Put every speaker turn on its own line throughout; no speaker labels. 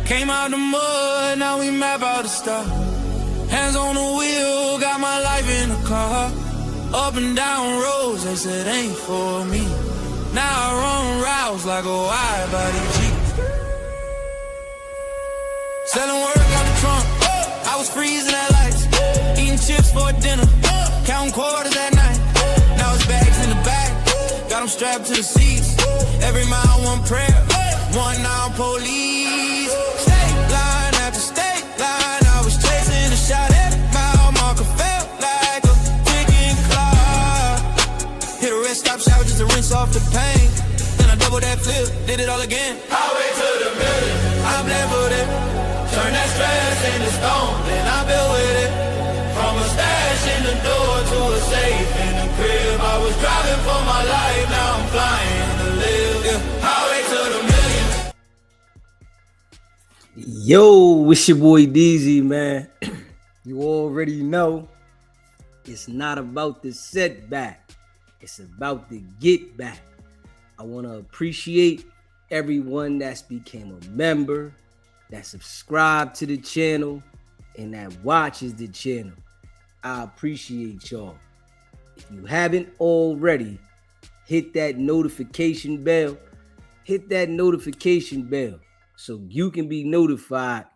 Came out the mud, now we map out the stuff. Hands on the wheel, got my life in the car. Up and down roads, they said ain't for me. Now I run routes like a wide body Jeep. Selling work on the trunk, I was freezing at lights. Eating chips for dinner, counting quarters at night. Now it's bags in the back, got them strapped to the seats. Every mile one prayer, one now police. State line after state line, I was chasing a shot at mile marker, felt like a ticking clock. Hit a rest stop, shower just to rinse off the pain. Then I double that flip, did it all again. Highway to the million, I'm there for it. Turn that stress into stone, then I build with it. From a stash in the door to a safe in the crib. I was driving for my life, now I'm flying to live. Yeah. Highway to the million.
Yo, it's your boy DZ, man. You already know it's not about the setback. It's about the get back. I want to appreciate everyone that's became a member, that subscribe to the channel, and that watches the channel. I appreciate y'all. If you haven't already, hit that notification bell. Hit that notification bell so you can be notified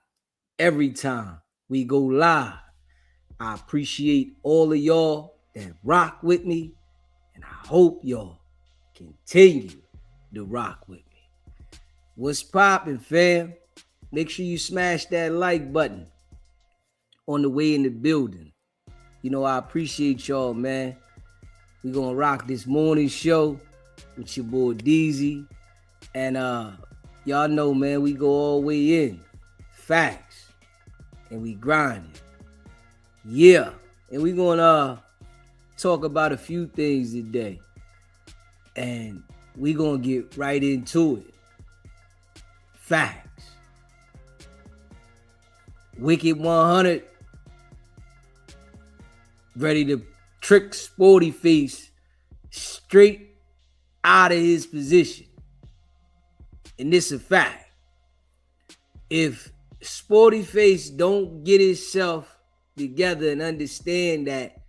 every time we go live. I appreciate all of y'all that rock with me, and I hope y'all continue to rock with me. What's poppin', fam? Make sure you smash that like button on the way in the building. You know, I appreciate y'all, man. We're going to rock this morning show with your boy DZ. And y'all know, man, we go all the way in. Facts. And we grinding. Yeah. And we're going to talk about a few things today. And we're going to get right into it. Facts. Wicked100 ready to trick Sporty Face straight out of his position. And this is a fact. If Sporty Face don't get himself together and understand that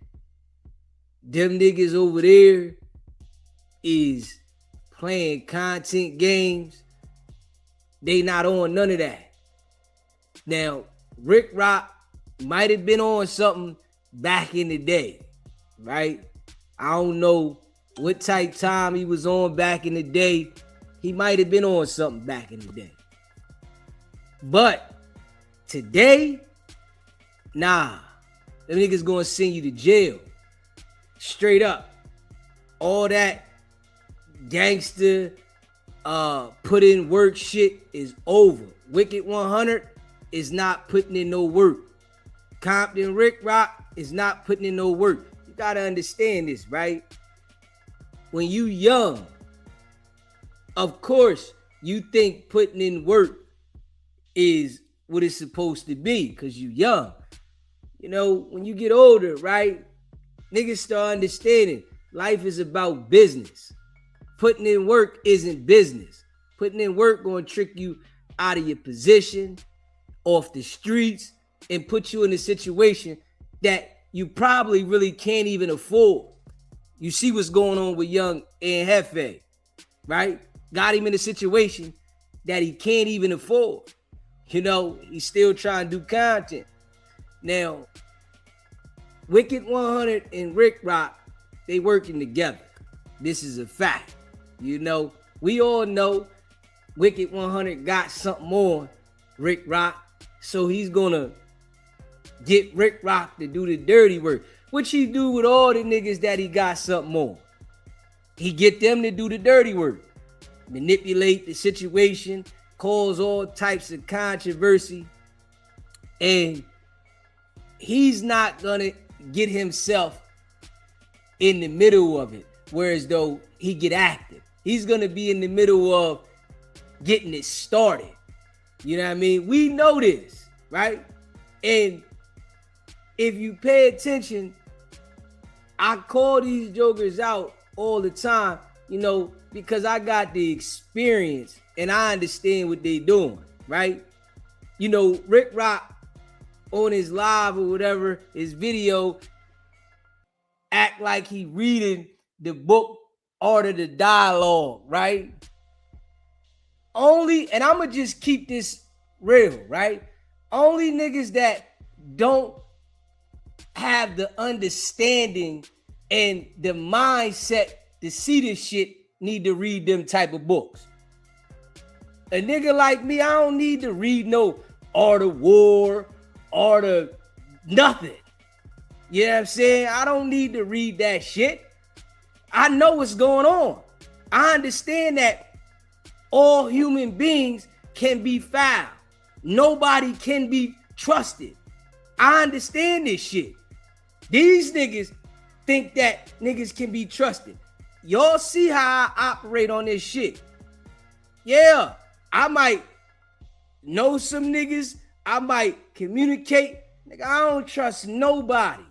them niggas over there is playing content games, they not on none of that. Now, Rick Rock might have been on something back in the day, right? I don't know what type time he was on back in the day. He might have been on something back in the day. But today, nah, them niggas gonna send you to jail. Straight up. All that gangster put in work shit is over. Wicked100 is not putting in no work. Compton Rick Rock is not putting in no work. You gotta understand this, right? When you young, of course, you think putting in work is what it's supposed to be because you young. You know, when you get older, right? Niggas start understanding life is about business. Putting in work isn't business. Putting in work gonna trick you out of your position, off the streets, and put you in a situation that you probably really can't even afford. You see what's going on with young and Hefe, right? Got him in a situation that he can't even afford. You know, he's still trying to do content. Now, Wicked100 and Rick Rock, they working together. This is a fact. You know, we all know Wicked100 got something on Rick Rock, so he's gonna get Rick Rock to do the dirty work, which he do with all the niggas that he got something on. He get them to do the dirty work, manipulate the situation, cause all types of controversy, and he's not gonna get himself in the middle of it, whereas though he get active. He's gonna be in the middle of getting it started. You know what I mean? We know this, right? And if you pay attention, I call these jokers out all the time, you know, because I got the experience and I understand what they doing, right? Rick Rock on his live or whatever, his video, act like he reading the book Art of the Dialogue, right? And I'm going to just keep this real, right? Only niggas that don't have the understanding and the mindset to see this shit need to read them type of books. A nigga like me, I don't need to read no Art of War, Art of nothing. You know what I'm saying? I don't need to read that shit. I know what's going on. I understand that all human beings can be foul. Nobody can be trusted. I understand this shit. These niggas think that niggas can be trusted. Y'all see how I operate on this shit. Yeah, I might know some niggas. I might communicate. Nigga, I don't trust nobody.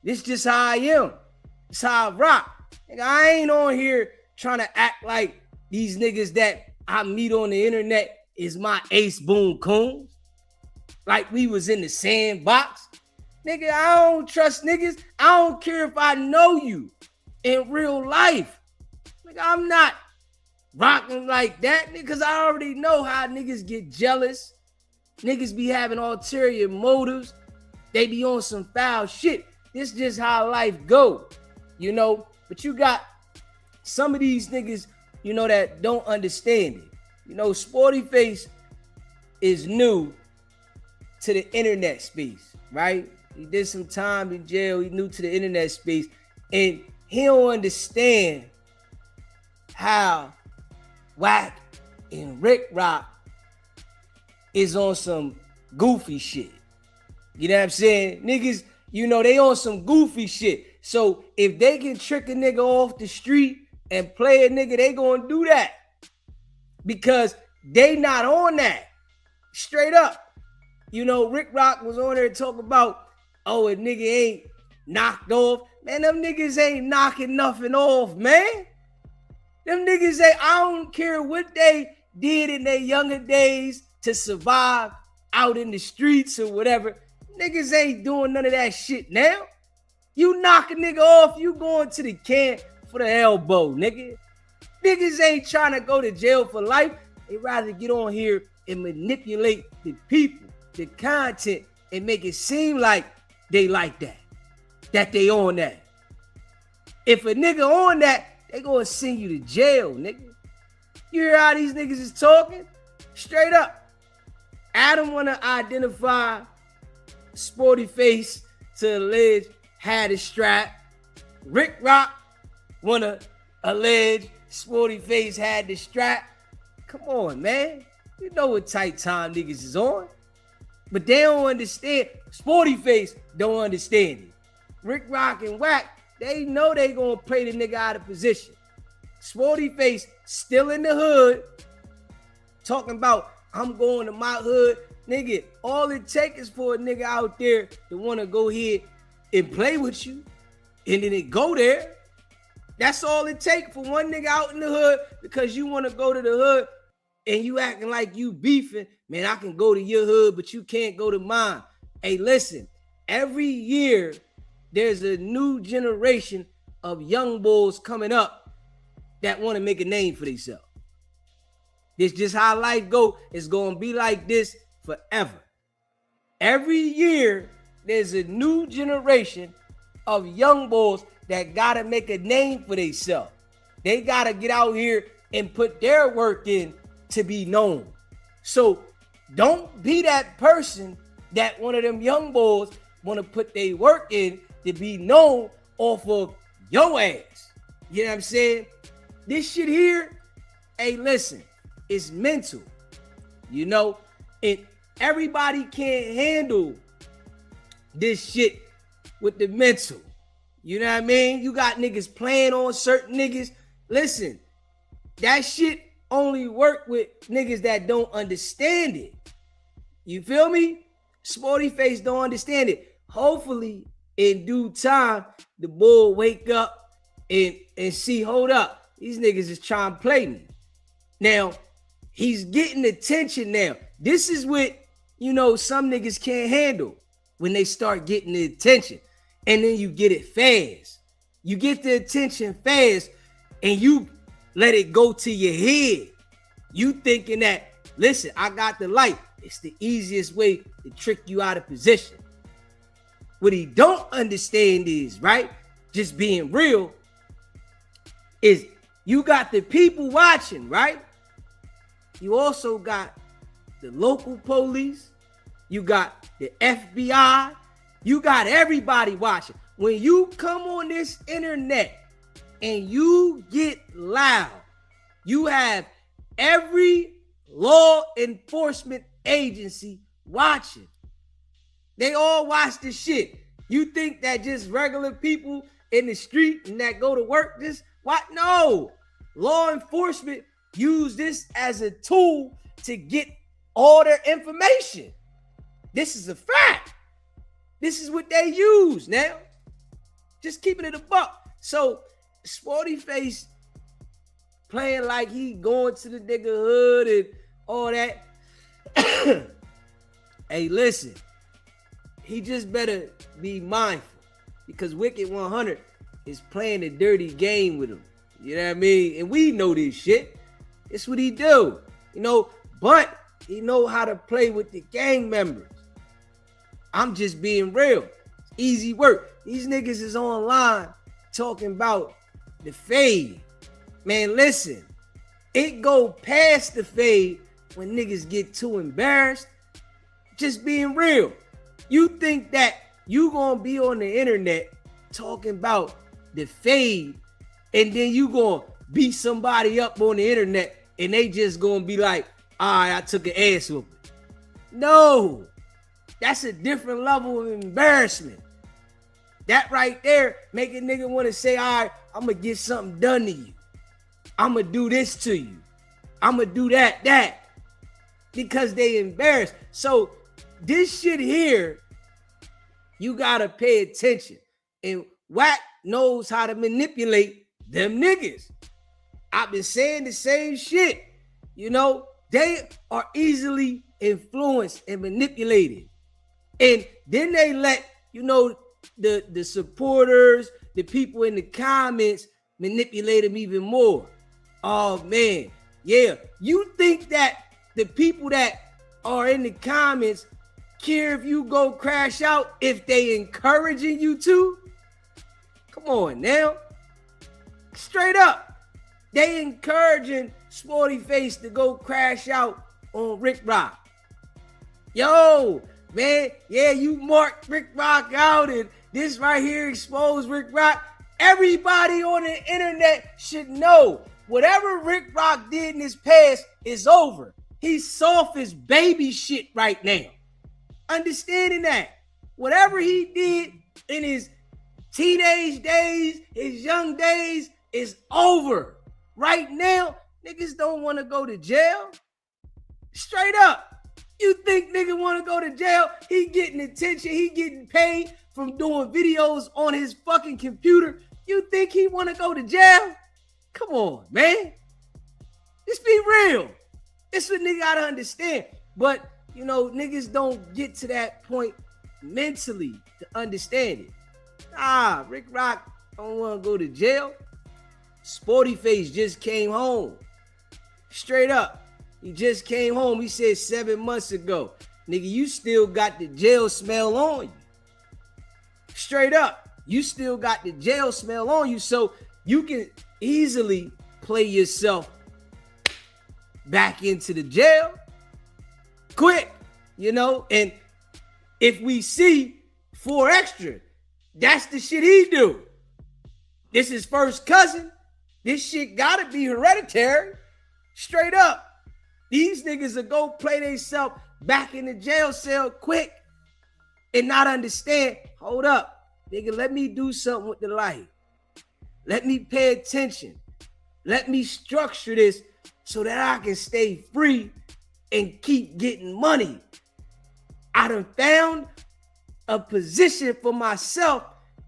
This just how I am. This how I rock. Nigga, I ain't on here trying to act like these niggas that I meet on the internet is my ace boom coons. Like we was in the sandbox. Nigga, I don't trust niggas. I don't care if I know you in real life. Nigga, I'm not rocking like that, because I already know how niggas get jealous. Niggas be having ulterior motives. They be on some foul shit. This just how life go, But you got some of these niggas, that don't understand it. Sporty Face is new to the internet space, right? He did some time in jail. He new to the internet space. And he don't understand how Wack and Rick Rock is on some goofy shit. You know what I'm saying? Niggas, they on some goofy shit. So if they can trick a nigga off the street and play a nigga, they gonna do that. Because they not on that. Straight up. Rick Rock was on there talking about, oh, a nigga ain't knocked off. Man, them niggas ain't knocking nothing off, man. Them niggas I don't care what they did in their younger days to survive out in the streets or whatever. Niggas ain't doing none of that shit now. You knock a nigga off, you going to the can for the elbow, nigga. Niggas ain't trying to go to jail for life. They rather get on here and manipulate the people, the content, and make it seem like they like that they on that. If a nigga on that, they gonna send you to jail, nigga. You hear how these niggas is talking? Straight up. Adam wanna identify Sporty Face to allege had a strap. Rick Rock wanna allege Sporty Face had the strap. Come on, man. You know what tight time niggas is on. But they don't understand. Sporty Face don't understand it. Rick Rock and Wack, they know they gonna play the nigga out of position. Sporty Face still in the hood, talking about, I'm going to my hood. Nigga, all it takes is for a nigga out there to want to go ahead and play with you, and then it go there. That's all it takes for one nigga out in the hood, because you want to go to the hood and you acting like you beefing. Man, I can go to your hood, but you can't go to mine. Hey, listen, every year there's a new generation of young bulls coming up that want to make a name for themselves. This just how life go. It's going to be like this forever. Every year there's a new generation of young bulls that got to make a name for themselves. They got to get out here and put their work in to be known. So don't be that person that one of them young boys want to put their work in to be known off of your ass. You know what I'm saying? This shit here, hey, listen, it's mental. And everybody can't handle this shit with the mental. You know what I mean? You got niggas playing on certain niggas. Listen, that shit only work with niggas that don't understand it. You feel me? Sporty Face don't understand it. Hopefully, in due time, the bull wake up and see, hold up, these niggas is trying to play me. Now, he's getting attention now. this is what, you know, some niggas can't handle when they start getting the attention. And then you get it fast. You get the attention fast and you let it go to your head. You thinking that, listen, I got the light. It's the easiest way to trick you out of position. What he don't understand is, right, just being real, is you got the people watching, right? You also got the local police. You got the FBI. You got everybody watching. When you come on this internet and you get loud, you have every law enforcement agency watching. They all watch this shit. You think that just regular people in the street and that go to work just what? No. Law enforcement use this as a tool to get all their information. This is a fact. This is what they use now. Just keeping it a buck. So Sporty Face playing like he going to the nigga hood and all that. Hey, listen. He just better be mindful because Wicked100 is playing a dirty game with him. You know what I mean? And we know this shit. It's what he do. You know, but he know how to play with the gang members. I'm just being real. It's easy work. These niggas is online talking about the fade. Man, listen. It go past the fade when niggas get too embarrassed. Just being real. You think that you gonna be on the internet talking about the fade and then you gonna beat somebody up on the internet and they just gonna be like, all right, I took an ass whooping. No, that's a different level of embarrassment. That right there make a nigga wanna say, all right, I'm gonna get something done to you. I'm gonna do this to you. I'm gonna do that. Because they embarrassed. So this shit here, you gotta pay attention. And Wack knows how to manipulate them niggas. I've been saying the same shit. You know, they are easily influenced and manipulated. And then they let, you know, the supporters, the people in the comments manipulate them even more. Oh man, yeah. You think that the people that are in the comments care if you go crash out if they encouraging you to? Come on now. Straight up. They encouraging Sporty Face to go crash out on Rick Rock. Yo, man, yeah, you marked Rick Rock out and this right here exposed Rick Rock. Everybody on the internet should know whatever Rick Rock did in his past is over. He's soft as baby shit right now. Understanding that whatever he did in his teenage days, his young days is over. Right now, niggas don't want to go to jail. Straight up. You think nigga want to go to jail? He getting attention. He getting paid from doing videos on his fucking computer. You think he want to go to jail? Come on, man. Let's be real. This what nigga gotta understand. But, you know, niggas don't get to that point mentally to understand it. Rick Rock don't want to go to jail. Sporty Face just came home. Straight up. He just came home. He said 7 months ago. Nigga, you still got the jail smell on you. Straight up. You still got the jail smell on you. So you can easily play yourself back into the jail quick, you know. And if we see 4 Extra, that's the shit he do. This is first cousin. This shit gotta be hereditary. Straight up. These niggas will go play themselves back in the jail cell quick and not understand, hold up, nigga, let me do something with the life. Let me pay attention. Let me structure this so that I can stay free and keep getting money. I done found a position for myself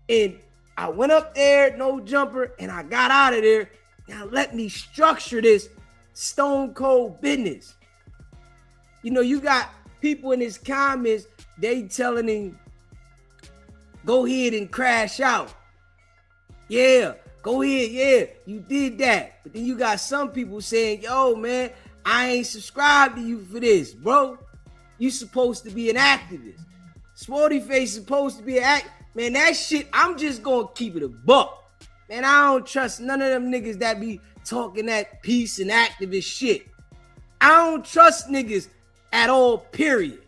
and I went up there, no jumper, and I got out of there. Now let me structure this stone cold business. You know, you got people in his comments, they telling him, go ahead and crash out. Yeah, go ahead. Yeah, you did that. But then you got some people saying, yo, man, I ain't subscribed to you for this, bro. You supposed to be an activist. Sporty Face supposed to be an act. Man, that shit, I'm just gonna keep it a buck. Man, I don't trust none of them niggas that be talking that peace and activist shit. I don't trust niggas at all, period.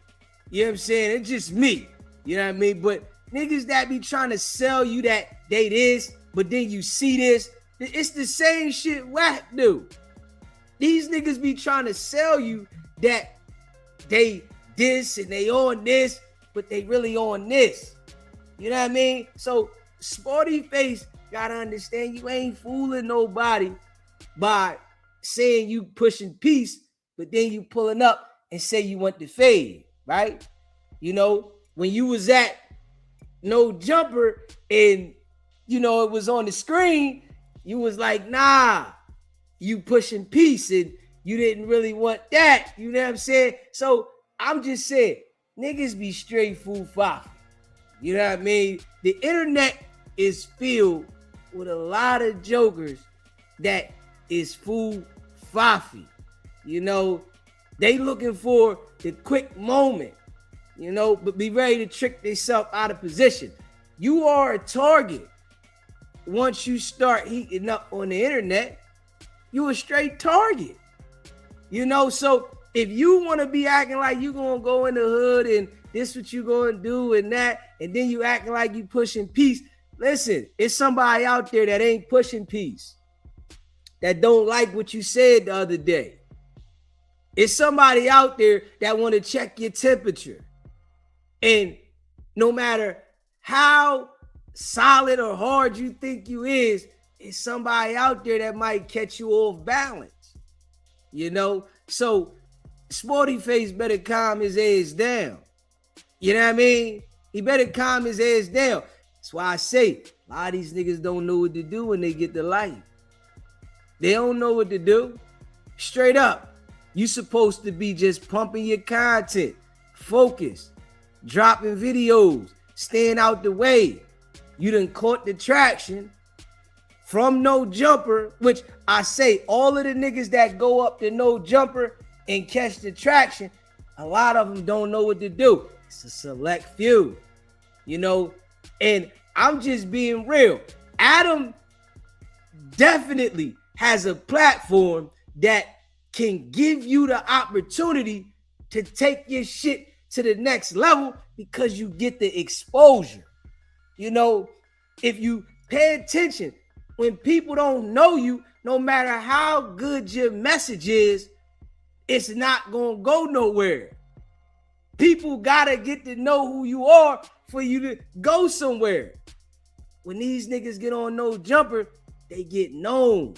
You know what I'm saying? It's just me. You know what I mean? But niggas that be trying to sell you that they this, but then you see this, it's the same shit Whack do. These niggas be trying to sell you that they this and they on this, but they really on this. You know what I mean? So Sporty Face gotta understand you ain't fooling nobody by saying you pushing peace, but then you pulling up and say you want the fade, right? You know, when you was at No Jumper and, you know, it was on the screen, you was like, nah, you pushing peace and you didn't really want that. You know what I'm saying? So I'm just saying, niggas be straight fool fafi. You know what I mean? The internet is filled with a lot of jokers that is fool fafi. You know, they looking for the quick moment, you know, but be ready to trick themselves out of position. You are a target. Once you start heating up on the internet, you a straight target. You know, so if you want to be acting like you gonna go in the hood and this what you gonna do and that, and then you acting like you pushing peace, listen, it's somebody out there that ain't pushing peace, that don't like what you said the other day. It's somebody out there that want to check your temperature. And no matter how solid or hard you think you is, it's somebody out there that might catch you off balance. You know? So Sporty Face better calm his ass down. You know what I mean? He better calm his ass down. That's why I say a lot of these niggas don't know what to do when they get to life. They don't know what to do. Straight up. You supposed to be just pumping your content, focused, dropping videos, staying out the way. You done caught the traction from No Jumper, which I say all of the niggas that go up to No Jumper and catch the traction, a lot of them don't know what to do. It's a select few, you know, and I'm just being real. Adam definitely has a platform that can give you the opportunity to take your shit to the next level because you get the exposure. You know, if you pay attention, when people don't know you, no matter how good your message is, it's not gonna go nowhere. People gotta get to know who you are for you to go somewhere. When these niggas get on No Jumper, they get known.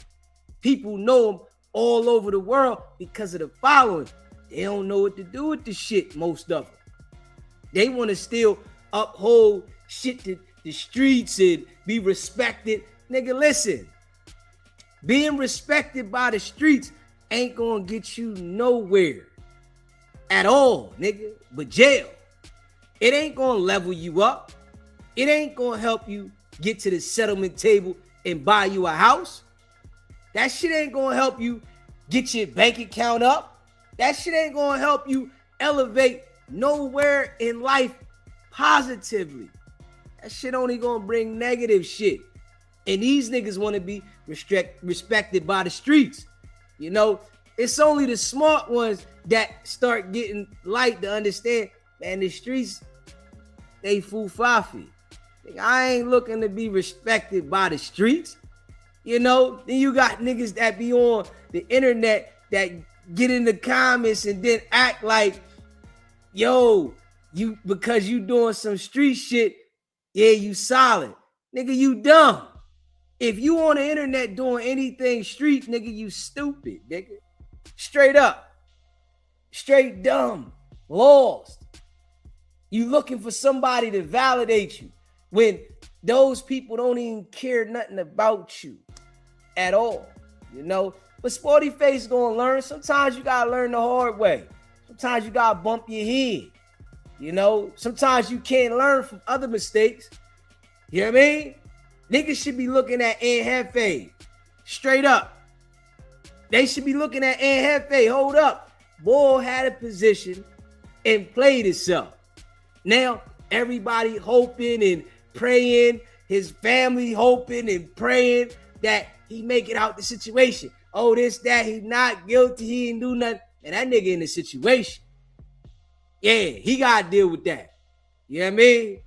People know them all over the world because of the following. They don't know what to do with the shit, most of them. They want to still uphold shit to the streets and be respected. Nigga, listen. Being respected by the streets ain't gonna get you nowhere at all, nigga, but jail. It ain't gonna level you up. It ain't gonna help you get to the settlement table and buy you a house. That shit ain't gonna help you get your bank account up. That shit ain't gonna help you elevate nowhere in life positively. That shit only gonna bring negative shit. And these niggas wanna be respected by the streets. You know, it's only the smart ones that start getting light to understand, man, the streets, they fool fafi. I ain't looking to be respected by the streets. You know, then you got niggas that be on the internet that get in the comments and then act like, yo, you because you doing some street shit, yeah, you solid. Nigga, you dumb. If you on the internet doing anything street, nigga, you stupid, nigga. Straight up. Straight dumb. Lost. You looking for somebody to validate you when those people don't even care nothing about you at all, you know? But Sporty Face gonna learn. Sometimes you gotta learn the hard way. Sometimes you gotta bump your head. You know, sometimes you can't learn from other mistakes. You know what I mean? Niggas should be looking at Jefe. Straight up. They should be looking at Jefe. Hold up. Boy had a position and played itself. Now, everybody hoping and praying, his family hoping and praying that he make it out the situation. Oh, this, that, he not guilty, he ain't do nothing. And that nigga in the situation. Yeah, he got to deal with that. You know what I mean?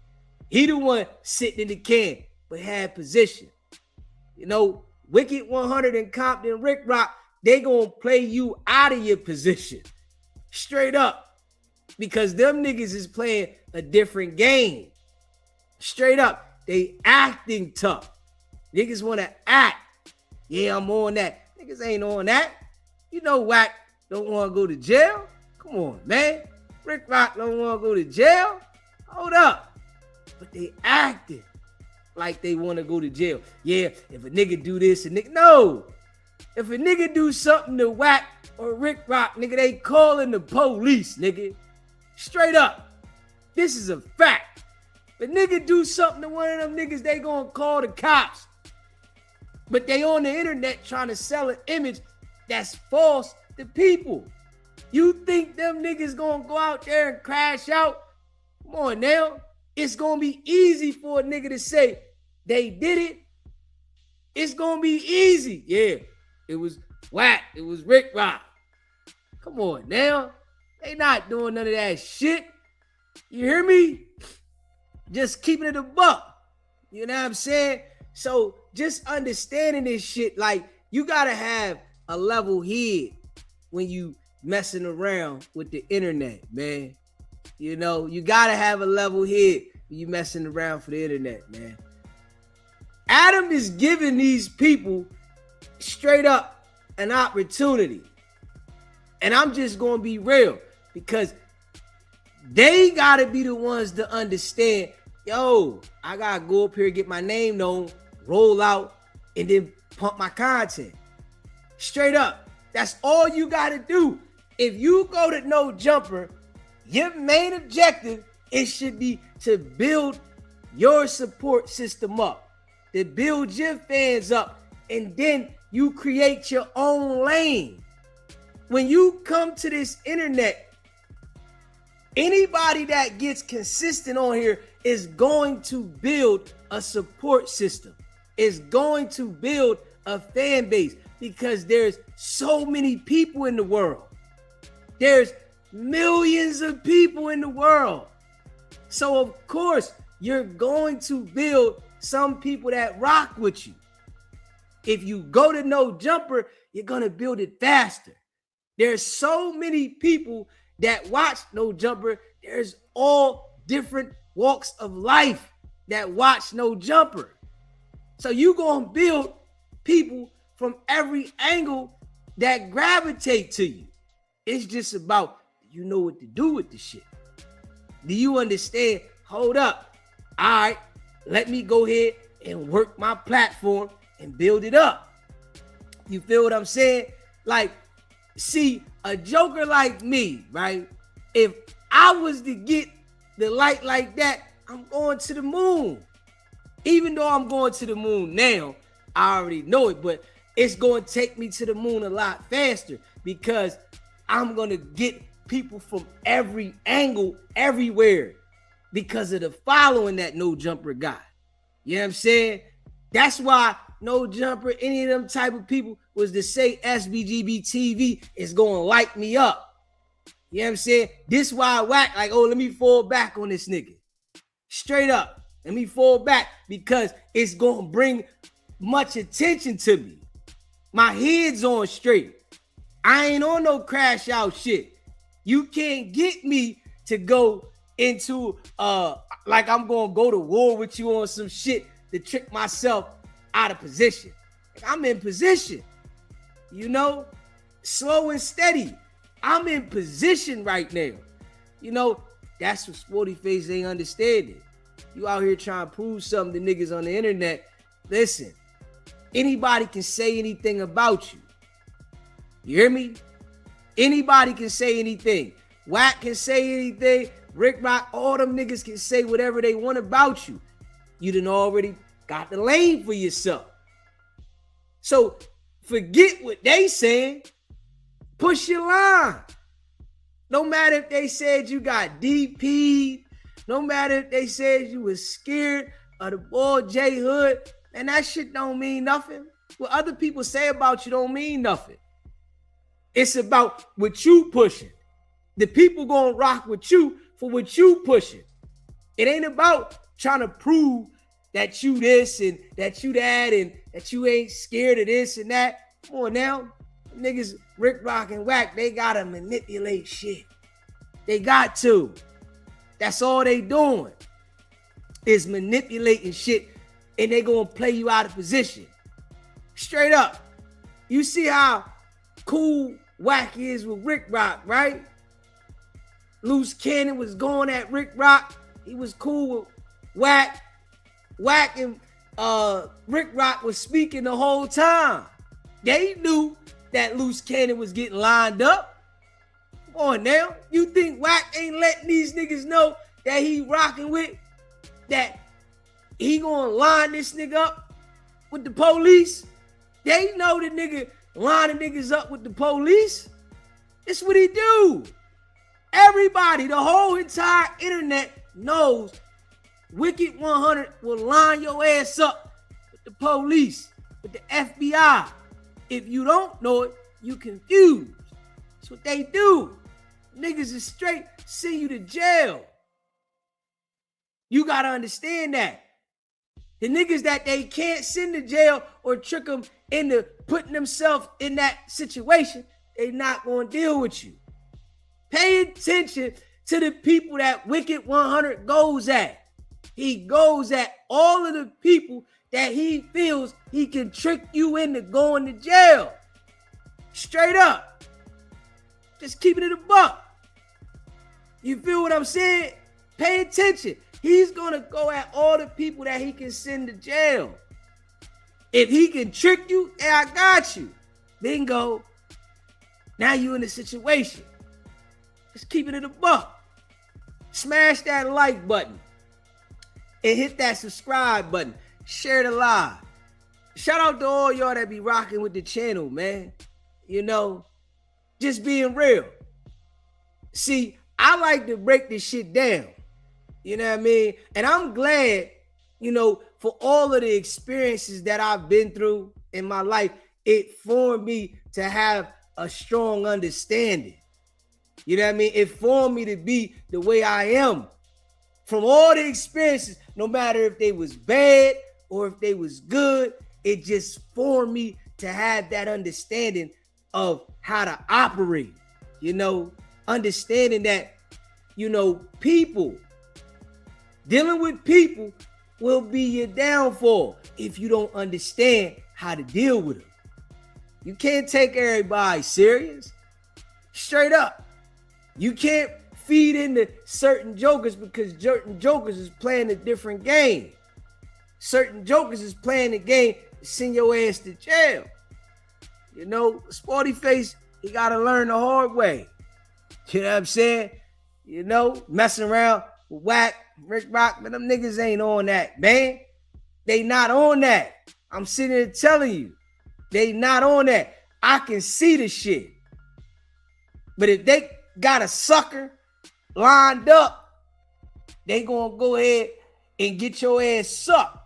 He the one sitting in the can, but had position. You know, Wicked100 and Compton, Rick Rock, they gonna play you out of your position. Straight up. Because them niggas is playing a different game. Straight up. They acting tough. Niggas want to act. Yeah, I'm on that. Niggas ain't on that. You know Wack don't want to go to jail. Come on, man. Rick Rock don't want to go to jail. Hold up. But they acting like they want to go to jail. Yeah, if a nigga do this, a nigga... No. If a nigga do something to Wack or Rick Rock, nigga, they calling the police, nigga. Straight up. This is a fact. If a nigga do something to one of them niggas, they gonna call the cops. But they on the internet trying to sell an image that's false to people. You think them niggas gonna go out there and crash out? Come on now. It's gonna be easy for a nigga to say they did it. It's gonna be easy. Yeah, it was Wack. It was Rick Rock. Come on now. They not doing none of that shit. You hear me? Just keeping it a buck. You know what I'm saying? So just understanding this shit, like you gotta have a level head when you messing around with the internet, man. You know, you gotta have a level head when you messing around for the internet, man. Adam is giving these people straight up an opportunity. And I'm just gonna be real because they gotta be the ones to understand, yo, I gotta go up here, get my name known, roll out, and then pump my content. Straight up. That's all you gotta do. If you go to No Jumper, your main objective, it should be to build your support system up, to build your fans up, and then you create your own lane. When you come to this internet, anybody that gets consistent on here is going to build a support system, is going to build a fan base because there's so many people in the world. There's millions of people in the world. So of course, you're going to build some people that rock with you. If you go to No Jumper, you're going to build it faster. There's so many people that watch No Jumper. There's all different walks of life that watch No Jumper. So you're going to build people from every angle that gravitate to you. It's just about, you know what to do with the shit. Do you understand? Hold up. All right, let me go ahead and work my platform and build it up. You feel what I'm saying? Like, see, a joker like me, right? If I was to get the light like that, I'm going to the moon. Even though I'm going to the moon now, I already know it, but it's going to take me to the moon a lot faster because I'm going to get people from every angle, everywhere because of the following that No Jumper got. You know what I'm saying? That's why No Jumper, any of them type of people was to say SBGB TV is going to light me up. You know what I'm saying? This why I whack like, oh, let me fall back on this nigga. Straight up. Let me fall back because it's going to bring much attention to me. My head's on straight. I ain't on no crash out shit. You can't get me to go into like I'm gonna go to war with you on some shit to trick myself out of position. Like, I'm in position, you know, slow and steady. I'm in position right now. You know, that's what Sporty Face ain't understanding. You out here trying to prove something to niggas on the internet. Listen, anybody can say anything about you. You hear me? Anybody can say anything. Wack can say anything. Rick Rock, all them niggas can say whatever they want about you. You done already got the lane for yourself. So forget what they saying. Push your line. No matter if they said you got DP'd, no matter if they said you was scared of the boy J Hood, and that shit don't mean nothing. What other people say about you don't mean nothing. It's about what you pushing. The people gonna rock with you for what you pushing. It ain't about trying to prove that you this and that you that and that you ain't scared of this and that. Come on now. Niggas Rick Rock and Wack, they gotta manipulate shit. They got to. That's all they doing is manipulating shit, and they gonna play you out of position. Straight up. You see how cool Wack is with Rick Rock, right? Loose Cannon was going at Rick Rock. He was cool with Wack. Wack and Rick Rock was speaking the whole time. They knew that Loose Cannon was getting lined up. Come on now. You think Wack ain't letting these niggas know that he rocking with, that he gonna line this nigga up with the police? They know the nigga lining niggas up with the police. It's what he do. Everybody, the whole entire internet knows Wicked100 will line your ass up with the police, with the FBI. If you don't know it, you confused. That's what they do. Niggas is straight send you to jail. You gotta understand that. The niggas that they can't send to jail or trick them into putting themselves in that situation, they not gonna deal with you. Pay attention to the people that Wicked100 goes at. He goes at all of the people that he feels he can trick you into going to jail. Straight up. Just keeping it a buck. You feel what I'm saying? Pay attention. He's gonna go at all the people that he can send to jail. If he can trick you, hey, I got you. Bingo. Now you in a situation. Just keeping it a buck. Smash that like button. And hit that subscribe button. Share the live. Shout out to all y'all that be rocking with the channel, man. You know, just being real. See, I like to break this shit down. You know what I mean? And I'm glad, you know, for all of the experiences that I've been through in my life, it formed me to have a strong understanding. You know what I mean? It formed me to be the way I am. From all the experiences, no matter if they was bad or if they was good, it just formed me to have that understanding of how to operate. You know, understanding that, you know, people, dealing with people will be your downfall if you don't understand how to deal with them. You can't take everybody serious. Straight up. You can't feed into certain jokers because certain jokers is playing a different game. Certain jokers is playing the game to send your ass to jail. You know, Sporty Face, he got to learn the hard way. You know what I'm saying? You know, messing around with Wack, Rick Rock, man, them niggas ain't on that, man. They not on that. I'm sitting here telling you, they not on that. I can see the shit. But if they got a sucker lined up, they gonna go ahead and get your ass sucked.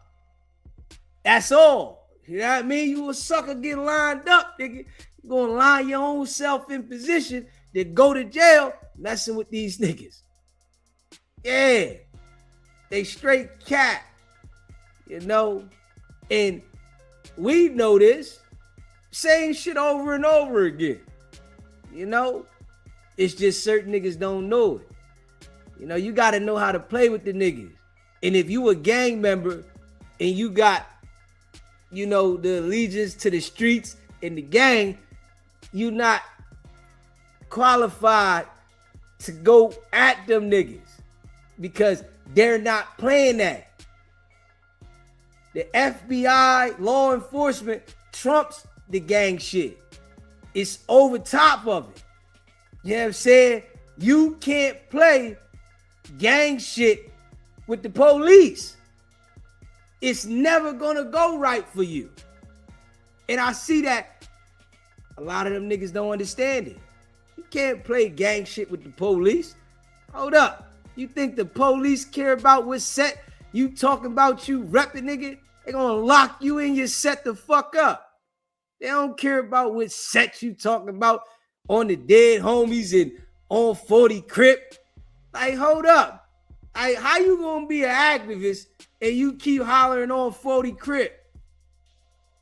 That's all. You know what I mean? You a sucker getting lined up, nigga. You gonna line your own self in position to go to jail messing with these niggas. Yeah. They straight cat. You know? And we know this. Same shit over and over again. You know? It's just certain niggas don't know it. You know, you got to know how to play with the niggas. And if you a gang member and you got, you know, the allegiance to the streets and the gang, you not qualified to go at them niggas because they're not playing that. The FBI, law enforcement trumps the gang shit. It's over top of it. You know what I'm saying? You can't play gang shit with the police. It's never gonna go right for you. And I see that a lot of them niggas don't understand it. You can't play gang shit with the police. Hold up. You think the police care about what set you talking about, you repping, nigga? They gonna lock you in your set the fuck up. They don't care about what set you talking about on the dead homies and on 40 Crip. Like, hold up. Like, how you gonna be an activist and you keep hollering on 40 Crip?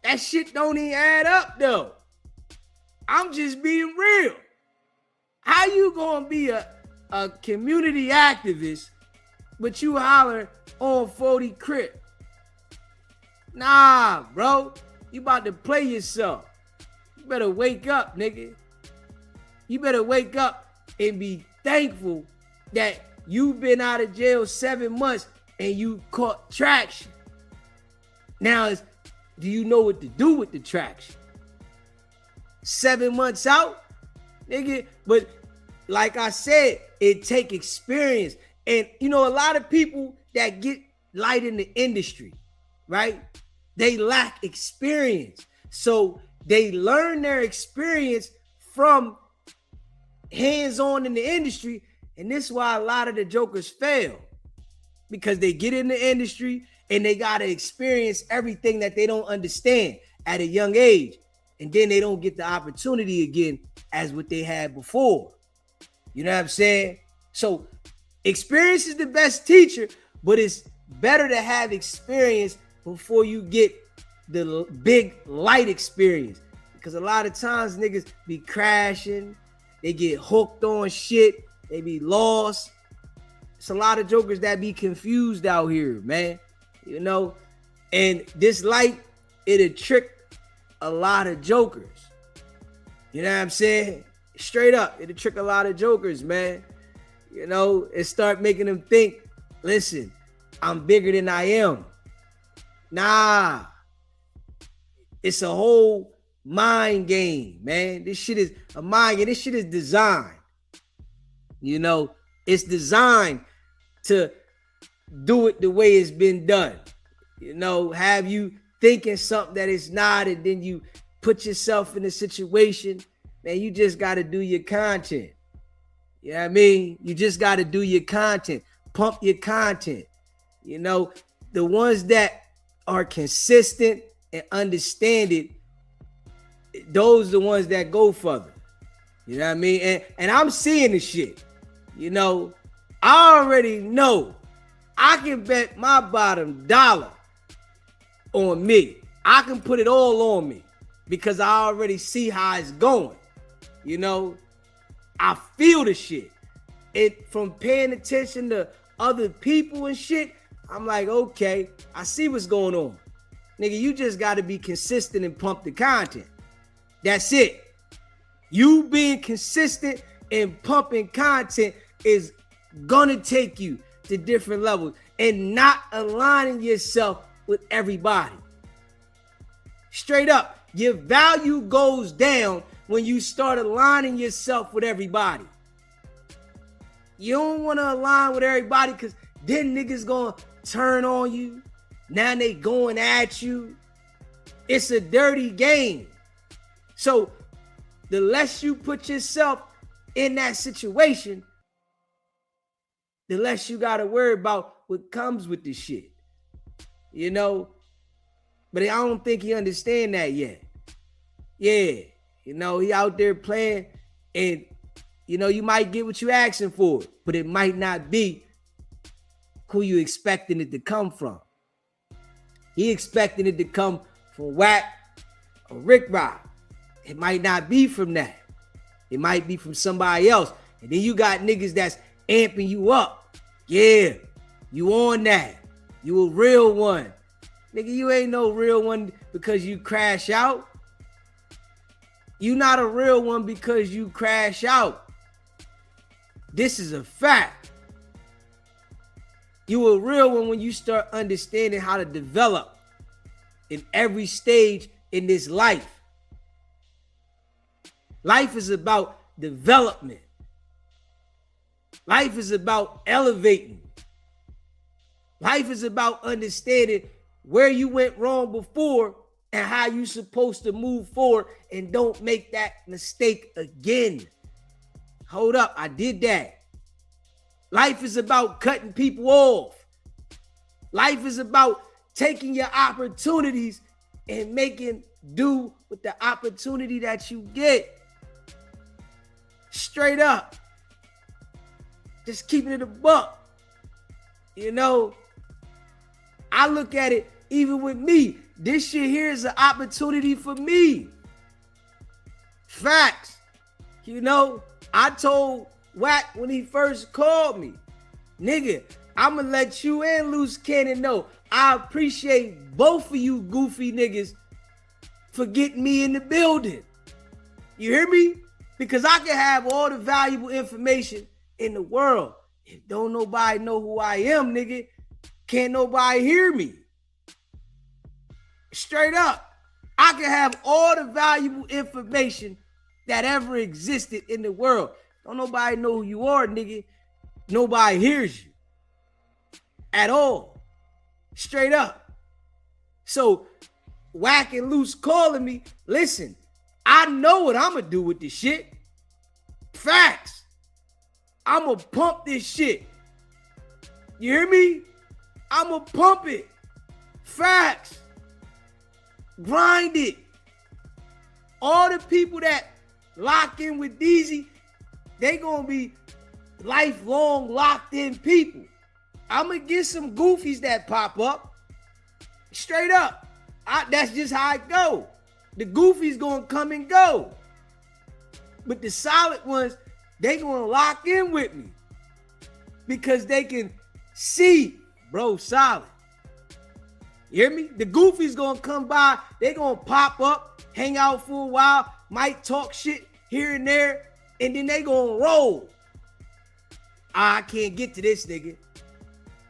That shit don't even add up though. I'm just being real. How you gonna be a community activist, but you holler on 40 Crip? Nah, bro. You about to play yourself. You better wake up, nigga. You better wake up and be thankful that you've been out of jail 7 months and you caught traction. Now, do you know what to do with the traction? 7 months out, nigga. But like I said, it take experience. And you know, a lot of people that get light in the industry, right? They lack experience. So they learn their experience from hands-on in the industry. And this is why a lot of the jokers fail. Because they get in the industry and they got to experience everything that they don't understand at a young age. And then they don't get the opportunity again as what they had before. You know what I'm saying? So experience is the best teacher, but it's better to have experience before you get the big light experience. Because a lot of times niggas be crashing, they get hooked on shit, they be lost. It's a lot of jokers that be confused out here, man. You know, and this light, it'll trick a lot of jokers. You know what I'm saying? Straight up, it'll trick a lot of jokers, man. You know, and start making them think, listen, I'm bigger than I am. Nah. It's a whole mind game, man. This shit is a mind game. This shit is designed. You know, it's designed to do it the way it's been done. You know, have you thinking something that it's not, and then you put yourself in a situation. Man, you just got to do your content. You know what I mean? You just got to do your content. Pump your content. You know, the ones that are consistent and understand it, those are the ones that go further. You know what I mean? And I'm seeing the shit. You know, I already know I can bet my bottom dollar on me. I can put it all on me because I already see how it's going. You know, I feel the shit. It from paying attention to other people and shit. I'm like, okay, I see what's going on. Nigga, you just got to be consistent and pump the content. That's it. You being consistent and pumping content is gonna take you to different levels and not aligning yourself with everybody. Straight up, your value goes down when you start aligning yourself with everybody. You don't want to align with everybody because then niggas gonna turn on you. Now they going at you. It's a dirty game. So the less you put yourself in that situation, the less you got to worry about what comes with this shit. You know? But I don't think he understand that yet. Yeah. You know, he out there playing and, you know, you might get what you asking for, but it might not be who you expecting it to come from. He expecting it to come from Wack or Rick Rock. It might not be from that. It might be from somebody else. And then you got niggas that's amping you up. Yeah, you on that. You a real one. Nigga, you ain't no real one because you crash out. You not a real one because you crash out. This is a fact. You a real one when you start understanding how to develop in every stage in this life. Life is about development. Life is about elevating. Life is about understanding where you went wrong before and how you supposed to move forward and don't make that mistake again. Hold up, I did that. Life is about cutting people off. Life is about taking your opportunities and making do with the opportunity that you get. Straight up. Just keeping it a buck. You know, I look at it, even with me, this shit here is an opportunity for me. Facts. You know, I told Wack when he first called me, nigga, I'ma let you and Loose Cannon know I appreciate both of you goofy niggas for getting me in the building. You hear me? Because I can have all the valuable information in the world. If don't nobody know who I am, nigga, can't nobody hear me. Straight up. I can have all the valuable information that ever existed in the world. Don't nobody know who you are, nigga. Nobody hears you. At all. Straight up. So, Wack and Loose calling me, listen, I know what I'm going to do with this shit. Facts. I'm going to pump this shit. You hear me? I'm going to pump it. Facts. Grind it. All the people that lock in with DZ, they going to be lifelong locked in people. I'm going to get some goofies that pop up. Straight up. That's just how it go. The goofies going to come and go. But the solid ones, they going to lock in with me. Because they can see, bro, solid. You hear me? The goofies going to come by. They going to pop up, hang out for a while, might talk shit here and there, and then they going to roll. I can't get to this nigga.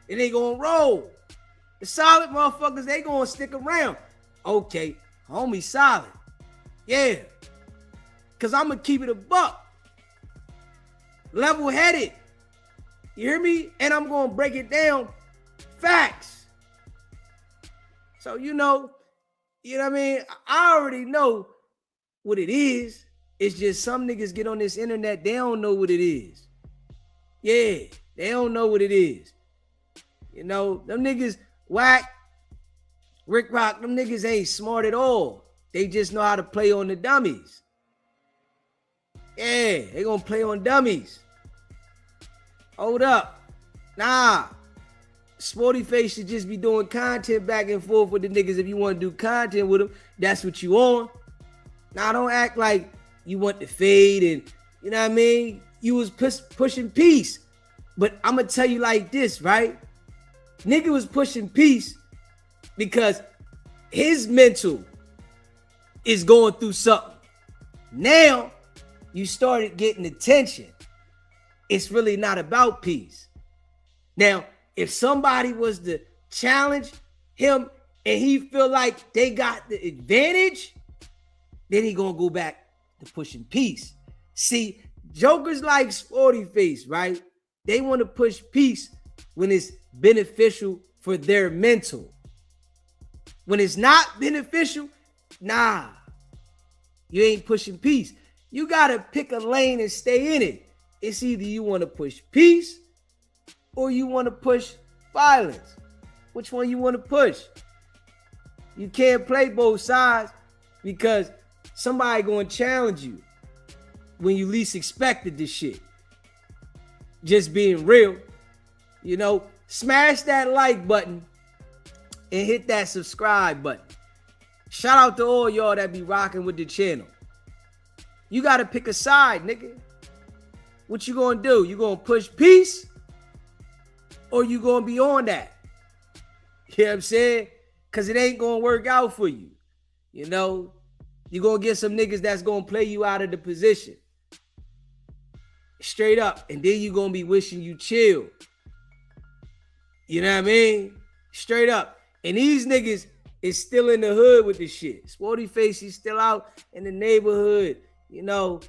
And they going to roll. The solid motherfuckers, they going to stick around. Okay, homie solid. Yeah. Because I'm going to keep it a buck. Level-headed. You hear me? And I'm going to break it down. Facts. So, you know what I mean? I already know what it is. It's just some niggas get on this internet, they don't know what it is. Yeah, they don't know what it is. You know, them niggas, Wack, Rick Rock, them niggas ain't smart at all. They just know how to play on the dummies. Yeah, they gonna play on dummies. Hold up. Nah. Sporty Face should just be doing content back and forth with the niggas. If you want to do content with them, that's what you on. Now, don't act like you want to fade and, you know what I mean? You was pushing peace. But I'm going to tell you like this, right? Nigga was pushing peace because his mental is going through something. Now, you started getting attention. It's really not about peace. Now, if somebody was to challenge him and he feel like they got the advantage, then he gonna go back to pushing peace. See, jokers like Sporty Face, right? They want to push peace when it's beneficial for their mental. When it's not beneficial, nah, you ain't pushing peace. You gotta pick a lane and stay in it. It's either you want to push peace or you want to push violence. Which one you want to push? You can't play both sides because somebody going to challenge you when you least expected this shit. Just being real. You know, smash that like button and hit that subscribe button. Shout out to all y'all that be rocking with the channel. You got to pick a side, nigga. What you going to do? You going to push peace? Or you gonna be on that? You know what I'm saying? Because it ain't gonna work out for you. You know? You're gonna get some niggas that's gonna play you out of the position. Straight up. And then you gonna be wishing you chill. You know what I mean? Straight up. And these niggas is still in the hood with this shit. Sporty Face, he's still out in the neighborhood. You know?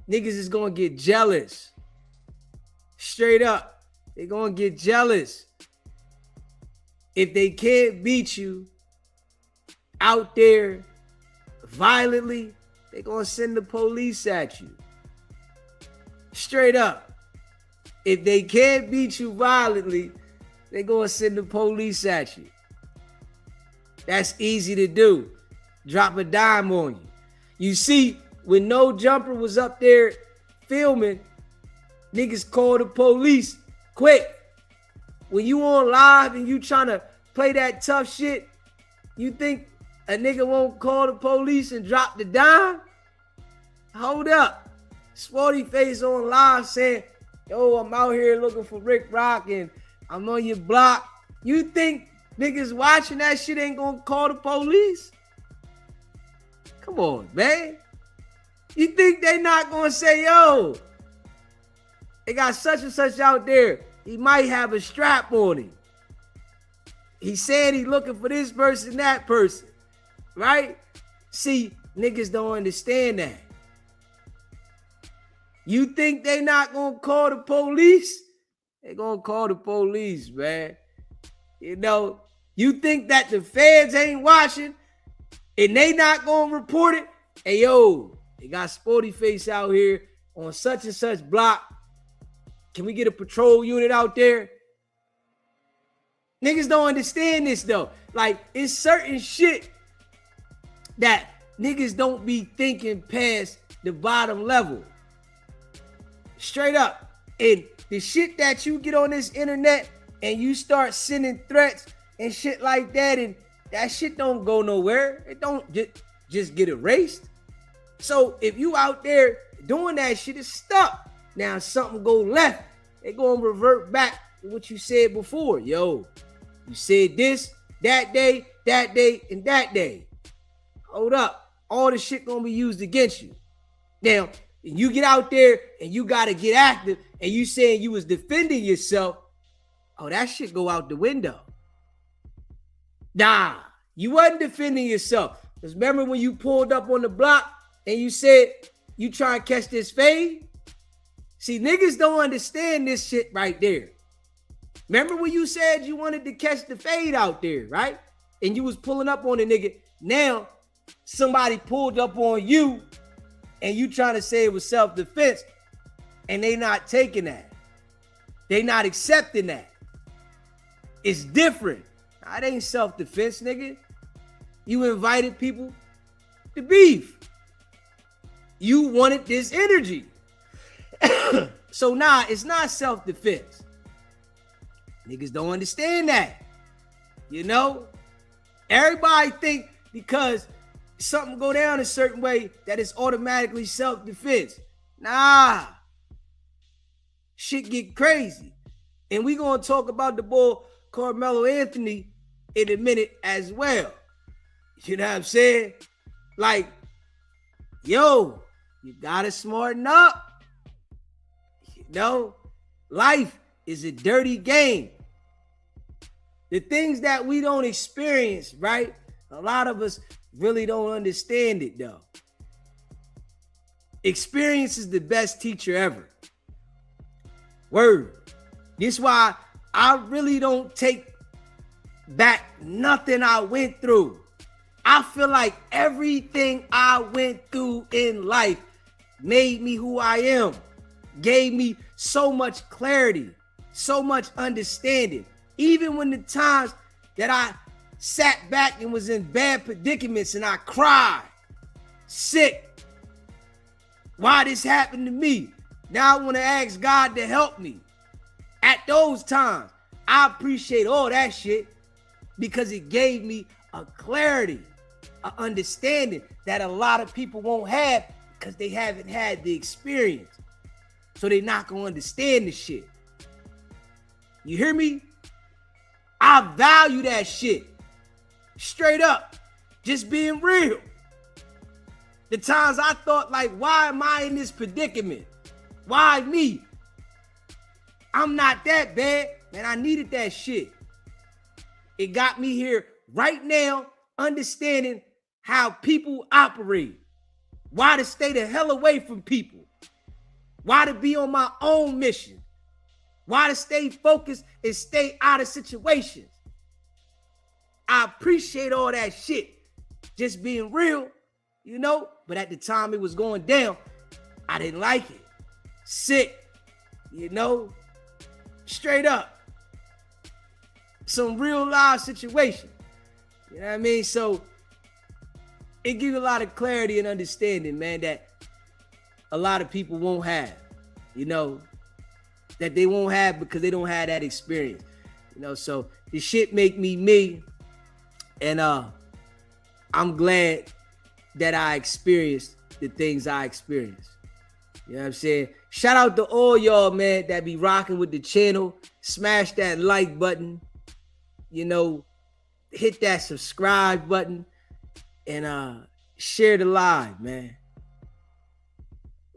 Niggas is gonna get jealous. Straight up. They're going to get jealous. If they can't beat you out there violently, they're going to send the police at you. Straight up. If they can't beat you violently, they're going to send the police at you. That's easy to do. Drop a dime on you. You see, when No Jumper was up there filming, niggas called the police quick. When you on live and you trying to play that tough shit, you think a nigga won't call the police and drop the dime? Hold up. Sporty Face on live saying, yo, I'm out here looking for Rick Rock and I'm on your block. You think niggas watching that shit ain't gonna call the police? Come on, man. You think they not gonna say, yo, they got such and such out there. He might have a strap on him. He said he looking for this person, that person, right? See, niggas don't understand that. You think they not gonna call the police? They gonna call the police, man. You know, you think that the feds ain't watching and they not gonna report it? Hey, yo, they got Sporty Face out here on such and such block. Can we get a patrol unit out there? Niggas don't understand this though. Like, it's certain shit that niggas don't be thinking past the bottom level. Straight up. And the shit that you get on this internet and you start sending threats and shit like that, and that shit don't go nowhere. It don't just get erased. So if you out there doing that shit, it's stuck. Now something go left, they gonna revert back to what you said before. Yo, you said this, that day, and that day. Hold up. All the shit gonna be used against you. Now, you get out there and you gotta get active and you saying you was defending yourself, oh, that shit go out the window. Nah, you wasn't defending yourself. Because remember when you pulled up on the block and you said you try and catch this fade? See, niggas don't understand this shit right there. Remember when you said you wanted to catch the fade out there, right? And you was pulling up on a nigga. Now, somebody pulled up on you and you trying to say it was self-defense, and they not taking that. They not accepting that. It's different. That ain't self-defense, nigga. You invited people to beef. You wanted this energy. So nah, it's not self-defense. Niggas don't understand that. You know? Everybody think because something go down a certain way that it's automatically self-defense. Nah. Shit get crazy. And we gonna talk about the boy Carmelo Anthony in a minute as well. You know what I'm saying? Like, yo, you gotta smarten up. You know, life is a dirty game. The things that we don't experience, right? A lot of us really don't understand it though. Experience is the best teacher ever. Word. This is why I really don't take back nothing I went through. I feel like everything I went through in life made me who I am, gave me so much clarity, so much understanding. Even when the times that I sat back and was in bad predicaments and I cried, sick. Why this happened to me? Now I want to ask God to help me. At those times, I appreciate all that shit because it gave me a clarity, an understanding that a lot of people won't have because they haven't had the experience. So they're not going to understand the shit. You hear me? I value that shit. Straight up. Just being real. The times I thought like, why am I in this predicament? Why me? I'm not that bad. Man, I needed that shit. It got me here right now, understanding how people operate. Why to stay the hell away from people. Why to be on my own mission. Why to stay focused and stay out of situations? I appreciate all that shit. Just being real, you know? But at the time it was going down, I didn't like it. Sick, you know? Straight up. Some real live situation. You know what I mean? So it gives you a lot of clarity and understanding, man, that a lot of people won't have, you know, that they won't have because they don't have that experience. You know, so this shit make me me. And I'm glad that I experienced the things I experienced. You know what I'm saying? Shout out to all y'all, man, that be rocking with the channel. Smash that like button. You know, hit that subscribe button. And share the live, man.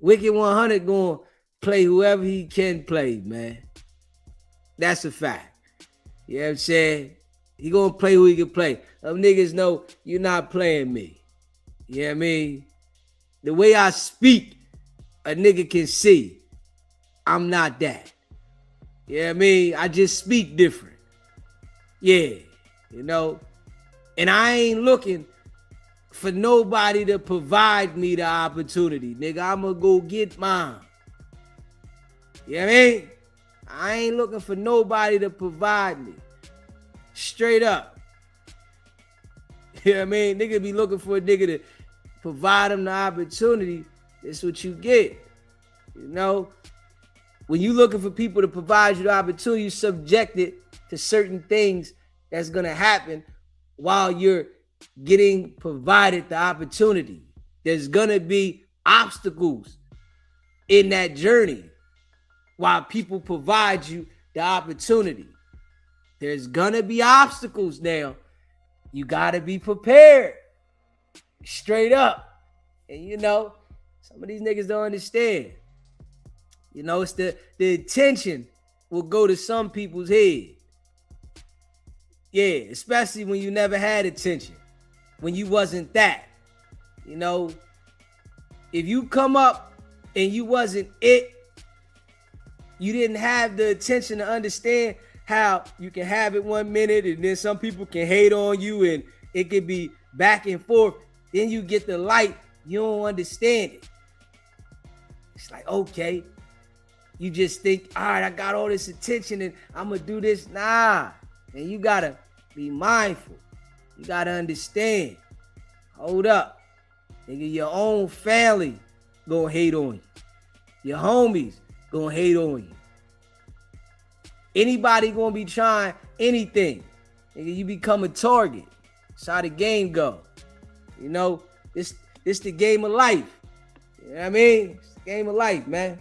Wicked100 gonna play whoever he can play, man. That's a fact. You know what I'm saying? He gonna play who he can play. Them niggas know you're not playing me. You know what I mean? The way I speak, a nigga can see I'm not that. You know what I mean? I just speak different. Yeah, you know? And I ain't looking for nobody to provide me the opportunity. Nigga, I'ma go get mine. You know what I mean? I ain't looking for nobody to provide me. Straight up. You know what I mean? Nigga be looking for a nigga to provide him the opportunity. That's what you get. You know? When you looking for people to provide you the opportunity, you subjected to certain things that's gonna happen while you're getting provided the opportunity. There's gonna be obstacles in that journey while people provide you the opportunity. There's gonna be obstacles now. You gotta be prepared. Straight up. And you know, some of these niggas don't understand. You know, it's the attention will go to some people's head. Yeah, especially when you never had attention. When you wasn't that. You know, if you come up and you wasn't it, you didn't have the attention to understand how you can have it 1 minute and then some people can hate on you and it could be back and forth. Then you get the light, you don't understand it. It's like, okay, you just think, all right, I got all this attention and I'm gonna do this. Nah, and you gotta be mindful. You gotta understand. Hold up. Nigga, your own family gonna hate on you. Your homies gonna hate on you. Anybody gonna be trying anything. Nigga, you become a target. That's how the game go. You know, this the game of life. You know what I mean? It's the game of life, man.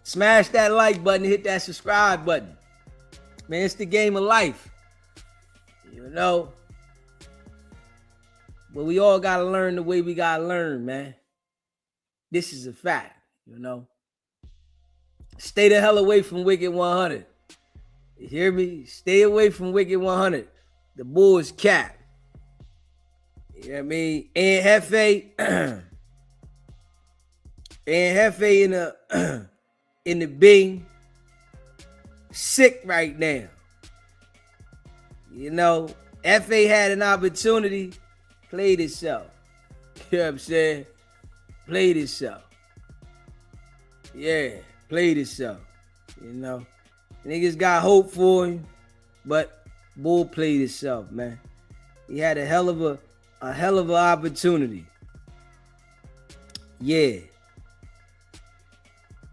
Smash that like button, hit that subscribe button. Man, it's the game of life. You know? But we all gotta learn the way we gotta learn, man. This is a fact, you know? Stay the hell away from Wicked100. You hear me? Stay away from Wicked100. The bull is cap. You know what I mean? And Hefe, in the Bing, sick right now. You know, Fa had an opportunity, played itself. You know what I'm saying? Played itself. Yeah, played itself. You know, niggas got hope for him, but bull played itself, man. He had a hell of an opportunity. Yeah.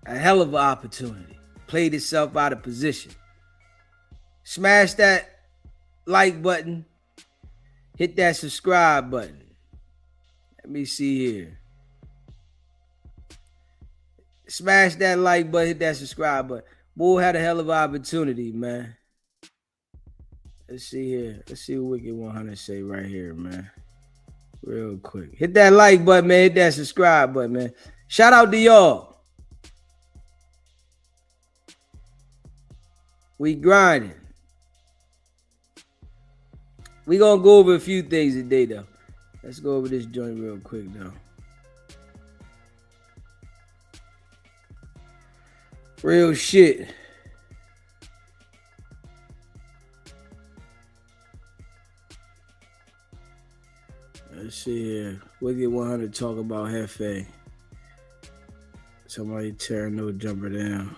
A hell of an opportunity. Played itself out of position. Smash that like button. Hit that subscribe button. Let me see here. Smash that like button. Hit that subscribe button. Bull had a hell of an opportunity, man. Let's see here. Let's see what Wicked100 say right here, man. Real quick. Hit that like button, man. Hit that subscribe button, man. Shout out to y'all. We grinding. We gonna go over a few things today, though. Let's go over this joint real quick, though. Real shit. Let's see here. Wicked100 talk about Hefe. Somebody tearing no jumper down.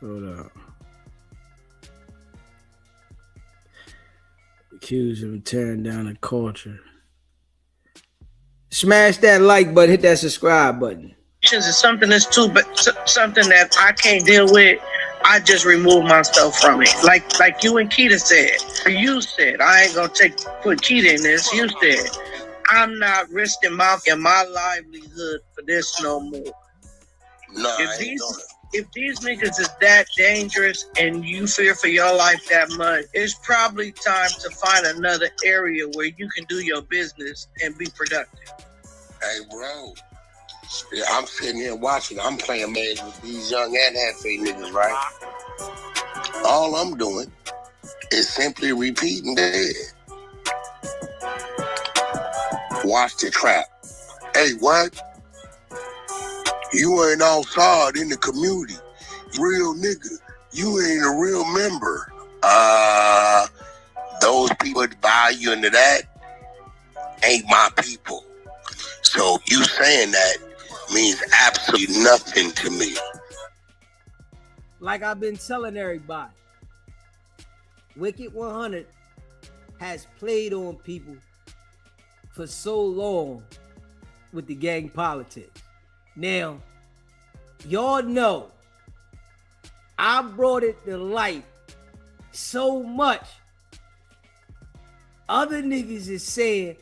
Hold up. Accused him of tearing down the culture. Smash that like button, hit that subscribe button.
Is something that's too, but something that I can't deal with. I just remove myself from it. Like you and Keita said. You said, I ain't gonna put Keita in this. You said, I'm not risking my livelihood for this no more.
No,
if these niggas is that dangerous and you fear for your life that much, it's probably time to find another area where you can do your business and be productive.
Hey, bro. Yeah, I'm sitting here watching. I'm playing man with these young and half-fake niggas, right? All I'm doing is simply repeating that. Watch the trap. Hey, what? You ain't outside in the community. Real nigga. You ain't a real member. Those people that buy you into that ain't my people. So you saying that means absolutely nothing to me.
Like I've been telling everybody, Wicked100 has played on people for so long with the gang politics. Now, y'all know I brought it to light so much. Other niggas is saying,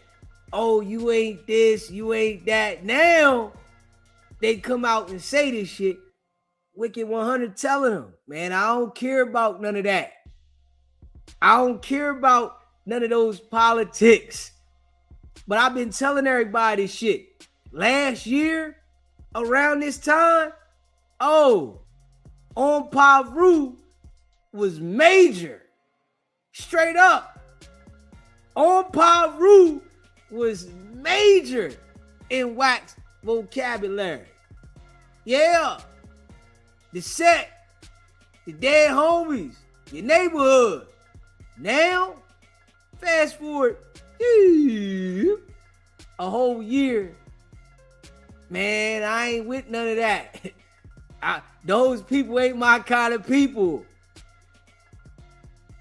oh, you ain't this, you ain't that. Now, they come out and say this shit. Wicked100 telling them, man, I don't care about none of that. I don't care about none of those politics. But I've been telling everybody this shit. Last year, around this time, on Paru was major. Straight up. On Paru was major in wax vocabulary. Yeah. The set, the dead homies, your neighborhood. Now, fast forward a whole year. Man, I ain't with none of that. Those people ain't my kind of people.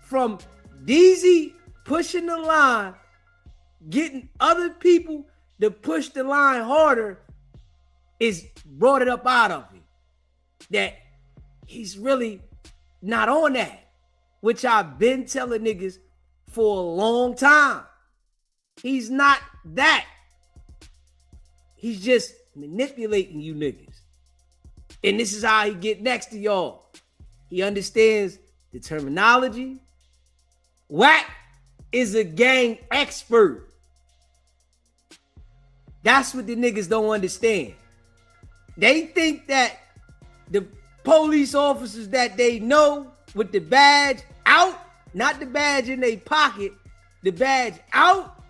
From DZ pushing the line, getting other people to push the line harder, is brought it up out of me that he's really not on that, which I've been telling niggas for a long time. He's not that. He's just manipulating you niggas. And this is how he get next to y'all. He understands the terminology. Wack is a gang expert. That's what the niggas don't understand. They think that the police officers that they know with the badge out, not the badge in their pocket, the badge out,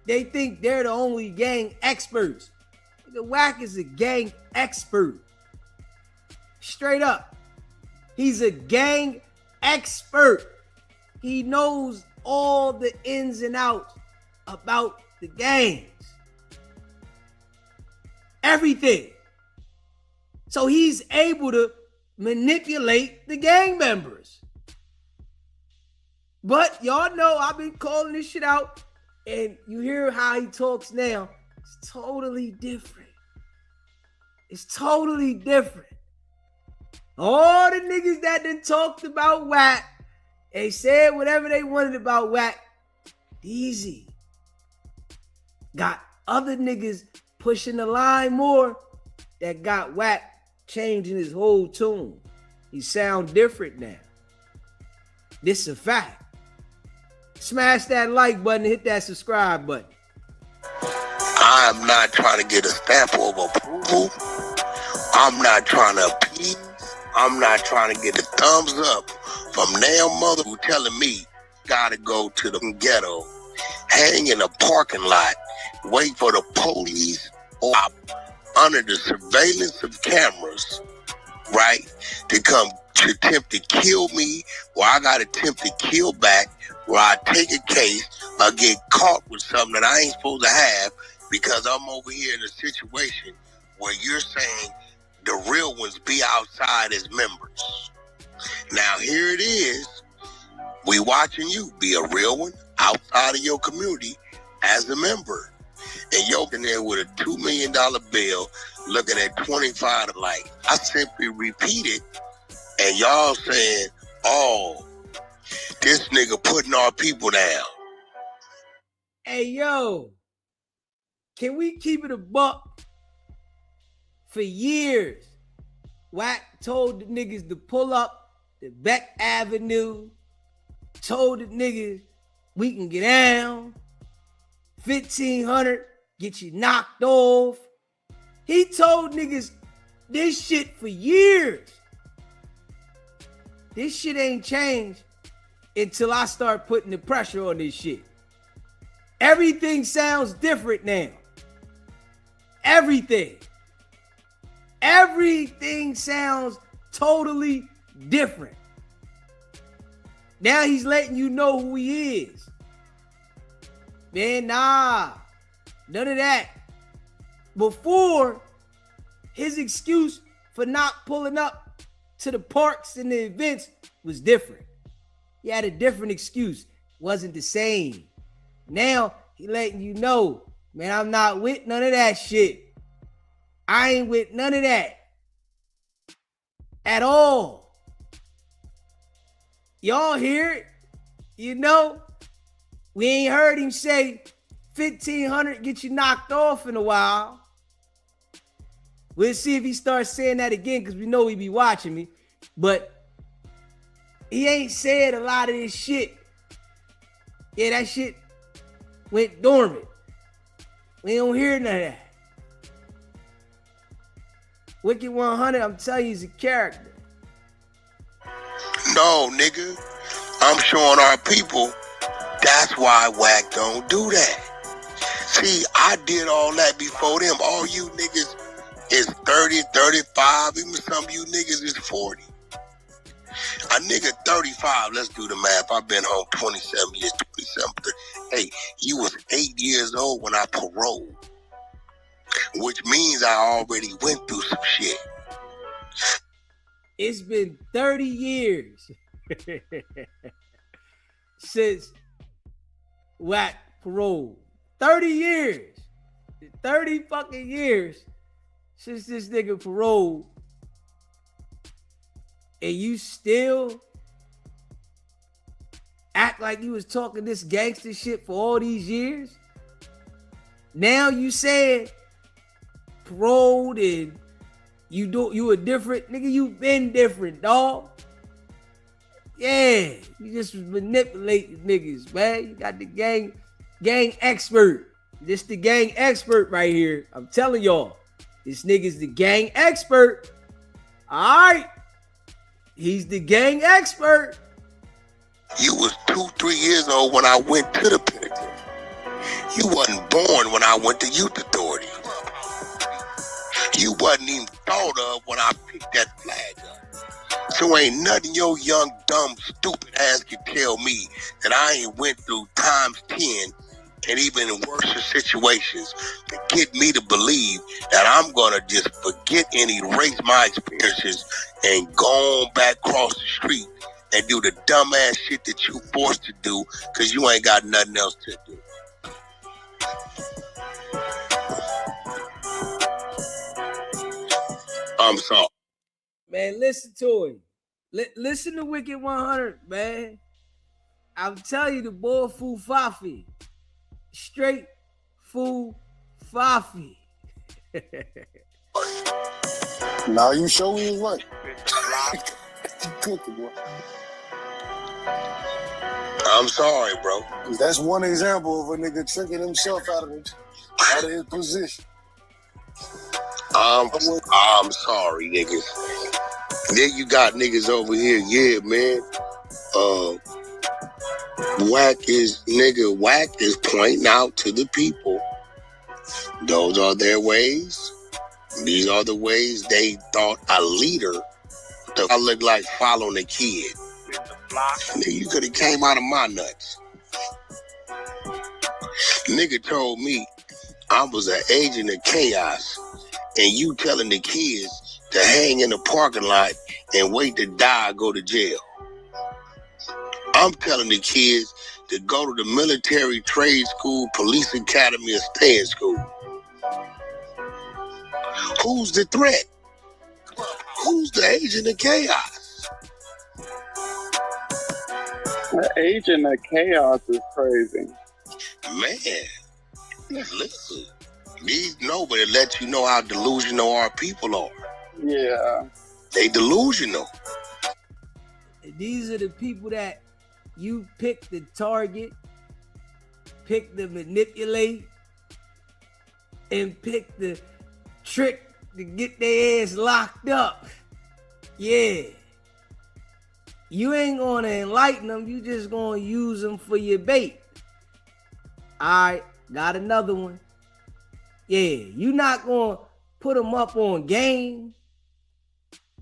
they think they're the only gang experts. The Wack is a gang expert. Straight up. He's a gang expert. He knows all the ins and outs about the gangs. Everything. So he's able to manipulate the gang members. But y'all know I've been calling this shit out, and you hear how he talks now. It's totally different. It's totally different. All the niggas that done talked about Wack, they said whatever they wanted about Wack, easy. Got other niggas pushing the line more that got Wack changing his whole tune. He sound different now. This is a fact. Smash that like button, hit that subscribe button.
I am not trying to get a stamp of approval. I'm not trying to appease. I'm not trying to get a thumbs up from damn mother who telling me gotta go to the ghetto, hang in a parking lot, wait for the police or under the surveillance of cameras, right, to come to attempt to kill me, or I got to attempt to kill back, where I take a case, I get caught with something that I ain't supposed to have because I'm over here in a situation where you're saying the real ones be outside as members. Now here it is. We watching you be a real one outside of your community as a member. And you're in there with a $2 million bill looking at 25 to life. I simply repeat it, and y'all saying, oh, this nigga putting our people down.
Hey, yo, can we keep it a buck? For years, Wack told the niggas to pull up the Beck Avenue, told the niggas we can get down, 1,500, get you knocked off. He told niggas this shit for years. This shit ain't changed until I start putting the pressure on this shit. Everything sounds different now. Everything sounds totally different. Now he's letting you know who he is. Man, nah, none of that. Before, his excuse for not pulling up to the parks and the events was different. He had a different excuse. Wasn't the same. Now, he letting you know, man, I'm not with none of that shit. I ain't with none of that. At all. Y'all hear it? You know? We ain't heard him say 1,500 get you knocked off in a while. We'll see if he starts saying that again, because we know he be watching me. But he ain't said a lot of this shit. Yeah, that shit went dormant. We don't hear none of that. Wicked100, I'm telling you, he's a character.
No, nigga. I'm showing our people that's why Wack don't do that. See, I did all that before them. All you niggas is 30, 35. Even some of you niggas is 40. A nigga 35, let's do the math. I've been home 27 years, 27. Hey, you was 8 years old when I paroled, which means I already went through some shit.
It's been 30 years since Wack parole. 30 years. 30 fucking years since this nigga paroled. And you still act like you was talking this gangster shit for all these years? Now you said paroled and you a different nigga. You been different, dog. Yeah, you just was manipulating niggas, man. You got the gang expert. This the gang expert right here. I'm telling y'all, this nigga's the gang expert. All right. He's the gang expert.
You was 2-3 years old when I went to the penitentiary. You wasn't born when I went to youth authority. You wasn't even thought of when I picked that flag up. So ain't nothing your young, dumb, stupid ass can tell me that I ain't went through times 10 and even in worse situations to get me to believe that I'm going to just forget and erase my experiences and go on back across the street and do the dumbass shit that you forced to do because you ain't got nothing else to do. I'm sorry.
Man, listen to him. Listen to Wicked100, man. I'm telling you, the boy Foo Fafi. Straight Foo Fafi.
Now you show me his right.
I'm sorry, bro.
That's one example of a nigga tricking himself out of his position.
I'm sorry, niggas. Then you got niggas over here, yeah, man. Wack is pointing out to the people. Those are their ways. These are the ways they thought a leader to look like following a kid. Nigga, you could have came out of my nuts. Nigga told me I was an agent of chaos, and you telling the kids to hang in the parking lot and wait to die or go to jail. I'm telling the kids to go to the military, trade school, police academy, or stay in school. Who's the threat? Who's the agent of chaos?
The agent of chaos is crazy.
Man, listen. But it lets you know how delusional our people are.
Yeah.
They delusional.
These are the people that you pick the target, pick the manipulate, and pick the trick to get their ass locked up. Yeah. You ain't gonna enlighten them, you just gonna use them for your bait. Alright, got another one. Yeah, you not gonna put them up on game.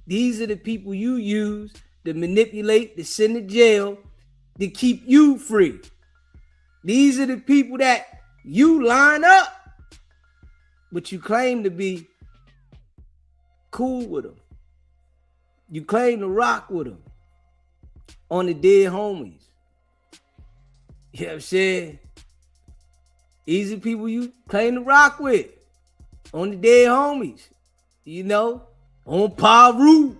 These are the people you use to manipulate, to send to jail, to keep you free. These are the people that you line up, but you claim to be cool with them. You claim to rock with them on the dead homies. You know what I'm saying? These are people you claim to rock with on the dead homies. You know, on Paru.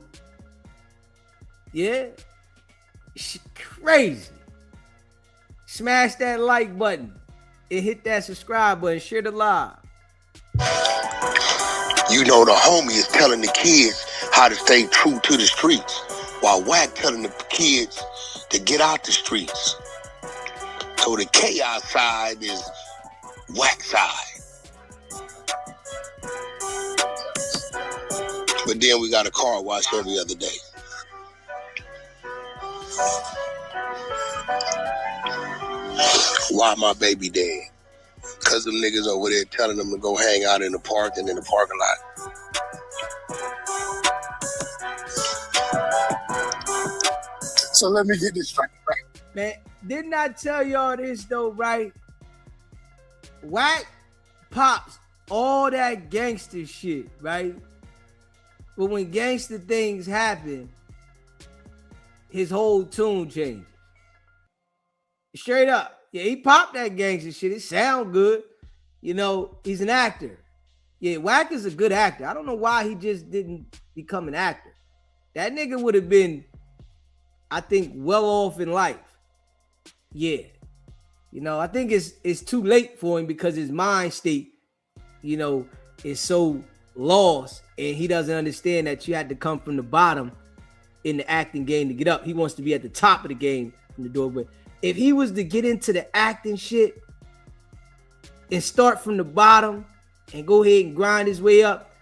Yeah. Shit crazy. Smash that like button and hit that subscribe button. Share the live.
You know, the homie is telling the kids how to stay true to the streets, while Wack telling the kids to get out the streets. So the chaos side is Wack side. But then we got a car wash every other day. Why my baby dead? Because them niggas over there telling them to go hang out in the park and in the parking lot.
So let me get this straight, right?
Man, didn't I tell y'all this though, right? Wack pops all that gangster shit, right? But when gangster things happen, his whole tune changes. Straight up. Yeah, he popped that gangster shit. It sound good. You know, he's an actor. Yeah, Wack is a good actor. I don't know why he just didn't become an actor. That nigga would have been, I think, well off in life. Yeah. You know, I think it's too late for him because his mind state, you know, is so lost and he doesn't understand that you had to come from the bottom in the acting game to get up. He wants to be at the top of the game from the door. But if he was to get into the acting shit and start from the bottom and go ahead and grind his way up,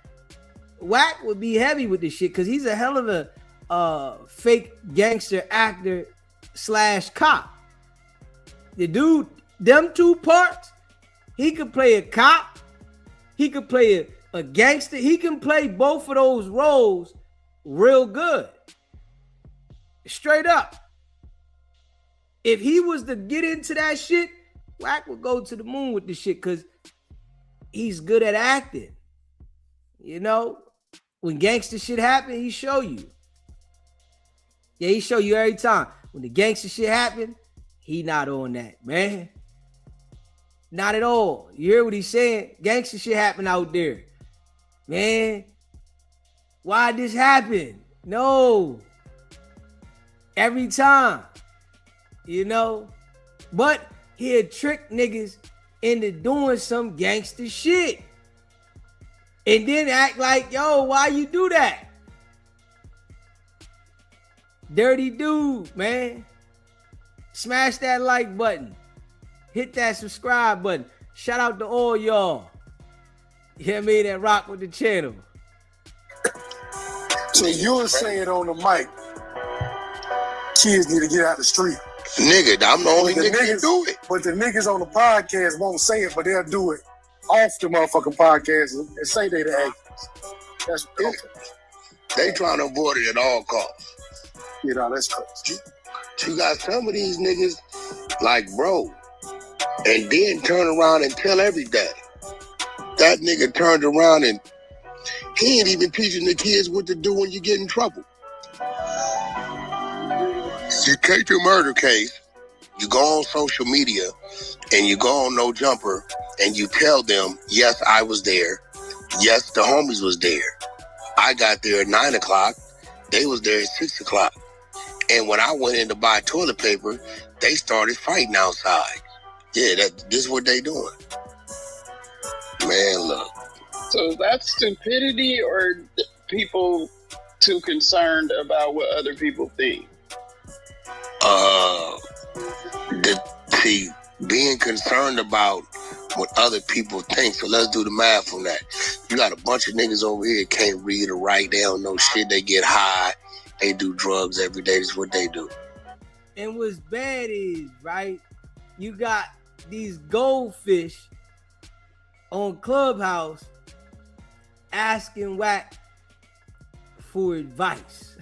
Wack would be heavy with this shit because he's a hell of a fake gangster actor / cop. The dude, them two parts, he could play a cop, he could play a gangster, he can play both of those roles real good. Straight up. If he was to get into that shit, Wack would go to the moon with this shit because he's good at acting. You know, when gangster shit happen, he show you. Yeah, he show you every time. When the gangster shit happen, he not on that, man. Not at all. You hear what he's saying? Gangster shit happen out there. Man, why'd this happen? No. Every time. You know? But he'd trick niggas into doing some gangster shit. And then act like, yo, why you do that? Dirty dude, man. Smash that like button. Hit that subscribe button. Shout out to all y'all. You hear me? That rock with the channel.
So you're saying on the mic, kids need to get out the street.
Nigga, I'm the only nigga that do it.
But the niggas on the podcast won't say it, but they'll do it off the motherfucking podcast and say they the actors. That's okay.
They trying to avoid it at all costs.
You know, that's crazy.
You got some of these niggas like, bro, and then turn around and tell everybody. That nigga turned around and he ain't even teaching the kids what to do when you get in trouble. You take your murder case, you go on social media, and you go on No Jumper, and you tell them, yes, I was there. Yes, the homies was there. I got there at 9 o'clock. They was there at 6 o'clock. And when I went in to buy toilet paper, they started fighting outside. Yeah, this is what they doing. Man, look.
So is that stupidity or people too concerned about what other people think?
Being concerned about what other people think. So let's do the math on that. You got a bunch of niggas over here can't read or write. They don't know shit. They get high. They do drugs every day. That's what they do.
And what's bad is, right, you got these goldfish on Clubhouse asking Wack for advice.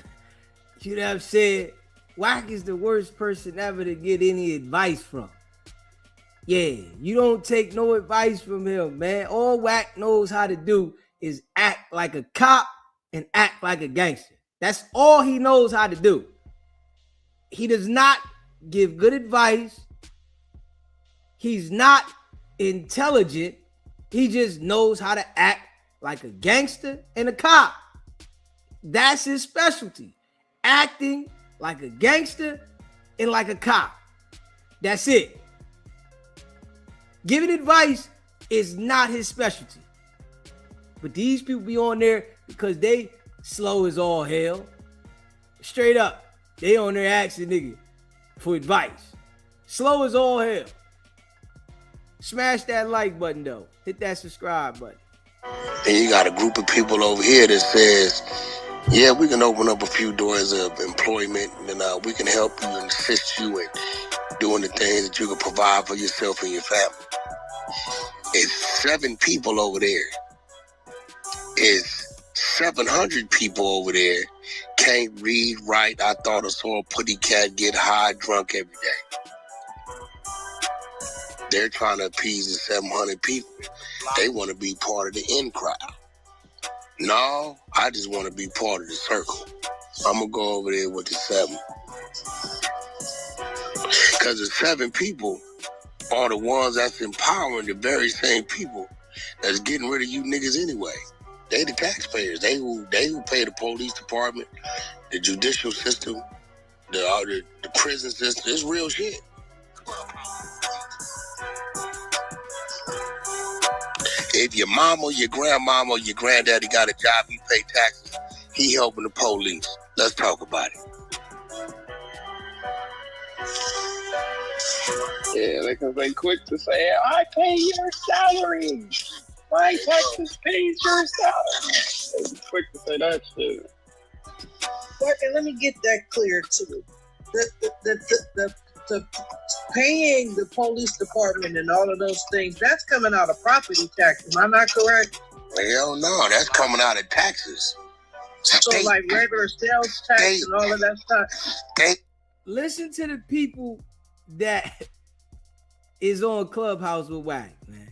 You know what I'm saying? Wack is the worst person ever to get any advice from. Yeah, you don't take no advice from him, man. All Wack knows how to do is act like a cop and act like a gangster. That's all he knows how to do. He does not give good advice. He's not intelligent. He just knows how to act like a gangster and a cop. That's his specialty. Acting like a gangster and like a cop. That's it. Giving advice is not his specialty. But these people be on there because they slow as all hell. Straight up. They on there asking nigga for advice. Slow as all hell. Smash that like button though. Hit that subscribe button.
And you got a group of people over here that says, yeah, we can open up a few doors of employment and we can help you and assist you in doing the things that you can provide for yourself and your family. It's 7 people over there. It's 700 people over there can't read, write. I thought I saw a putty cat get high, drunk every day. They're trying to appease the 700 people. They want to be part of the in crowd. No, I just want to be part of the circle. I'm going to go over there with the 7. Because the 7 people are the ones that's empowering the very same people that's getting rid of you niggas anyway. They the taxpayers. They who pay the police department, the judicial system, the prison system. It's real shit. If your mama, your grandmama, or your granddaddy got a job, he pay taxes, he helping the police. Let's talk about it.
Yeah, because they quick to say, I pay your salary. My taxes pays your salary. They quick to say that shit.
Okay, let me get that clear too. The paying the police department and all of those things, that's coming out of property taxes. Am I not correct?
Hell no, that's coming out of taxes.
So like regular sales tax and all of that stuff.
Listen to the people that is on Clubhouse with Wack, man.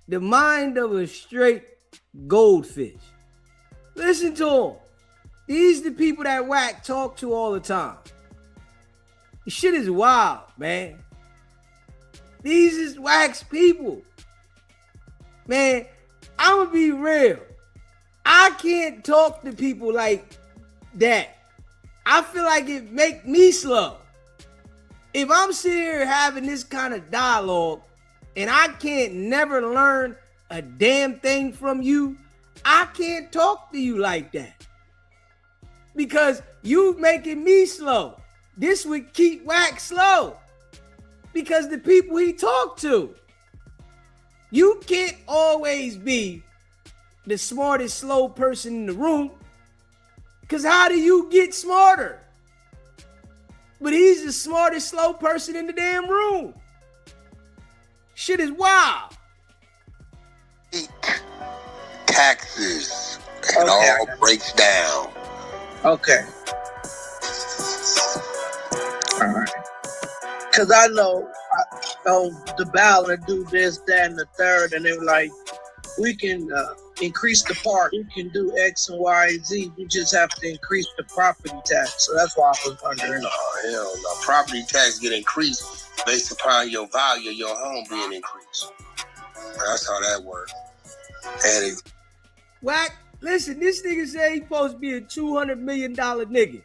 The mind of a straight goldfish. Listen to them. These the people that Wack talk to all the time. This shit is wild, man. These is Wack's people. Man, I'm gonna be real. I can't talk to people like that. I feel like it make me slow. If I'm sitting here having this kind of dialogue and I can't never learn a damn thing from you, I can't talk to you like that. Because you making me slow. This would keep Wack slow. Because the people he talk to. You can't always be the smartest slow person in the room. Because how do you get smarter? But he's the smartest slow person in the damn room. Shit is wild.
Taxes. It all breaks down.
Okay. All right. Because I know on the ballot do this, that, and the third, and they were like, we can increase the park. We can do X and Y and Z. We just have to increase the property tax. So that's why I was wondering.
No, hell no. Property tax get increased based upon your value of your home being increased. That's how that works. And
Wack, listen, this nigga say he supposed to be a $200 million nigga.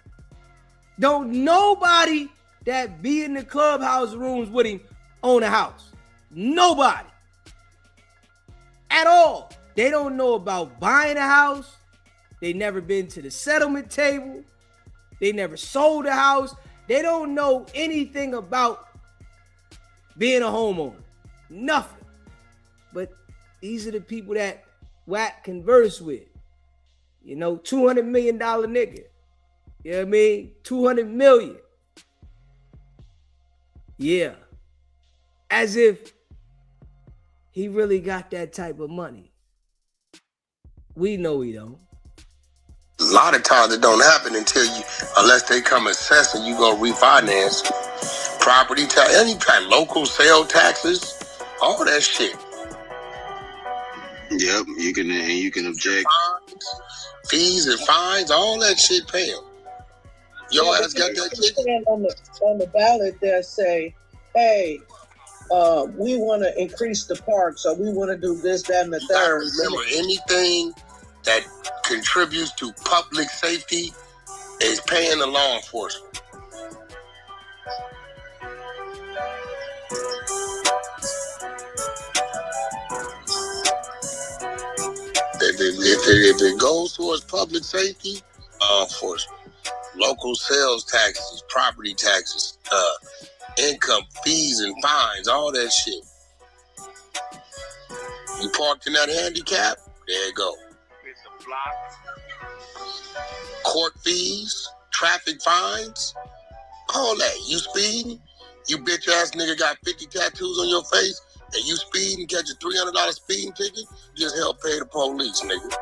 Don't nobody that be in the clubhouse rooms with him own a house. Nobody. At all. They don't know about buying a house. They never been to the settlement table. They never sold a house. They don't know anything about being a homeowner. Nothing. But these are the people that Wack converse with. You know, $200 million nigga. You know what I mean? 200 million. Yeah. As if he really got that type of money. We know he don't.
a lot of times it don't happen unless they come assess and you go refinance. Property tax, any kind, local sale taxes, all that shit.
Yep, you can object.
Fees and fines, all that shit pay them. Your ass got that ticket?
On the ballot that say, hey, we want to increase the park, so we want to do this, that, and the third.
Remember, anything that contributes to public safety is paying the law enforcement. If it goes towards public safety, law enforcement, local sales taxes, property taxes, income, fees and fines, all that shit. You parked in that handicap, there you go.
It's a block.
Court fees, traffic fines, all that. You speeding, you bitch ass nigga got 50 tattoos on your face, and you speed and catch a $300 speeding ticket, just help pay the police, nigga.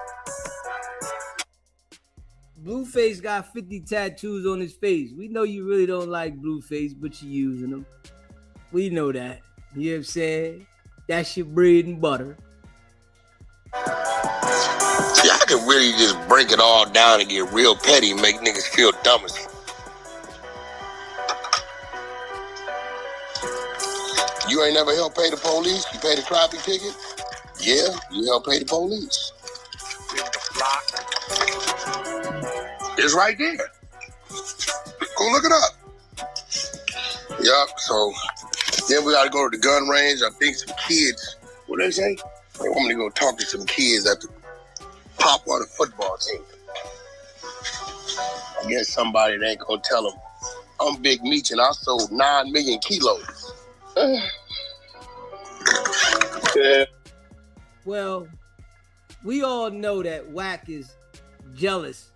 Blueface got 50 tattoos on his face. We know you really don't like Blueface, but you're using them. We know that. You know what I'm saying? That's your bread and butter.
See, I can really just break it all down and get real petty and make niggas feel dumb as fuck. You ain't never helped pay the police? You pay the traffic ticket? Yeah, you help pay the police. It's right there. Go look it up. Yup, so then we gotta go to the gun range. I think some kids, what they say? They want me to go talk to some kids at the pop on the football team. I guess somebody that ain't gonna tell them, I'm Big Meech and I sold 9 million kilos.
Yeah.
Well, we all know that Wack is jealous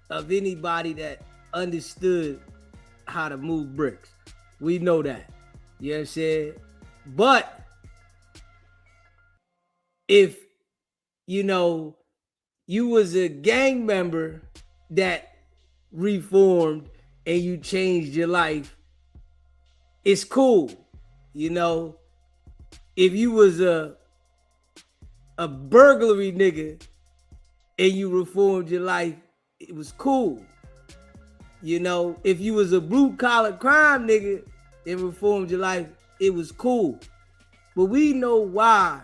of anybody that understood how to move bricks. We know that. You know what I'm saying? But if, you know, you was a gang member that reformed and you changed your life, it's cool. You know, if you was a burglary nigga and you reformed your life, it was cool. You know, if you was a blue collar crime nigga and reformed your life, it was cool. But we know why,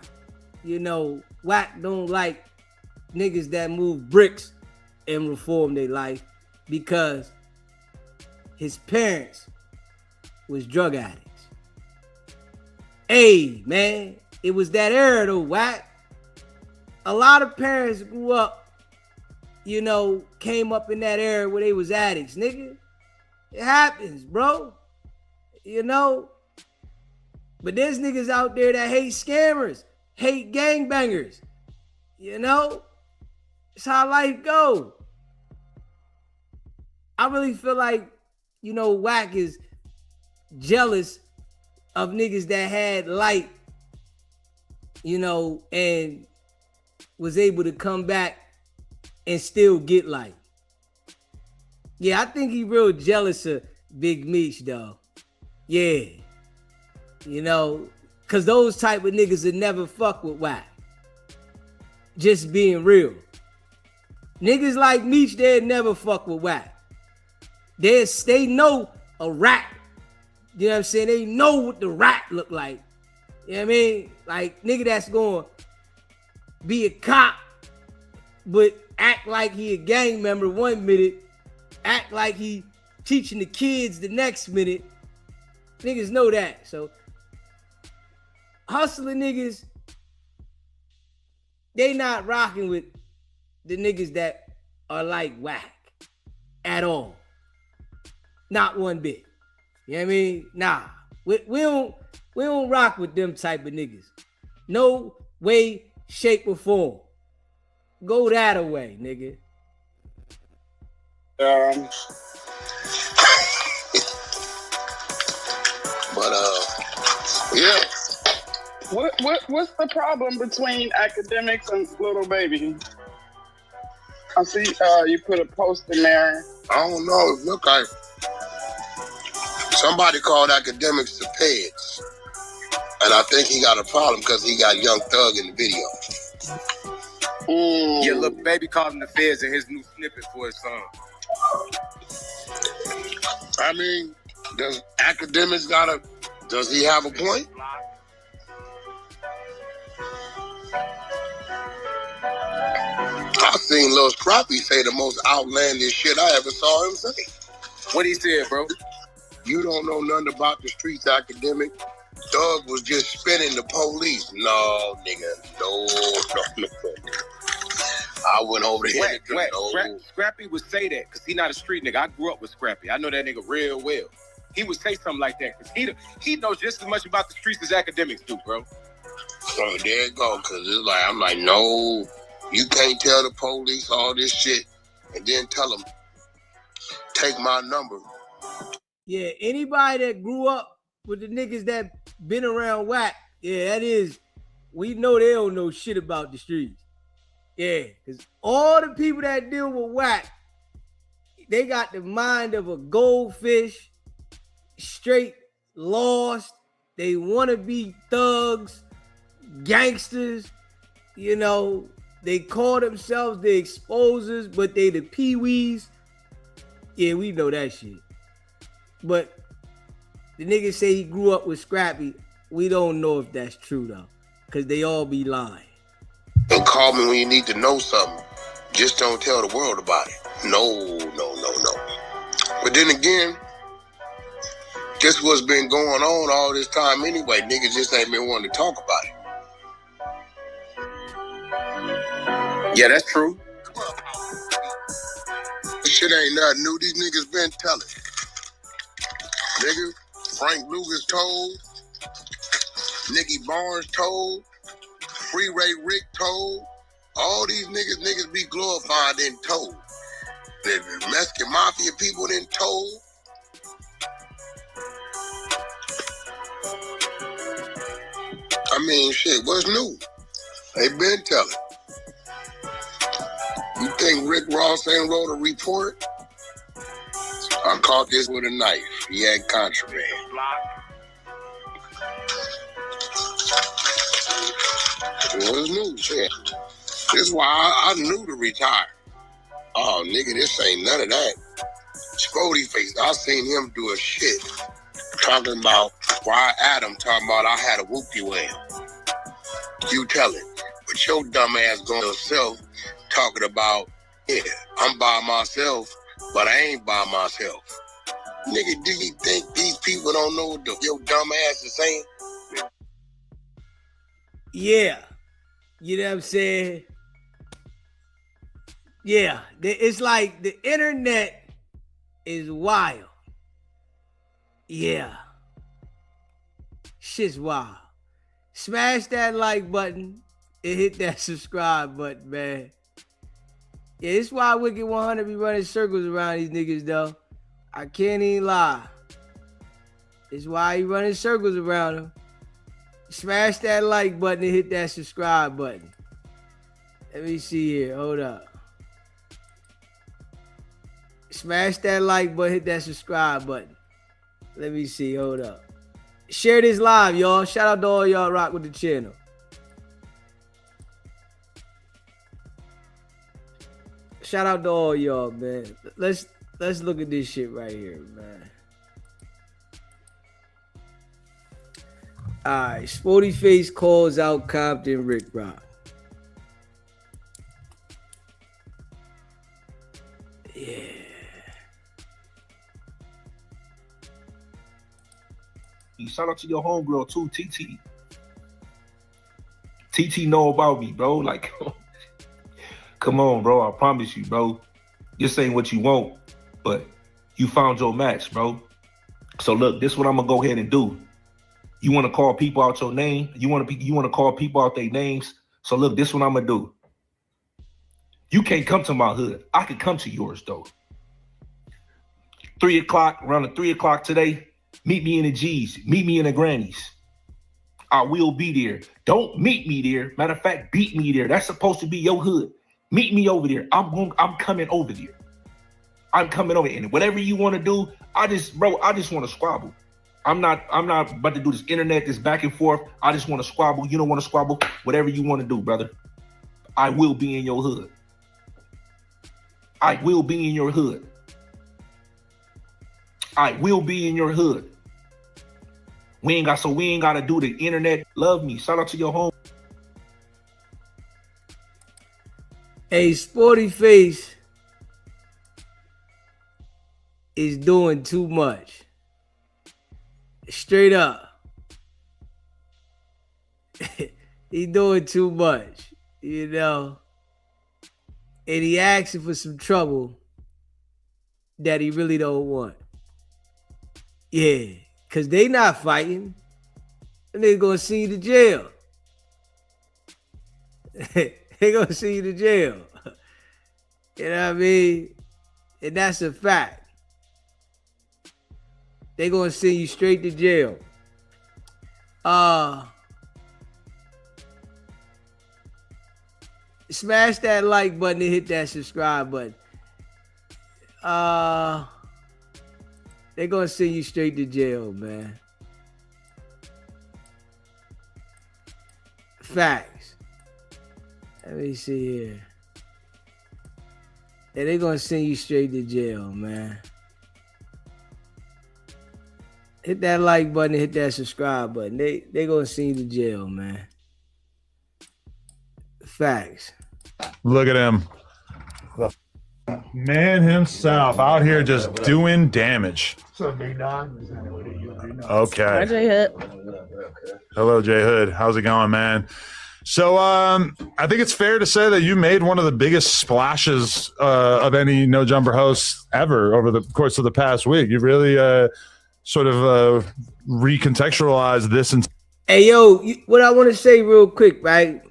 you know, Wack don't like niggas that move bricks and reform their life, because his parents was drug addicts. Hey, man, it was that era though, Wack. A lot of parents grew up, you know, came up in that era where they was addicts, nigga. It happens, bro. You know? But there's niggas out there that hate scammers, hate gangbangers. You know? It's how life go. I really feel like, you know, Wack is jealous of niggas that had light, you know, and was able to come back and still get like. Yeah, I think he real jealous of Big Meech though. Yeah. You know, cause those type of niggas would never fuck with Wack. Just being real. Niggas like Meech, they'd never fuck with Wack. They know a rat. You know what I'm saying? They know what the rat look like. You know what I mean? Like, nigga that's going to be a cop, but act like he a gang member 1 minute, act like he teaching the kids the next minute. Niggas know that. So, hustling niggas, they not rocking with the niggas that are like Wack at all. Not one bit. You know what I mean? Nah. We don't rock with them type of niggas. No way, shape, or form. Go that away, nigga.
Yeah.
What's the problem between Akademiks and Little Baby? I see you put a post in there.
I don't know. Look like somebody called Akademiks the Peds. And I think he got a problem because he got Young Thug in the video.
Yeah, Lil Baby called him the Feds in his new snippet for his song.
I mean, does he have a point? I seen Lil Scrappy say the most outlandish shit I ever saw him say.
What he said, bro?
You don't know nothing about the streets, Academic. Thug was just spinning the police. No, nigga. No. I went over to him.
Scrappy would say that because he not a street nigga. I grew up with Scrappy. I know that nigga real well. He would say something like that because he knows just as much about the streets as Akademiks do, bro.
So there you go. Because it's like, I'm like, no, you can't tell the police all this shit and then tell them, take my number.
Yeah, anybody that grew up with the niggas that been around Wack, yeah, that is, we know they don't know shit about the streets. Yeah, because all the people that deal with Wack, they got the mind of a goldfish, straight lost. They want to be thugs, gangsters, you know. They call themselves the exposers, but they the peewees. Yeah, we know that shit. But the nigga say he grew up with Scrappy. We don't know if that's true though, because they all be lying.
And call me when you need to know something. Just don't tell the world about it. No. But then again, this what's been going on all this time anyway. Niggas just ain't been wanting to talk about it.
Yeah, that's true.
This shit ain't nothing new. These niggas been telling. Nigga, Frank Lucas told. Nicky Barnes told. Freeway Rick told. All these niggas be glorified and told. The Mexican Mafia people then told. I mean, shit, what's new? They been telling. You think Rick Ross ain't wrote a report? I caught this with a knife. He had contraband. What's new? Shit. This is why I knew to retire. Oh, nigga, this ain't none of that. Scody face, I seen him do a shit. Talking about why Adam talking about I had a whoopie whale. You tell it. But your dumb ass going to yourself talking about, yeah, I'm by myself, but I ain't by myself. Nigga, do you think these people don't know what your dumb ass is saying?
Yeah. You know what I'm saying? Yeah. It's like the internet is wild. Yeah. Shit's wild. Smash that like button and hit that subscribe button, man. Yeah, it's why Wicked100 be running circles around these niggas, though. I can't even lie. It's why he running circles around them. Smash that like button and hit that subscribe button. Let me see here. Hold up. Smash that like button, hit that subscribe button. Let me see. Hold up. Share this live, y'all. Shout out to all y'all rock with the channel. Shout out to all y'all, man. Let's look at this shit right here, man. All right, Sporty Face calls out Compton Rick Rock. Yeah.
Shout out to your homegirl too, TT. TT know about me, bro. Like, come on, bro. I promise you, bro. This ain't what you want, but you found your match, bro. So look, this is what I'm gonna go ahead and do. You want to call people out your name? You want to call people out their names? So look, this is what I'm gonna do. You can't come to my hood. I can come to yours though. 3 o'clock, around the 3 o'clock today, meet me in the G's, meet me in the Grannies. I will be there. Don't meet me there. Matter of fact, beat me there. That's supposed to be your hood. Meet me over there. I'm coming over there. I'm coming over there. And whatever you want to do, I just want to squabble. I'm not about to do this internet, this back and forth. I just want to squabble. You don't want to squabble. Whatever you want to do, brother. I will be in your hood. I will be in your hood. I will be in your hood. We ain't got to do the internet. Love me. Shout out to your home.
Hey, Sporty Face is doing too much. Straight up. He doing too much, you know. And he asking for some trouble that he really don't want. Yeah, because they not fighting. And they're going to send you to jail. They're going to send you to jail. You know what I mean? And that's a fact. They're going to send you straight to jail. Smash that like button and hit that subscribe button. They're going to send you straight to jail, man. Facts. Let me see here. Yeah, they're going to send you straight to jail, man. Hit that like button and hit that subscribe button. They're going to send you to jail, man. Facts.
Look at him. The man himself out here just doing damage. Okay.
Hi, J Hood.
Hello, J Hood. How's it going, man? So I think it's fair to say that you made one of the biggest splashes of any No Jumper host ever over the course of the past week. You really sort of recontextualized this. And
hey, yo, what I want to say real quick, right?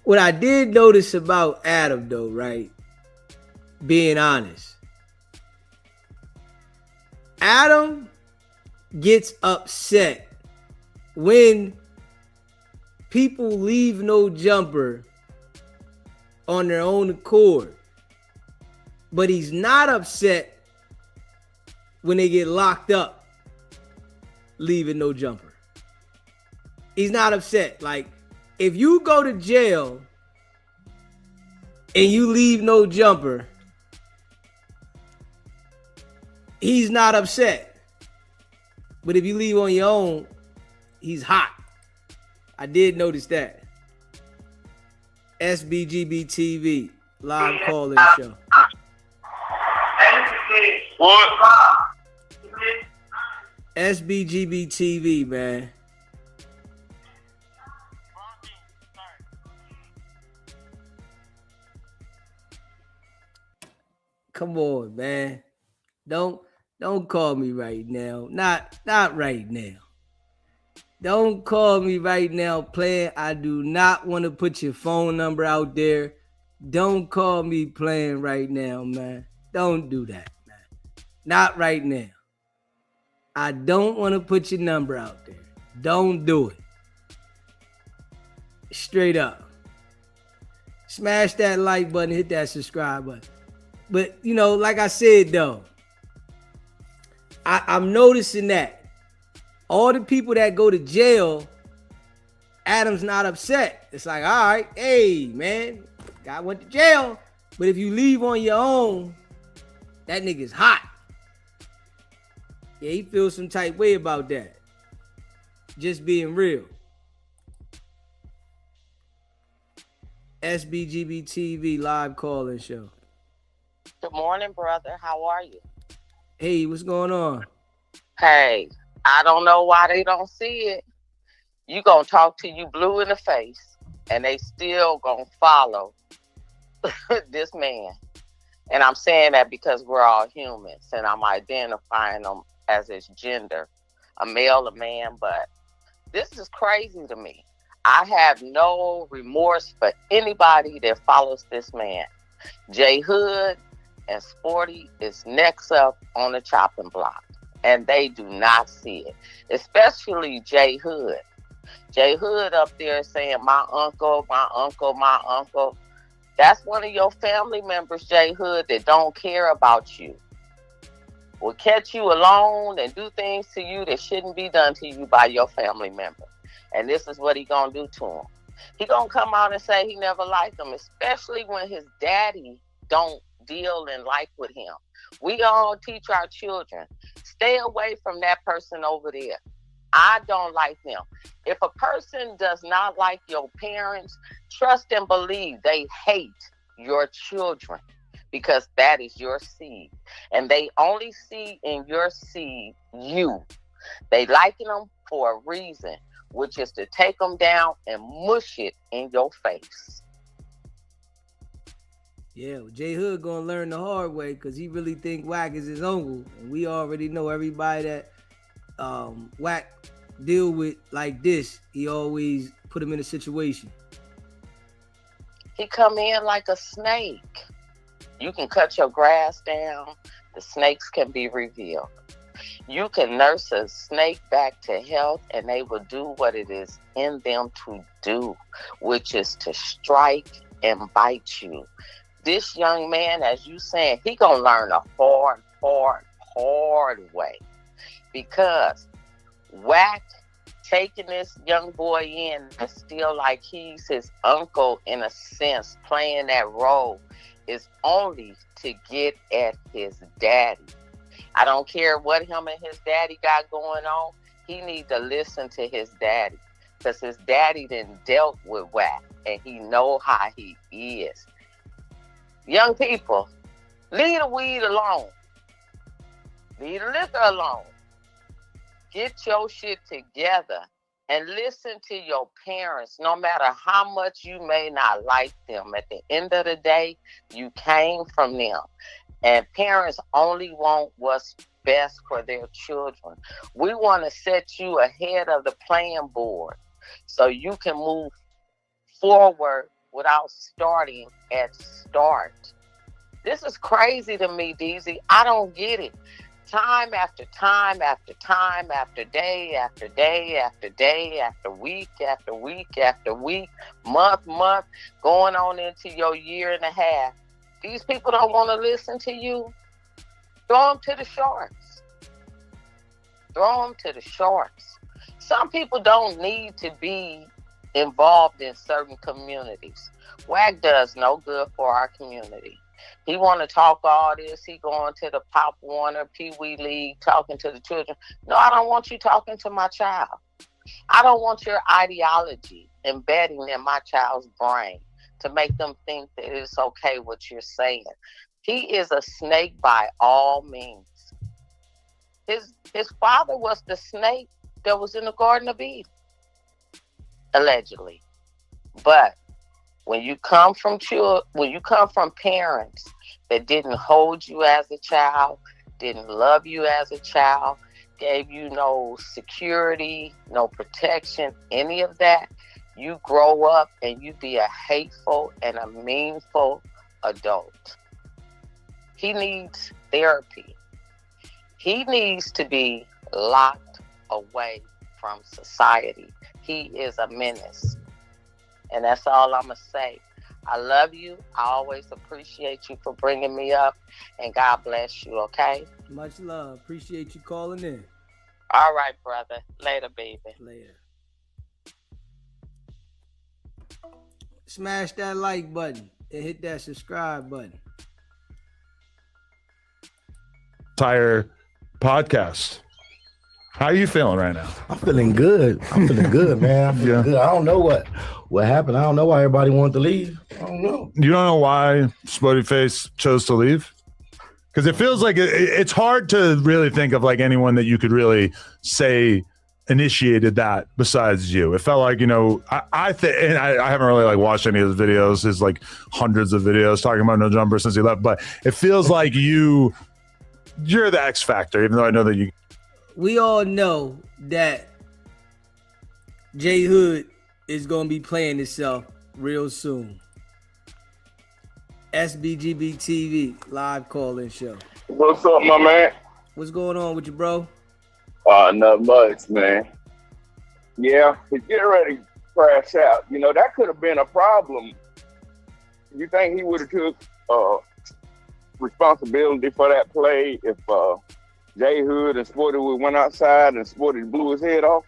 What I did notice about Adam, though, right? Being honest. Adam gets upset when people leave No Jumper on their own accord. But he's not upset when they get locked up leaving No Jumper. He's not upset. Like, if you go to jail and you leave No Jumper, he's not upset. But if you leave on your own, he's hot. I did notice that. SBGB TV, live call-in show.
What?
SBGB TV, man. Come on, man. Don't call me right now. Not right now. Don't call me right now, playing. I do not want to put your phone number out there. Don't call me playing right now, man. Don't do that, man. Not right now. I don't want to put your number out there. Don't do it. Straight up. Smash that like button, hit that subscribe button. But you know, like I said though, I'm noticing that all the people that go to jail, Adam's not upset. It's like, all right, hey man, guy went to jail. But if you leave on your own, that nigga's hot. Yeah, he feels some type way about that. Just being real. SBGB TV live call-in show.
Good morning, brother. How are you?
Hey, what's going on?
Hey, I don't know why they don't see it. You gonna talk to you blue in the face, and they still gonna follow this man. And I'm saying that because we're all humans, and I'm identifying them as his gender, a male, a man. But this is crazy to me. I have no remorse for anybody that follows this man. J Hood and Sporty is next up on the chopping block, and they do not see it, especially J Hood. J Hood up there saying, my uncle, my uncle, my uncle. That's one of your family members, J Hood, that don't care about you. Will catch you alone and do things to you that shouldn't be done to you by your family member. And this is what he gonna do to him. He gonna come out and say he never liked him, especially when his daddy don't deal and like with him. We all teach our children, stay away from that person over there. I don't like them. If a person does not like your parents, trust and believe they hate your children, because that is your seed. And they only see in your seed you. They liking them for a reason, which is to take them down and mush it in your face.
Yeah, well, J Hood gonna learn the hard way because he really think Wack is his uncle. And we already know everybody that Wack deal with like this, he always put him in a situation.
He come in like a snake. You can cut your grass down, the snakes can be revealed. You can nurse a snake back to health, and they will do what it is in them to do, which is to strike and bite you. This young man, as you saying, he gonna learn a hard way, because Wack taking this young boy in and still like he's his uncle in a sense, playing that role, is only to get at his daddy. I don't care what him and his daddy got going on. He needs to listen to his daddy, because his daddy didn't dealt with Wack, and he know how he is. Young people, leave the weed alone. Leave the liquor alone. Get your shit together and listen to your parents, no matter how much you may not like them. At the end of the day, you came from them. And parents only want what's best for their children. We want to set you ahead of the playing board so you can move forward without starting at start. This is crazy to me, DZ. I don't get it. Time after time after time after day after day after day after week after week after week, month, going on into your year and a half. These people don't want to listen to you. Throw them to the sharks. Throw them to the sharks. Some people don't need to be involved in certain communities. Wack does no good for our community. He want to talk all this. He going to the Pop Warner, Pee Wee League, talking to the children. No, I don't want you talking to my child. I don't want your ideology embedding in my child's brain to make them think that it's okay what you're saying. He is a snake by all means. His father was the snake that was in the Garden of Eden, allegedly. But when you come from parents that didn't hold you as a child, didn't love you as a child, gave you no security, no protection, any of that, you grow up and you be a hateful and a meanful adult. He needs therapy. He needs to be locked away from society. He is a menace. And that's all I'm going to say. I love you. I always appreciate you for bringing me up, and God bless you, okay?
Much love. Appreciate you calling in.
All right, brother. Later, baby.
Later. Smash that like button and hit that subscribe button.
Entire podcast. How are you feeling right now?
I'm feeling good. I'm feeling good, man. I'm feeling good. I don't know what happened. I don't know why everybody wanted to leave. I don't know.
You don't know why Sporty Face chose to leave? Because it feels like it's hard to really think of like anyone that you could really say initiated that besides you. It felt like, I think, and I haven't really like watched any of his videos, his like hundreds of videos talking about No Jumper since he left, but it feels like you're the X factor, even though I know that you.
We all know that J Hood is going to be playing itself real soon. SBGB TV live call-in show.
What's up, my man?
What's going on with you, bro?
Not much, man. Yeah, he's getting ready to crash out. That could have been a problem. You think he would have took responsibility for that play if J Hood and Sporty went outside and Sporty blew his head off?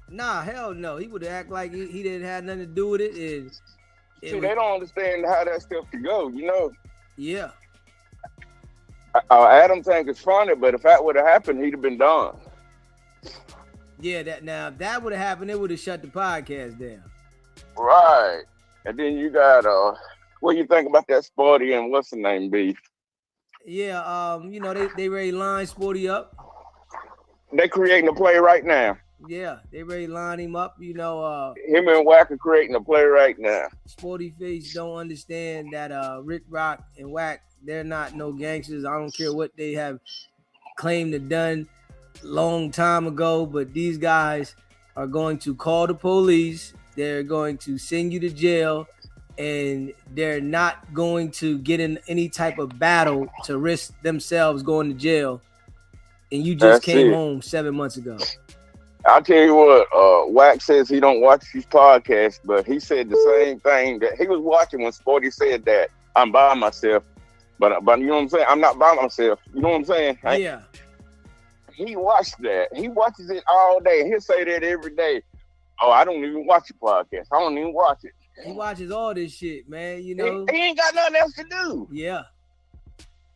Nah, hell no. He would act like he didn't have nothing to do with it.
See, they don't understand how that stuff could go,
Yeah.
Adam think it's funny, but if that would have happened, he'd have been done.
Yeah, if that would have happened, it would have shut the podcast down.
Right. And then you got what you think about that Sporty and what's the name beef?
Yeah, they ready to line Sporty up.
They creating a play right now.
Yeah, they ready to line him up.
Him and Wack are creating a play right now.
Sporty Face don't understand that Rick Rock and Wack, they're not no gangsters. I don't care what they have claimed to done long time ago, but these guys are going to call the police. They're going to send you to jail, and they're not going to get in any type of battle to risk themselves going to jail. And you just came home 7 months ago.
I'll tell you what, Wack says he don't watch his podcast, but he said the same thing that he was watching when Sporty said that I'm by myself. But you know what I'm saying? I'm not by myself. You know what I'm saying?
Yeah.
He watched that. He watches it all day. He'll say that every day. Oh, I don't even watch your podcast. I don't even watch it.
He watches all this shit, man.
He ain't got nothing else to do.
Yeah.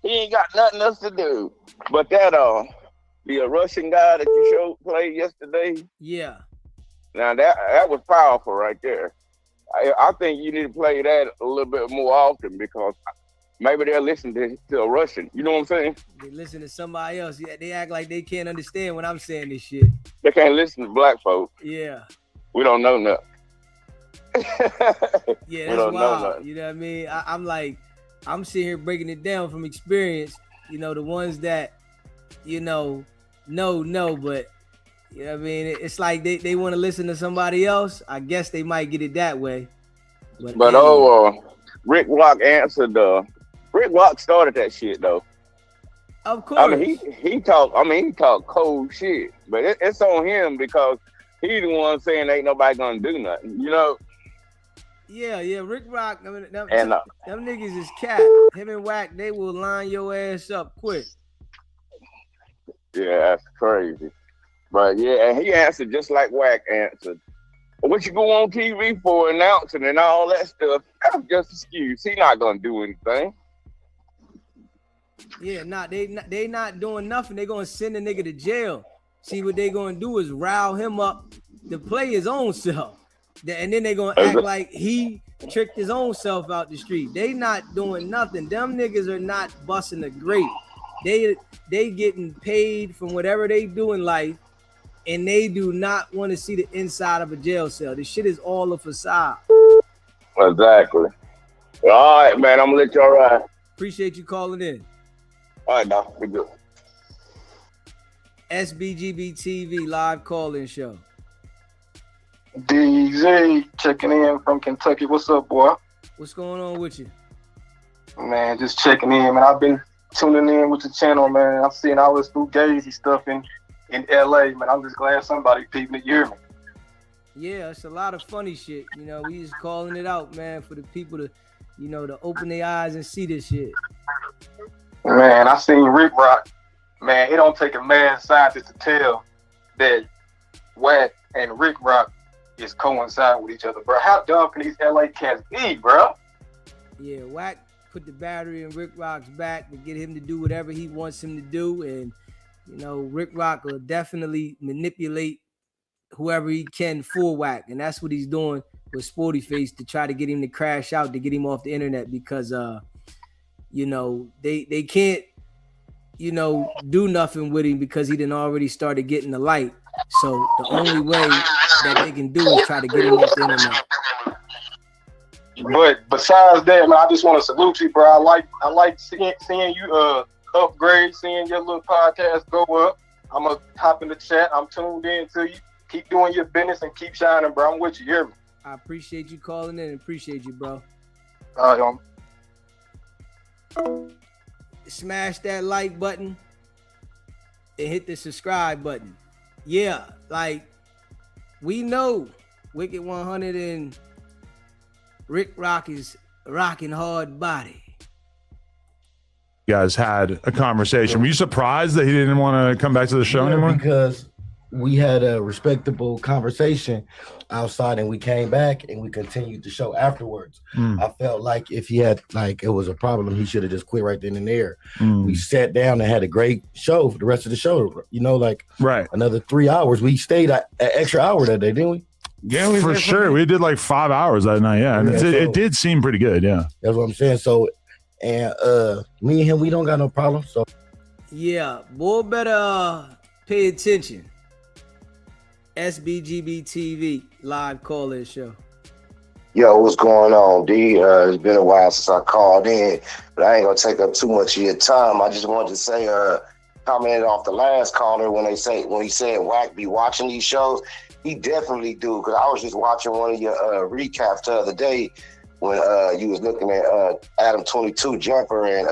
He ain't got nothing else to do. But that the Russian guy that you played yesterday.
Yeah.
Now that was powerful right there. I think you need to play that a little bit more often because maybe they'll listen to a Russian. You know what I'm saying?
They listen to somebody else. Yeah, they act like they can't understand when I'm saying this shit.
They can't listen to black folk.
Yeah.
We don't know nothing.
Yeah, that's wild. You know what I mean? I'm sitting here breaking it down from experience. The ones that, know, but you know what I mean? It's like they want to listen to somebody else. I guess they might get it that way. But
Rick Rock answered. Rick Rock started that shit though.
Of course.
I mean, he talked cold shit, but it's on him because he the one saying ain't nobody gonna do nothing.
Yeah, Rick Rock. I mean, them niggas is cat. Him and Wack, they will line your ass up quick.
Yeah, that's crazy. But yeah, and he answered just like Wack answered. What you go on TV for announcing and all that stuff? That's just an excuse. He not gonna do anything.
Yeah, they not doing nothing. They gonna send the nigga to jail. See, what they gonna do is rile him up to play his own self. And then they gonna act like he tricked his own self out the street. They not doing nothing. Them niggas are not busting a grape. They getting paid from whatever they do in life, and they do not want to see the inside of a jail cell. This shit is all a facade.
Exactly. All right, man. I'm gonna let y'all ride.
Appreciate you calling in.
All right, now we good.
SBGB TV live call-in show.
DZ checking in from Kentucky. What's up, boy?
What's going on with you?
Man, just checking in, man. I've been tuning in with the channel, man. I'm seeing all this fugazi stuff in LA, man. I'm just glad somebody peeping it. You hear me?
Yeah, it's a lot of funny shit. You know, we just calling it out, man, for the people to, you know, to open their eyes and see this shit.
Man, I seen Rick Rock. Man, it don't take a mad scientist to tell that Wack and Rick Rock is coincide with each other, bro. How dumb can these LA cats be, bro?
Yeah, Wack put the battery in Rick Rock's back to get him to do whatever he wants him to do. And, you know, Rick Rock will definitely manipulate whoever he can for Wack. And that's what he's doing with Sporty Face to try to get him to crash out, to get him off the internet because, you know, they can't, you know, do nothing with him because he done already started getting the light. So the only way that they can do is try to get him off the internet.
But besides that, man, I just want to salute you, bro. I like seeing you upgrade, seeing your little podcast go up. I'm gonna hop in the chat. I'm tuned in to you. Keep doing your business and keep shining, bro. I'm with you. Hear me?
I appreciate you calling in and appreciate you, bro. Smash that like button and hit the subscribe button. Yeah, like we know Wicked100 and Rick Rock is rocking hard body.
You guys had a conversation. Were you surprised that he didn't want to come back to the show anymore?
Because we had a respectable conversation outside and we came back and we continued the show afterwards. I felt like if he had, like, it was a problem, he should have just quit right then and there. We sat down and had a great show for the rest of the show. You know, like another 3 hours. We stayed an extra hour that day, didn't we?
Yeah, for sure. We did like 5 hours that night. Yeah, and it did seem pretty good. Yeah,
that's what I'm saying. So, and me and him, we don't got no problem. So,
yeah, boy, better pay attention. SBGB TV live call-in show.
Yo, what's going on, D? It's been a while since I called in, but I ain't gonna take up too much of your time. I just wanted to say, commented off the last caller when he said Wack be watching these shows. He definitely do, because I was just watching one of your recaps the other day when you was looking at Adam 22 Jumper and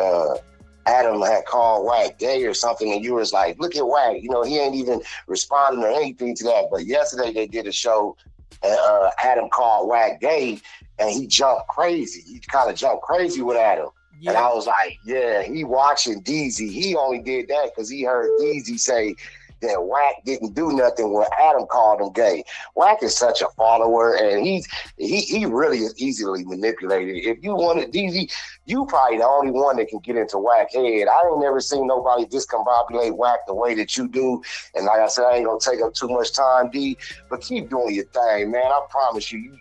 Adam had called Wack gay or something, and you was like, look at Wack, you know, he ain't even responding or anything to that. But yesterday they did a show and Adam called Wack gay and he jumped crazy. He kind of jumped crazy with Adam. Yeah. And I was like, yeah, he watching DZ. He only did that because he heard DZ say that Wack didn't do nothing when Adam called him gay. Wack is such a follower, and he really is easily manipulated. If you wanted DZ, you probably the only one that can get into Wack head. I ain't never seen nobody discombobulate Wack the way that you do. And like I said, I ain't gonna take up too much time, D, but keep doing your thing, man. I promise you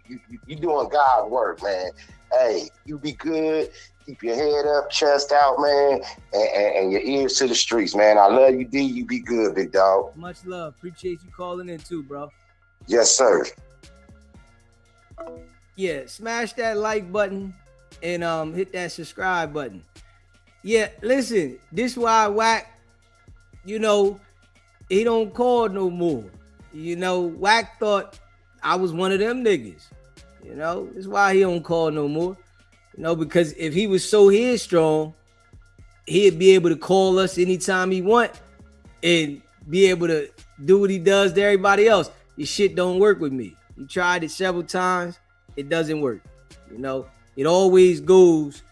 doing God's work, man. Hey, you be good. Keep your head up, chest out, man, and your ears to the streets, man. I love you, D. You be good, big dog.
Much love. Appreciate you calling in too, bro.
Yes, sir.
Yeah, smash that like button and hit that subscribe button. Yeah, listen, this why Wack, you know, he don't call no more. You know, Wack thought I was one of them niggas. You know, that's why he don't call no more. You know, because if he was so headstrong, he'd be able to call us anytime he want and be able to do what he does to everybody else. Your shit don't work with me. He tried it several times. It doesn't work. You know, it always goes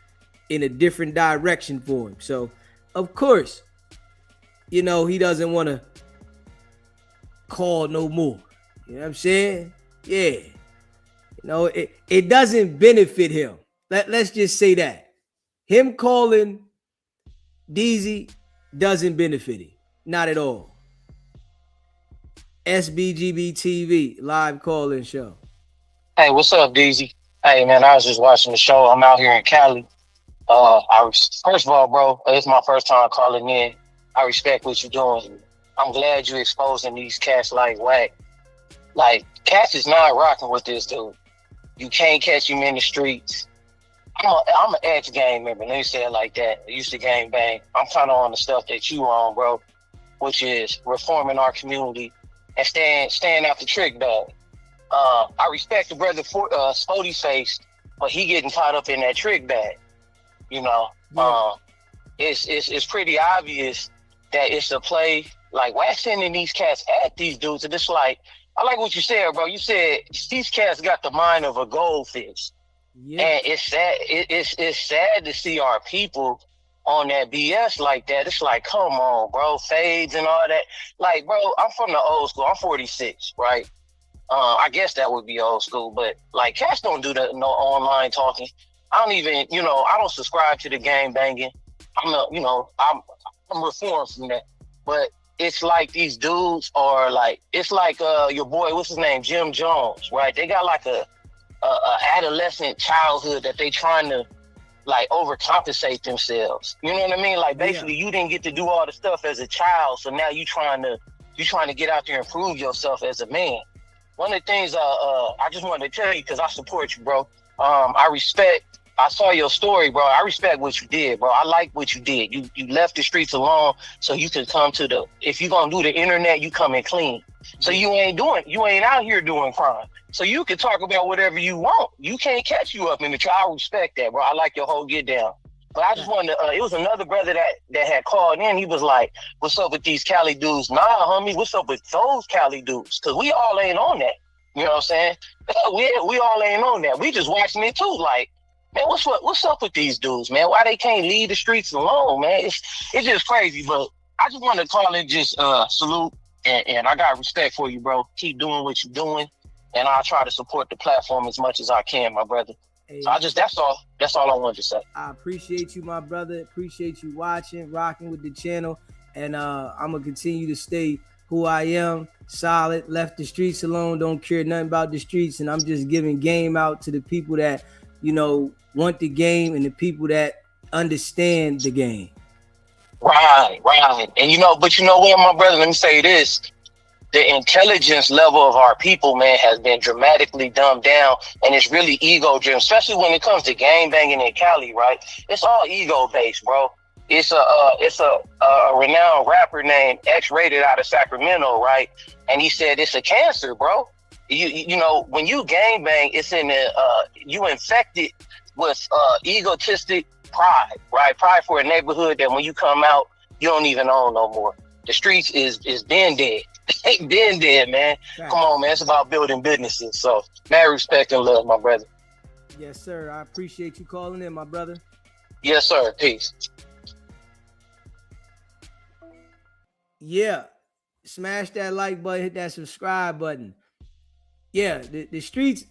in a different direction for him. So, of course, you know, he doesn't want to call no more. You know what I'm saying? Yeah. You know, it doesn't benefit him. Let's just say that. Him calling DZ doesn't benefit him. Not at all. SBGB TV live call-in show.
Hey, what's up, DZ? Hey, man, I was just watching the show. I'm out here in Cali. First of all, bro, it's my first time calling in. I respect what you're doing. I'm glad you're exposing these cats like Wack. Like, cats is not rocking with this dude. You can't catch him in the streets. I'm an ex-gang member. Let me say it like that. I used to gang bang. I'm kind of on the stuff that you on, bro, which is reforming our community and staying out the trick bag. I respect the brother Spody Face, but he getting caught up in that trick bag. You know, it's pretty obvious that it's a play. Like, why sending these cats at these dudes? And it's like, I like what you said, bro. You said these cats got the mind of a goldfish. Yeah. And it's sad. It's sad to see our people on that BS like that. It's like, come on, bro, fades and all that. Like, bro, I'm from the old school. I'm 46, right? I guess that would be old school, but like, cats don't do that. No online talking. I don't even, I don't subscribe to the game banging. I'm reformed from that. But it's like these dudes are like, it's like your boy, what's his name, Jim Jones, right? They got like a adolescent childhood that they trying to like overcompensate themselves. You know what I mean? Like basically, you didn't get to do all the stuff as a child, so now you trying to get out there and prove yourself as a man. One of the things I just wanted to tell you, because I support you, bro. I saw your story, bro. I respect what you did, bro. I like what you did. You left the streets alone so you can come to if you're gonna do the internet, you come in clean. So you ain't out here doing crime. So you can talk about whatever you want. You can't catch you up in the trial. I respect that, bro. I like your whole get down. But I just wanted to, it was another brother that had called in. He was like, what's up with these Cali dudes? Nah, homie, what's up with those Cali dudes? Because we all ain't on that. You know what I'm saying? we all ain't on that. We just watching it too. Like, man, what's up with these dudes, man? Why they can't leave the streets alone, man? It's just crazy. But I just wanted to call and just salute, and I got respect for you, bro. Keep doing what you're doing, and I'll try to support the platform as much as I can, my brother. Hey, so that's all I wanted to say.
I appreciate you, my brother. Appreciate you watching, rocking with the channel, and I'm gonna continue to stay who I am, solid, left the streets alone, don't care nothing about the streets, and I'm just giving game out to the people that, want the game and the people that understand the game.
Right. And but what, my brother, let me say this. The intelligence level of our people, man, has been dramatically dumbed down, and it's really ego-driven, especially when it comes to gang banging in Cali, right? It's all ego-based, bro. It's a renowned rapper named X-Rated out of Sacramento, right? And he said it's a cancer, bro. When you gang bang, it's in you infected with egotistic pride, right? Pride for a neighborhood that when you come out, you don't even own no more. The streets is been dead. Been dead, man. Right. Come on, man. It's about building businesses. So, mad respect and love, my brother.
Yes, sir. I appreciate you calling in, my brother.
Yes, sir. Peace.
Yeah. Smash that like button, hit that subscribe button. Yeah, the streets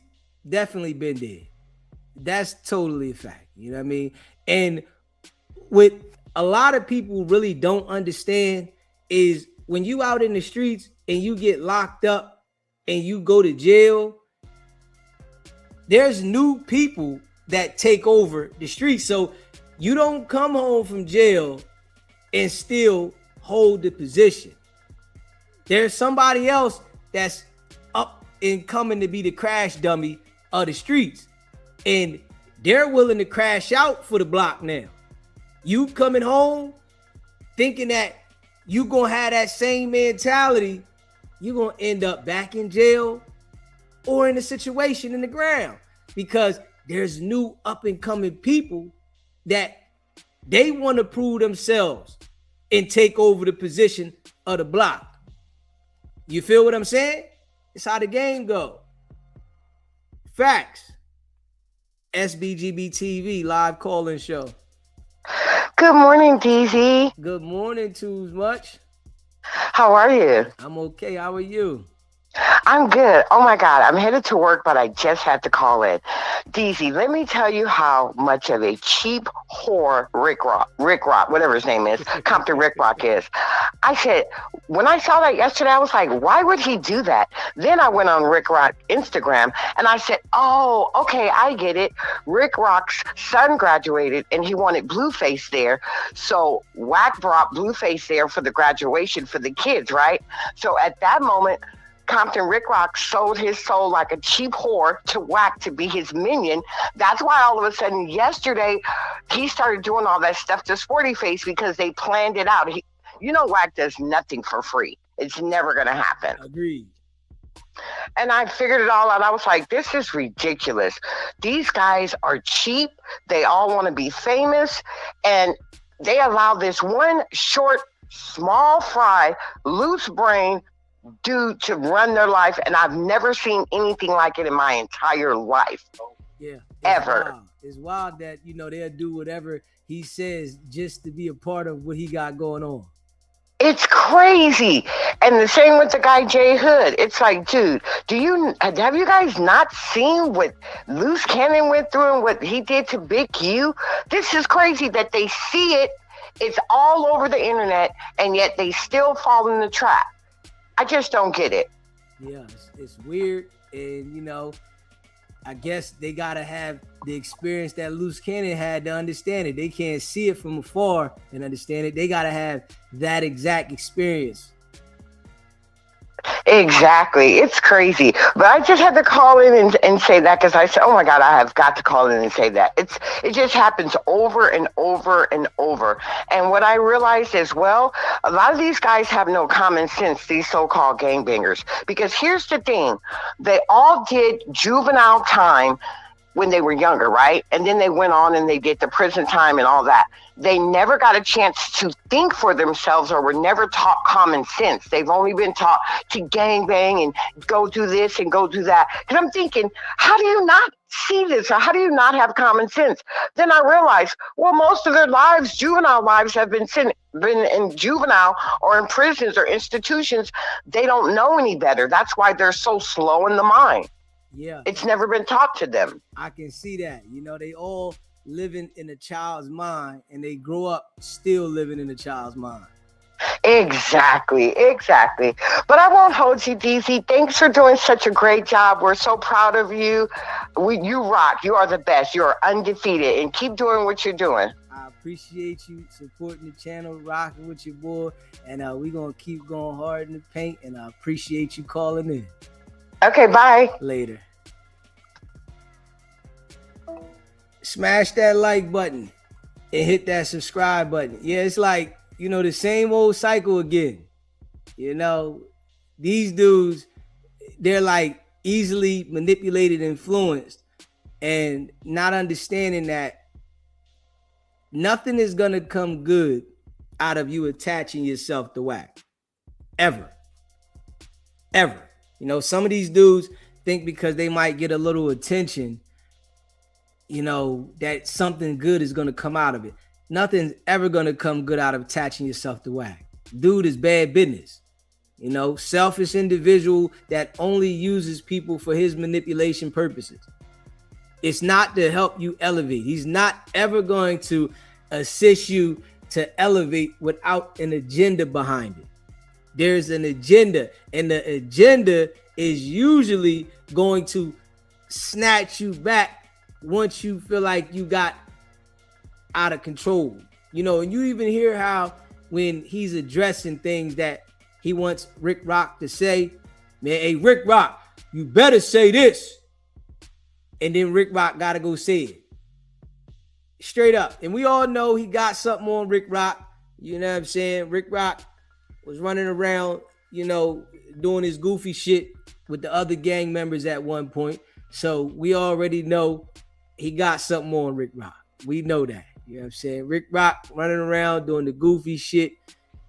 definitely been dead. That's totally a fact. You know what I mean? And what a lot of people really don't understand is when you out in the streets and you get locked up and you go to jail, there's new people that take over the streets. So you don't come home from jail and still hold the position. There's somebody else that's up and coming to be the crash dummy of the streets. And they're willing to crash out for the block now. You coming home thinking that you gonna have that same mentality, you're gonna end up back in jail or in a situation in the ground, because there's new up and coming people that they want to prove themselves and take over the position of the block. You feel what I'm saying? It's how the game go. Facts. SBGB TV live call-in show.
Good morning, DZ.
Good morning, Too Much.
How are you?
I'm okay. How are you?
I'm good. Oh my God, I'm headed to work, but I just had to call in. DZ, let me tell you how much of a cheap whore Rick Rock, whatever his name is, Compton Rick Rock is. I said, when I saw that yesterday, I was like, why would he do that? Then I went on Rick Rock Instagram and I said, oh, okay, I get it. Rick Rock's son graduated and he wanted Blueface there. So Wack brought Blueface there for the graduation for the kids, right? So at that moment, Compton Rick Rock sold his soul like a cheap whore to Wack to be his minion. That's why all of a sudden yesterday he started doing all that stuff to Sporty Face, because they planned it out. Wack does nothing for free. It's never going to happen.
Agreed.
And I figured it all out. I was like, this is ridiculous. These guys are cheap. They all want to be famous. And they allow this one short, small fry, loose brain, dude to run their life, and I've never seen anything like it in my entire life.
Yeah.
Ever.
Wild. It's wild that, they'll do whatever he says just to be a part of what he got going on.
It's crazy. And the same with the guy Jay Hood. It's like, dude, have you guys not seen what Loose Cannon went through and what he did to Big Q? This is crazy that they see it. It's all over the internet, and yet they still fall in the trap. I just don't get it.
Yeah, it's weird. And, I guess they got to have the experience that Loose Cannon had to understand it. They can't see it from afar and understand it. They got to have that exact experience.
Exactly. It's crazy. But I just had to call in and say that because I said, oh my God, I have got to call in and say that. It just happens over and over and over. And what I realized is, well, a lot of these guys have no common sense, these so-called gangbangers. Because here's the thing. They all did juvenile time when they were younger, right? And then they went on and they did the prison time and all that. They never got a chance to think for themselves or were never taught common sense. They've only been taught to gangbang and go do this and go do that. And I'm thinking, how do you not see this? Or how do you not have common sense? Then I realized, well, most of their lives, juvenile lives, have been in juvenile or in prisons or institutions. They don't know any better. That's why they're so slow in the mind.
Yeah.
It's never been taught to them.
I can see that. They all living in a child's mind, and they grow up still living in a child's mind.
Exactly. But I won't hold you, DZ. Thanks for doing such a great job. We're so proud of you. You rock. You are the best. You are undefeated, and keep doing what you're doing.
I appreciate you supporting the channel, rocking with your boy, and we're going to keep going hard in the paint, and I appreciate you calling in.
Okay, bye.
Later. Smash that like button and hit that subscribe button. Yeah, it's like, the same old cycle again. These dudes, they're like easily manipulated, influenced, and not understanding that nothing is going to come good out of you attaching yourself to whack. Ever. Some of these dudes think because they might get a little attention, that something good is going to come out of it. Nothing's ever going to come good out of attaching yourself to whack. Dude is bad business. Selfish individual that only uses people for his manipulation purposes. It's not to help you elevate. He's not ever going to assist you to elevate without an agenda behind it. There's an agenda, and the agenda is usually going to snatch you back once you feel like you got out of control. And you even hear how when he's addressing things that he wants Rick Rock to say, man, hey, Rick Rock, you better say this. And then Rick Rock got to go say it. Straight up. And we all know he got something on Rick Rock. You know what I'm saying? Rick Rock was running around, doing his goofy shit with the other gang members at one point. So we already know he got something on Rick Rock. We know that. You know what I'm saying? Rick Rock running around doing the goofy shit,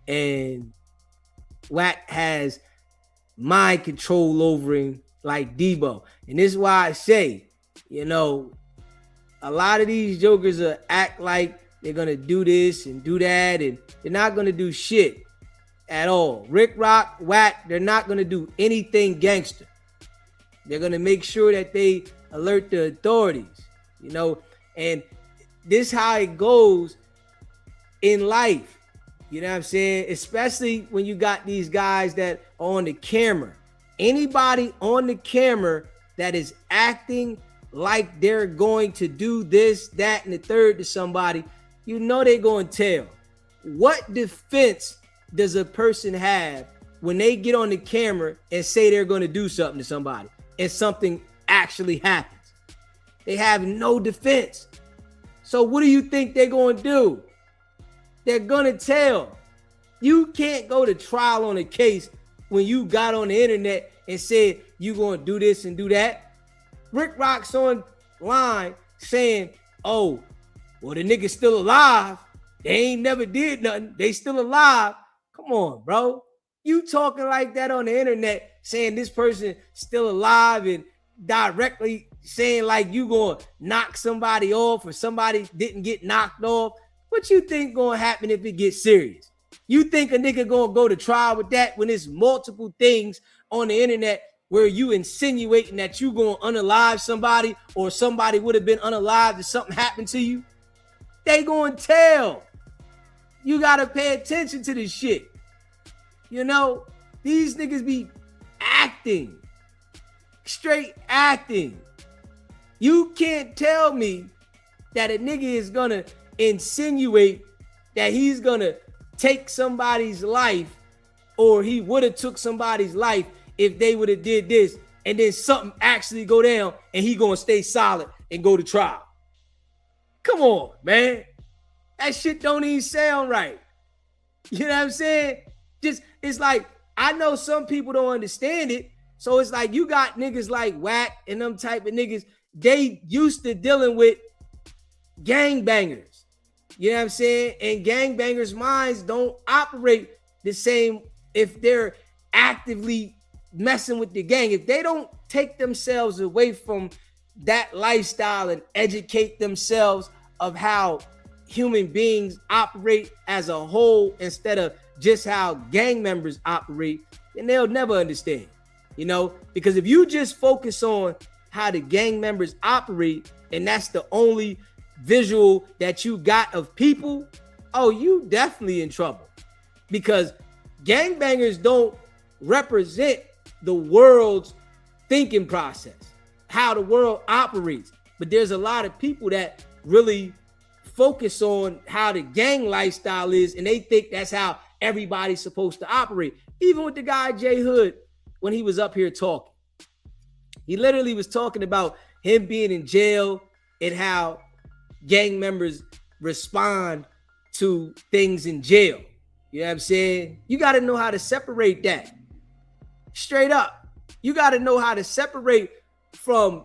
and Wack has mind control over him like Debo. And this is why I say, a lot of these jokers act like they're going to do this and do that, and they're not going to do shit at all. Rick Rock, Wack, they're not going to do anything gangster. They're going to make sure that they alert the authorities, and this is how it goes in life. You know what I'm saying? Especially when you got these guys that are on the camera. Anybody on the camera that is acting like they're going to do this, that, and the third to somebody, they're going to tell. What defense does a person have when they get on the camera and say they're going to do something to somebody and something actually happens? They have no defense. So what do you think they're going to do? They're going to tell. You can't go to trial on a case when you got on the internet and said you're going to do this and do that. Rick Rock's online saying, oh, well, the nigga's still alive. They ain't never did nothing. They still alive. Come on, bro. You talking like that on the internet, saying this person still alive and directly saying like you gonna knock somebody off or somebody didn't get knocked off. What you think gonna happen if it gets serious? You think a nigga gonna go to trial with that when there's multiple things on the internet where you insinuating that you gonna unalive somebody or somebody would have been unalive if something happened to you? They gonna tell. You gotta pay attention to this shit. You know, these niggas be acting. Straight acting. You can't tell me that a nigga is gonna insinuate that he's gonna take somebody's life or he would have took somebody's life if they would have did this and then something actually go down and he gonna stay solid and go to trial. Come on, man. That shit don't even sound right. You know what I'm saying? Just, it's like, I know some people don't understand it. So it's like you got niggas like Wack and them type of niggas, they used to dealing with gangbangers. You know what I'm saying? And gangbangers' minds don't operate the same if they're actively messing with the gang. If they don't take themselves away from that lifestyle and educate themselves of how human beings operate as a whole instead of just how gang members operate, then they'll never understand, you know, because if you just focus on how the gang members operate and that's the only visual that you got of people, oh, you definitely in trouble, because gangbangers don't represent the world's thinking process, how the world operates. But there's a lot of people that really focus on how the gang lifestyle is, and they think that's how everybody's supposed to operate. Even with the guy J Hood, when he was up here talking, he literally was talking about him being in jail and how gang members respond to things in jail. You know what I'm saying? You got to know how to separate that. Straight up. You got to know how to separate from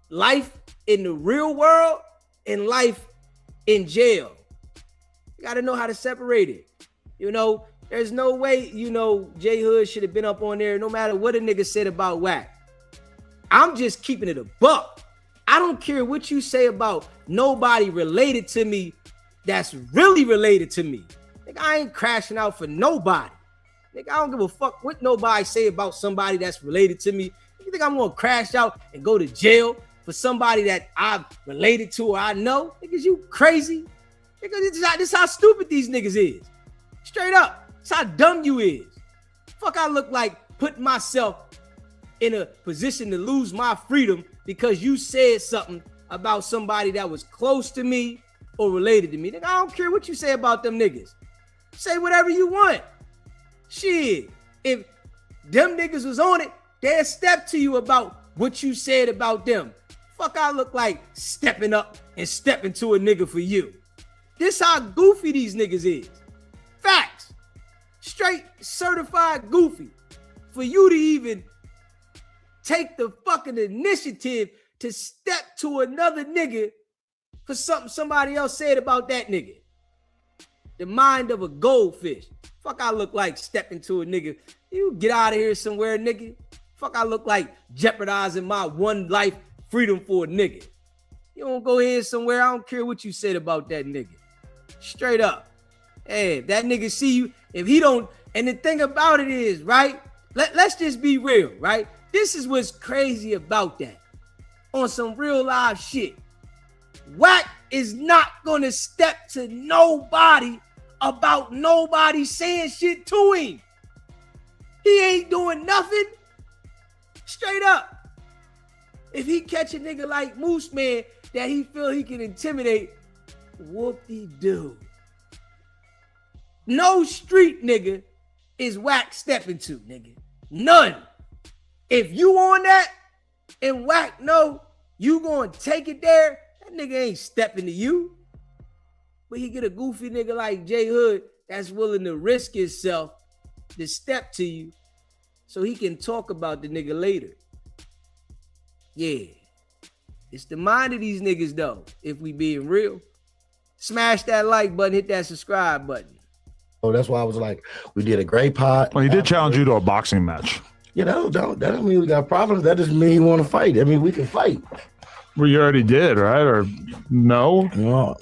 life in the real world and life in jail. You got to know how to separate it. You know, there's no way, you know, J Hood should have been up on there no matter what a nigga said about Wack. I'm just keeping it a buck. I don't care what you say about nobody related to me that's really related to me. Nigga, I ain't crashing out for nobody. Nigga, I don't give a fuck what nobody say about somebody that's related to me. You think I'm gonna crash out and go to jail for somebody that I'm related to or I know? Niggas, you crazy? Nigga, this is how stupid these niggas is. Straight up. It's how dumb you is. Fuck, I look like putting myself in a position to lose my freedom because you said something about somebody that was close to me or related to me. Nigga, I don't care what you say about them niggas. Say whatever you want. Shit. If them niggas was on it, they'd step to you about what you said about them. Fuck, I look like stepping up and stepping to a nigga for you. This how goofy these niggas is. Facts. Straight certified goofy. For you to even take the fucking initiative to step to another nigga for something somebody else said about that nigga. The mind of a goldfish. Fuck, I look like stepping to a nigga. You get out of here somewhere, nigga. Fuck, I look like jeopardizing my one life freedom for a nigga. You don't go here somewhere. I don't care what you said about that nigga. Straight up. Hey, if that nigga see you, if he don't, and the thing about it is, right? Let's just be real, right? This is what's crazy about that. On some real live shit. Wack is not gonna step to nobody about nobody saying shit to him. He ain't doing nothing. Straight up. If he catch a nigga like Moose Man that he feel he can intimidate, whoop-de-doo. No street nigga is Wack stepping to, nigga. None. If you on that and Wack know you gonna take it there, that nigga ain't stepping to you. But he get a goofy nigga like J Hood that's willing to risk himself to step to you so he can talk about the nigga later. Yeah. It's the mind of these niggas though, if we being real. Smash that like button, hit that subscribe button.
So that's why I was like, we did a great pod.
Well, he did challenge you to a boxing match.
You know, that don't mean we got problems. That doesn't mean he want to fight. I mean, we can fight.
Well, you already did, right? Or no?
No.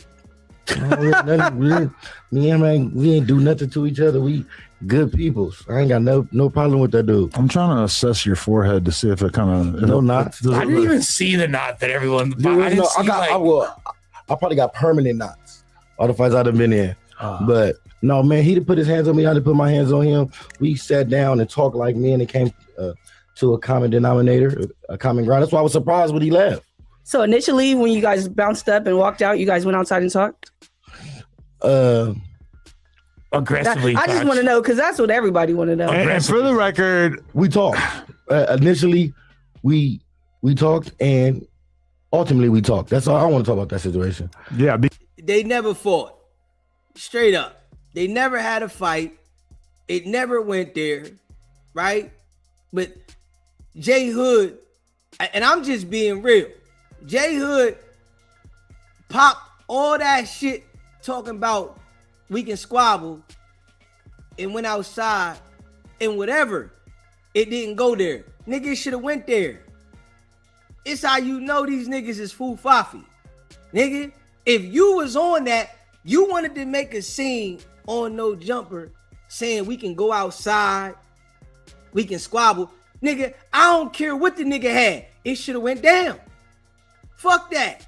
Me and him, we ain't do nothing to each other. We good people. I ain't got no problem with that dude.
I'm trying to assess your forehead to see if it kind of
no knots.
I didn't even see the knot that everyone.
I probably got permanent knots. All the fights I've been in, but no, man, he done put his hands on me. I done put my hands on him. We sat down and talked like men and came to a common denominator, a common ground. That's why I was surprised when he left.
So initially, when you guys bounced up and walked out, you guys went outside and talked?
Aggressively.
I just want to know, because that's what everybody want to know.
And for the record,
we talked. Initially, we talked, and ultimately we talked. That's all I want to talk about that situation.
Yeah.
They never fought. Straight up. They never had a fight. It never went there, right? But J Hood, and I'm just being real, J Hood popped all that shit talking about we can squabble and went outside and whatever. It didn't go there. Niggas should have went there. It's how you know these niggas is foo-fafi. Nigga, if you was on that, you wanted to make a scene on No Jumper saying we can go outside, we can squabble. Nigga, I don't care what the nigga had. It should have went down. Fuck that.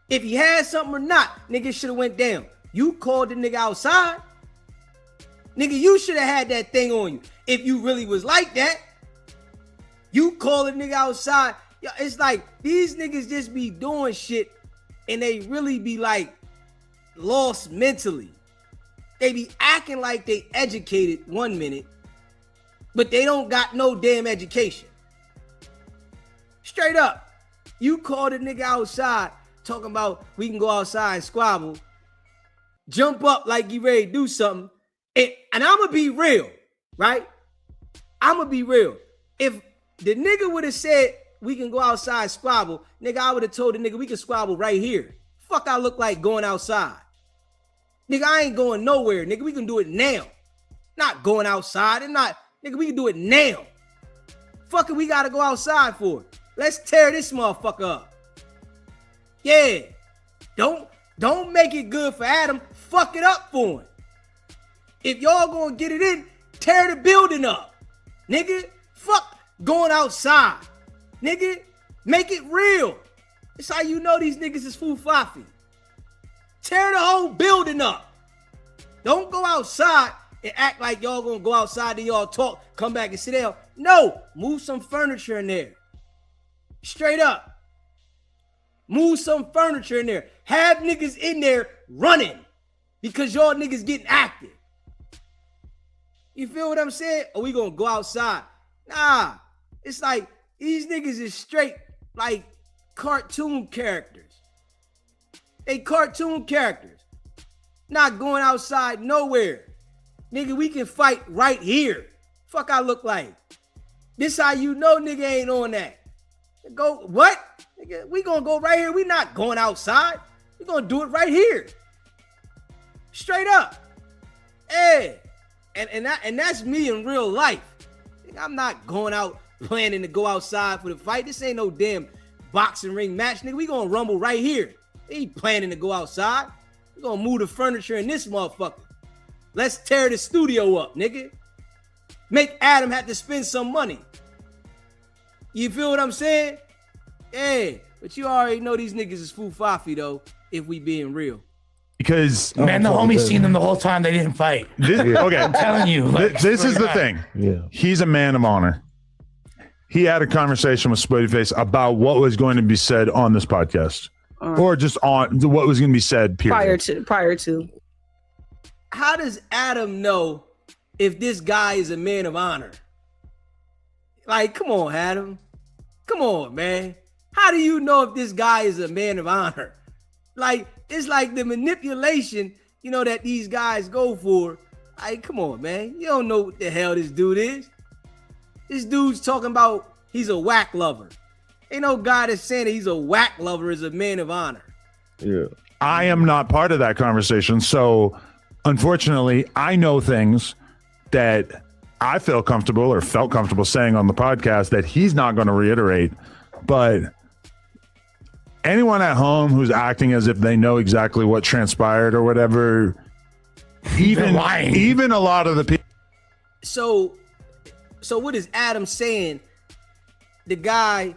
If he had something or not, nigga should have went down. You called the nigga outside. Nigga, you should have had that thing on you. If you really was like that, you call a nigga outside. Yo, it's like these niggas just be doing shit and they really be like lost mentally. They be acting like they educated 1 minute, but they don't got no damn education. Straight up. You called a nigga outside talking about we can go outside and squabble, jump up like you ready to do something, and I'm gonna be real, right? I'm gonna be real. If the nigga would have said we can go outside and squabble, nigga, I would have told the nigga we can squabble right here. Fuck I look like going outside. Nigga, I ain't going nowhere. Nigga, we can do it now. Not going outside and not, nigga, we can do it now. Fuck it, we gotta go outside for it. Let's tear this motherfucker up. Yeah. Don't make it good for Adam. Fuck it up for him. If y'all gonna get it in, tear the building up. Nigga, fuck going outside. Nigga, make it real. That's how you know these niggas is foo-fafi. Tear the whole building up. Don't go outside and act like y'all gonna go outside and y'all talk, come back and sit down. No, move some furniture in there. Straight up. Move some furniture in there. Have niggas in there running because y'all niggas getting active. You feel what I'm saying? Or we gonna go outside? Nah, it's like these niggas is straight like cartoon characters. They cartoon characters. Not going outside nowhere. Nigga, we can fight right here. Fuck I look like. This how you know nigga ain't on that. Go, what? Nigga, we gonna go right here. We not going outside. We gonna do it right here. Straight up. Hey. And that's me in real life. I'm not going out planning to go outside for the fight. This ain't no damn boxing ring match. Nigga, we gonna rumble right here. We ain't planning to go outside. We gonna move the furniture in this motherfucker. Let's tear the studio up, nigga. Make Adam have to spend some money. You feel what I'm saying? Yeah, but you already know these niggas is foo-fafi though, if we being real.
Because
man, the homie seen them the whole time they didn't fight.
Okay,
I'm telling you. Like,
this is the thing.
Yeah,
he's a man of honor. He had a conversation with Spuddy Face about what was going to be said on this podcast, or just on what was going to be said. Period.
Prior to.
How does Adam know if this guy is a man of honor? Like, come on, Adam. Come on, man. How do you know if this guy is a man of honor? Like, it's like the manipulation, you know, that these guys go for. Like, come on, man. You don't know what the hell this dude is. This dude's talking about he's a whack lover. Ain't no guy that's saying that he's a whack lover is a man of honor.
Yeah.
I am not part of that conversation, so unfortunately, I know things that I feel comfortable or felt comfortable saying on the podcast that he's not going to reiterate. But anyone at home who's acting as if they know exactly what transpired or whatever, even a lot of the people.
So what is Adam saying? The guy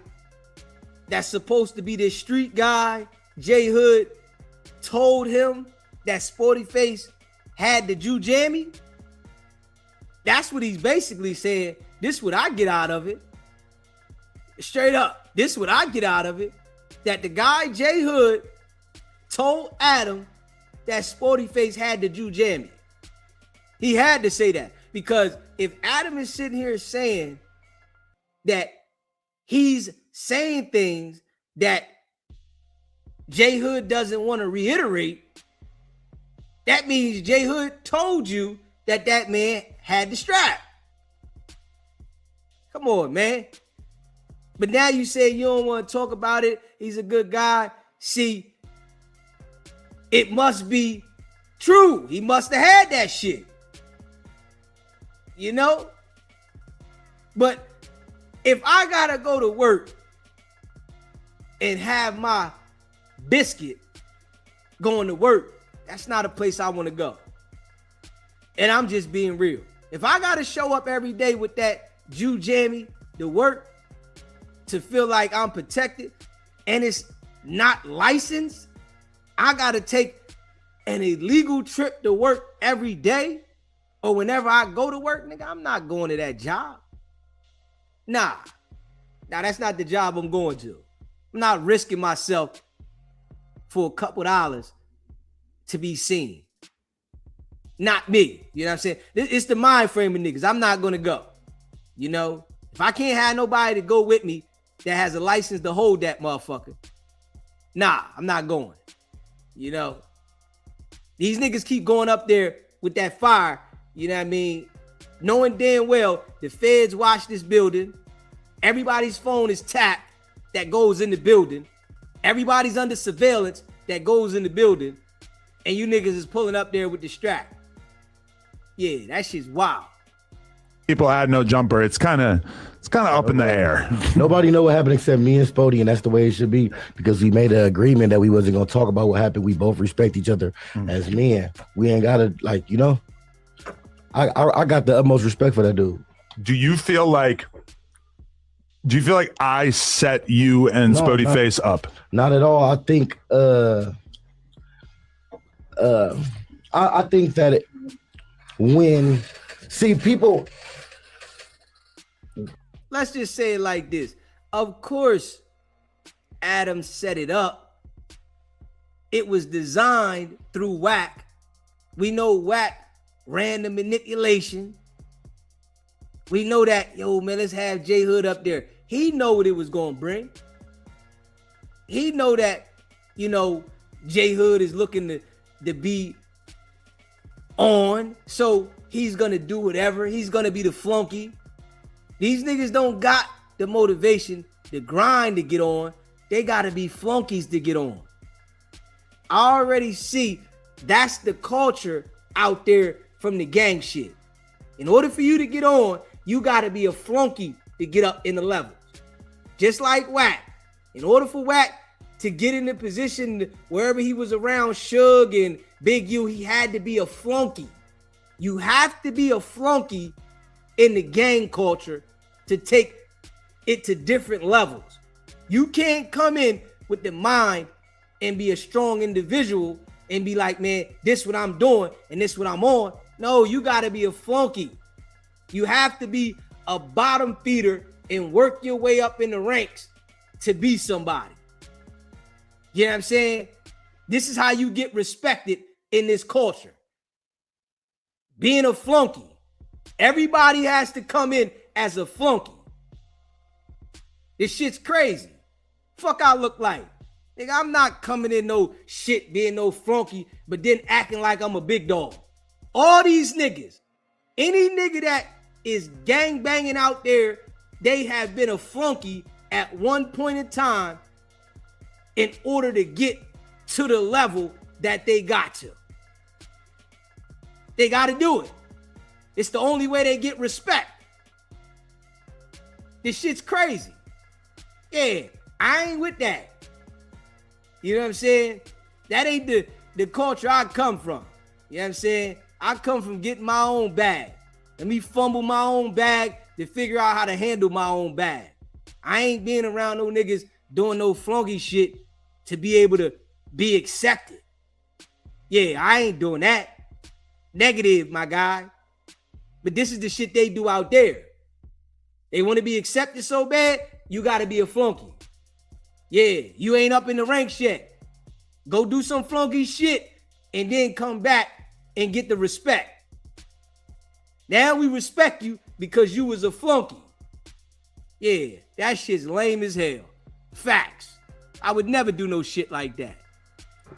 that's supposed to be this street guy, J Hood, told him that Sporty Face had the Jew jammy? That's what he's basically saying. This is what I get out of it. Straight up. This is what I get out of it. That the guy, J Hood, told Adam that Sporty Face had the Jew jammy. He had to say that. Because if Adam is sitting here saying that he's saying things that J Hood doesn't want to reiterate, that means J Hood told you that that man had the strap. Come on, man. But now you say you don't want to talk about it. He's a good guy. See, it must be true. He must have had that shit. You know? But if I gotta go to work and have my biscuit going to work, that's not a place I want to go. And I'm just being real. If I gotta show up every day with that Jew jammy to work to feel like I'm protected and it's not licensed, I gotta take an illegal trip to work every day or whenever I go to work, nigga, I'm not going to that job. Nah, that's not the job I'm going to. I'm not risking myself for a couple dollars to be seen. Not me. You know what I'm saying? It's the mind frame of niggas. I'm not going to go. You know, if I can't have nobody to go with me that has a license to hold that motherfucker, nah, I'm not going. You know, these niggas keep going up there with that fire, you know what I mean? Knowing damn well the feds watch this building. Everybody's phone is tapped that goes in the building. Everybody's under surveillance that goes in the building. And you niggas is pulling up there with the strap. Yeah, that shit's wild.
People had no jumper. It's kind of up in the air.
Nobody know what happened except me and Spody, and that's the way it should be because we made an agreement that we wasn't gonna talk about what happened. We both respect each other as men. We ain't gotta like, you know. I got the utmost respect for that dude.
Do you feel like I set you and Spody Face up?
Not at all. I think I think that when people,
let's just say it like this. Of course, Adam set it up. It was designed through Wack. We know Wack ran the manipulation. We know that, yo, man, let's have J Hood up there. He know what it was going to bring. He know that, you know, J Hood is looking to be on. So he's going to do whatever. He's going to be the flunky. These niggas don't got the motivation, the grind to get on. They got to be flunkies to get on. I already see that's the culture out there from the gang shit. In order for you to get on, you got to be a flunky to get up in the levels. Just like Wack. In order for Wack to get in the position wherever he was around Suge and Big U, he had to be a flunky. You have to be a flunky in the gang culture to take it to different levels. You can't come in with the mind and be a strong individual and be like, man, this what I'm doing and this what I'm on. No, you got to be a flunky. You have to be a bottom feeder and work your way up in the ranks to be somebody. You know what I'm saying? This is how you get respected in this culture. Being a flunky. Everybody has to come in as a flunky. This shit's crazy. Fuck I look like. Nigga, I'm not coming in no shit being no flunky, but then acting like I'm a big dog. All these niggas, any nigga that is gang banging out there, they have been a flunky at one point in time in order to get to the level that they got to. They got to do it. It's the only way they get respect. This shit's crazy. Yeah, I ain't with that. You know what I'm saying? That ain't the culture I come from. You know what I'm saying? I come from getting my own bag. Let me fumble my own bag to figure out how to handle my own bag. I ain't being around no niggas doing no flunky shit to be able to be accepted. Yeah, I ain't doing that. Negative, my guy. But this is the shit they do out there. They want to be accepted so bad, you got to be a flunky. Yeah, you ain't up in the ranks yet. Go do some flunky shit and then come back and get the respect. Now we respect you because you was a flunky. Yeah, that shit's lame as hell. Facts. I would never do no shit like that.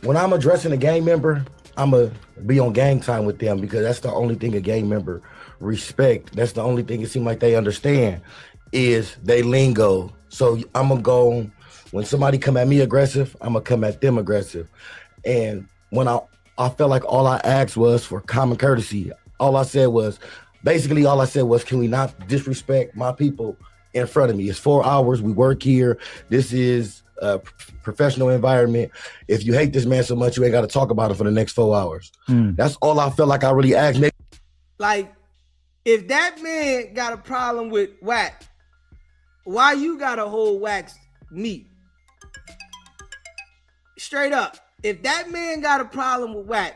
When I'm addressing a gang member, I'm going to be on gang time with them because that's the only thing a gang member respect. That's the only thing it seems like they understand is they lingo. So I'm going to go, when somebody come at me aggressive, I'm going to come at them aggressive. And when I felt like all I asked was for common courtesy. All I said was, can we not disrespect my people in front of me? It's 4 hours. We work here. This is a professional environment. If you hate this man so much, you ain't got to talk about it for the next 4 hours. That's all I felt like I really asked.
Like, if that man got a problem with Wack, why you gotta hold Wack's meat? Straight up. If that man got a problem with Wack,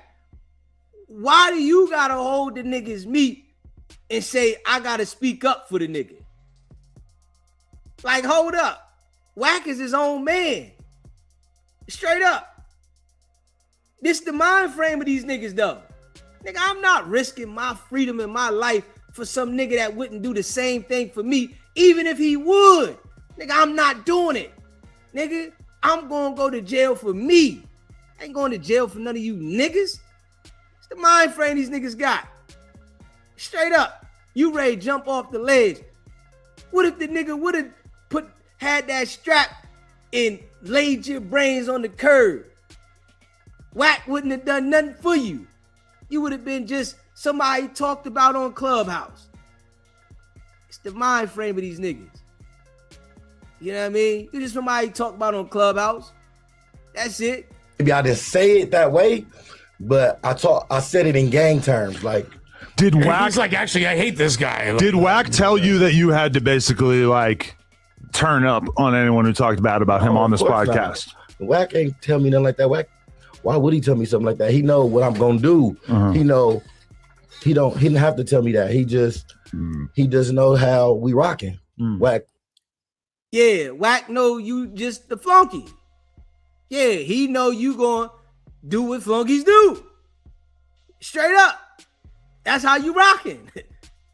why do you gotta hold the nigga's meat and say, I gotta speak up for the nigga? Like, hold up. Wack is his own man. Straight up. This the mind frame of these niggas, though. Nigga, I'm not risking my freedom and my life for some nigga that wouldn't do the same thing for me, even if he would. Nigga, I'm not doing it. Nigga, I'm gonna go to jail for me. I ain't going to jail for none of you niggas. It's the mind frame these niggas got. Straight up. You ready to jump off the ledge. What if the nigga would have had that strap and laid your brains on the curb? Wack wouldn't have done nothing for you. You would have been just somebody talked about on Clubhouse. It's the mind frame of these niggas. You know what I mean? You just somebody talked about on Clubhouse. That's it.
Maybe I didn't say it that way, but I said it in gang terms. Like,
did Wack?
He's like, actually, I hate this guy.
Did Wack tell you that you had to basically like turn up on anyone who talked bad about him on this podcast?
Not. Wack ain't tell me nothing like that. Wack, why would he tell me something like that? He know what I'm gonna do. He know he didn't have to tell me that. He just know how we rocking. Wack.
Yeah, Wack know you just the flunky. Yeah, he know you gonna do what flunkies do. Straight up. That's how you rocking.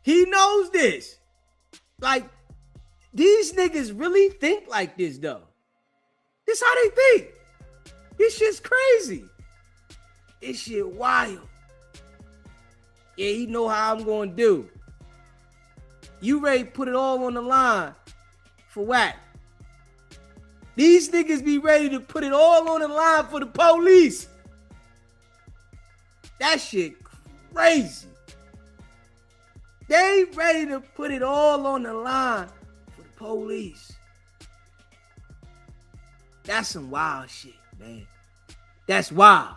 He knows this. Like, these niggas really think like this, though. This how they think. This shit's crazy. This shit wild. Yeah, he know how I'm gonna do. You ready to put it all on the line for Wack. These niggas be ready to put it all on the line for the police. That shit crazy. They ready to put it all on the line for the police. That's some wild shit, man. That's wild.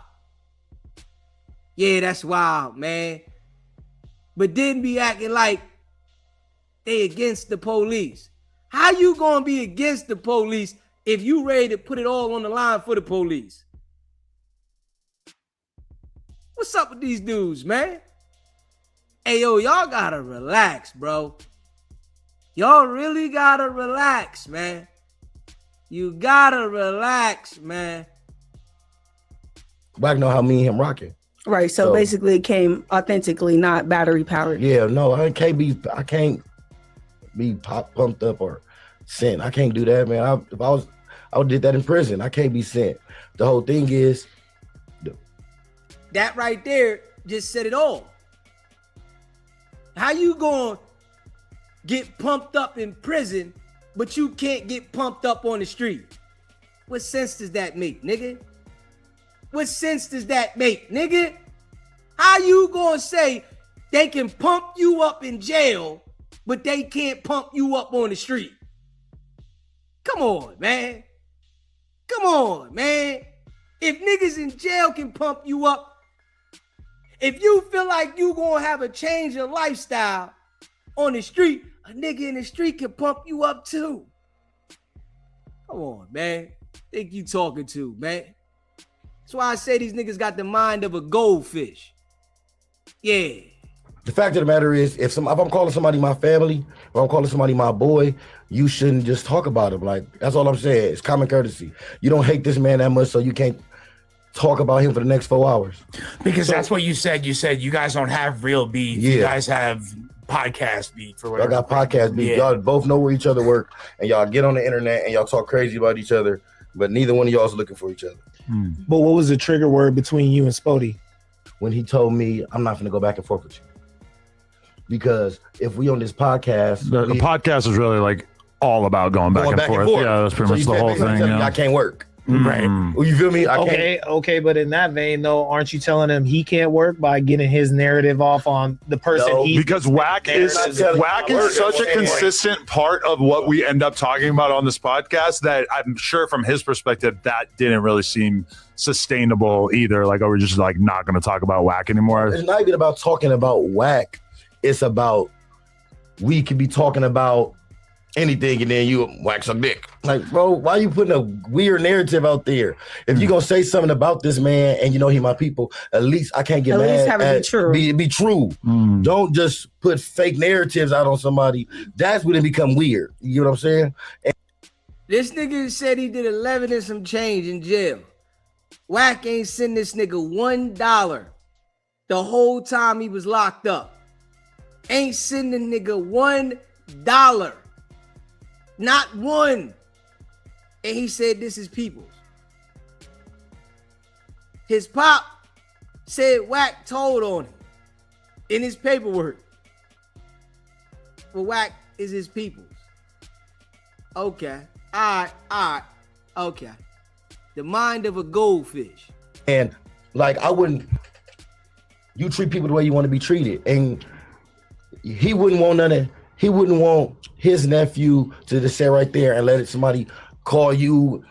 Yeah, that's wild, man. But then be acting like they against the police. How you gonna be against the police if you ready to put it all on the line for the police? What's up with these dudes, man? Hey, yo, y'all gotta relax, bro. Y'all really gotta relax, man. You gotta relax, man.
Wack know how me and him rocking.
Right, so basically it came authentically, not battery powered.
Yeah, no, I can't be pumped up or sent. I can't do that, man. I did that in prison. I can't be sent. The whole thing is
that right there just said it all. How you gonna get pumped up in prison, but you can't get pumped up on the street? What sense does that make, nigga? What sense does that make, nigga? How you gonna say they can pump you up in jail, but they can't pump you up on the street? Come on, man. Come on, man. If niggas in jail can pump you up, if you feel like you gonna have a change of lifestyle on the street, a nigga in the street can pump you up too. Come on, man. Think you talking to, man. That's why I say these niggas got the mind of a goldfish. Yeah.
The fact of the matter is, if I'm calling somebody my family, or I'm calling somebody my boy, you shouldn't just talk about him. Like, that's all I'm saying. It's common courtesy. You don't hate this man that much, so you can't talk about him for the next 4 hours.
Because that's what you said. You said you guys don't have real beef.
Yeah.
You guys have podcast beef or whatever.
Y'all got podcast beef.
Yeah.
Y'all both know where each other work, and y'all get on the internet and y'all talk crazy about each other, but neither one of y'all is looking for each other.
But what was the trigger word between you and Spody?
When he told me, I'm not going to go back and forth with you. Because if we on this podcast...
The podcast is really like all about going back and forth. Yeah, that's pretty much the whole thing.
I can't work.
Right.
You feel me?
Okay, but in that vein, though, aren't you telling him he can't work by getting his narrative off on the person
because Wack is such a consistent part of what we end up talking about on this podcast that I'm sure from his perspective that didn't really seem sustainable either. Like, we're just like not going to talk about Wack anymore.
It's not even about talking about Wack. It's about we could be talking about anything and then you wax a dick. Like, bro, why you putting a weird narrative out there? If you gonna say something about this man and you know he my people, at least I can't get mad. At least have it be true. Be true. Don't just put fake narratives out on somebody. That's when it become weird. You know what I'm saying?
This nigga said he did 11 and some change in jail. Wack ain't send this nigga $1 the whole time he was locked up. Ain't sending nigga $1. Not one. And he said this is people's. His pop said Wack told on him in his paperwork. Well, Wack is his people's. Okay. All right. Okay. The mind of a goldfish.
And like, you treat people the way you want to be treated. And he wouldn't want none of, he wouldn't want his nephew to just sit right there and let somebody call him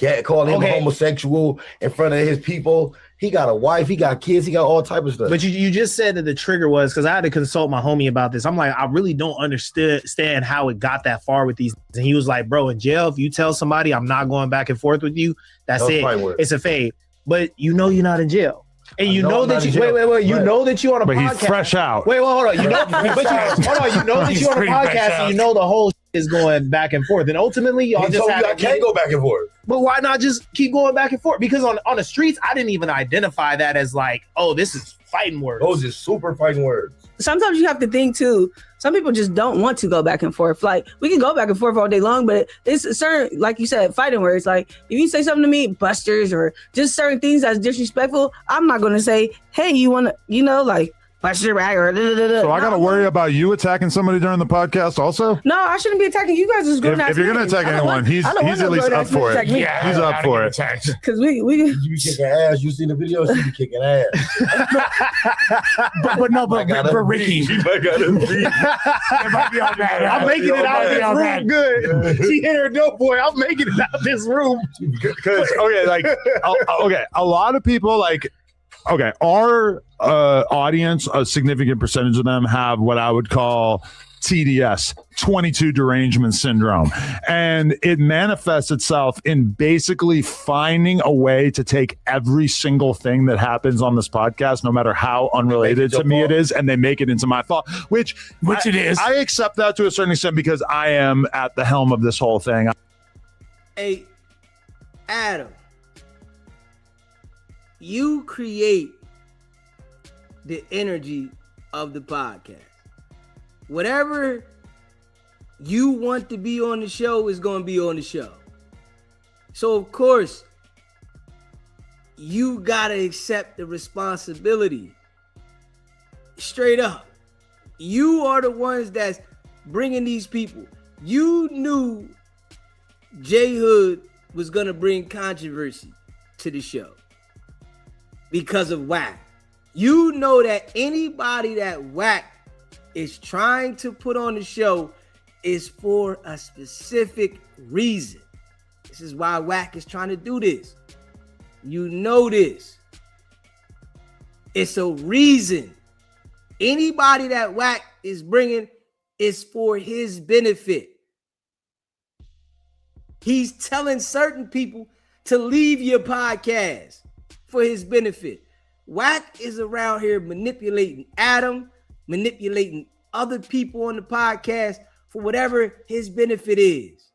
a homosexual in front of his people. He got a wife, he got kids, he got all type of stuff.
But you just said that the trigger was, because I had to consult my homie about this. I'm like, I really don't understand how it got that far with these. And he was like, bro, in jail, if you tell somebody I'm not going back and forth with you, that's it. It's a fade. But you know you're not in jail. And you know that you wait. You know that you on a podcast.
But he's fresh out.
Wait, hold on. You know, hold on. You know that you on a podcast, and you know the whole is going back and forth. And ultimately, y'all just have
I can't go back and forth.
But why not just keep going back and forth? Because on the streets, I didn't even identify that as like, oh, this is fighting words.
Those are super fighting words.
Sometimes you have to think too. Some people just don't want to go back and forth. Like, we can go back and forth all day long, but it's certain, like you said, fighting words. Like, if you say something to me, busters, or just certain things that's disrespectful, I'm not going to say, hey, you want to, like, buster back or da-da-da-da.
So I got to worry about you attacking somebody during the podcast also?
No, I shouldn't be attacking you guys.
If you're going to attack anyone, he's at least up for it. Yeah, he's up for it.
Because we
you be kicking ass. You seen the video? She be kicking ass.
but Ricky,
she might got him beat.
I'm making it out of this room good. She hit her dope boy. I'm making it out of this room.
Because a lot of people our audience, a significant percentage of them have what I would call TDS, 22 derangement syndrome. And it manifests itself in basically finding a way to take every single thing that happens on this podcast, no matter how unrelated to me it is, and they make it into my fault, which
it is.
I accept that to a certain extent because I am at the helm of this whole thing.
Hey, Adam, you create the energy of the podcast. Whatever you want to be on the show is going to be on the show. So, of course, you got to accept the responsibility. Straight up. You are the ones that's bringing these people. You knew J Hood was going to bring controversy to the show because of Wack. You know that anybody that Wack is trying to put on the show is for a specific reason. This is why Wack is trying to do this. You know this. It's a reason. Anybody that Wack is bringing is for his benefit. He's telling certain people to leave your podcast for his benefit. Wack is around here manipulating Adam, manipulating other people on the podcast for whatever his benefit is.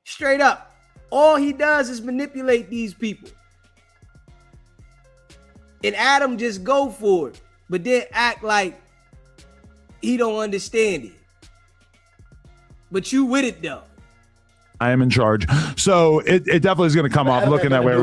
Straight up. All he does is manipulate these people. And Adam just go for it, but then act like he don't understand it. But you with it though.
I am in charge. So it definitely is going to come off looking that way.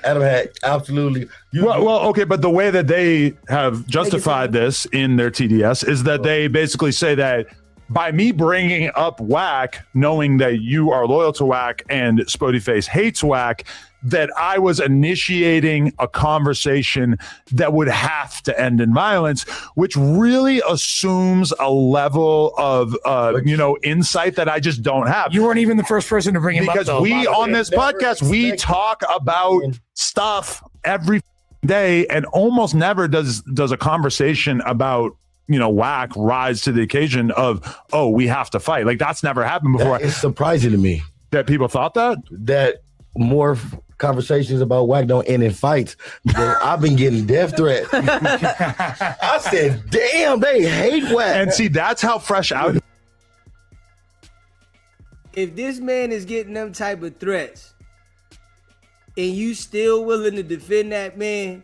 Adam had absolutely.
Well, okay, but the way that they have justified this in their TDS is that they basically say that by me bringing up Wack, knowing that you are loyal to Wack and Spodyface hates Wack, that I was initiating a conversation that would have to end in violence, which really assumes a level of, insight that I just don't have.
You weren't even the first person to bring him up.
Because we, on this podcast, we talk about stuff every day, and almost never does a conversation about, Wack rise to the occasion of, oh, we have to fight. Like, that's never happened before.
It's surprising to me.
That people thought that?
That more conversations about Wack don't end in fights. I've been getting death threats. I said, damn, they hate Wack.
And see, that's how fresh out.
If this man is getting them type of threats and you still willing to defend that man,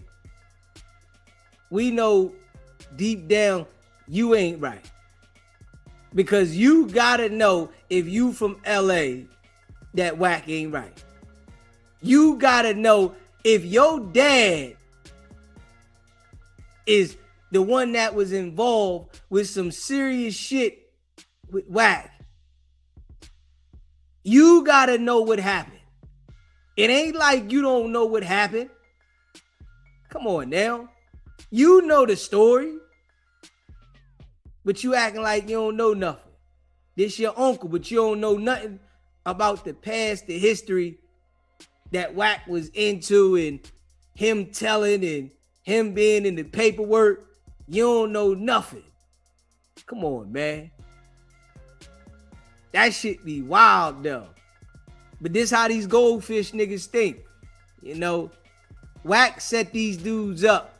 we know deep down you ain't right. Because you gotta know, if you from LA, that Wack ain't right. You gotta know, if your dad is the one that was involved with some serious shit with Wack, you gotta know what happened. It ain't like you don't know what happened. Come on now. You know the story, but you acting like you don't know nothing. This your uncle, but you don't know nothing about the past, the history that Wack was into, and him telling and him being in the paperwork. You don't know nothing. Come on, man. That shit be wild though. But this how these goldfish niggas think. Wack set these dudes up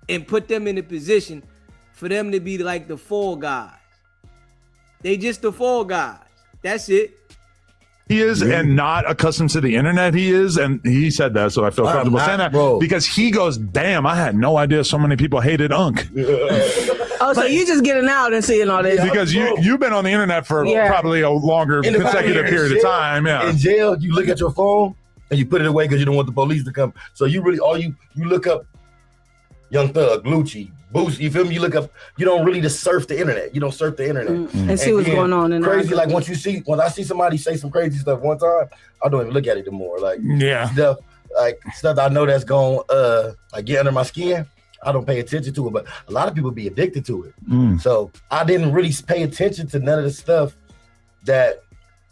and put them in a position for them to be like the fall guys. They just the fall guys. That's it.
He is, and not accustomed to the internet. He is, and he said that, so I feel comfortable saying that.
Bro.
Because he goes, damn, I had no idea so many people hated Unc.
Oh, so you just getting out and seeing all this.
Because you've been on the internet for probably a longer consecutive period of time. Yeah.
In jail, you look at your phone and you put it away because you don't want the police to come. So you really, you look up Young Thug, Lucci, Boost, you feel me? You look up, you don't really just surf the internet. You don't surf the internet.
And see what's going on. In
crazy, like when I see somebody say some crazy stuff one time, I don't even look at it anymore. Like stuff that I know that's going like get under my skin, I don't pay attention to it. But a lot of people be addicted to it. So I didn't really pay attention to none of the stuff that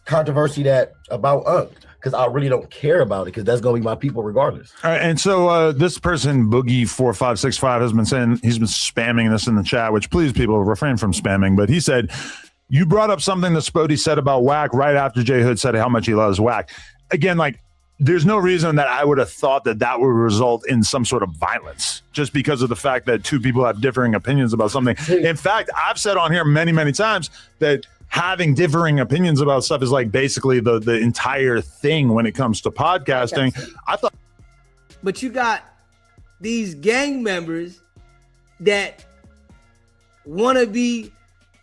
controversy that about Unc. Because I really don't care about it, because that's going to be my people regardless.
All right, and so this person, Boogie4565, has been saying, he's been spamming this in the chat, which please people refrain from spamming, but he said, you brought up something that Spody said about Wack right after J Hood said how much he loves Wack. Again, like, there's no reason that I would have thought that would result in some sort of violence just because of the fact that two people have differing opinions about something. In fact, I've said on here many, many times that having differing opinions about stuff is like basically the entire thing when it comes to podcasting.
But you got these gang members that want to be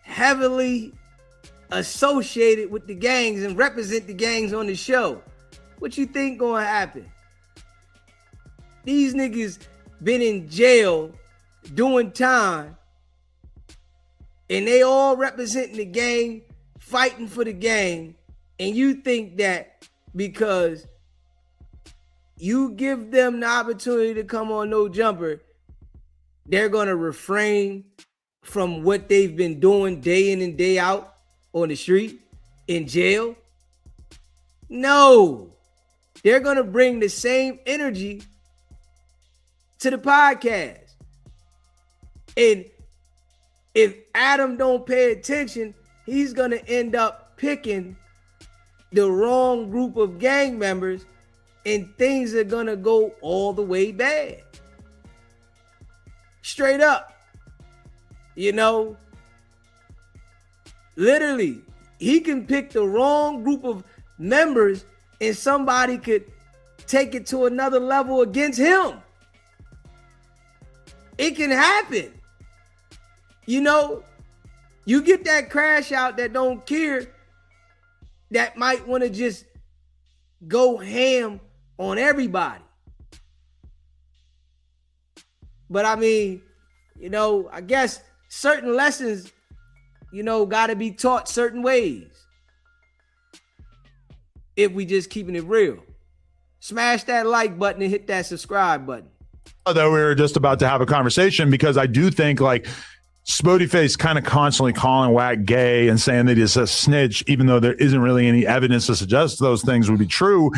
heavily associated with the gangs and represent the gangs on the show. What you think gonna happen? These niggas been in jail doing time, and they all representing the gang, fighting for the gang, and you think that because you give them the opportunity to come on No Jumper, they're going to refrain from what they've been doing day in and day out on the street, in jail? No. They're going to bring the same energy to the podcast. And if Adam don't pay attention, he's going to end up picking the wrong group of gang members, and things are going to go all the way bad. Straight up. You know, literally, he can pick the wrong group of members and somebody could take it to another level against him. It can happen. You know, you get that crash out that don't care, that might want to just go ham on everybody. But I mean, you know, I guess certain lessons, you know, got to be taught certain ways. If we just keeping it real. Smash that like button and hit that subscribe button.
Although we were just about to have a conversation, because I do think like Spody Face kind of constantly calling Wack gay and saying that he's a snitch, even though there isn't really any evidence to suggest those things would be true.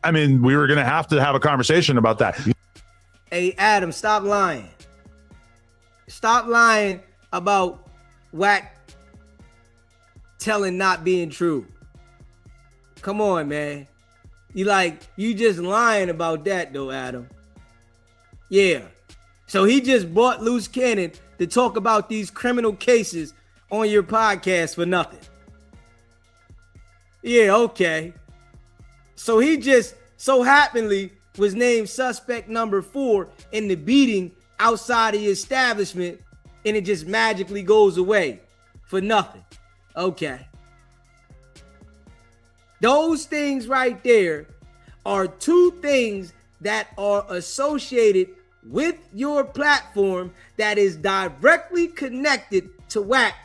I mean, we were going to have a conversation about that.
Hey, Adam, stop lying. Stop lying about Wack telling not being true. Come on, man. You just lying about that though, Adam. Yeah. So he just brought Loose Cannon to talk about these criminal cases on your podcast for nothing. Yeah, okay. So he just so happenly was named suspect number 4 in the beating outside of the establishment, and it just magically goes away for nothing. Okay. Those things right there are 2 things that are associated with your platform that is directly connected to Wack,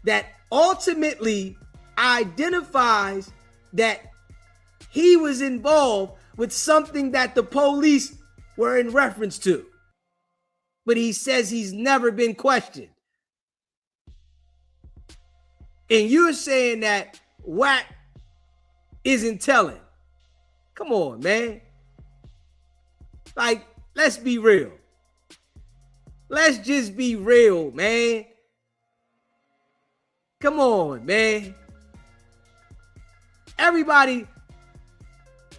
that ultimately identifies that he was involved with something that the police were in reference to. But he says he's never been questioned. And you're saying that Wack isn't telling. Come on, man. Like, let's be real. Let's just be real, man. Come on, man. Everybody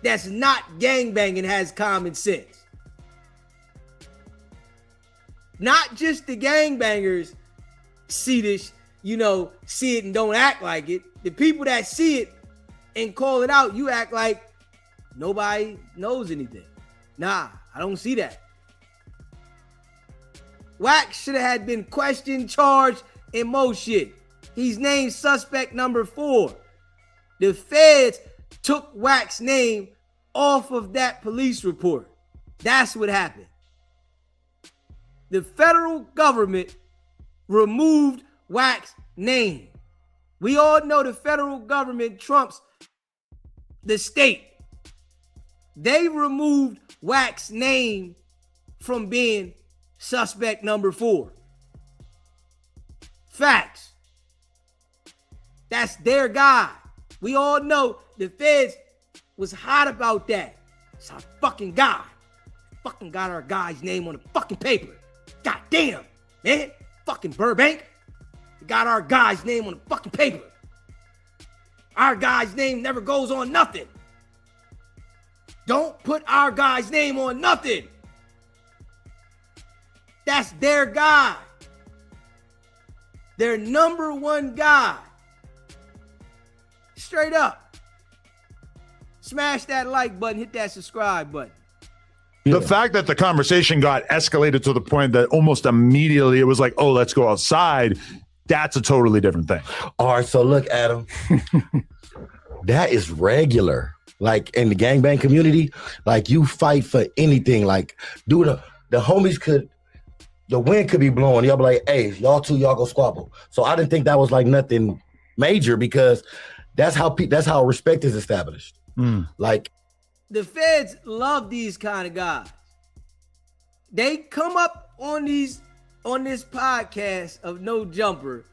that's not gangbanging has common sense. Not just the gangbangers see this, see it and don't act like it. The people that see it and call it out, you act like nobody knows anything. Nah, I don't see that. Wack should have had been questioned, charged, and more shit. He's named suspect number 4. The feds took Wack's name off of that police report. That's what happened. The federal government removed Wack's name. We all know the federal government trumps the state. They removed Wack's name from being suspect number 4. Facts. That's their guy. We all know the feds was hot about that. It's our fucking guy. Fucking got our guy's name on the fucking paper. God damn, man. Fucking Burbank. Got our guy's name on the fucking paper. Our guy's name never goes on nothing. Don't put our guy's name on nothing. That's their guy. Their number 1 guy. Straight up. Smash that like button, hit that subscribe button.
The fact that the conversation got escalated to the point that almost immediately it was like, oh, let's go outside. That's a totally different thing.
All right, so look, Adam, that is regular. Like in the gangbang community, like you fight for anything. Like, dude, the homies the wind could be blowing. Y'all be like, hey, y'all go squabble. So I didn't think that was like nothing major, because that's how respect is established. Like,
the feds love these kind of guys. They come up on this podcast of No Jumper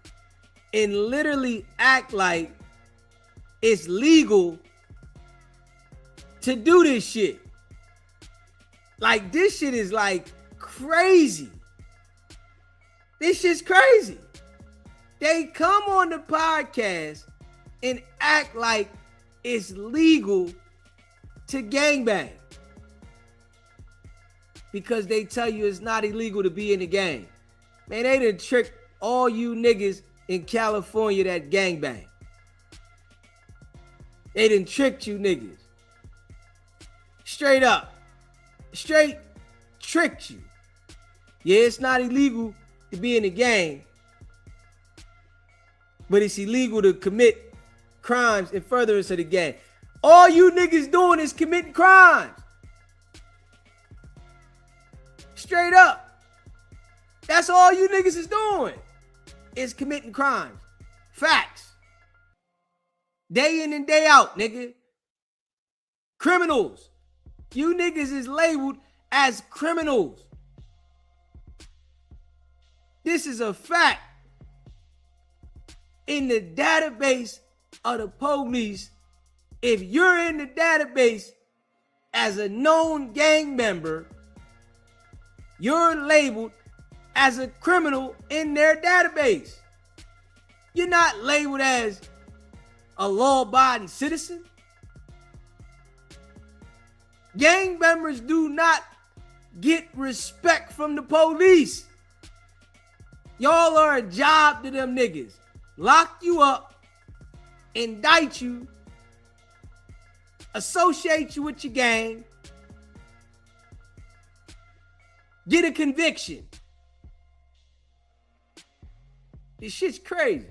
and literally act like it's legal to do this shit. Like, this shit is like crazy. This shit's crazy. They come on the podcast and act like it's legal to gangbang because they tell you it's not illegal to be in the gang. Man, they done tricked all you niggas in California that gangbang. They done tricked you niggas. Straight up. Straight tricked you. Yeah, it's not illegal to be in the gang, but it's illegal to commit crimes in furtherance of the gang. All you niggas doing is committing crimes. Straight up. That's all you niggas is doing, is committing crimes. Facts. Day in and day out, nigga. Criminals. You niggas is labeled as criminals. This is a fact. In the database of the police, if you're in the database as a known gang member, you're labeled as a criminal in their database. You're not labeled as a law-abiding citizen. Gang members do not get respect from the police. Y'all are a job to them niggas. Lock you up, indict you, associate you with your gang, get a conviction. This shit's crazy.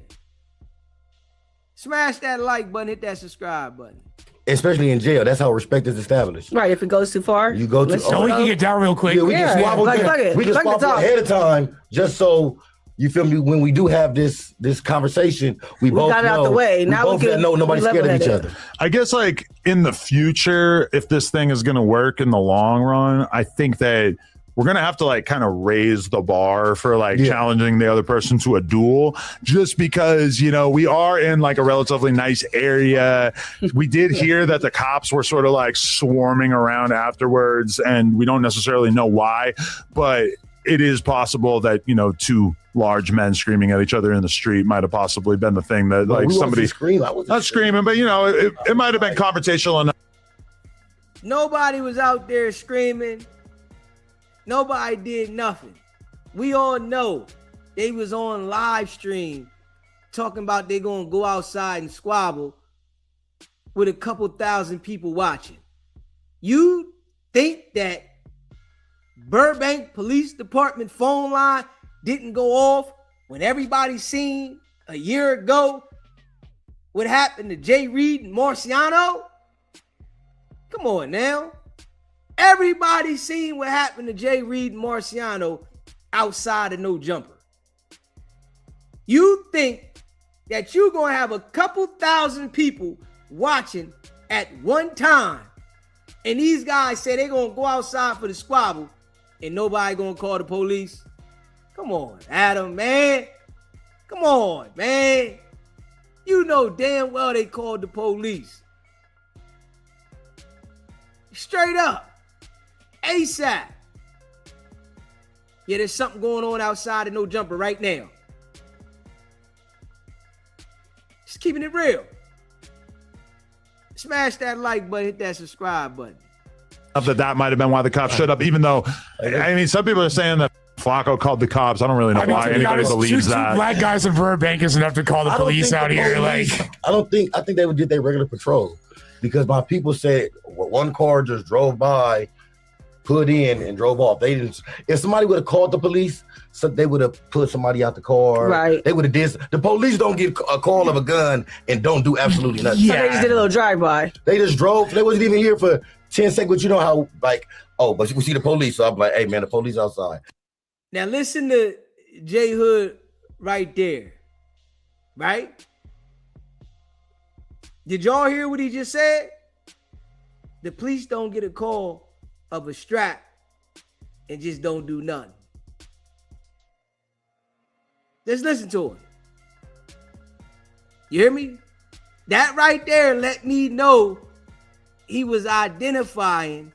Smash that like button, hit that subscribe button.
Especially in jail, that's how respect is established.
Right, if it goes too far.
You go to.
So we can get down real quick.
Yeah, we can squabble.
like, fuck it.
We can
Fuck the
squabble
talk.
ahead of time, just so you feel me. When we do have this conversation, we both
got it out
know.
the way. Now we can
know nobody's
be
scared of each
level-headed.
other.
I guess like in the future, if this thing is going to work in the long run, I think that we're going to have to like kind of raise the bar for like challenging the other person to a duel, just because, you know, we are in like a relatively nice area. We did hear that the cops were sort of like swarming around afterwards, and we don't necessarily know why, but it is possible that, you know, two large men screaming at each other in the street might have possibly been the thing that like somebody
scream.
not screaming, but you know, it might have been confrontational enough.
Nobody was out there screaming. Nobody did nothing. We all know they was on live stream talking about they gonna go outside and squabble with a couple thousand people watching. You think that Burbank Police Department phone line didn't go off when everybody seen a year ago what happened to Jay Reed and Marciano? Come on now. Everybody seen what happened to Jay Reed and Marciano outside of No Jumper. You think that you're going to have a couple thousand people watching at one time, and these guys say they're going to go outside for the squabble, and nobody going to call the police? Come on, Adam, man. Come on, man. You know damn well they called the police. Straight up. ASAP. Yeah, there's something going on outside of No Jumper right now. Just keeping it real. Smash that like button, hit that subscribe button.
That might have been why the cops showed up, even though, I mean, some people are saying that Flacco called the cops. I don't really know why anybody believes that.
Two black guys in Burbank is enough to call the police out here. Like,
I think they would did their regular patrol, because my people said one car just drove by, put in, and drove off. They didn't. If somebody would have called the police, so they would have put somebody out the car.
Right.
They would have did. The police don't get a call of a gun and don't do absolutely nothing.
So they just did a little drive-by.
They just drove. They wasn't even here for 10 seconds. But you know how, like, oh, but you see the police. So I'm like, hey, man, the police outside.
Now listen to J Hood right there. Right? Did y'all hear what he just said? the police don't get a call of a strap and just don't do nothing. Just listen to him. You hear me? That right there let me know he was identifying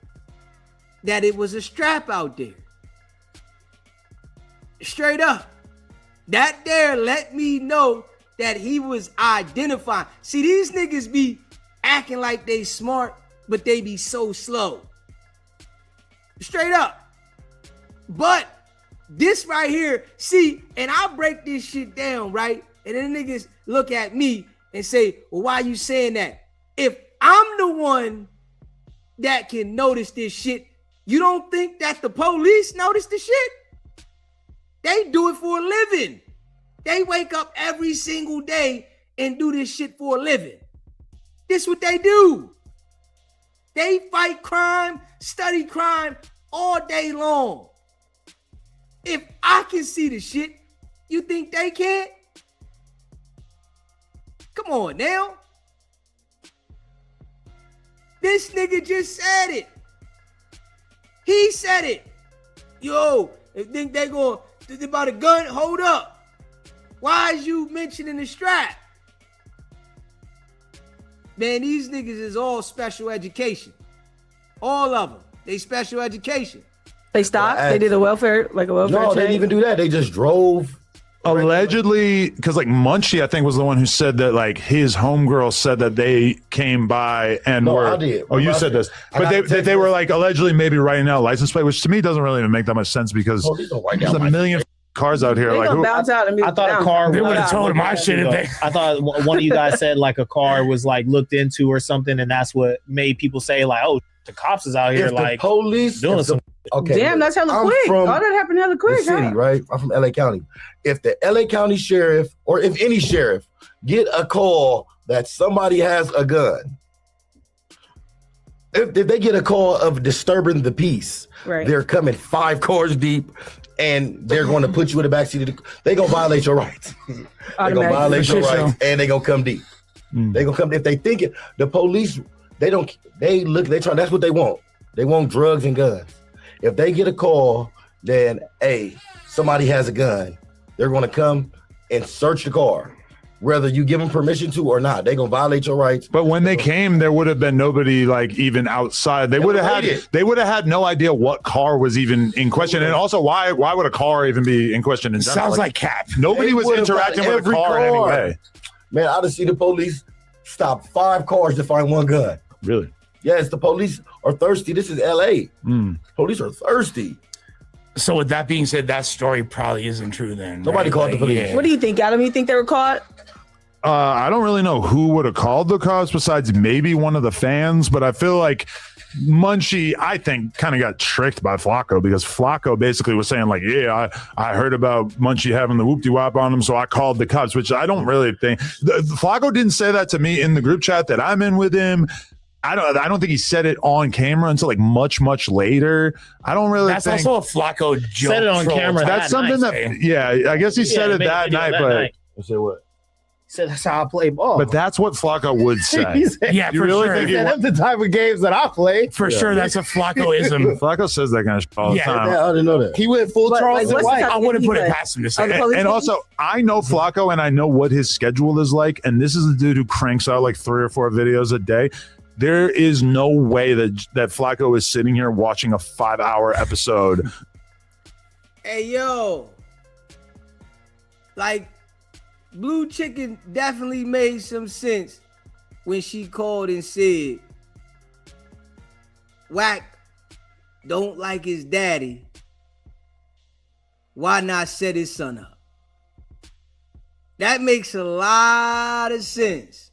that it was a strap out there. Straight up. That there let me know that he was identifying. See, these niggas be acting like they smart, but they be so slow. Straight up. But this right here, see, and I'll break this shit down, right? And then niggas look at me and say, well, why you saying that? If I'm the one that can notice this shit, you don't think that the police notice the shit? They do it for a living. They wake up every single day and do this shit for a living. This what they do. They fight crime, study crime all day long. If I can see the shit, you think they can't? Come on now. This nigga just said it. He said it. Yo, they think they going about a gun? Hold up. Why is you mentioning the strap? Man, these niggas is all special education. All of them. They special education.
They stopped? They did a welfare check?
No, they didn't even do that. They just drove.
Allegedly, because like Munchie, I think, was the one who said that like his homegirl said that they came by and were.
I did.
Oh, you said this, but they were like allegedly maybe writing out license plate, which to me doesn't really even make that much sense because there's a million cars out here.
They
like
gonna bounce out and be
I thought a car would have told him my shit. I thought one of you guys said like a car was like looked into or something, and that's what made people say like, "Oh, the cops is out here
If
like
the police
doing some."
Okay,
Damn, that's hella
I'm
quick.
from
All that happened hella quick,
the city,
huh?
right? I'm from LA County. If the LA County sheriff or if any sheriff get a call that somebody has a gun, if they get a call of disturbing the peace,
right,
they're coming 5 cars deep and they're going to put you in the backseat of the they're going to violate your rights. They're going to violate your rights and they're going to come deep. They're going to come if they think it. The police, that's what they want. They want drugs and guns. If they get a call, then, hey, somebody has a gun, they're going to come and search the car, whether you give them permission to or not. They're going to violate your rights.
But when they came, there would have been nobody like even outside. They would have had no idea what car was even in question. And also, why would a car even be in question in general?
Sounds like cap.
Nobody was interacting with a car in any way.
Man, I just see the police stop 5 cars to find 1 gun.
Really?
Yes, the police are thirsty. This is LA. Police are thirsty.
So with that being said, that story probably isn't true then.
Nobody called the police.
Yeah.
What do you think, Adam? You think they were caught?
I don't really know who would have called the cops besides maybe one of the fans, but I feel like Munchie, I think, kind of got tricked by Flacco because Flacco basically was saying like, yeah, I heard about Munchie having the whoop-de-wop on him, so I called the cops, which I don't really think. Flacco didn't say that to me in the group chat that I'm in with him. I don't think he said it on camera until like much later. I don't really
That's
think.
Also a Flacco joke.
Said it on camera.
That's something I guess he said it that night, but.
Say what?
Said that's how I play ball.
But that's what Flacco would say.
Yeah,
you
for
really
sure.
think
He said that's the type of games that I play.
For sure, that's a Flaccoism.
Flacco says that kind of shit all the time.
I didn't know that.
He went full Charles White.
I wouldn't put it past him to say that.
And also, I know Flacco and I know what his schedule is like. And this is a dude who cranks out like 3 or 4 videos a day. There is no way that Flacco is sitting here watching a 5-hour episode.
Hey, yo. Like, Blue Chicken definitely made some sense when she called and said, Wack don't like his daddy. Why not set his son up? That makes a lot of sense.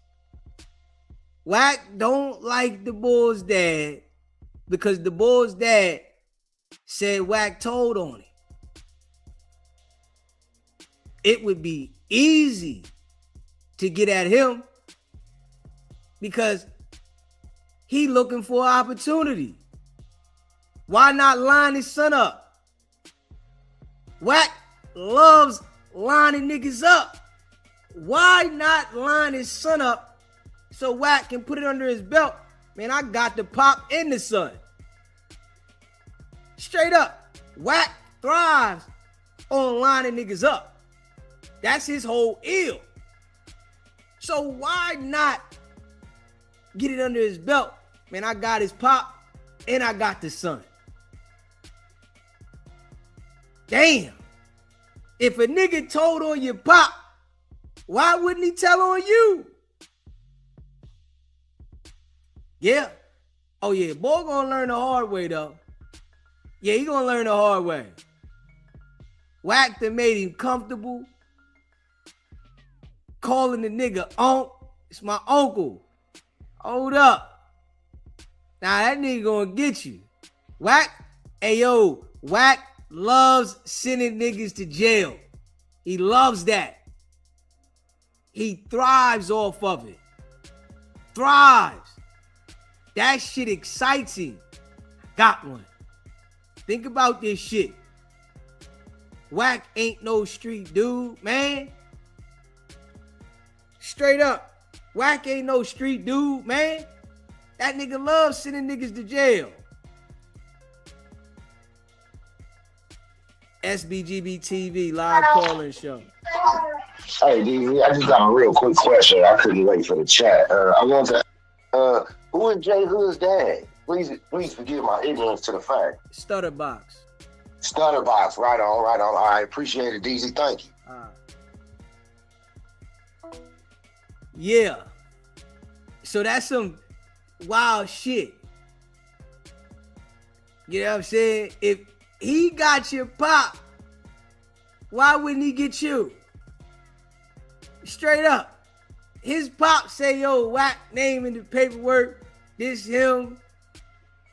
Wack don't like the boy's dad because the boy's dad said Wack told on him. It would be easy to get at him because he looking for an opportunity. Why not line his son up? Wack loves lining niggas up. Why not line his son up so Wack can put it under his belt? Man, I got the pop and the son. Straight up. Wack thrives on lining niggas up. That's his whole ill. So why not get it under his belt? Man, I got his pop and I got the son. Damn. If a nigga told on your pop, why wouldn't he tell on you? Yeah. Oh yeah, boy gonna learn the hard way though. Yeah, he gonna learn the hard way. Wack that made him comfortable. Calling the nigga unc. It's my uncle. Hold up. Now that nigga gonna get you. Wack, hey yo, Wack loves sending niggas to jail. He loves that. He thrives off of it. Thrives. That shit excites him. Got one. Think about this shit. Wack ain't no street dude, man. Straight up. Wack ain't no street dude, man. That nigga loves sending niggas to jail. SBGB TV live calling show.
Hey, DZ, I just got a real quick question. I couldn't wait for the chat. I want to, who is J Hood's dad? Please forgive my ignorance to the fact.
Stutterbox.
Stutterbox, right on, right on. I appreciate it, DZ. Thank you.
Yeah. So that's some wild shit. You know what I'm saying? If he got your pop, why wouldn't he get you? Straight up. His pop say, yo, Wack name in the paperwork. This him.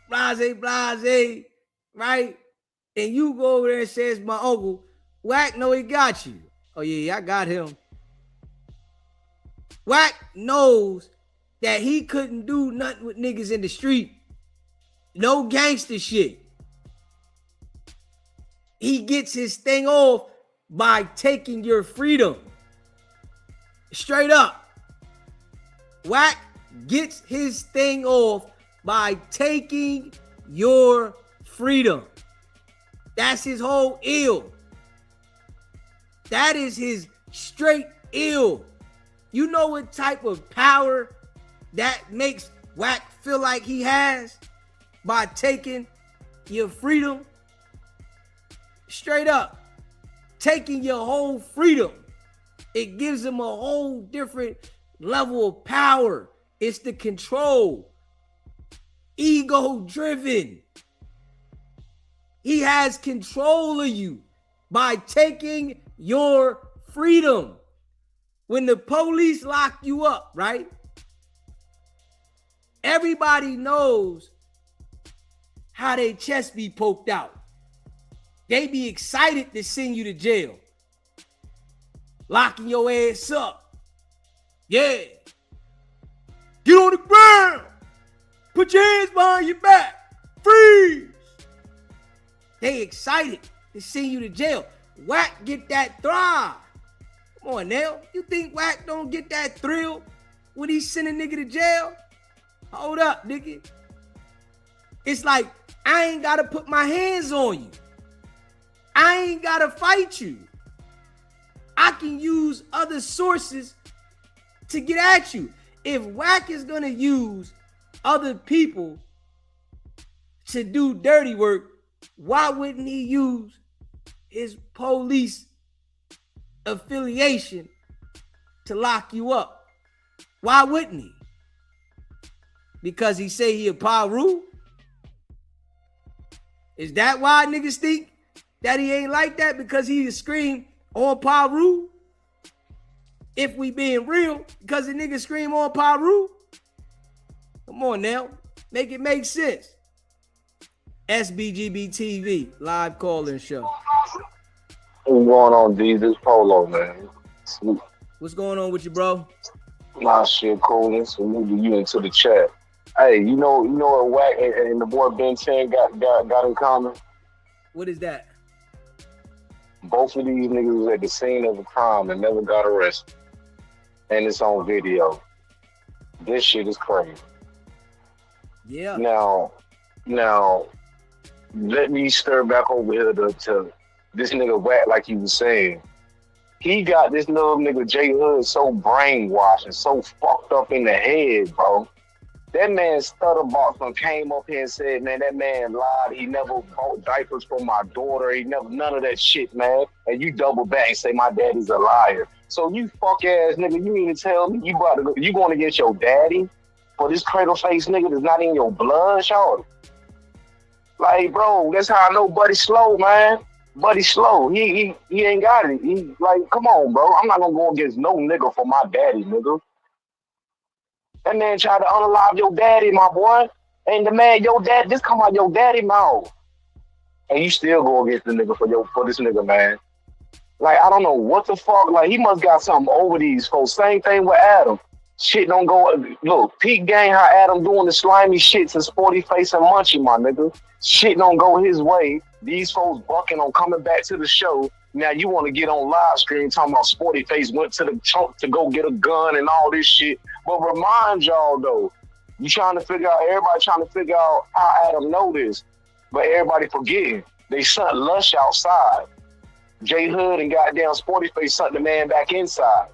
Blase, right? And you go over there and say it's my uncle. Wack know he got you. Oh yeah, I got him. Wack knows that he couldn't do nothing with niggas in the street. No gangster shit. He gets his thing off by taking your freedom. Straight up. Wack gets his thing off by taking your freedom. That's his whole ill. That is his straight ill. You know what type of power that makes Wack feel like he has by taking your freedom? Straight up. Taking your whole freedom. It gives him a whole different level of power. It's the control. Ego driven. He has control of you by taking your freedom. When the police lock you up, right? Everybody knows how their chest be poked out. They be excited to send you to jail. Locking your ass up. Yeah. Get on the ground. Put your hands behind your back. Freeze. They excited to send you to jail. Wack get that thrive. Come on now. You think Wack don't get that thrill when he send a nigga to jail? Hold up, nigga. It's like, I ain't got to put my hands on you. I ain't got to fight you. I can use other sources to get at you. If Wack is going to use other people to do dirty work, why wouldn't he use his police affiliation to lock you up? Why wouldn't he? Because he say he a Paru? Is that why niggas think that he ain't like that? Because he scream on Paru? If we being real, because the nigga scream on Paru? Come on now. Make it make sense. SBGB TV, live call-in show.
What's going on, D? This Polo, man. Sweet.
What's going on with you, bro?
Nah, shit, coolness. So moving you into the chat. Hey, you know what Wack and the boy Ben 10 got in common?
What is that?
Both of these niggas was at the scene of the crime and never got arrested. And it's on video. This shit is crazy.
Yeah.
Now, let me stir back over here to this nigga Wack, like you was saying. He got this little nigga J Hood so brainwashed and so fucked up in the head, bro. That man Stutterbox came up here and said, man, that man lied. He never bought diapers for my daughter. He never, none of that shit, man. And you double back and say my daddy's a liar. So you fuck ass nigga, you mean to tell me you going to get your daddy for this cradle face nigga that's not in your blood, y'all? Like, bro, that's how I know Buddy slow, man. Buddy slow. He ain't got it. He like, come on, bro. I'm not gonna go against no nigga for my daddy, nigga. That man tried to unalive your daddy, my boy. And the man, your dad, this come out your daddy mouth. And you still go against the nigga for this nigga, man. Like, I don't know what the fuck. Like, he must got something over these folks. Same thing with Adam. Shit don't go. Look, Pete Gang, how Adam doing the slimy shit to Sporty Face and Munchie, my nigga. Shit don't go his way. These folks bucking on coming back to the show. Now you want to get on live stream talking about Sporty Face went to the trunk to go get a gun and all this shit. But remind y'all though, everybody trying to figure out how Adam know this. But everybody forgetting. They sent Lush outside. J Hood and goddamn Sporty Face sent the man back inside.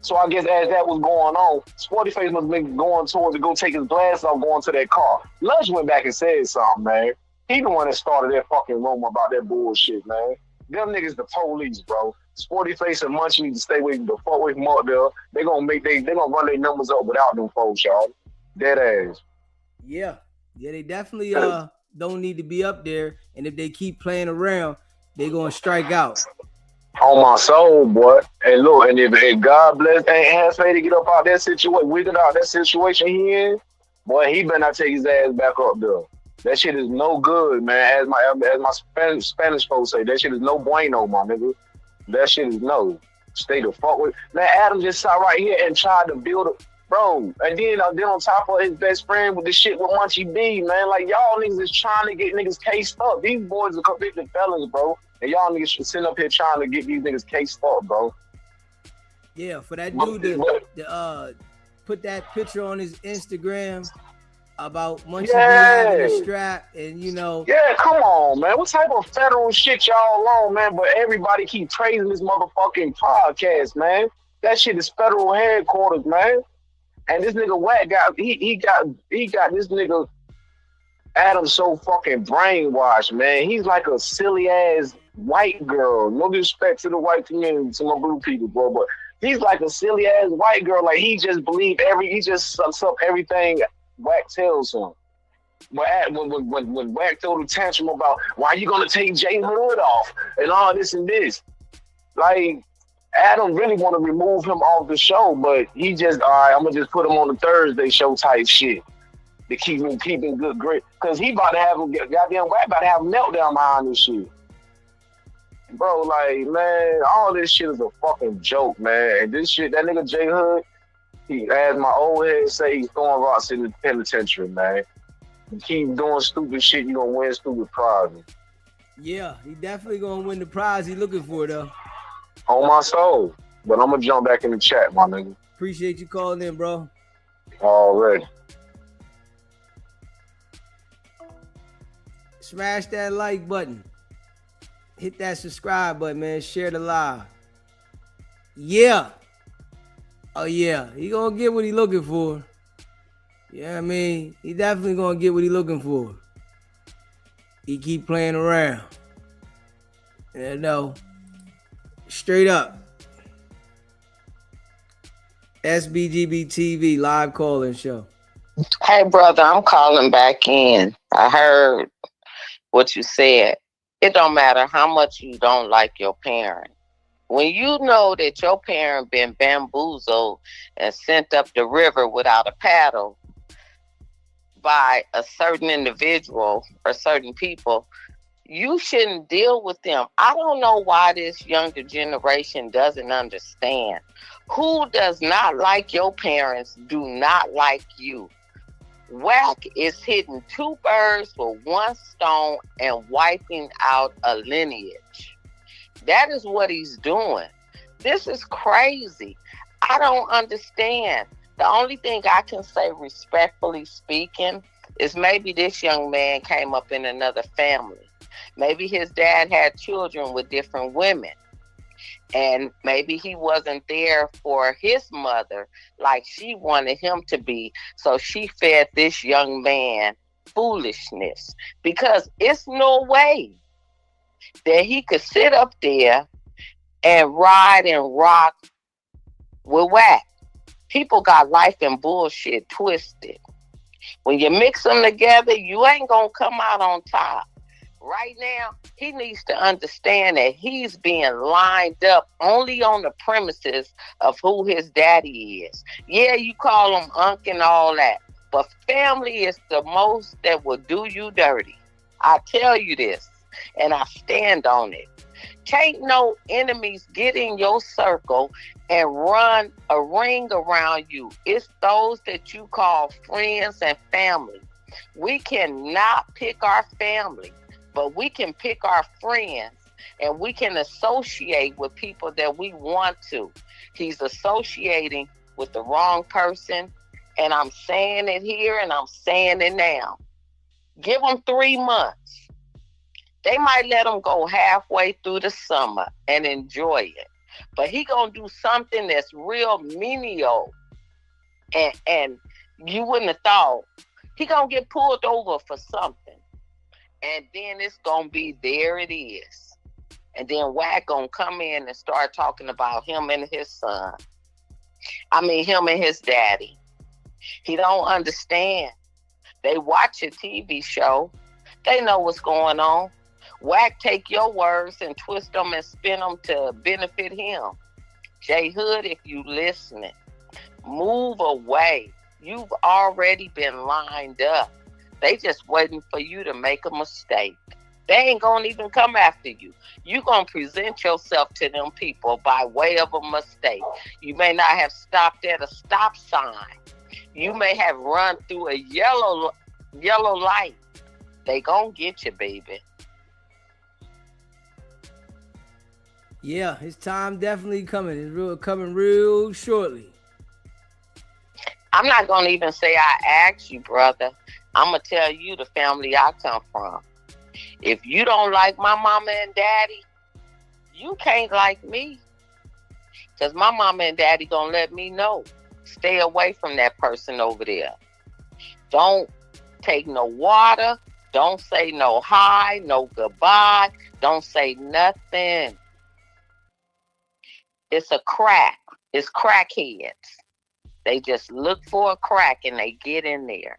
So I guess as that was going on, Sporty Face must have been going towards to go take his glass off going to that car. Lush went back and said something, man. He the one that started that fucking rumor about that bullshit, man. Them niggas the police, bro. Sporty Face and Munchie need to stay away the fuck away from up there. They gonna run their numbers up without them folks, y'all. Dead ass.
Yeah, they definitely don't need to be up there. And if they keep playing around, they gonna strike out.
On my soul, boy. And look, and if God bless ain't has faith to get up out that situation, we get out that situation he in, boy, he better not take his ass back up there. That shit is no good, man. As my Spanish folks say, that shit is no bueno, my nigga. That shit is no. Stay the fuck with. Man, Adam just sat right here and tried to build a bro. And then on top of his best friend with the shit with Munchie B, man. Like y'all niggas is trying to get niggas cased up. These boys are convicted felons, bro. And y'all niggas should sit up here trying to get these niggas cased up, bro.
Yeah, for that dude to put that picture on his Instagram about Munchie having a strap and
Yeah, come on, man. What type of federal shit y'all on, man? But everybody keep praising this motherfucking podcast, man. That shit is federal headquarters, man. And this nigga Wack he got this nigga Adam so fucking brainwashed, man. He's like a silly ass white girl. No disrespect to the white community, to my blue people, bro, but he's like a silly ass white girl. Like he just sucks up everything Wack tells him. But when Wack told him tantrum about why you gonna take J Hood off and all this and this, like Adam really want to remove him off the show, but he just all right. I'm gonna just put him on the Thursday show type shit to keep him good grit, cause he about to have a goddamn Wack about to have a meltdown behind this shit. Bro, like, man, all this shit is a fucking joke, man. And this shit, that nigga J Hood, he, as my old head say, he's throwing rocks in the penitentiary, man. You keep doing stupid shit, you gonna win stupid prizes.
Yeah, he definitely gonna win the prize he looking for, though.
On my soul. But I'm gonna jump back in the chat, my nigga.
Appreciate you calling in, bro.
Already.
Smash that like button. Hit that subscribe button, man. Share the live. Yeah. Oh, yeah. He gonna get what he looking for. Yeah, I mean, he definitely gonna get what he looking for. He keep playing around. No. Straight up. SBGB TV live calling show.
Hey, brother, I'm calling back in. I heard what you said. It don't matter how much you don't like your parent. When you know that your parent been bamboozled and sent up the river without a paddle by a certain individual or certain people, you shouldn't deal with them. I don't know why this younger generation doesn't understand. Who does not like your parents do not like you. Wack is hitting two birds with one stone and wiping out a lineage. That is what he's doing. This is crazy. I don't understand. The only thing I can say, respectfully speaking, is maybe this young man came up in another family. Maybe his dad had children with different women. And maybe he wasn't there for his mother like she wanted him to be. So she fed this young man foolishness. Because it's no way that he could sit up there and ride and rock with Wack. People got life and bullshit twisted. When you mix them together, you ain't gonna come out on top. Right now, he needs to understand that he's being lined up only on the premises of who his daddy is. Yeah, you call him Unc and all that, but family is the most that will do you dirty. I tell you this, and I stand on it. Can't no enemies get in your circle and run a ring around you. It's those that you call friends and family. We cannot pick our family, but we can pick our friends, and we can associate with people that we want to. He's associating with the wrong person, and I'm saying it here and I'm saying it now. Give them 3 months. They might let him go halfway through the summer and enjoy it. But he gonna do something that's real menial. And you wouldn't have thought. He gonna get pulled over for something. And then it's gonna be, there it is. And then Wack gonna come in and start talking about him and his son. Him and his daddy. He don't understand. They watch a TV show. They know what's going on. Wack take your words and twist them and spin them to benefit him. J Hood, if you listening, move away. You've already been lined up. They just waiting for you to make a mistake. They ain't gonna even come after you. You gonna present yourself to them people by way of a mistake. You may not have stopped at a stop sign. You may have run through a yellow light. They gonna get you, baby.
Yeah, his time definitely coming. It's coming real shortly.
I'm not gonna even say I asked you, brother. I'm gonna tell you the family I come from. If you don't like my mama and daddy, you can't like me. Because my mama and daddy gonna let me know. Stay away from that person over there. Don't take no water. Don't say no hi, no goodbye. Don't say nothing. It's a crack. It's crackheads. They just look for a crack and they get in there.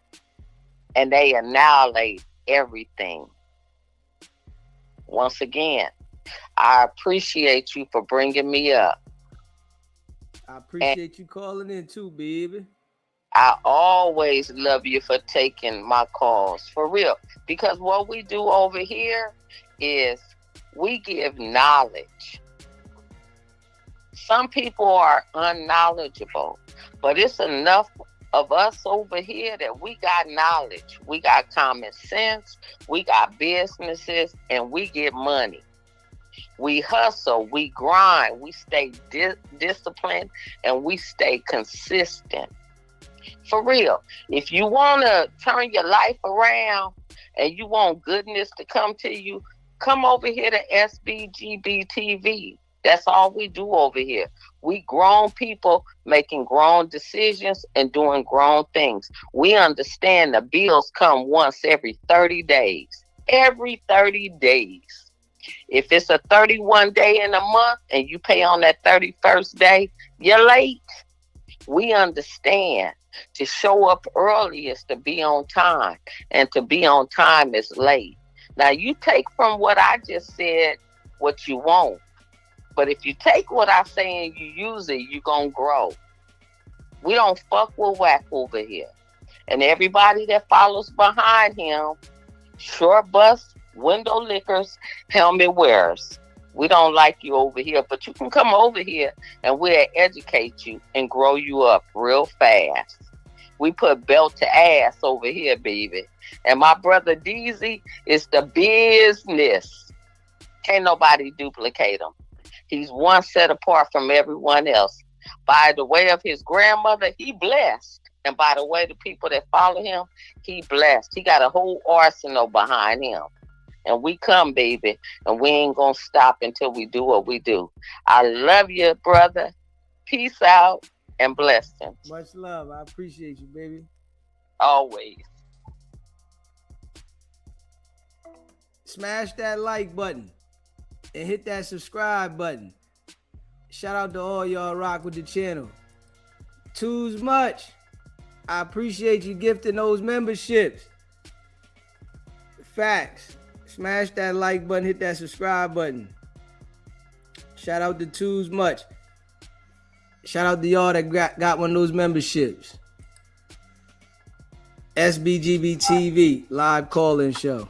And they annihilate everything. Once again, I appreciate you for bringing me up.
I appreciate you calling in too, baby.
I always love you for taking my calls, for real. Because what we do over here is we give knowledge. Some people are unknowledgeable, but it's enough of us over here that we got knowledge. We got common sense. We got businesses, and we get money. We hustle, we grind, we stay disciplined, and we stay consistent. For real, if you want to turn your life around and you want goodness to come to you, come over here to SBGB TV. That's all we do over here. We grown people making grown decisions and doing grown things. We understand the bills come once every 30 days. Every 30 days. If it's a 31 day in a month and you pay on that 31st day, you're late. We understand. To show up early is to be on time, and to be on time is late. Now, you take from what I just said what you want, but if you take what I say and you use it, you're going to grow. We don't fuck with Wack over here. And everybody that follows behind him, short bus, window lickers, helmet wearers. We don't like you over here, but you can come over here and we'll educate you and grow you up real fast. We put belt to ass over here, baby. And my brother DZ is the business. Can't nobody duplicate him. He's one set apart from everyone else. By the way of his grandmother, he blessed. And by the way, the people that follow him, he blessed. He got a whole arsenal behind him. And we come, baby, and we ain't gonna stop until we do what we do. I love you, brother. Peace out and blessings.
Much love. I appreciate you, baby.
Always.
Smash that like button and hit that subscribe button. Shout out to all y'all rock with the channel. Too much. I appreciate you gifting those memberships. Facts. Smash that like button, hit that subscribe button. Shout out to Too Much. Shout out to y'all that got one of those memberships. SBGB TV live call-in show.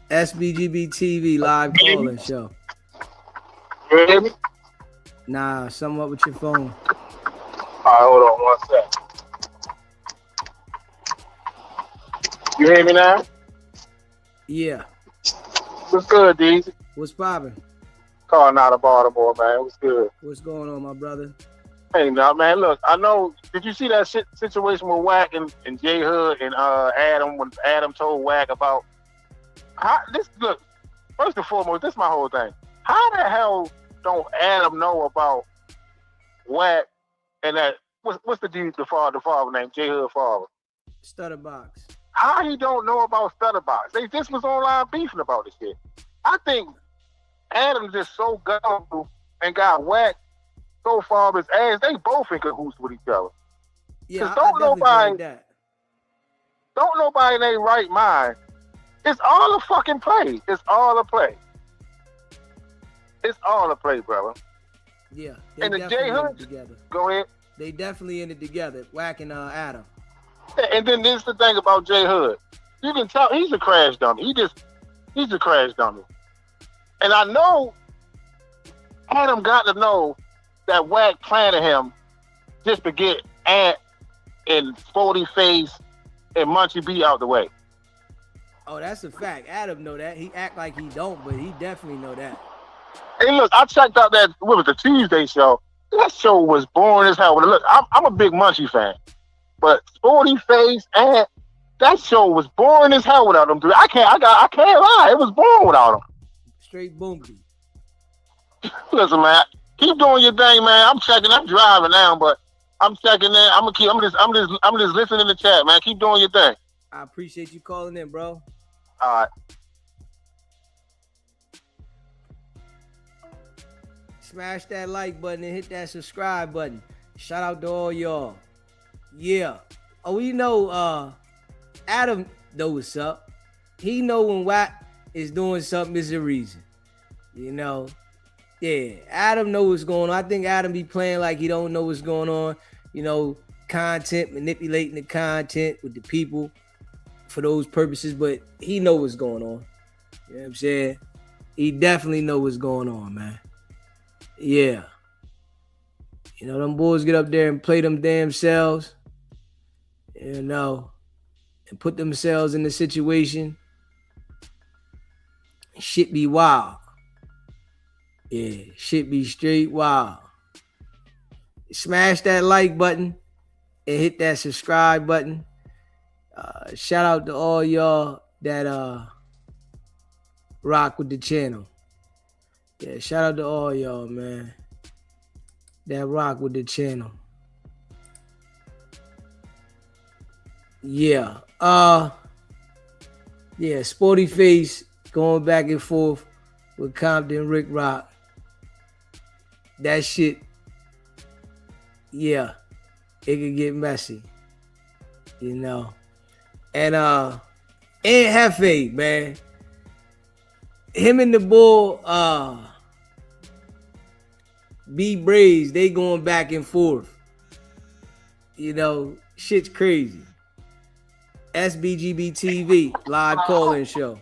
SBGB TV live call-in show.
You hear me?
Nah, something up with your phone.
All right, hold on one sec. You hear me now?
Yeah.
What's good, Deezy?
What's poppin'?
Calling out of Baltimore, man. What's good?
What's going on, my brother?
Hey, now, man, look, I know, did you see that situation with Wack and J Hood and Adam, when Adam told Wack about look, first and foremost, this is my whole thing. How the hell don't Adam know about Wack and that, what's the dude, the father name, J Hood father?
Stutterbox.
How he don't know about Stutterbox? They just was online beefing about this shit. I think Adam just so gullible and got Wack so far up his ass, they both in cahoots with each other.
Yeah,
don't nobody in their right mind. It's all a fucking play. It's all a play. It's all a play, brother.
Yeah.
And the J Hood
together.
Go ahead.
They definitely in it together. Wack and Adam.
And then this is the thing about J Hood. You can tell he's a crash dummy. He's a crash dummy. And I know Adam got to know that Wack planted him just to get Ant and 40 Face and Munchie B out the way.
Oh, that's a fact. Adam know that. He act like he don't, but he definitely know that.
Hey, look, I checked out that, what was the Tuesday show? That show was boring as hell. Look, I'm a big Munchie fan. But Sporty Face and that show was boring as hell without them three. I can't lie. It was boring without them.
Straight boomty.
Listen, man, keep doing your thing, man. I'm driving now, but I'm checking in. I'm just listening in the chat, man. Keep doing your thing.
I appreciate you calling in, bro.
All right.
Smash that like button and hit that subscribe button. Shout out to all y'all. Yeah. Oh, we know Adam know what's up. He know when Wack is doing something is a reason. You know? Yeah. Adam know what's going on. I think Adam be playing like he don't know what's going on. You know, content, manipulating the content with the people for those purposes, but he know what's going on. You know what I'm saying? He definitely know what's going on, man. Yeah. You know, them boys get up there and play them damn selves, you know, and put themselves in the situation. Shit be wild. Yeah, shit be straight wild. Smash that like button and hit that subscribe button. Shout out to all y'all that rock with the channel. Yeah, shout out to all y'all, man, that rock with the channel. Yeah. Yeah, Sporty Face going back and forth with Compton Rick Rock. That shit, yeah, it could get messy, you know. And Hefe, man. Him and the bull, B Braves, they going back and forth. You know, shit's crazy. SBGB TV, live call-in show.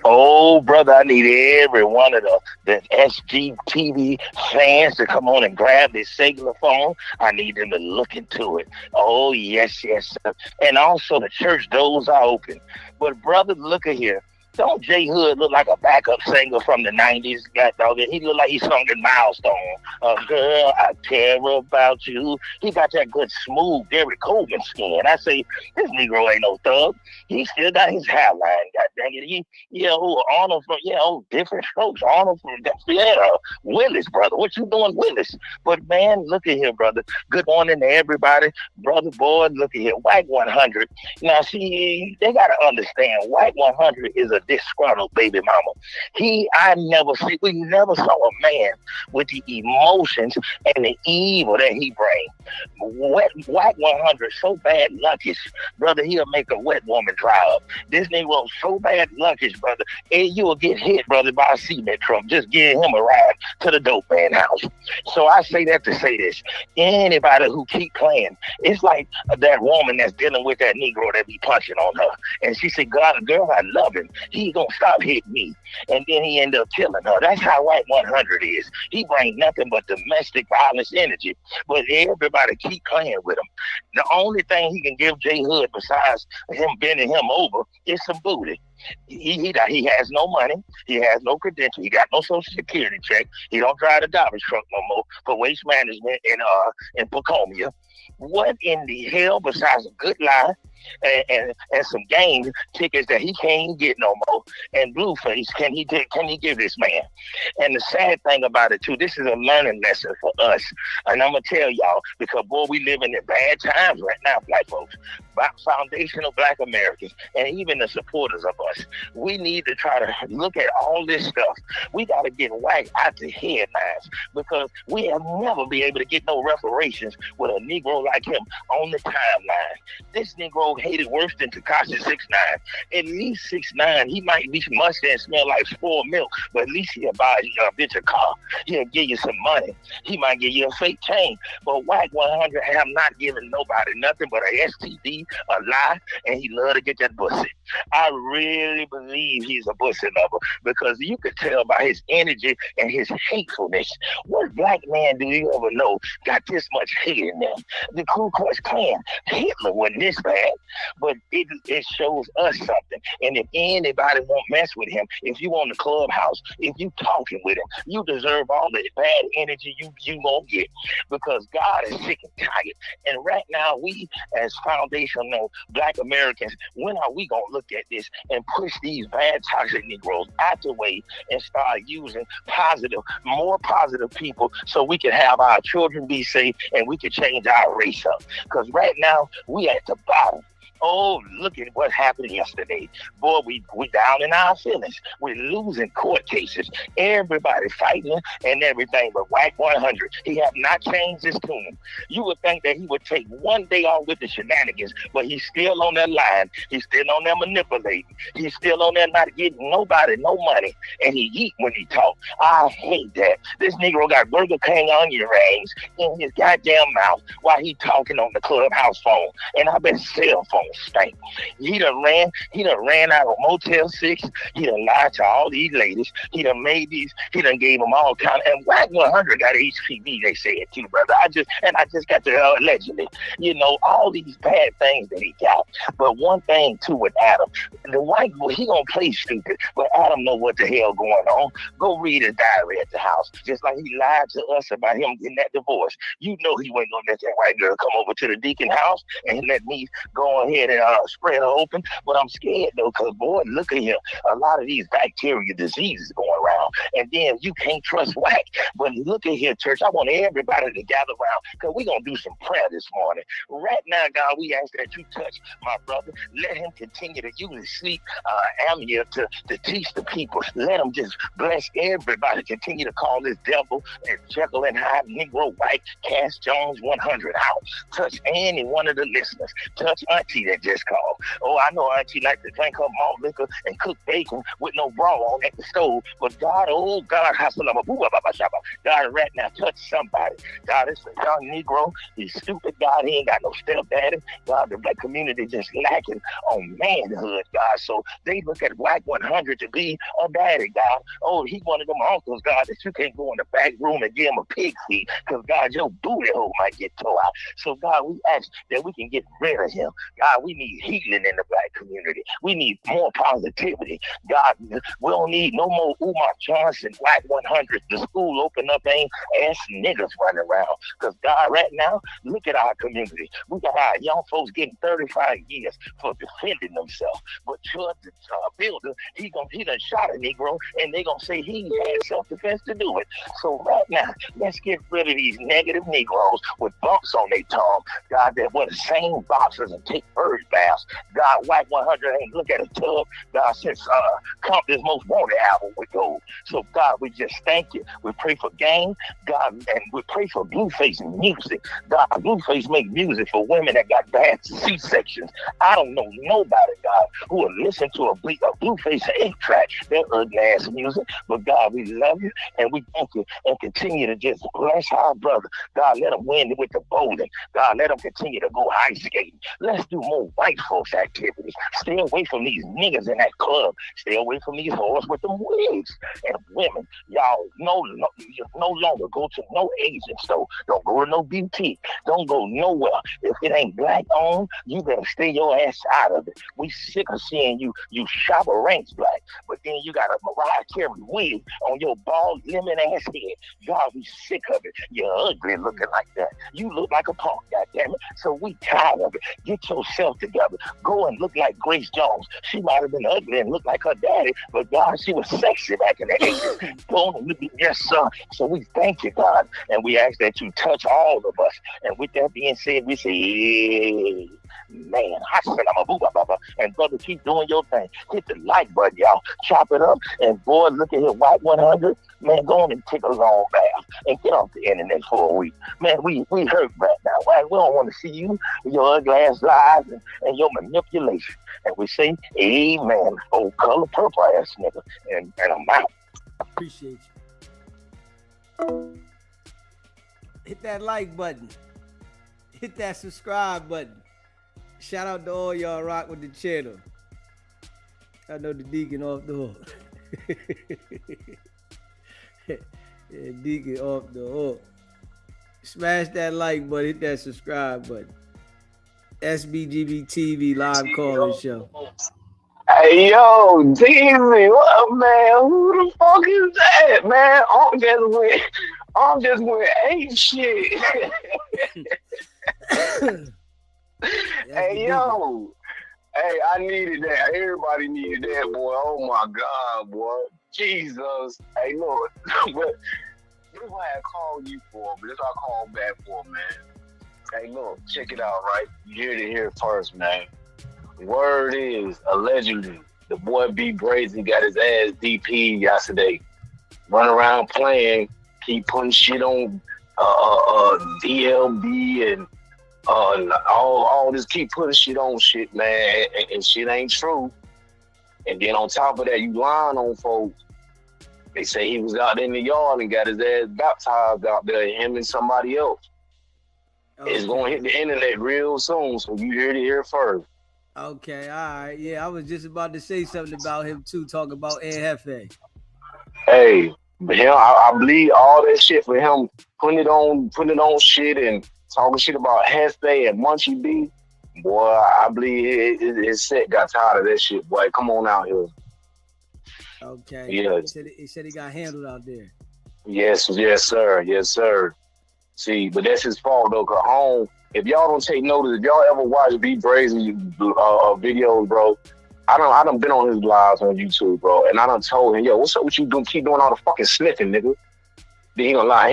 Oh, brother, I need every one of the SGTV fans to come on and grab this cellular phone. I need them to look into it. Oh, yes, yes, sir. And also the church doors are open. But, brother, look at here.
Don't J Hood look like a backup singer from the 90s? God dog it. He look like he sung in Milestone. Girl, I care about you. He got that good smooth Derek Coleman skin. I say, this Negro ain't no thug. He still got his hairline. God dang it. Arnold from, different strokes. Arnold from, Willis, brother. What you doing, Willis? But man, look at here, brother. Good morning to everybody. Brother boy, look at here. Wicked100. Now, see, they got to understand, Wicked100 is a disgruntled baby mama. We never saw a man with the emotions and the evil that he brings. Wicked100 so bad luckish, brother, he'll make a wet woman dry up. This Negro so bad luckish, brother, and you will get hit, brother, by a cement truck. Just give him a ride to the dope man house. So I say that to say this. Anybody who keep playing, it's like that woman that's dealing with that Negro that be punching on her. And she said, God, girl, I love him. He gonna stop hitting me. And then he end up killing her. That's how Wicked100 is. He brings nothing but domestic violence energy. But everybody keep playing with him. The only thing he can give J Hood besides him bending him over is some booty. He has no money. He has no credential. He got no social security check. He don't drive the garbage truck no more for waste management in Pacomia. What in the hell besides a good lie and some game tickets that he can't get no more and Blueface can he give this man? And the sad thing about it too, this is a learning lesson for us. And I'm gonna tell y'all, because boy, we living in bad times right now, black folks. Foundational black Americans and even the supporters of us. We need to try to look at all this stuff. We got to get Wack out the headlines because we have never been able to get no reparations with a Negro like him on the timeline. This Negro hated worse than Tekashi 6ix9ine. At least 6ix9ine, he might be musty and smell like spoiled milk, but at least he'll buy you a bitch a car. He'll give you some money. He might give you a fake chain. But Wicked100 have not given nobody nothing but a STD, a lie, and he love to get that pussy. I really believe he's a pussy lover because you could tell by his energy and his hatefulness. What black man do you ever know got this much hate in them? The Ku Klux Klan, Hitler wasn't this bad, but it shows us something. And if anybody won't mess with him, if you on the clubhouse, if you talking with him, you deserve all the bad energy you gonna get because God is sick and tired. And right now, we as foundational black Americans, when are we gonna look at this and push these bad toxic Negroes out the way and start using more positive people so we can have our children be safe and we can change our race up? Because right now we at the bottom. Oh, look at what happened yesterday. Boy, we down in our feelings. We're losing court cases. Everybody fighting and everything, but Wicked100, he have not changed his tune. You would think that he would take one day off with the shenanigans, but he's still on that line. He's still on there manipulating. He's still on there not getting nobody no money, and he eat when he talk. I hate that. This Negro got Burger King onion rings in his goddamn mouth while he talking on the clubhouse phone, and I bet cell phone stank. He done ran out of Motel 6. He done lied to all these ladies. He done gave them all kind of, and Wicked100 got HPV, they said too, brother. I just got to allegedly, all these bad things that he got. But one thing too with Adam, the white boy, he gonna play stupid, but Adam know what the hell going on. Go read his diary at the house. Just like he lied to us about him getting that divorce. You know he wasn't gonna let that white girl come over to the Deacon house and let me go ahead and spread her open. But I'm scared though, because boy, look at here. A lot of these bacteria diseases going around. And then you can't trust Wack. But look at here, church. I want everybody to gather around because we're going to do some prayer this morning. Right now, God, we ask that you touch my brother. Let him continue to use his sleep amnia to teach the people. Let him just bless everybody. Continue to call this devil and Jekyll and Hyde, Negro, White, Cass Jones 100 out. Touch any one of the listeners. Touch Auntie that just called. Oh, I know Auntie like to drink her malt liquor and cook bacon with no bra on at the stove. But God, God, oh God, God, right now, touch somebody. God, it's a young Negro. He's stupid, God. He ain't got no stepdaddy. God, the black community just lacking on manhood, God. So they look at Wicked100 to be a daddy, God. Oh, he one of them uncles, God, that you can't go in the back room and give him a pig feed, because God, your booty hole might get tore out. So God, we ask that we can get rid of him. God, we need healing in the black community. We need more positivity. God, we don't need no more Umar Johnson, Wicked100. The school open up, ain't ass niggas running around. Because God, right now, look at our community. We got our young folks getting 35 years for defending themselves. But Judge Builder, he done shot a Negro, and they gonna say he had self-defense to do it. So right now, let's get rid of these negative Negroes with bumps on their tongue. God, that were the same boxers and take bird baths. God, Wicked100 ain't look at a tub. God, since Compton's Most Wanted album would go. So God, we just thank you. We pray for game, God, and we pray for Blueface music. God, Blueface make music for women that got bad C-sections. I don't know nobody, God, who will listen to a Blueface 8-track, that ugly ass music. But God, we love you and we thank you and continue to just bless our brother. God, let him win with the bowling. God, let him continue to go ice skating. Let's do more white folks activities. Stay away from these niggas in that club. Stay away from these whores with them wigs. And women, y'all no longer go to no Asian store. Don't go to no beauty. Don't go nowhere. If it ain't black owned, you better stay your ass out of it. We sick of seeing you shop a ranks black, but then you got a Mariah Carey wig on your bald lemon ass head. God, we sick of it. You're ugly looking like that. You look like a punk, goddammit. So we tired of it. Get yourself together. Go and look like Grace Jones. She might have been ugly and look like her daddy, but God, she was sexy back in the 80s. Go and look at your son. So we thank you, God, and we ask that you touch all of us. And with that being said, we say, yeah. Man, I said I'm a boo-ba-ba-ba. And brother, keep doing your thing. Hit the like button, y'all. Chop it up. And boy, look at here, Wicked100. Man, go on and take a long bath and get off the internet for a week. Man, we hurt right now. Right? We don't want to see you, your ugly ass lies and your manipulation. And we say, amen. Old color purple ass nigga. And I'm out.
Appreciate you. Hit that like button. Hit that subscribe button. Shout out to all y'all rock with the channel. I know the Deacon off the hook. Yeah, Deacon off the hook. Smash that like button, hit that subscribe button. SBGB TV live calling show.
Hey yo, Deezy, what up, man? Who the fuck is that, man? I'm just with ain't shit. Hey yo, hey, I needed that. Everybody needed that, boy. Oh my God, boy. Jesus. Hey, Lord. But this is what I called you for, but this is what I called back for, man. Hey, look, check it out, right? You heard it here first, man. Word is, allegedly, the boy B Brazy got his ass DP yesterday. Run around playing, keep putting shit on DLB and all this, keep putting shit on shit, man, and shit ain't true. And then on top of that, you lying on folks. They say he was out in the yard and got his ass baptized out there, him and somebody else. Okay. It's going to hit the internet real soon, so you heard it here first.
Okay, all right. Yeah, I was just about to say something about him, too, talking about Hefe.
Hey, but him, I believe all that shit for him, putting it on shit and talking shit about Hefe and Munchie B. Boy, I believe his set got tired of that shit, boy. Come on out here.
Okay.
Yeah.
He said he got handled out there.
Yes, sir. Yes, sir. See, but that's his fault, though, because home, if y'all don't take notice, if y'all ever watch B Brazy videos, bro, I done been on his lives on YouTube, bro, and I done told him, yo, what's up with you doing? Keep doing all the fucking sniffing, nigga. Then he gonna lie.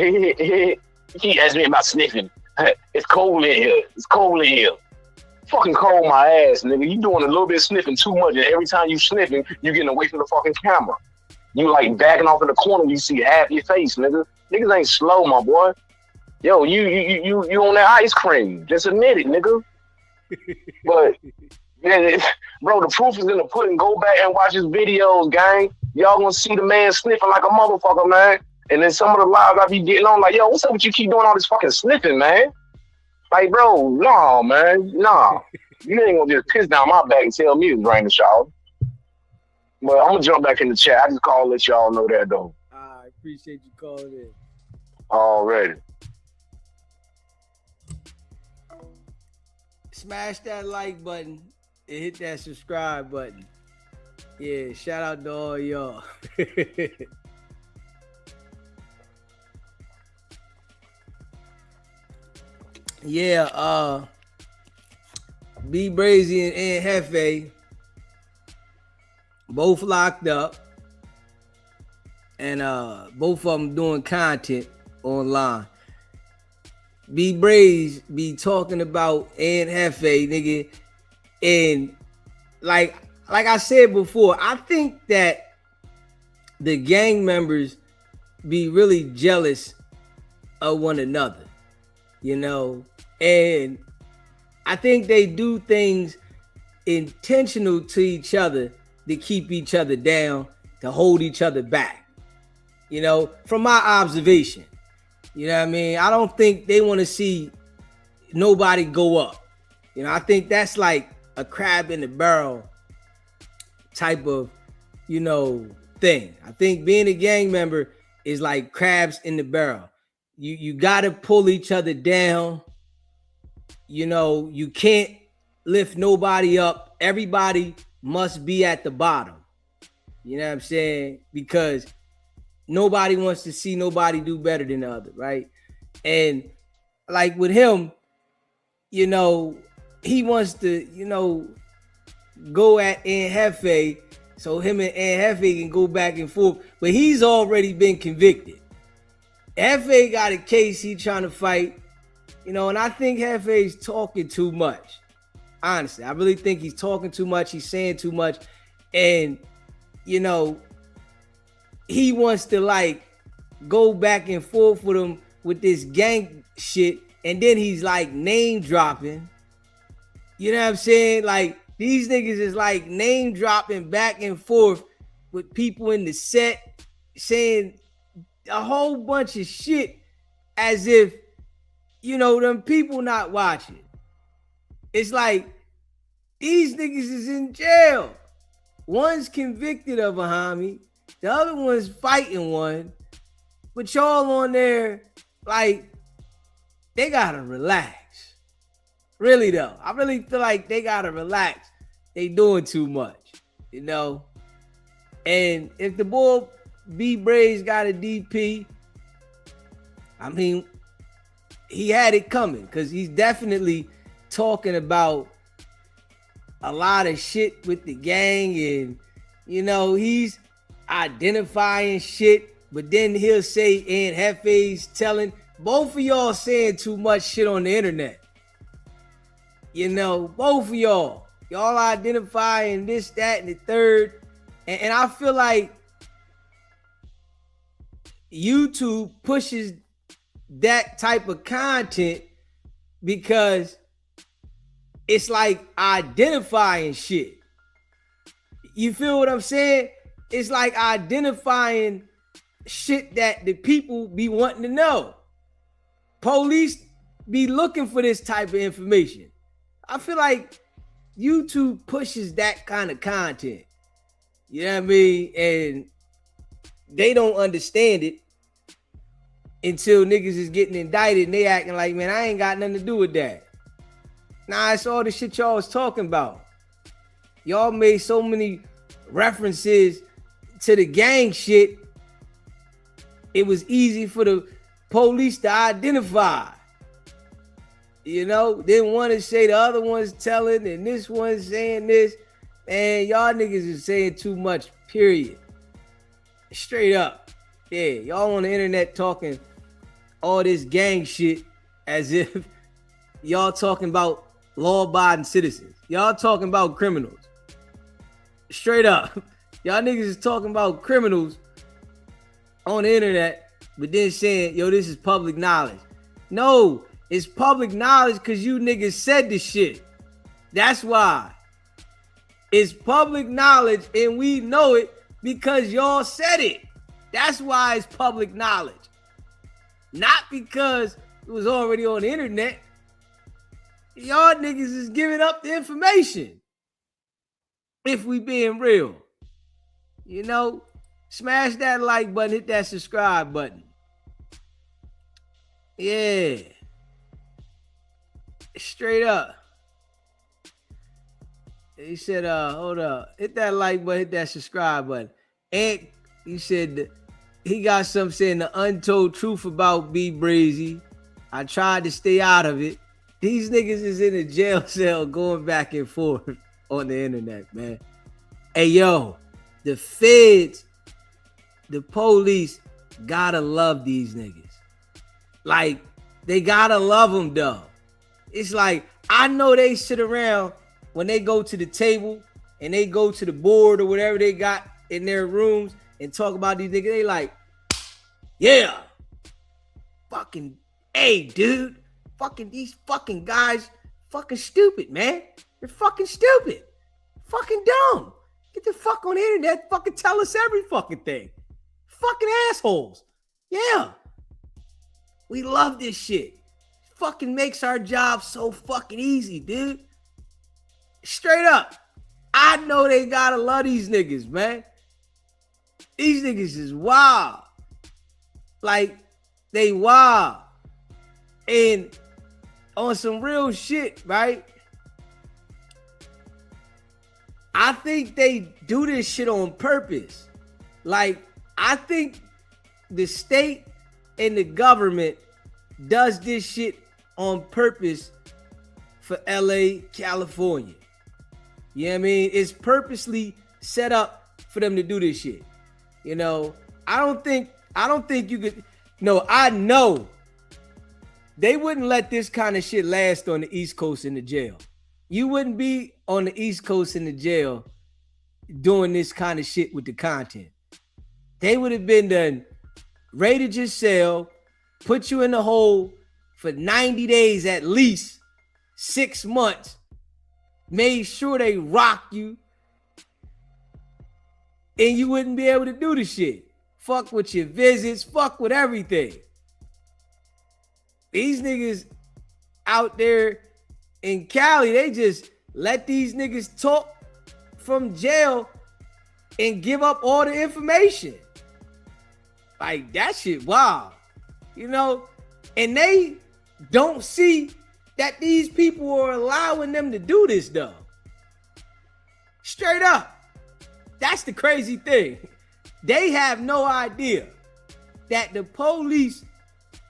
He asked me about sniffing. It's cold in here. It's cold in here. Fucking cold my ass, nigga. You doing a little bit of sniffing too much, and every time you sniffing, you getting away from the fucking camera. You like backing off in the corner, you see half your face, nigga. Niggas ain't slow, my boy. Yo, you on that ice cream. Just admit it, nigga. But, man, bro, the proof is in the pudding. Go back and watch his videos, gang. y'all gonna see the man sniffing like a motherfucker, man. And then some of the lives I be getting on, like, yo, what's up with you keep doing all this fucking sniffing, man? Like, bro, no, man, nah. You ain't gonna just piss down my back and tell me to drain the shower. But I'm gonna jump back in the chat. I just call to let y'all know that though.
I appreciate you calling in.
Already.
Smash that like button and hit that subscribe button. Yeah, shout out to all y'all. Yeah, B Brazy and Hefe both locked up, and both of them doing content online. B Brazy be talking about and Hefe, nigga, and like I said before, I think that the gang members be really jealous of one another, you know, and I think they do things intentional to each other to keep each other down, to hold each other back, you know, from my observation. You know what I mean? I don't think they want to see nobody go up. You know, I think that's like a crab in the barrel type of, you know, thing. I think being a gang member is like crabs in the barrel. You got to pull each other down. You know, you can't lift nobody up. Everybody must be at the bottom. You know what I'm saying? Because nobody wants to see nobody do better than the other, right? And like with him, you know, he wants to, you know, go at Hefe so him and Hefe can go back and forth. But he's already been convicted. Hefe got a case he trying to fight, you know, and I think Hefe's talking too much. Honestly, I really think he's talking too much. He's saying too much. And, you know, he wants to like go back and forth with him with this gang shit. And then he's like name dropping. You know what I'm saying? Like these niggas is like name dropping back and forth with people in the set saying a whole bunch of shit as if, you know, them people not watching. It's like these niggas is in jail. One's convicted of a homie. The other one's fighting one. But y'all on there, like, they gotta relax. Really though. I really feel like they gotta relax. They doing too much, you know? And if the boy B Braves got a DP, I mean, he had it coming because he's definitely talking about a lot of shit with the gang, and you know, he's identifying shit, but then he'll say and Hefe's telling. Both of y'all saying too much shit on the internet. You know, both of y'all identifying this, that, and the third. And I feel like YouTube pushes that type of content because it's like identifying shit. You feel what I'm saying? It's like identifying shit that the people be wanting to know. Police be looking for this type of information. I feel like YouTube pushes that kind of content. You know what I mean? And they don't understand it until niggas is getting indicted and they acting like, man, I ain't got nothing to do with that. Nah, it's all the shit y'all was talking about. Y'all made so many references to the gang shit. It was easy for the police to identify. You know, then one to say the other one's telling and this one's saying this. Man, y'all niggas is saying too much, period. Straight up. Yeah, y'all on the internet talking all this gang shit as if y'all talking about law-abiding citizens. Y'all talking about criminals. Straight up. Y'all niggas is talking about criminals on the internet, but then saying, yo, this is public knowledge. No, it's public knowledge because you niggas said this shit. That's why. It's public knowledge and we know it because y'all said it. That's why it's public knowledge. Not because it was already on the internet. Y'all niggas is giving up the information. If we being real. You know, smash that like button, hit that subscribe button. Yeah. Straight up. He said, hold up. Hit that like button, hit that subscribe button. And he said he got something saying the untold truth about B Breezy. I tried to stay out of it. These niggas is in a jail cell going back and forth on the internet, man. Hey, yo, the feds, the police gotta love these niggas. Like, they gotta love them, though. It's like, I know they sit around when they go to the table and they go to the board or whatever they got in their rooms and talk about these niggas. They like, yeah, fucking, hey, dude, fucking these fucking guys, fucking stupid, man. They're fucking stupid, fucking dumb. Get the fuck on the internet, fucking tell us every fucking thing. Fucking assholes. Yeah. We love this shit. Fucking makes our job so fucking easy, dude. Straight up. I know they gotta love these niggas, man. These niggas is wild. Like, they wild. And on some real shit, right? I think they do this shit on purpose. Like, I think the state and the government does this shit on purpose for LA, California. You know what I mean? It's purposely set up for them to do this shit. You know, I don't think you could. No, I know they wouldn't let this kind of shit last on the East Coast in the jail. You wouldn't be on the East Coast in the jail doing this kind of shit with the content. They would have been done, raided your cell, put you in the hole for 90 days at least, 6 months, made sure they rock you, and you wouldn't be able to do the shit. Fuck with your visits, fuck with everything. These niggas out there in Cali, they just let these niggas talk from jail and give up all the information. Like, that shit wild. You know? And they don't see that these people are allowing them to do this, though. Straight up. That's the crazy thing. They have no idea that the police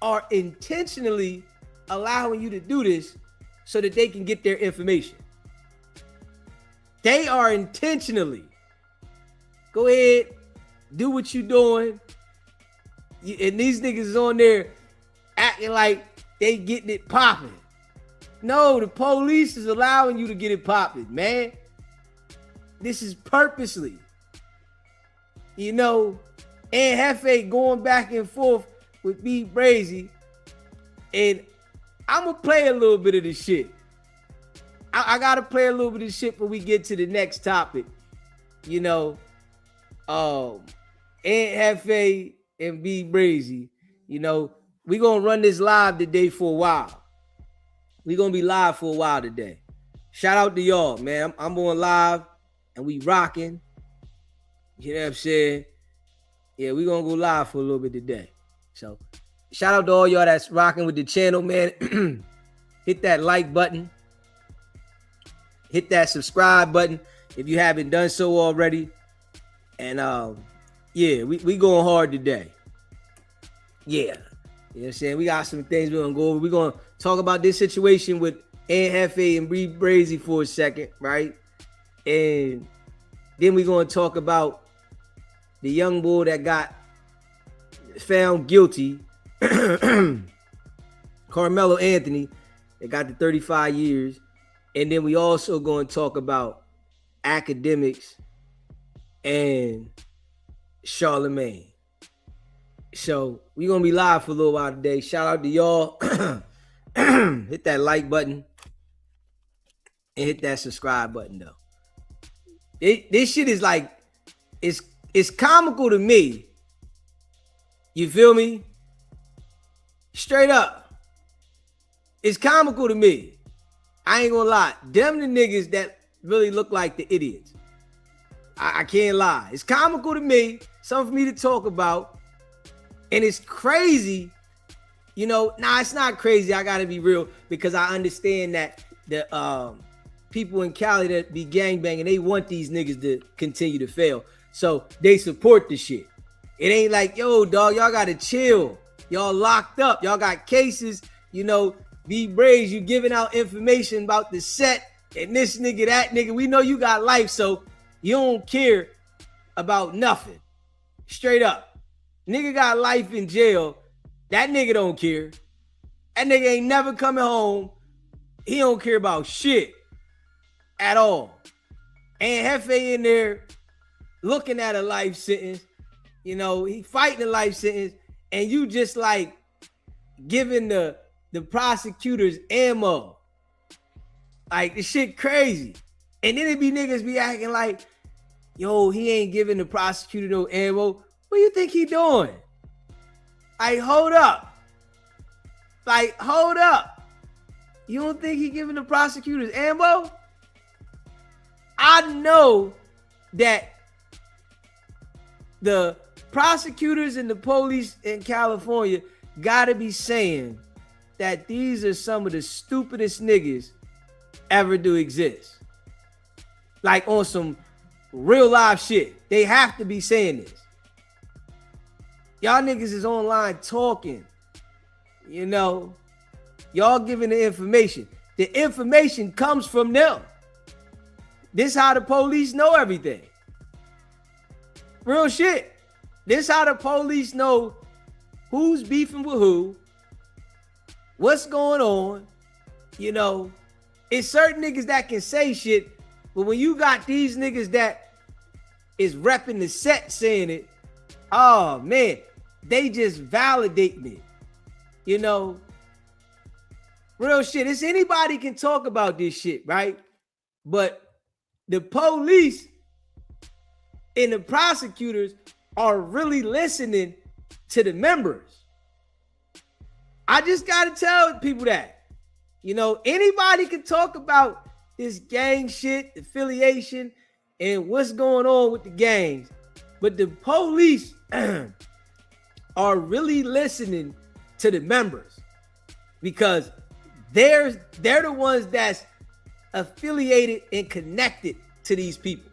are intentionally allowing you to do this so that they can get their information. They are intentionally. Go ahead, do what you doing. And these niggas is on there acting like they getting it popping. No, the police is allowing you to get it popping, man. This is purposely. You know, and Hefe going back and forth with B Brazy. And I'm going to play a little bit of this shit. I got to play a little bit of this shit before we get to the next topic. You know, and Hefe and B Brazy, you know, we going to run this live today for a while. We going to be live for a while today. Shout out to y'all, man. I'm on live and we rocking. You know what I'm saying? Yeah, we going to go live for a little bit today. So, shout out to all y'all that's rocking with the channel, man. Hit that like button. Hit that subscribe button if you haven't done so already. And, yeah, we going hard today. Yeah. You know what I'm saying? We got some things we're going to go over. We're going to talk about this situation with Hefe and Bree Brazy for a second, right? And then we're going to talk about the young boy that got found guilty, Carmelo Anthony, that got the 35 years. And then we also going to talk about Akademiks and Charlemagne. So we're going to be live for a little while today. Shout out to y'all. Hit that like button and hit that subscribe button, though. This shit is like, it's It's comical to me. You feel me? Straight up. It's comical to me. I ain't gonna lie. Them the niggas that really look like the idiots. I can't lie. It's comical to me. Something for me to talk about. And it's crazy. You know, it's not crazy. I gotta be real because I understand that the people in Cali that be gangbanging, they want these niggas to continue to fail. So they support the shit. It ain't like, yo, dog, y'all gotta chill. Y'all locked up. Y'all got cases. You know, be brave. You giving out information about the set and this nigga, that nigga. We know you got life, so you don't care about nothing. Straight up. Nigga got life in jail. That nigga don't care. That nigga ain't never coming home. He don't care about shit at all. And Hefe in there looking at a life sentence. You know, he fighting a life sentence. And you just like giving the prosecutors ammo. Like, the shit crazy. And then it be niggas be acting like, yo, he ain't giving the prosecutor no ammo. What do you think he doing? Like, hold up. Like, hold up. You don't think he giving the prosecutors ammo? I know that the prosecutors and the police in California gotta be saying that these are some of the stupidest niggas ever to exist. Like, on some real life shit. They have to be saying this. Y'all niggas is online talking. You know, y'all giving the information. The information comes from them. This how the police know everything. Real shit. This how the police know who's beefing with who, what's going on. You know, it's certain niggas that can say shit, but when you got these niggas that is repping the set saying it, oh man, they just validating it. You know, real shit. It's anybody can talk about this shit, right? But the police and the prosecutors are really listening to the members. I just gotta tell people that. You know, anybody can talk about this gang shit, affiliation, and what's going on with the gangs. But the police are really listening to the members because they're the ones that's affiliated and connected to these people.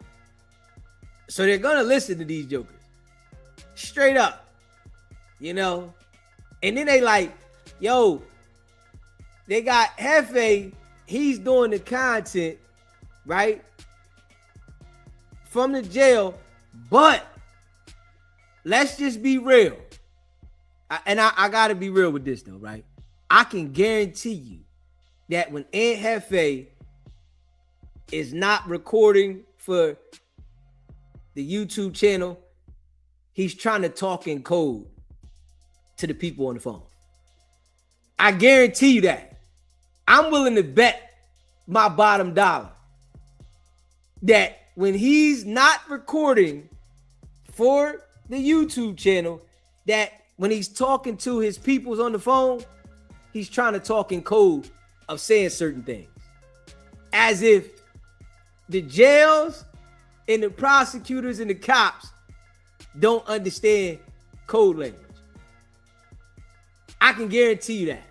So they're gonna listen to these jokers. Straight up. You know? And then they like, yo, they got Hefe, he's doing the content, right? From the jail, but let's just be real. I gotta be real with this though, right? I can guarantee you that when Aunt Hefe is not recording for the YouTube channel, he's trying to talk in code to the people on the phone. I guarantee you that. I'm willing to bet my bottom dollar that when he's not recording for the YouTube channel, that when he's talking to his peoples on the phone, he's trying to talk in code of saying certain things. As if the jails and the prosecutors and the cops don't understand code language. I can guarantee you that.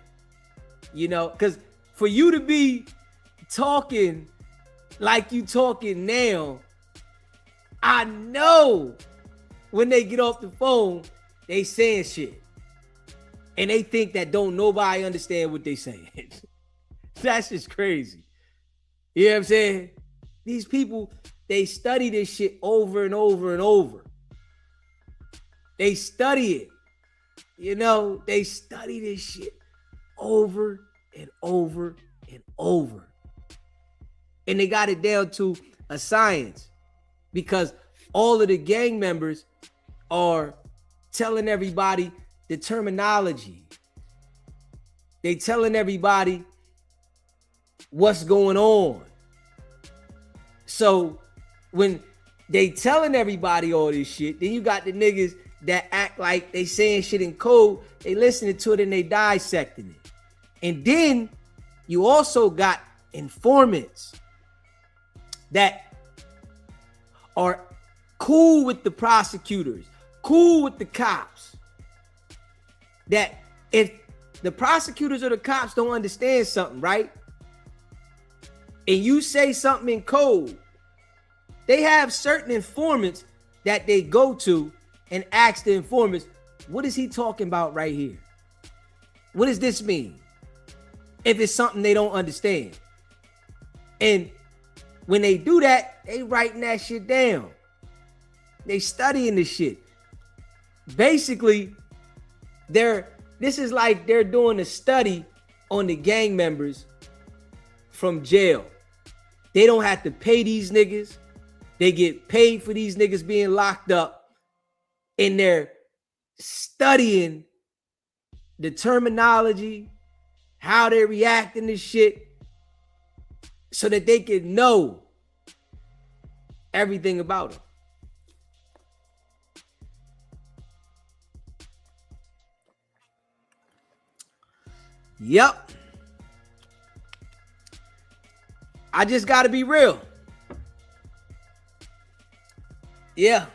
You know, because for you to be talking like you talking now, I know when they get off the phone, they saying shit. And they think that don't nobody understand what they saying. That's just crazy. You know what I'm saying? These people, they study this shit over and over and over. They study it. You know, they study this shit over and over and over. And they got it down to a science because all of the gang members are telling everybody the terminology. They telling everybody what's going on. So when they telling everybody all this shit. Then you got the niggas that act like they saying shit in code. They listening to it and they dissecting it. And then you also got informants that are cool with the prosecutors, cool with the cops. That if the prosecutors or the cops don't understand something, right? And you say something in code, they have certain informants that they go to and ask the informants, what is he talking about right here? What does this mean? If it's something they don't understand. And when they do that, they writing that shit down. They studying the shit. Basically, this is like they're doing a study on the gang members from jail. They don't have to pay these niggas. They get paid for these niggas being locked up. And they're studying the terminology, how they're reacting to shit, so that they can know everything about them. Yep. I just gotta be real. Yeah.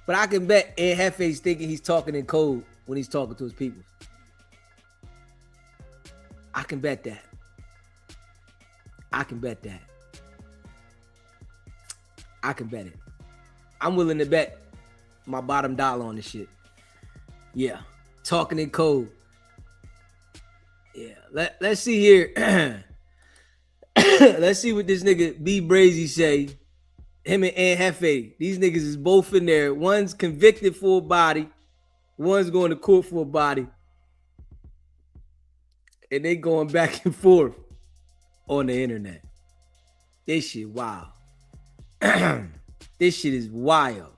But I can bet Ed Hefe's thinking he's talking in code when he's talking to his people. I can bet that. I can bet that. I can bet it. I'm willing to bet my bottom dollar on this shit. Yeah. Talking in code. Yeah. Let's see here. Let's see what this nigga B Brazy say. Him and Ed Hefe. These niggas is both in there. One's convicted for a body. One's going to court for a body. And they going back and forth on the internet. This shit wild. This shit is wild.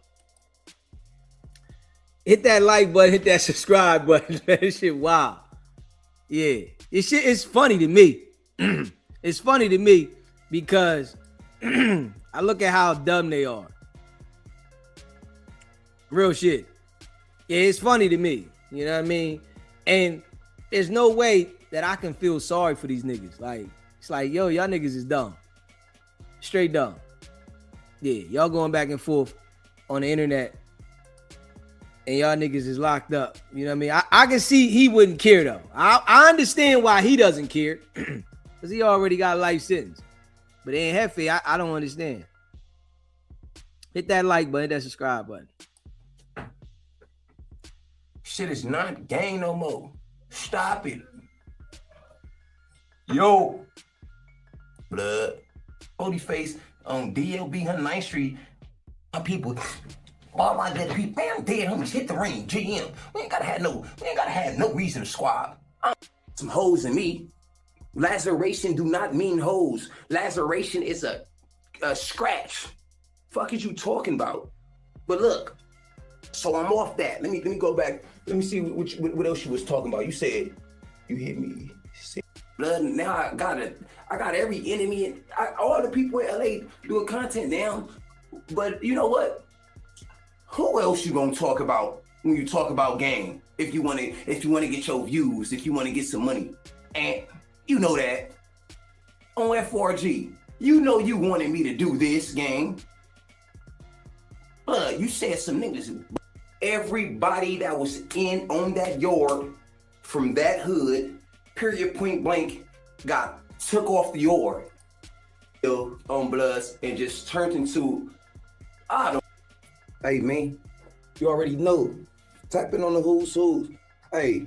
Hit that like button, hit that subscribe button. This shit wild. Yeah. This shit is funny to me. It's funny to me because I look at how dumb they are. Real shit. Yeah, it's funny to me. You know what I mean? And there's no way that I can feel sorry for these niggas. Like, it's like, yo, y'all niggas is dumb. Straight dumb. Yeah, y'all going back and forth on the internet and y'all niggas is locked up. You know what I mean? I can see he wouldn't care though. I understand why he doesn't care because he already got a life sentence. But in Hefe, I don't understand. Hit that like button, hit that subscribe button.
Shit is not gang no more. Stop it. Yo. Blood. Holy face on DLB 109th Street. My people. All my dead people. Man, dead homies hit the ring. GM. We ain't gotta have no reason to squab. Some hoes in me. Laceration do not mean hoes. Laceration is a scratch. Fuck is you talking about? But look, so I'm off that. Let me go back. Let me see what else you was talking about. You said you hit me. Blood. Now I got every enemy and all the people in LA doing content now. But you know what? Who else you gonna talk about when you talk about game? If you wanna get your views, if you wanna get some money, and you know that on F4G, you know you wanted me to do this game. Blood, you said some niggas. Everybody that was on that yard from that hood, period, point blank, got took off the yard on Bloods and just turned into, I don't. Hey man, you already know. Type in on the who's who's. Hey,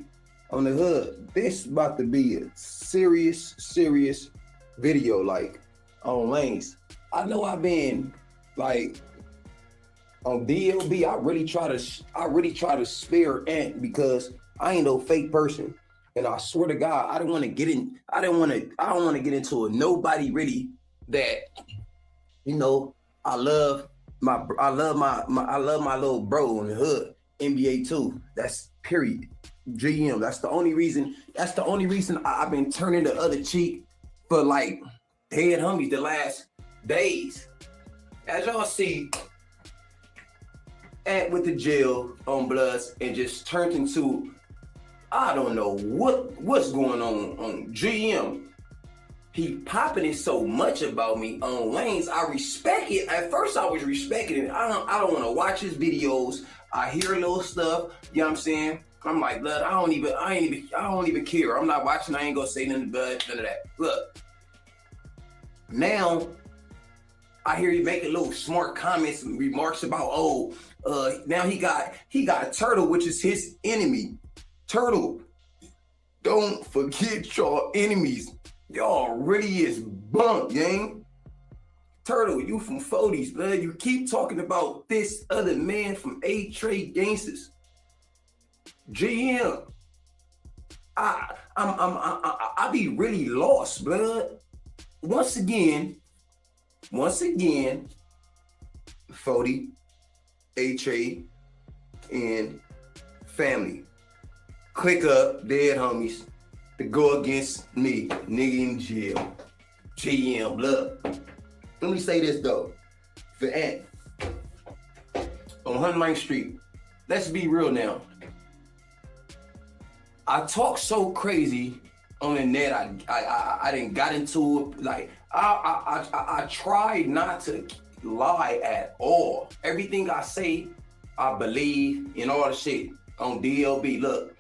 on the hood, this about to be a serious video, like on lanes. I know I've been like on DLB. I really try to spare Ant because I ain't no fake person, and I swear to God, I don't want to get into a nobody really that, you know, I love my little bro in the hood, NBA too. That's period. GM. That's the only reason I've been turning the other cheek for like dead homies the last days. as y'all see, with the jail on Bloods and just turned into, I don't know what's going on GM. He popping it so much about me on lanes. I respect it. At first I was respecting it. I don't want to watch his videos. I hear little stuff, you know what I'm saying? I'm like, Blood, I don't even care. I'm not watching, I ain't gonna say nothing, Blood, none of that. Look, now I hear you making little smart comments and remarks about, now he got a Turtle, which is his enemy. Turtle, don't forget your enemies. Y'all really is bunk, gang. Turtle, you from 40s, blood. You keep talking about this other man from A-Trade Gangsters. GM, I be really lost, blood. Once again, 40, A-Trade, and family. Click up, dead homies, to go against me, nigga in jail. GM, look. Let me say this though. For Ant, on 109th Street, let's be real now. I talk so crazy on the net. I didn't got into it. Like I tried not to lie at all. Everything I say, I believe in all the shit on DLB. Look.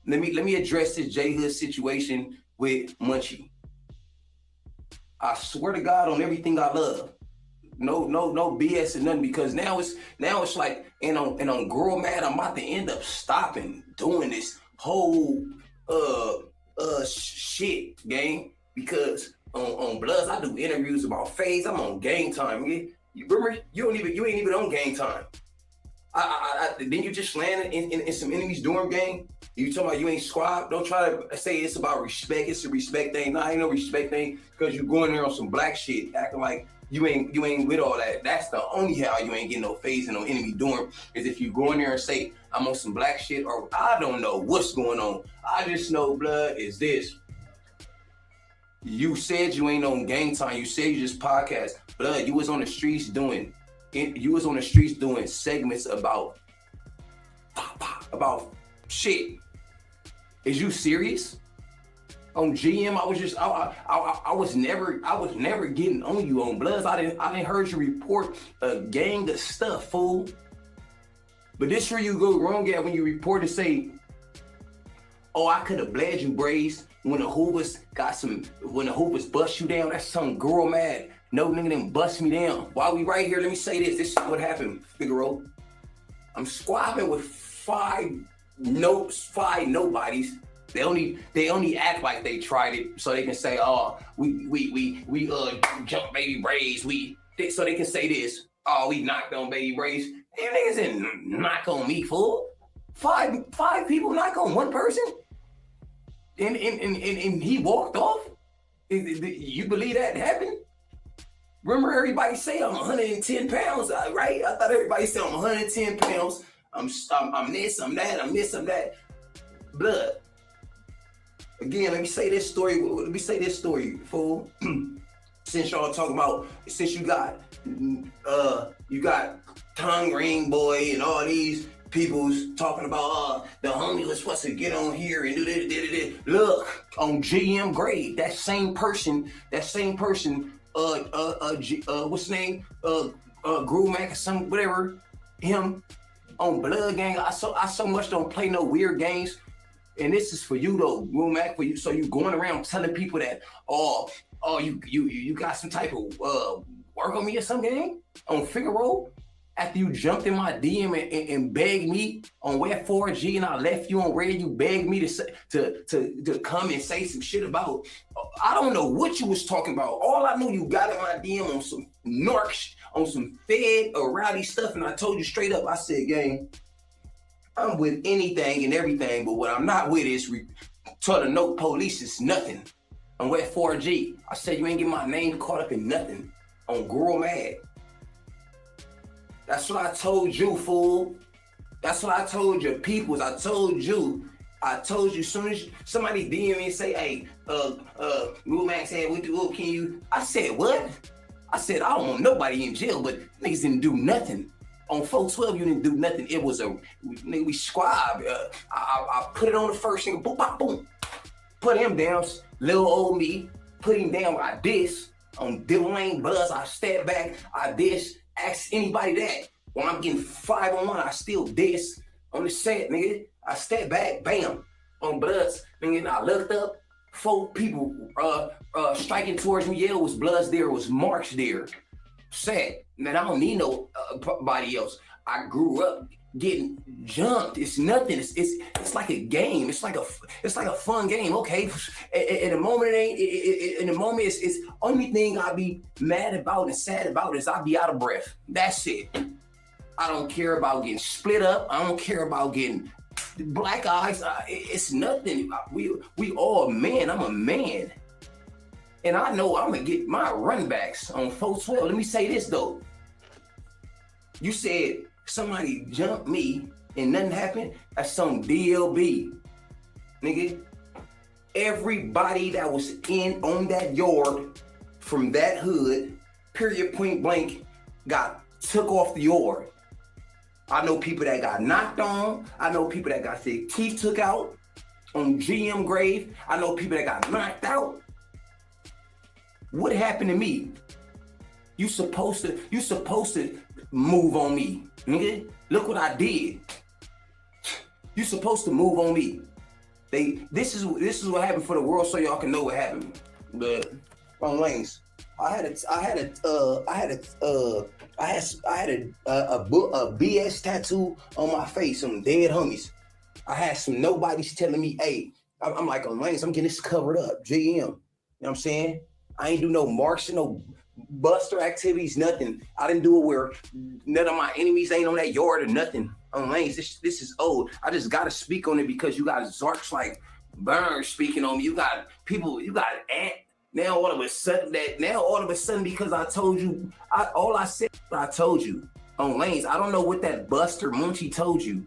Let me address this J Hood situation with Munchie. I swear to God on everything I love. No BS and nothing, because now it's like, and on Girl Mad, I'm about to end up stopping doing this whole shit, gang. Because on Bloods, I do interviews about Phase. I'm on Game Time. You remember? You ain't even on Game Time. Then you just landed in some enemies dorm gang. You talking about you ain't squad? Don't try to say it's about respect. It's a respect thing. Nah, ain't no respect thing, because you going there on some black shit, acting like you ain't with all that. That's the only how you ain't getting no phase in no enemy dorm, is if you go in there and say I'm on some black shit, or I don't know what's going on. I just know, Blood, is this. You said you ain't on Game Time. You said you just podcast. Blood, you was on the streets doing segments about shit. Is you serious? On GM, I was never getting on you on Bloods. I didn't heard you report a gang of stuff, fool. But this where you go wrong at when you report and say, oh, I could have bled you, Braze, when the Hoovers bust you down. That's some Girl Mad. No nigga didn't bust me down. While we right here, let me say this. This is what happened, Figaro. I'm squabbling with five nobodies. They only act like they tried it so they can say, oh, we jumped Baby Braze. So they can say this. Oh, we knocked on Baby Braze. You niggas didn't knock on me, fool. Five people knock on one person, and he walked off. You believe that happened? Remember, everybody say I'm 110 pounds, right? I thought everybody said I'm 110 pounds. I'm this, I'm that, I'm this, I'm that. Blood. Again, let me say this story, fool. Since y'all talking about, since you got Tongue Ring Boy and all these people's talking about the homie was supposed to get on here and do this. Look, on GM grade, that same person, what's his name? Groove Mac or some whatever, him on Blood Gang. I so much don't play no weird games. And this is for you though, Groove Mac, for you. So you going around telling people that, you got some type of work on me or something on Figaro? After you jumped in my DM and begged me on Web 4G and I left you on red, you begged me to come and say some shit about, I don't know what you was talking about. All I know, you got in my DM on some narc, on some fed or rowdy stuff, and I told you straight up, I said, gang, I'm with anything and everything, but what I'm not with is tell the no police is nothing. On Web 4G, I said you ain't get my name caught up in nothing on Girl Mad. That's what I told you, fool. That's what I told your peoples. I told you, soon as somebody DM me and say, hey, Lil Max said, can you? I said, what? I said, I don't want nobody in jail, but niggas didn't do nothing. On 412, you didn't do nothing. It was we squab. I put it on the first nigga, boom, boom, boom. Put him down, little old me, put him down, I diss. On Lane Buzz, I step back, I diss. Ask anybody that. When I'm getting 5-on-1, I still diss. On the set, nigga, I step back, bam. On Bloods, nigga, I looked up, 4 people striking towards me. Yeah, it was Bloods there, it was Marks there. Sad. Man, I don't need nobody else. I grew up getting jumped. It's nothing. It's like a game. It's like a fun game. Okay. In the moment, it's only thing I be mad about and sad about is I be out of breath. That's it. I don't care about getting split up. I don't care about getting black eyes. It's nothing. We all men. I'm a man. And I know I'm going to get my run backs on 412. Let me say this, though. You said somebody jumped me and nothing happened. That's some DLB. Nigga, everybody that was on that yard from that hood, period, point blank, got took off the yard. I know people that got knocked on. I know people that got their teeth took out on GM grave. I know people that got knocked out. What happened to me? You supposed to move on me, nigga. Look what I did. You supposed to move on me. This is what happened for the world, so y'all can know what happened. But on lanes, I had a BS tattoo on my face, some dead homies. I had some nobodies telling me, hey, I'm like on lanes, I'm getting this covered up, GM. You know what I'm saying? I ain't do no marks, no buster activities, nothing. I didn't do it where none of my enemies ain't on that yard or nothing. On lanes, this is old. I just gotta speak on it because you got Zarks like Burns speaking on me. You got people, you got Ant. Now all of a sudden because I told you, I told you on lanes. I don't know what that Buster Munchie told you.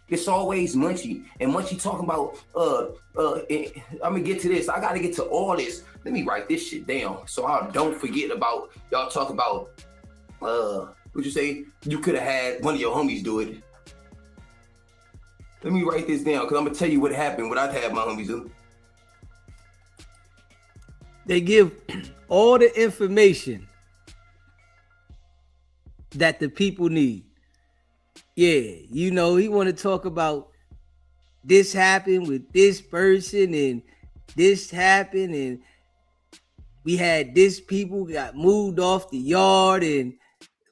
It's always Munchie. And Munchie talking about, I'm gonna get to this. I gotta get to all this. Let me write this shit down so I don't forget about, y'all talk about, what'd you say? You could have had one of your homies do it. Let me write this down because I'm gonna tell you what happened, what I've had my homies do.
They give all the information that the people need. Yeah, you know, he want to talk about this happened with this person and this happened and we had this people got moved off the yard and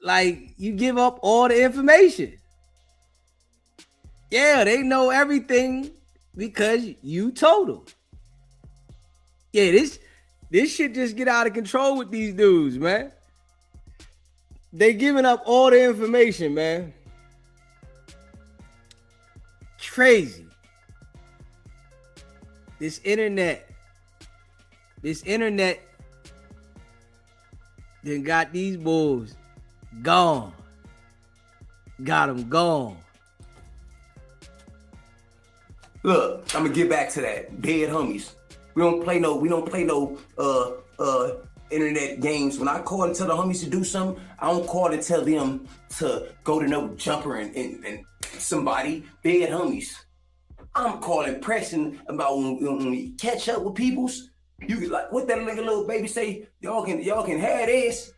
like you give up all the information. Yeah, they know everything because you told them. Yeah, this shit just get out of control with these dudes, man. They giving up all the information, man. Crazy. This internet then got these bulls gone. Got them gone.
Look, I'm gonna get back to that. Dead homies. We don't play no internet games. When I call and tell the homies to do something, I don't call to tell them to go to no jumper and somebody. Dead homies. I'm calling pressing about when we catch up with peoples. You can like what that little baby say, y'all can have this.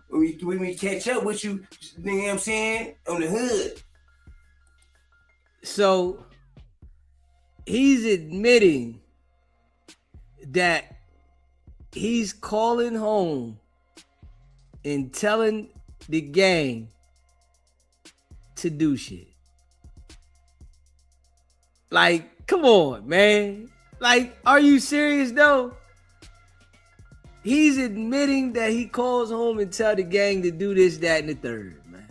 When we catch up with you, you know what I'm saying? On the hood.
So he's admitting that he's calling home and telling the gang to do shit. Like, come on, man. Like, are you serious though? He's admitting that he calls home and tell the gang to do this, that, and the third, man.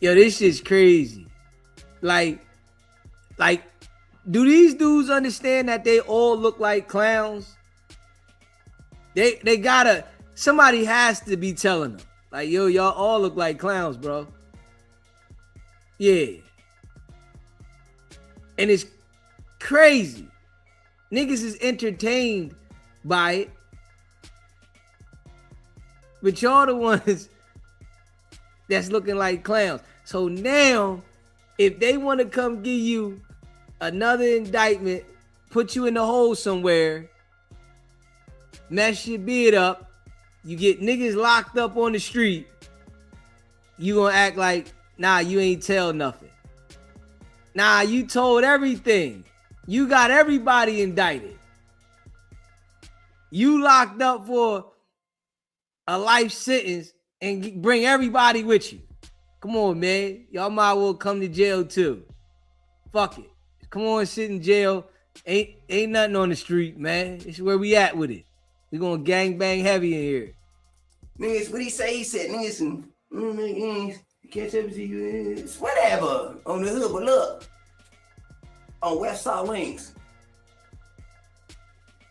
Yo, this shit's crazy. Like, do these dudes understand that they all look like clowns? They gotta, somebody has to be telling them. Like, yo, y'all all look like clowns, bro. Yeah. And it's crazy. Niggas is entertained by it. But y'all the ones that's looking like clowns. So now, if they want to come give you another indictment, put you in the hole somewhere, mess your beard up, you get niggas locked up on the street, you gonna act like, nah, you ain't tell nothing. Nah, you told everything. You got everybody indicted. You locked up for a life sentence and bring everybody with you. Come on, man. Y'all might well come to jail too. Fuck it. Come on, sit in jail. Ain't nothing on the street, man. This is where we at with it. We gonna gang bang heavy in here.
Niggas, what he say? He said, niggas, catch up to you. It's whatever on the hood, but look, on West Side Links.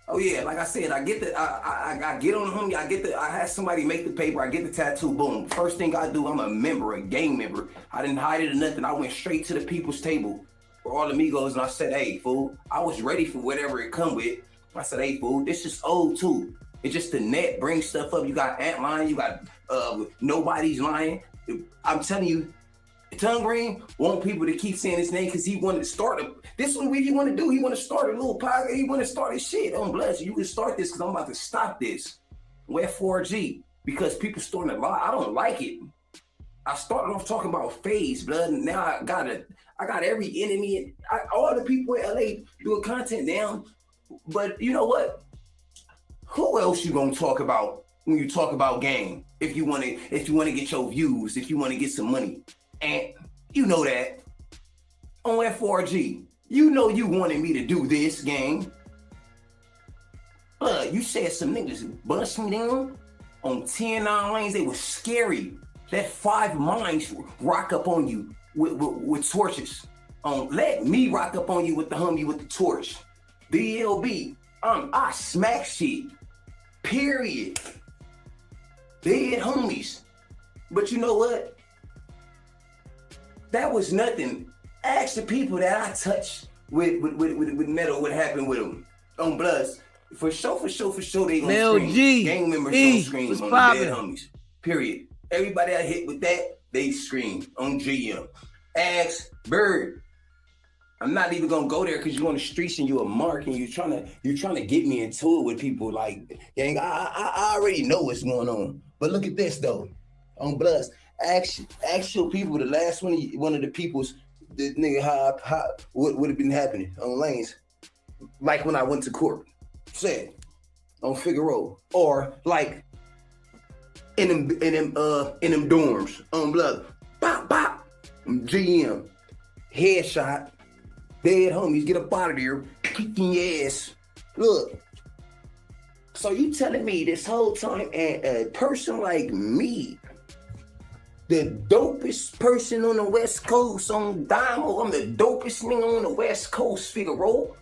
Oh yeah, like I said, I get the, I get on the homie. I had somebody make the paper. I get the tattoo. Boom. First thing I do, I'm a member, a gang member. I didn't hide it or nothing. I went straight to the people's table for all the amigos, and I said, "Hey, fool, I was ready for whatever it come with." I said, "Hey, fool, this is old too. It's just the net brings stuff up. You got ant line. You got nobody's lying. I'm telling you." Tongue Green want people to keep saying his name because he wanted to start this one. What he want to do? He want to start a little podcast. He want to start his shit. I'm blessed. You can start this because I'm about to stop this. F4G because people starting to lie. I don't like it. I started off talking about phase, blood, and now I got every enemy. All the people in LA doing content now. But you know what? Who else you gonna talk about when you talk about gang? If you want to get your views, if you want to get some money. And you know that on F4G, you know you wanted me to do this, gang. You said some niggas bust me down on 10-9 lanes. They were scary. Let 5 minds rock up on you with torches. Let me rock up on you with the homie with the torch. DLB, I smack shit. Period. Dead homies. But you know what? That was nothing. Ask the people that I touched with metal what happened with them on Bloods. For sure, they gonna scream.
G,
Gang members
E,
gonna scream
what's
on
poppin'?
the dead homies. Period. Everybody I hit with that, they scream on GM. Ask Bird. I'm not even gonna go there because you're on the streets and you're a mark and you're trying to get me into it with people like, gang, I already know what's going on. But look at this though. On Bloods. Ask your people, the last one of the people's, the nigga, how what would have been happening on lanes, like when I went to court, said on Figueroa, or like in them dorms on Blood, bop bop, GM, headshot, dead homies, get up out of there, kicking your ass. Look, so you telling me this whole time a person like me, the dopest person on the West Coast on Damo. I'm the dopest nigga on the West Coast, Figueroa.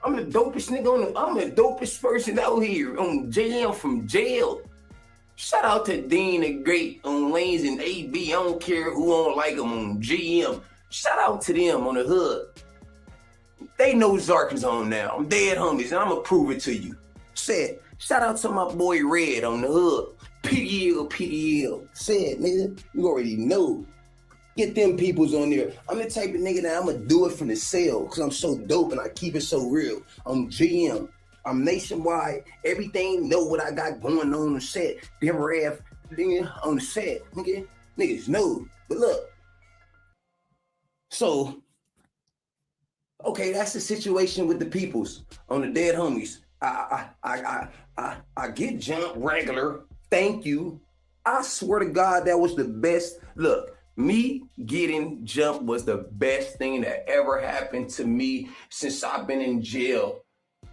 I'm the dopest nigga I'm the dopest person out here on JM from jail. Shout out to Dean the Great on Lanes and AB. I don't care who don't like them on GM. Shout out to them on the hood. They know Zark is on now. I'm dead homies and I'm gonna prove it to you. Said, shout out to my boy Red on the hood. PDL. Said, nigga, you already know. Get them peoples on there. I'm the type of nigga that I'm gonna do it from the cell because I'm so dope and I keep it so real. I'm GM. I'm nationwide. Everything know what I got going on the set. Never have nigga on the set. Niggas know. But look. So, okay, that's the situation with the peoples on the dead homies. I get jumped regular. Thank you. I swear to God, that was the best. Look, me getting jumped was the best thing that ever happened to me since I've been in jail.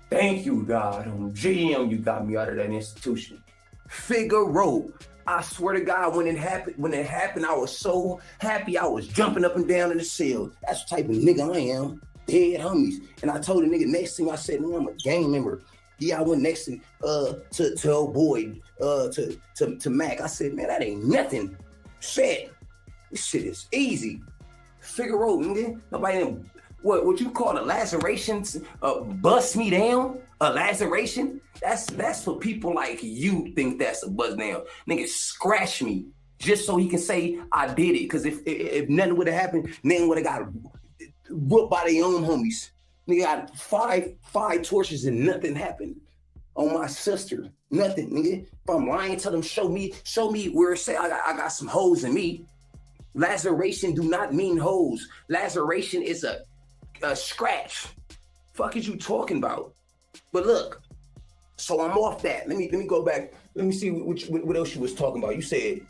Thank you, God. On GM, you got me out of that institution. Figueroa. I swear to God, when it happened, I was so happy. I was jumping up and down in the cell. That's the type of nigga I am. Dead homies. And I told the nigga next thing I said, I'm a gang member. Yeah, I went next to old boy, to Mac. I said, man, that ain't nothing. Shit, this shit is easy. Figueroa, nigga. Nobody what you call a laceration, bust me down, a laceration. That's for people like you think that's a bust down. Nigga, scratch me just so he can say I did it. Cause if nothing would have happened, then would have got whooped by their own homies. Nigga got five torches and nothing happened. On my sister, nothing, nigga. If I'm lying, tell them show me where it say I got some hoes in me. Laceration do not mean hoes. Laceration is a scratch. Fuck is you talking about? But look, so I'm off that. Let me go back. Let me see what else you was talking about. You said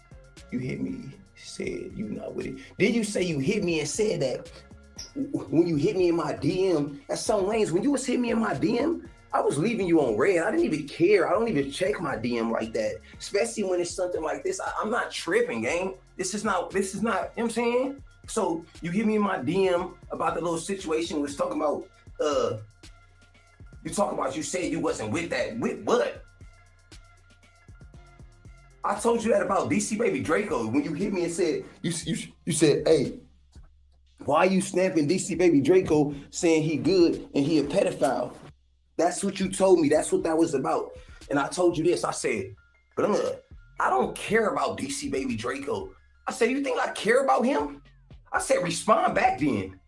you hit me. Said you not with it. Did you say you hit me and said that when you hit me in my DM? That's some lanes. When you was hitting me in my DM, I was leaving you on red. I didn't even care. I don't even check my DM like that, especially when it's something like this. I'm not tripping, gang. This is not, you know what I'm saying? So you hit me in my DM about the little situation. Was talking about, you said you wasn't with that. With what? I told you that about DC Baby Draco. When you hit me and said, you said, hey, why you snapping DC Baby Draco saying he good and he a pedophile? That's what you told me. That's what that was about. And I told you this. I said, but I don't care about DC Baby Draco. I said, you think I care about him? I said, respond back then.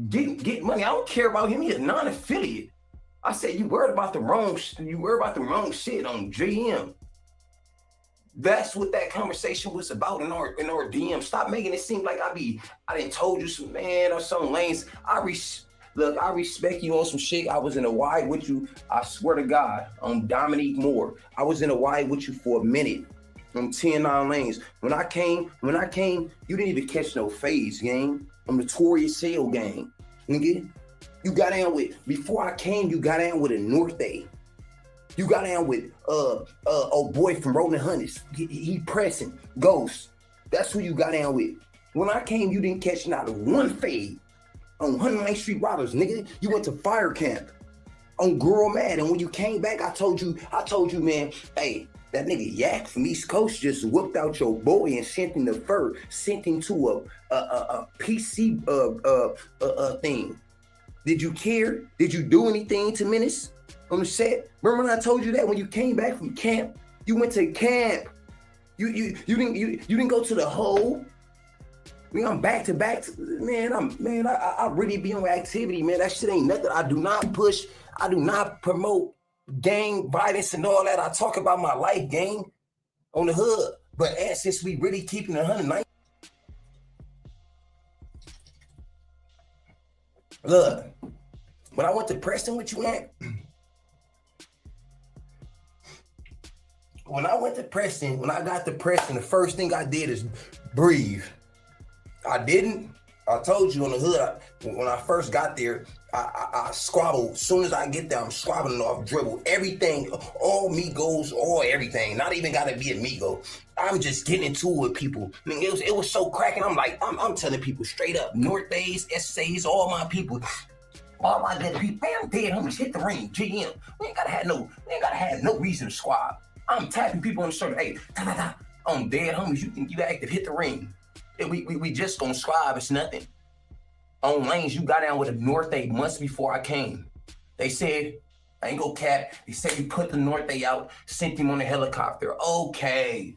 Get money. I don't care about him. He's a non-affiliate. I said, you worried about the wrong shit on GM. That's what that conversation was about in our DM. Stop making it seem like I didn't told you some man or some lanes. Look, I respect you on some shit. I was in a wide with you. I swear to God, on Dominique Moore. I was in a wide with you for a minute. On 10-9 lanes. When I came, you didn't even catch no phase, gang. On the Notorious Sale gang. Nigga, you got down with, before I came, you got down with a North Day. You got down with old boy from Rolling Hundreds. He pressing, Ghost. That's who you got down with. When I came, you didn't catch not one fade. On 109th Street Robbers, nigga, you went to fire camp on Girl Mad, and when you came back, I told you, man, hey, that nigga Yak from East Coast just whipped out your boy and sent him to a PC thing. Did you care? Did you do anything to Menace on the set? Remember when I told you that when you came back from camp, you went to camp. You didn't go to the hole. I'm back to back. I really be on activity, man. That shit ain't nothing. I do not push. I do not promote gang violence and all that. I talk about my life, gang, on the hood. But since we really keeping 109, look, when I went to Preston, what you at? When I went to Preston, when I got to Preston, the first thing I did is breathe. I didn't. I told you on the hood, when I first got there, I squabbled. As soon as I get there, I'm squabbling off dribble. Everything, all Migos, all everything. Not even gotta be a Migo. I'm just getting into it with people. I mean, it was so cracking. I'm like, I'm telling people straight up, North Days, SAs, all my people. All my dead people, man, I'm dead homies, hit the ring, GM. We ain't gotta have no reason to squab. I'm tapping people on the shoulder, hey, I'm dead homies, you think you active, hit the ring. We just gonna scribe, it's nothing. On lanes, you got down with a North Day months before I came. They said, I ain't gonna cap, they said you put the North Day out, sent him on a helicopter. Okay.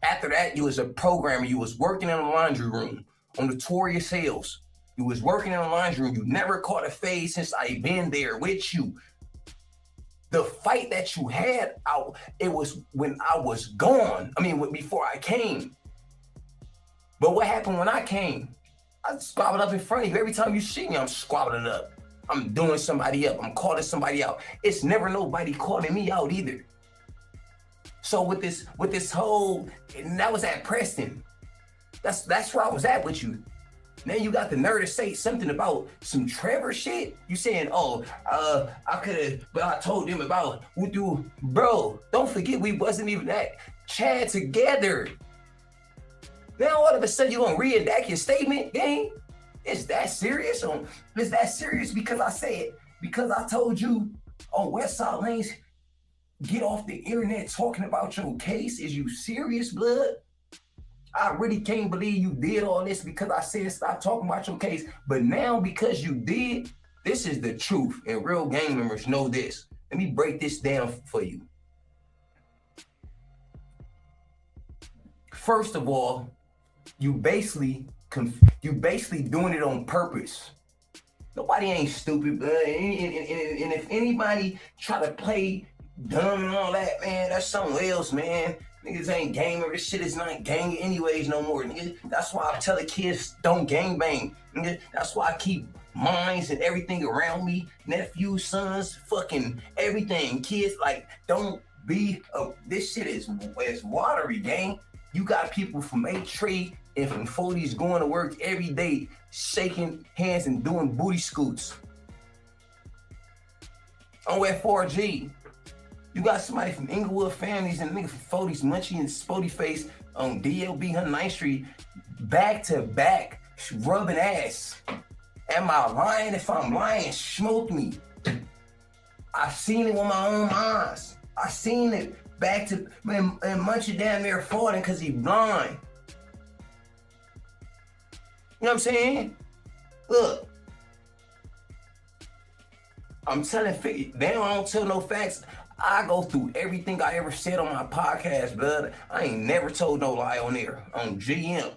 After that, you was a programmer, you was working in a laundry room on Notorious Sales. You was working in a laundry room, you never caught a fade since I been there with you. The fight that you had out, it was when I was gone. Before I came. But what happened when I came? I squabbled up in front of you. Every time you see me, I'm squabbling up. I'm doing somebody up. I'm calling somebody out. It's never nobody calling me out either. So with this whole, and that was at Preston. That's where I was at with you. Now you got the nerve to say something about some Trevor shit. You saying, I could've, but I told him about what you, bro. Don't forget we wasn't even that Chad together. Now all of a sudden you gonna redact your statement, gang? Is that serious? Is that serious because I told you on Westside Lanes, get off the internet talking about your case? Is you serious, blood? I really can't believe you did all this because I said stop talking about your case. But now because you did, this is the truth. And real gang members know this. Let me break this down for you. First of all, you basically doing it on purpose. Nobody ain't stupid, but and if anybody try to play dumb and all that, man, that's something else, man. Niggas ain't gamer. This shit is not gang anyways no more, nigga. That's why I tell the kids don't gang bang, nigga. That's why I keep mines and everything around me, nephews, sons, fucking everything. Kids, like, don't be this shit is watery, gang. You got people from A-Trade and from 40s going to work every day, shaking hands and doing booty scoots. I'm at 4G. You got somebody from Inglewood families and nigga from 40s, Munchie and Spody Face on DLB 109th Street, back to back, rubbing ass. Am I lying? If I'm lying, smoke me. I seen it with my own eyes. I seen it back to, man, and Munchie damn near falling because he blind. You know what I'm saying? Look. I'm telling they don't tell no facts. I go through everything I ever said on my podcast, blood. I ain't never told no lie on there. On GM.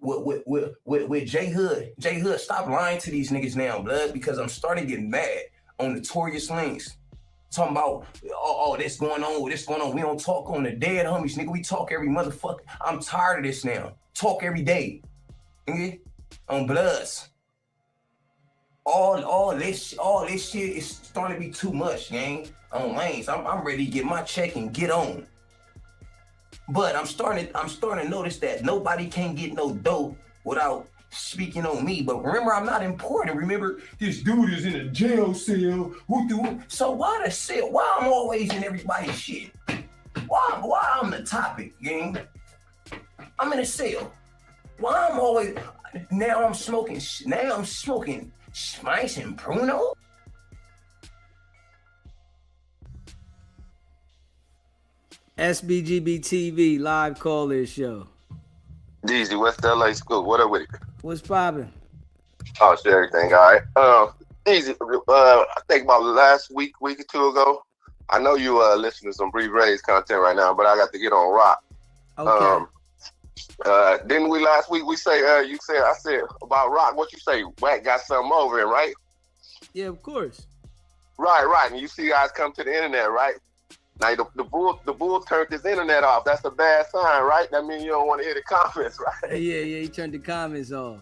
With J Hood. J Hood, stop lying to these niggas now, blood, because I'm starting getting mad on Notorious Links. Talking about, this going on, this going on. We don't talk on the dead homies, nigga. We talk every motherfucker. I'm tired of this now. Talk every day. Nigga. On Bloods. All this shit is starting to be too much, gang. On lanes. I'm ready to get my check and get on. But I'm starting to notice that nobody can get no dough without speaking on me. But remember, I'm not important. Remember, this dude is in a jail cell. So why the cell? Why I'm always in everybody's shit? Why I'm the topic, gang? I'm in a cell. Why I'm always now I'm smoking Spice and Pruno?
SBGB TV live call-in show.
DZ, West LA School. What up with it?
What's poppin'?
Oh, shit, everything all right. DZ, I think about last week or two ago. I know you listen to some Bree Ray's content right now, but I got to get on Rock.
Okay.
Didn't we last week? I said about Rock. What you say? Wack got something over it, right?
Yeah, of course.
Right. And you see guys come to the internet, right? Now the bull turned his internet off. That's a bad sign, right? That means you don't want to hear the comments, right?
Yeah, he turned the comments off.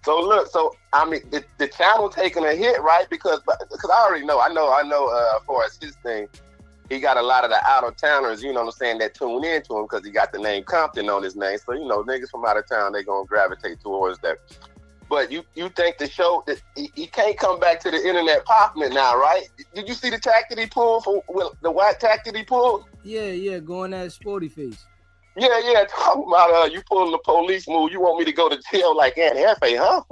So look, I mean the channel taking a hit, right? Because I already know. I know. As far as his thing, he got a lot of the out of towners, you know what I'm saying, that tune into him because he got the name Compton on his name. So niggas from out of town, they gonna gravitate towards that. But you think the show that he can't come back to the internet popping it now, right? Did you see the tactic he pulled the white tactic he pulled?
Yeah, going at Sporty Face.
Yeah, talking about you pulling the police move. You want me to go to jail like Aunt Hefe, huh?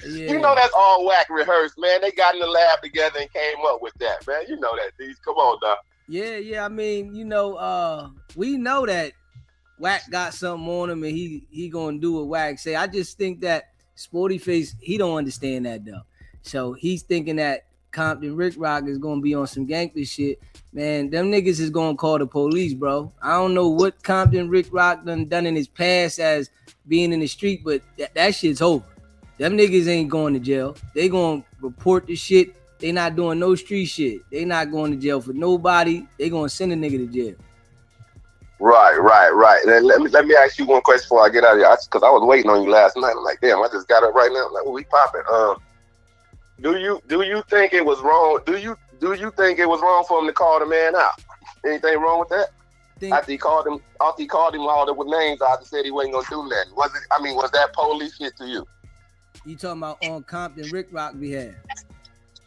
Yeah.
You know that's all Wack rehearsed, man. They got in the lab together and came up with that, man. You know that, D's. Come on, dog.
Yeah. I mean, we know that Wack got something on him and he gonna do what Wack say. I just think that Sporty Face, he don't understand that though. So he's thinking that Compton Rick Rock is gonna be on some gangster shit. Man, them niggas is gonna call the police, bro. I don't know what Compton Rick Rock done in his past as being in the street, but that shit's over. Them niggas ain't going to jail. They gonna report the shit. They not doing no street shit. They not going to jail for nobody. They gonna send a nigga to jail. Right.
And let me ask you one question before I get out of here, because I was waiting on you last night. I'm like, damn, I just got up right now. I'm like, we popping. Do you think it was wrong? Do you think it was wrong for him to call the man out? Anything wrong with that? After he called him all the names out and said he wasn't gonna do nothing. Was that police shit to you?
You talking about on Compton Rick Rock behalf?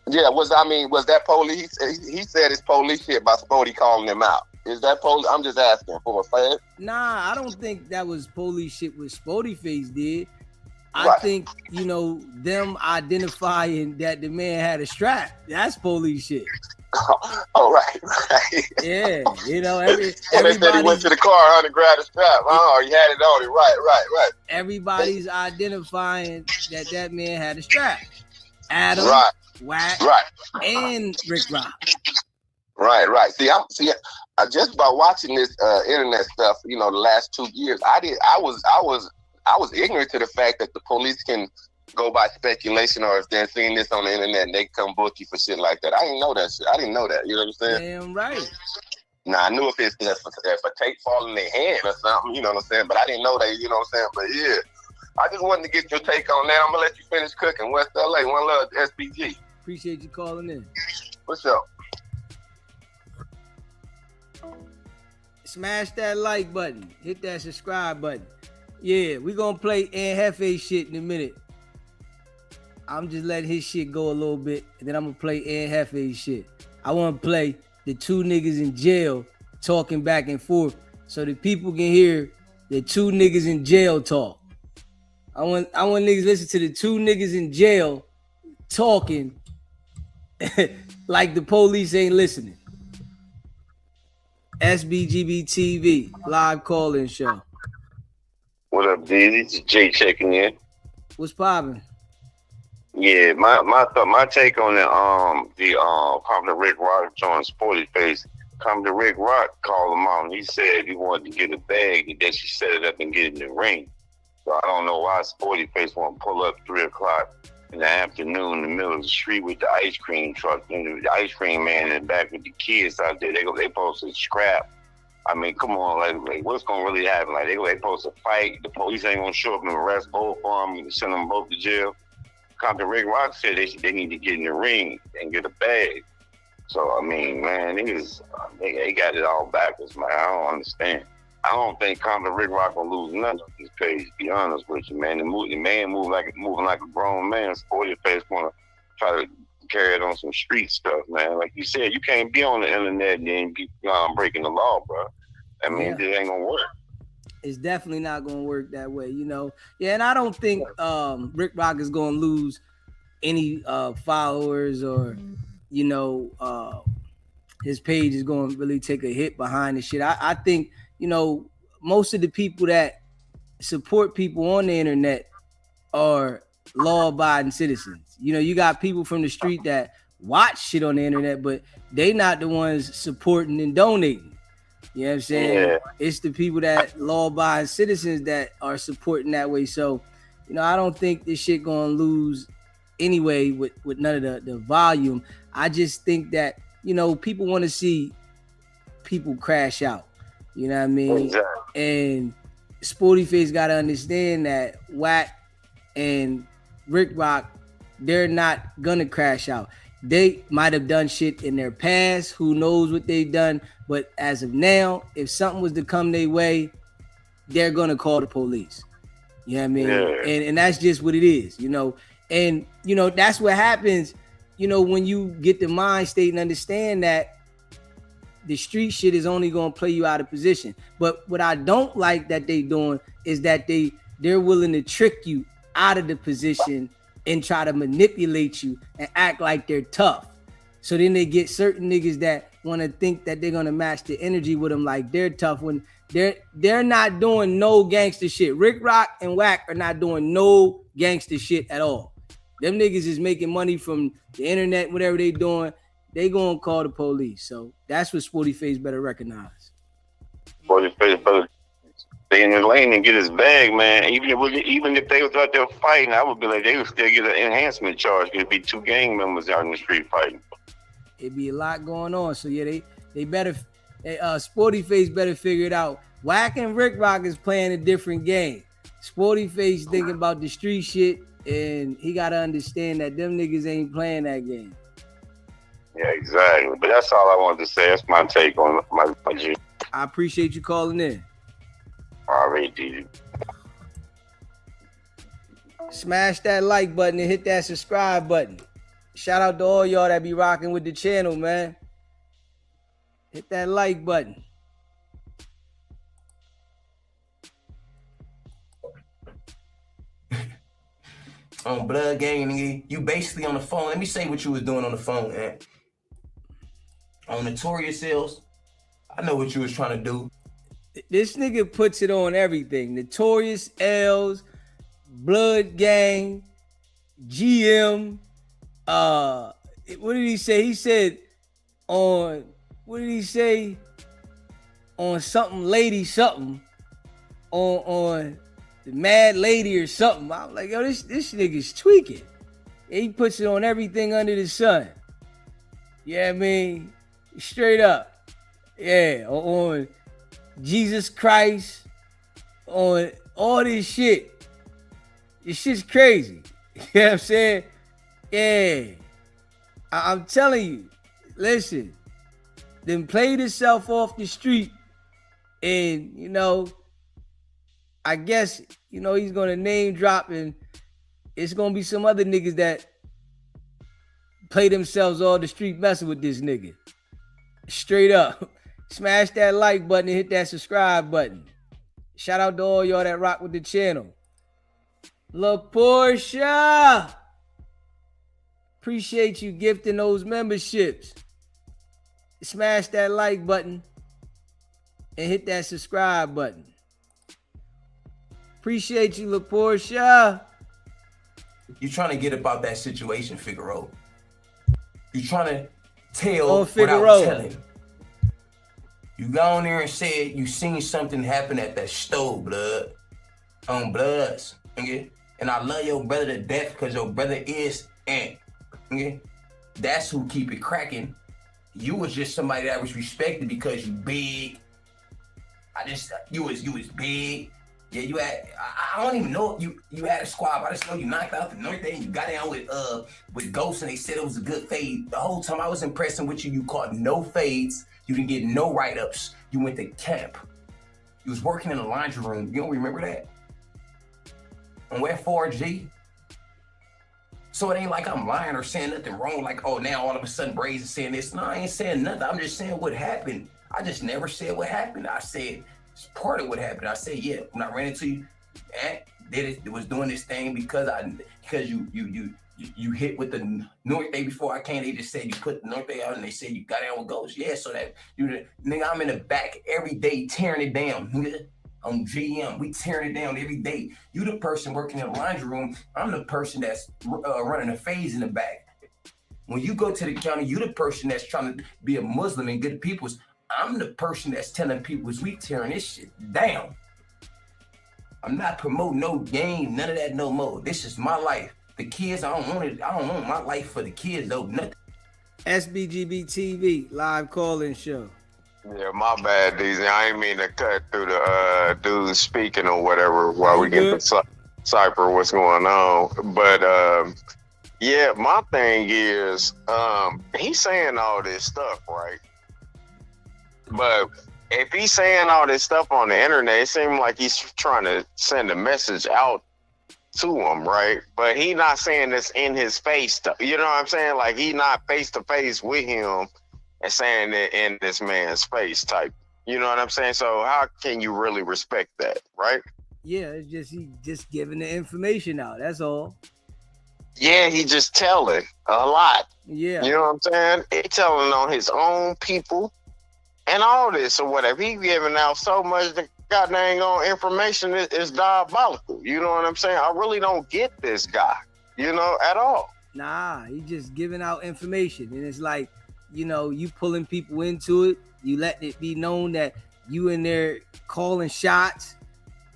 Yeah, was that police? He said it's police shit by Spody calling him out. Is that police? I'm just asking for a fan.
Nah, I don't think that was police shit what Spody Face did. I think, them identifying that the man had a strap. That's police shit.
Oh, right.
Yeah, you know,
They said he went to the car and grabbed the strap. Oh, he had it on it. Right.
Everybody's identifying that man had a strap. Adam,
Right.
Wack,
Right.
and Rick Rock.
Right. See, I just by watching this internet stuff, the last 2 years, I was ignorant to the fact that the police can go by speculation, or if they're seeing this on the internet and they come book you for shit like that. I didn't know that shit. I didn't know that. You know what I'm saying?
Damn right.
Now I knew if a tape fall in their hand or something, you know what I'm saying? But I didn't know that, you know what I'm saying? But yeah, I just wanted to get your take on that. I'm gonna let you finish cooking. West LA, one love, SPG.
Appreciate you calling in.
What's up?
Smash that like button. Hit that subscribe button. Yeah, we gonna play Ann Hefe shit in a minute. I'm just letting his shit go a little bit, and then I'm gonna play Ann Hefe's shit. I wanna play the two niggas in jail talking back and forth so that people can hear the two niggas in jail talk. I want niggas listen to the two niggas in jail talking like the police ain't listening. SBGB TV live call-in show.
What up, D? This is Jay checking in.
What's poppin'?
Yeah, my take on the Compton Rick Rock joint Sporty Face. Compton Rick Rock called him out and he said he wanted to get a bag and then she set it up and get in the ring. So I don't know why Sporty Face want to pull up 3 o'clock in the afternoon in the middle of the street with the ice cream truck and the ice cream man in the back with the kids out there. They supposed to scrap. I mean, come on, like what's gonna really happen? Like they supposed to fight. The police ain't gonna show up and arrest both of them and send them both to jail. Compton Rick Rock said they need to get in the ring and get a bag. So I mean, man, they got it all backwards, man. I don't understand. I don't think Compton Rick Rock will lose nothing on this page. To be honest with you, man, the man moving like a grown man. Sporty Face want to try to carry it on some street stuff, man. Like you said, you can't be on the internet and then be breaking the law, bro. I mean, it ain't gonna work.
It's definitely not gonna work that way, Yeah, and I don't think Rick Rock is gonna lose any followers or his page is gonna really take a hit behind the shit. I think most of the people that support people on the internet are law-abiding citizens. You got people from the street that watch shit on the internet, but they not the ones supporting and donating. You know what I'm saying?
Yeah.
It's the people that law-abiding citizens that are supporting that way. So, I don't think this shit gonna lose anyway with none of the volume. I just think that, people want to see people crash out. You know what I mean?
Exactly.
And Sporty Face got to understand that Wack and Rick Rock, they're not gonna crash out. They might have done shit in their past. Who knows what they've done? But as of now, if something was to come their way, they're gonna call the police. You know what I mean?
Yeah.
And that's just what it is, And that's what happens, when you get the mind state and understand that the street shit is only gonna play you out of position. But what I don't like that they doing is that they're willing to trick you out of the position and try to manipulate you and act like they're tough. So then they get certain niggas that want to think that they're gonna match the energy with them like they're tough when they're not doing no gangster shit. Rick Rock and Wack are not doing no gangster shit at all. Them niggas is making money from the internet, whatever they doing. They gonna call the police. So that's what Sporty Face better recognize.
Sporty Face better stay in his lane and get his bag, man. Even if they was out there fighting, I would be like, they would still get an enhancement charge. It'd be 2 gang members out in the street fighting.
It'd be a lot going on. So yeah, they better Sporty Face better figure it out. Wack and Rick Rock is playing a different game. Sporty Face thinking about the street shit, and he gotta understand that them niggas ain't playing that game.
Yeah, exactly. But that's all I wanted to say. That's my take on my G.
I appreciate you calling in.
All right, dude.
Smash that like button and hit that subscribe button. Shout out to all y'all that be rocking with the channel, man. Hit that like button.
On Blood Gang, nigga, you basically on the phone. Let me say what you was doing on the phone, man. on Notorious Sales. I know what you was trying to do.
This nigga puts it on everything. Notorious L's, Blood Gang, GM. What did he say? He said on, what did he say? On something lady something. On the Mad Lady or something. I'm like, yo, this nigga's tweaking. And he puts it on everything under the sun. Yeah, I mean, straight up. Yeah, on Jesus Christ, on all this shit. This shit's crazy. You know what I'm saying? Yeah. I'm telling you, listen, then played himself off the street, and, you know, I guess, you know, he's going to name drop, and it's going to be some other niggas that play themselves all the street messing with this nigga. Straight up. Smash that like button and hit that subscribe button. Shout out to all y'all that rock with the channel. La Portia. Appreciate you gifting those memberships. Smash that like button and hit that subscribe button. Appreciate you, La Portia.
You trying to get about that situation, Figaro. You trying to tell without telling. You got on there and said you seen something happen at that stove, blood. On Bloods. Okay? And I love your brother to death because your brother is Ant. Okay? That's who keep it cracking. You was just somebody that was respected because you big. You was big. Yeah, you had, I don't even know if you had a squad, but I just know you knocked out the North End. You got down with Ghost and they said it was a good fade. The whole time I was impressing with you, you caught no fades. You didn't get no write-ups. You went to camp. You was working in the laundry room. You don't remember that? On F4G? So it ain't like I'm lying or saying nothing wrong, like, oh, now all of a sudden Braze is saying this. No, I ain't saying nothing. I'm just saying what happened. I just never said what happened. I said it's part of what happened. I said, yeah, when I ran into you, it was doing this thing because you hit with the North Day before I came. They just said you put the North Day out and they said you got down with Ghost. Yeah, so that nigga, I'm in the back every day tearing it down. Nigga. On GM, we tearing it down every day. You the person working in the laundry room. I'm the person that's running a phase in the back. When you go to the county, you the person that's trying to be a Muslim and good people's. I'm the person that's telling people we tearing this shit down. I'm not promoting no game, none of that no more. This is my life. The kids, I don't want it. I don't want my life for the kids though. Nothing.
SBGB TV live call-in show.
Yeah, my bad, DZ. I ain't mean to cut through the dude speaking or whatever while we get to cipher what's going on. But yeah, my thing is he's saying all this stuff, right? But if he's saying all this stuff on the internet, it seems like he's trying to send a message out to him, right? But he not saying this in his face, you know what I'm saying? Like he not face to face with him and saying it in this man's face type. You know what I'm saying? So how can you really respect that, right?
Yeah, it's just he just giving the information out. That's all.
Yeah, he just telling a lot.
Yeah.
You know what I'm saying? He telling on his own people and all this or whatever. He giving out so much the goddamn on information is diabolical. You know what I'm saying? I really don't get this guy, you know, at all.
Nah, he just giving out information. And it's like, you know, you pulling people into it. You letting it be known that you in there calling shots.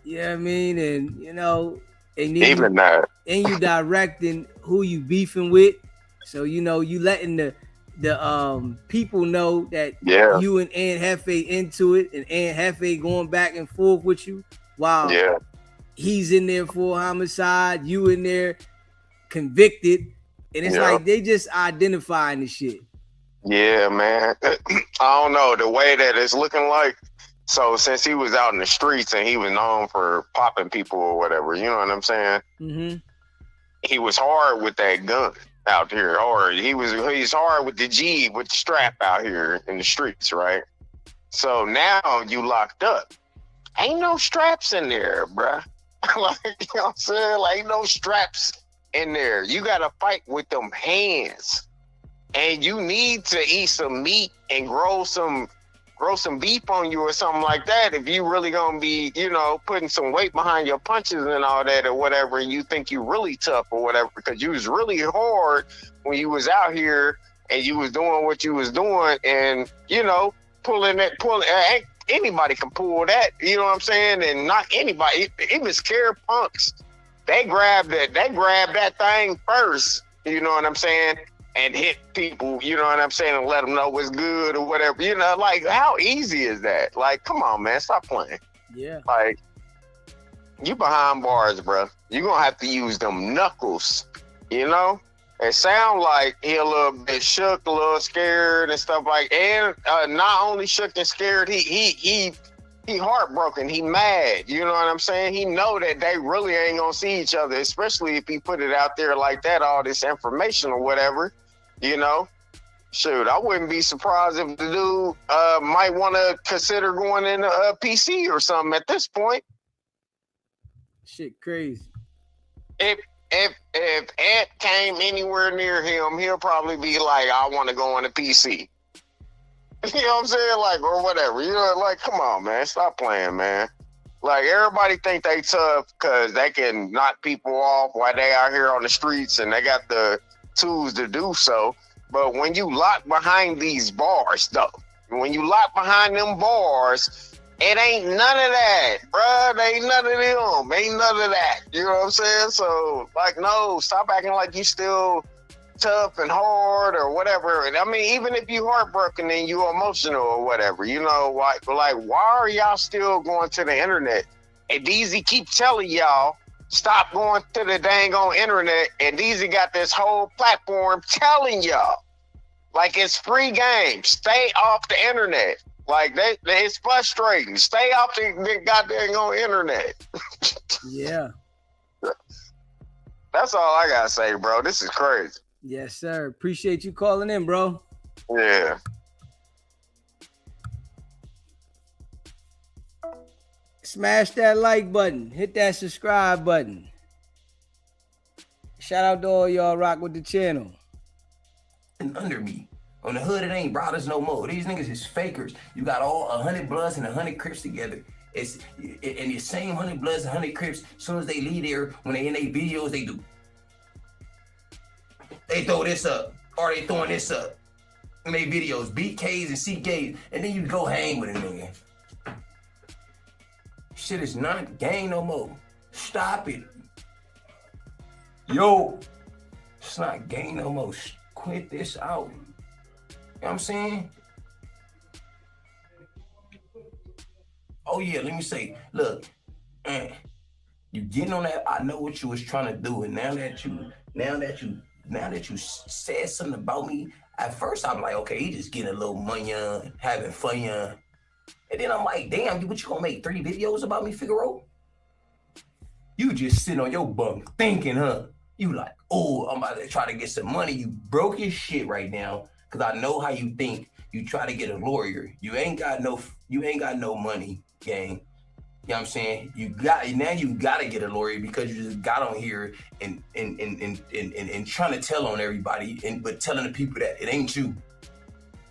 You know what I mean? And, you know, and
even that.
And you directing who you beefing with. So, you know, you letting the people know that you and Aunt Hefe into it, and Aunt Hefe going back and forth with you while he's in there for homicide, you in there convicted. And it's like they just identifying the shit.
Yeah, man. I don't know the way that it's looking like. So since he was out in the streets and he was known for popping people or whatever, you know what I'm saying?
Mm-hmm.
He was hard with that gun out here, or he's hard with the G, with the strap out here in the streets, right? So now you locked up. Ain't no straps in there, bruh. Like, you know what I'm saying? Like, ain't no straps in there. You got to fight with them hands.
and you need to eat some meat and grow some beef on you or something like that, if you really gonna be, putting some weight behind your punches and all that or whatever, and you think you really tough or whatever, because you was really hard when you was out here and you was doing what you was doing, and pulling, anybody can pull that, you know what I'm saying? And not anybody, even scared punks, they grab that thing first, you know what I'm saying? And hit people, you know what I'm saying, and let them know what's good or whatever. Like, how easy is that? Like, come on, man, stop playing.
Yeah.
Like, you behind bars, bro. You're going to have to use them knuckles, It sound like he a little bit shook, a little scared and stuff like, and not only shook and scared, he heartbroken, he mad, you know what I'm saying? He know that they really ain't going to see each other, especially if he put it out there like that, all this information or whatever. Shoot, I wouldn't be surprised if the dude might want to consider going into a PC or something at this point.
Shit crazy.
If Ant came anywhere near him, he'll probably be like, I want to go on a PC. You know what I'm saying? Like, or whatever. Like, come on, man. Stop playing, man. Like, everybody think they tough because they can knock people off while they out here on the streets and they got the tools to do so. But when you lock behind these bars, though, when you lock behind them bars, it ain't none of that, bruh. Ain't none of them. Ain't none of that. You know what I'm saying? So, like, no, stop acting like you still tough and hard or whatever. I mean, even if you heartbroken and you emotional or whatever, like why are y'all still going to the internet? And DZ keep telling y'all, stop going to the dang on internet, and DZ got this whole platform telling y'all, like, it's free game. Stay off the internet. Like, it's frustrating. Stay off the goddamn on internet.
Yeah.
That's all I gotta say, bro. This is crazy.
Yes, sir. Appreciate you calling in, bro.
Yeah.
Smash that like button. Hit that subscribe button. Shout out to all y'all rock with the channel.
And under me. On the hood, it ain't brothers no more. These niggas is fakers. You got all 100 Bloods and 100 Crips together. And the same 100 Bloods and 100 Crips, as soon as they leave there, when they in their videos, they do. They throw this up, or they throwing this up. In their videos, BKs and CKs, and then you go hang with a nigga. Shit is not gang no more. Stop it. Yo, it's not gang no more. Quit this out. You know what I'm saying? Oh yeah, let me say, look, you getting on that, I know what you was trying to do, and now that you said something about me, at first I'm like, okay, he just getting a little money on, having fun on. And then I'm like, damn, what you gonna make 3 videos about me, Figaro? You just sitting on your bunk thinking, huh? You like, oh, I'm about to try to get some money. You broke your shit right now. Cause I know how you think. You try to get a lawyer. You ain't got no money, gang. You know what I'm saying? You gotta get a lawyer because you just got on here and trying to tell on everybody, but telling the people that it ain't you.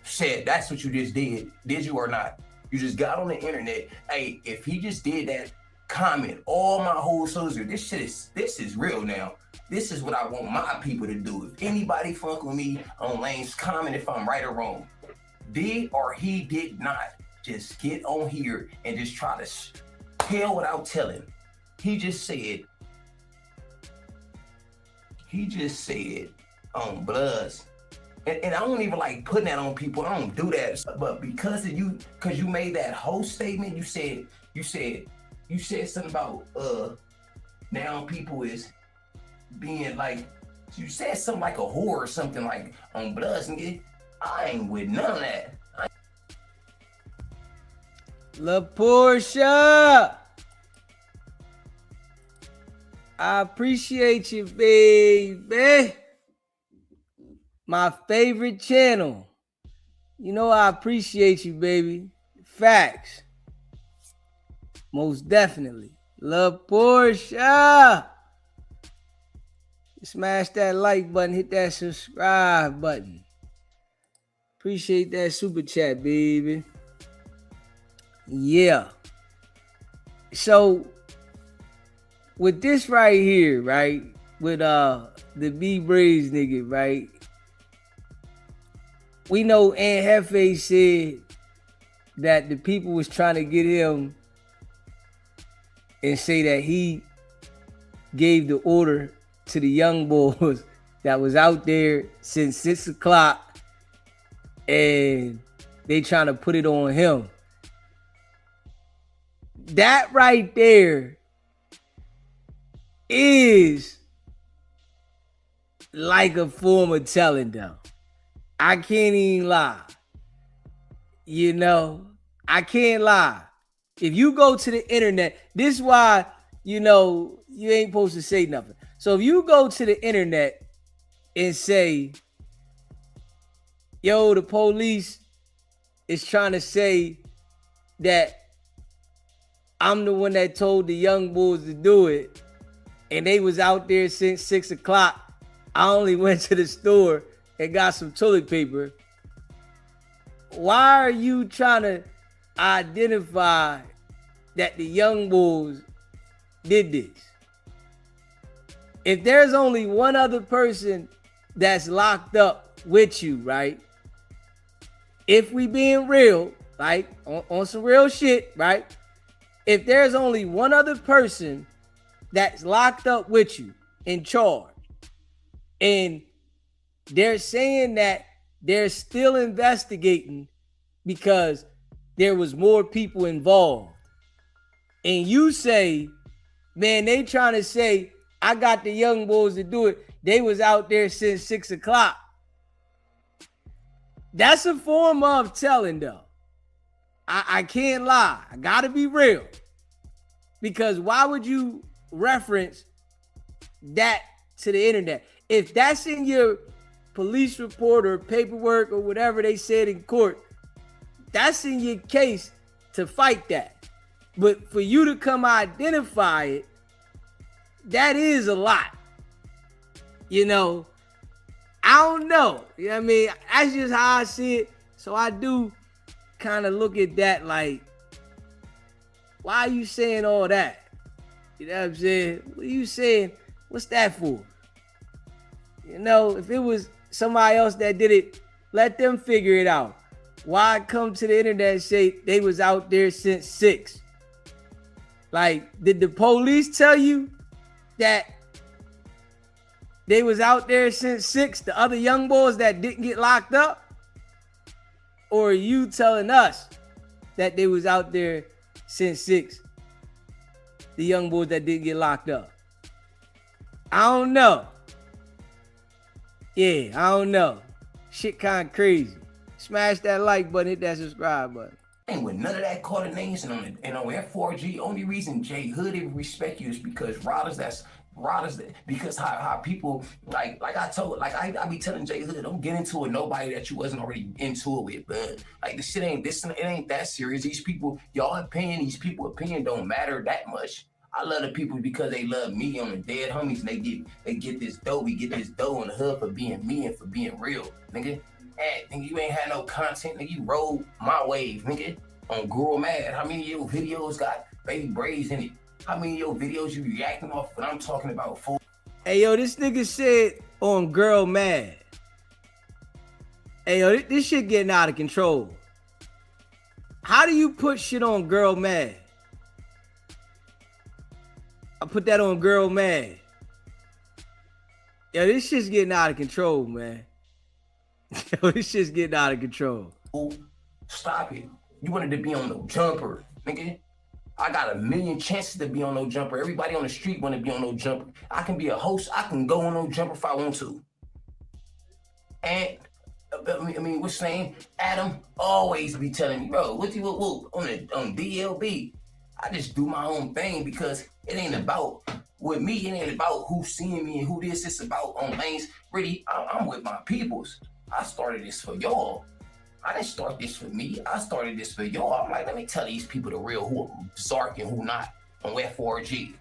Said that's what you just did. Did you or not? You just got on the internet. Hey, if he just did that, comment all my whole social. This is real now. This is what I want my people to do. If anybody fuck with me on lanes, comment if I'm right or wrong. Did or he did not just get on here and just try to tell without telling. He just said on Bloods. And I don't even like putting that on people. I don't do that. But because you made that whole statement, you said something about now people is being like, you said something like a whore or something like on Bloods, nigga. I ain't with none of that.
La Portia, I appreciate you, baby. My favorite channel. You know I appreciate you, baby. Facts. Most definitely. La Portia. Smash that like button, hit that subscribe button. Appreciate that super chat, baby. Yeah. So with this right here, right? With the B Braves nigga, right? We know Aunt Hefe said that the people was trying to get him and say that he gave the order to the young boys that was out there since 6 o'clock and they trying to put it on him. That right there is like a form of telling them. I can't even lie. You know, I can't lie. If you go to the internet, this is why, you know, you ain't supposed to say nothing. So if you go to the internet and say, yo, the police is trying to say that I'm the one that told the young boys to do it, and they was out there since 6 o'clock. I only went to the store and got some toilet paper. Why are you trying to identify that the young boys did this? If there's only one other person that's locked up with you, right? If we being real, like on some real shit, right? If there's only one other person that's locked up with you in charge, and they're saying that they're still investigating because there was more people involved, and you say, man, they trying to say I got the young boys to do it, they was out there since 6 o'clock. That's a form of telling, though. I can't lie. I gotta be real. Because why would you reference that to the internet? If that's in your police report or paperwork or whatever they said in court, that's in your case to fight that. But for you to come identify it, that is a lot. You know, I don't know. You know what I mean? That's just how I see it. So I do kind of look at that like, why are you saying all that? You know what I'm saying? What are you saying? What's that for? You know, if it was somebody else that did it, let them figure it out. Why come to the internet and say they was out there since 6? Like, did the police tell you that they was out there since 6, the other young boys that didn't get locked up? Or are you telling us that they was out there since 6, the young boys that didn't get locked up? I don't know. Yeah, I don't know. Shit kind of crazy. Smash that like button, hit that subscribe button.
And with none of that coordination on F4G, only reason J Hood even respect you is because because how people like I be telling J Hood, don't get into it nobody that you wasn't already into it with, but like it ain't that serious. These people opinion don't matter that much. I love the people because they love me on the dead homies, and they get this dough. We get this dough in the hood for being me and for being real, nigga. Hey, nigga, you ain't had no content, nigga. You rode my wave, nigga. On Girl Mad, how many of your videos got baby braids in it? How many of your videos you reacting off when I'm talking about food?
Hey, yo, this nigga said on Girl Mad. Hey, yo, this shit getting out of control. How do you put shit on Girl Mad? I put that on Girl Mad. Yo, this shit's getting out of control, man. Yo, this shit's getting out of control.
Stop it. You wanted to be on no jumper, nigga. I got a million chances to be on no jumper. Everybody on the street want to be on no jumper. I can be a host. I can go on no jumper if I want to. And I mean, what's saying? Adam always be telling me, bro, what on DLB? I just do my own thing because it ain't about with me. It ain't about who's seeing me and who this. It's about on lanes. Really, I'm with my peoples. I started this for y'all. I didn't start this for me. I started this for y'all. I'm like, let me tell these people the real who are Zark and who not on F4G.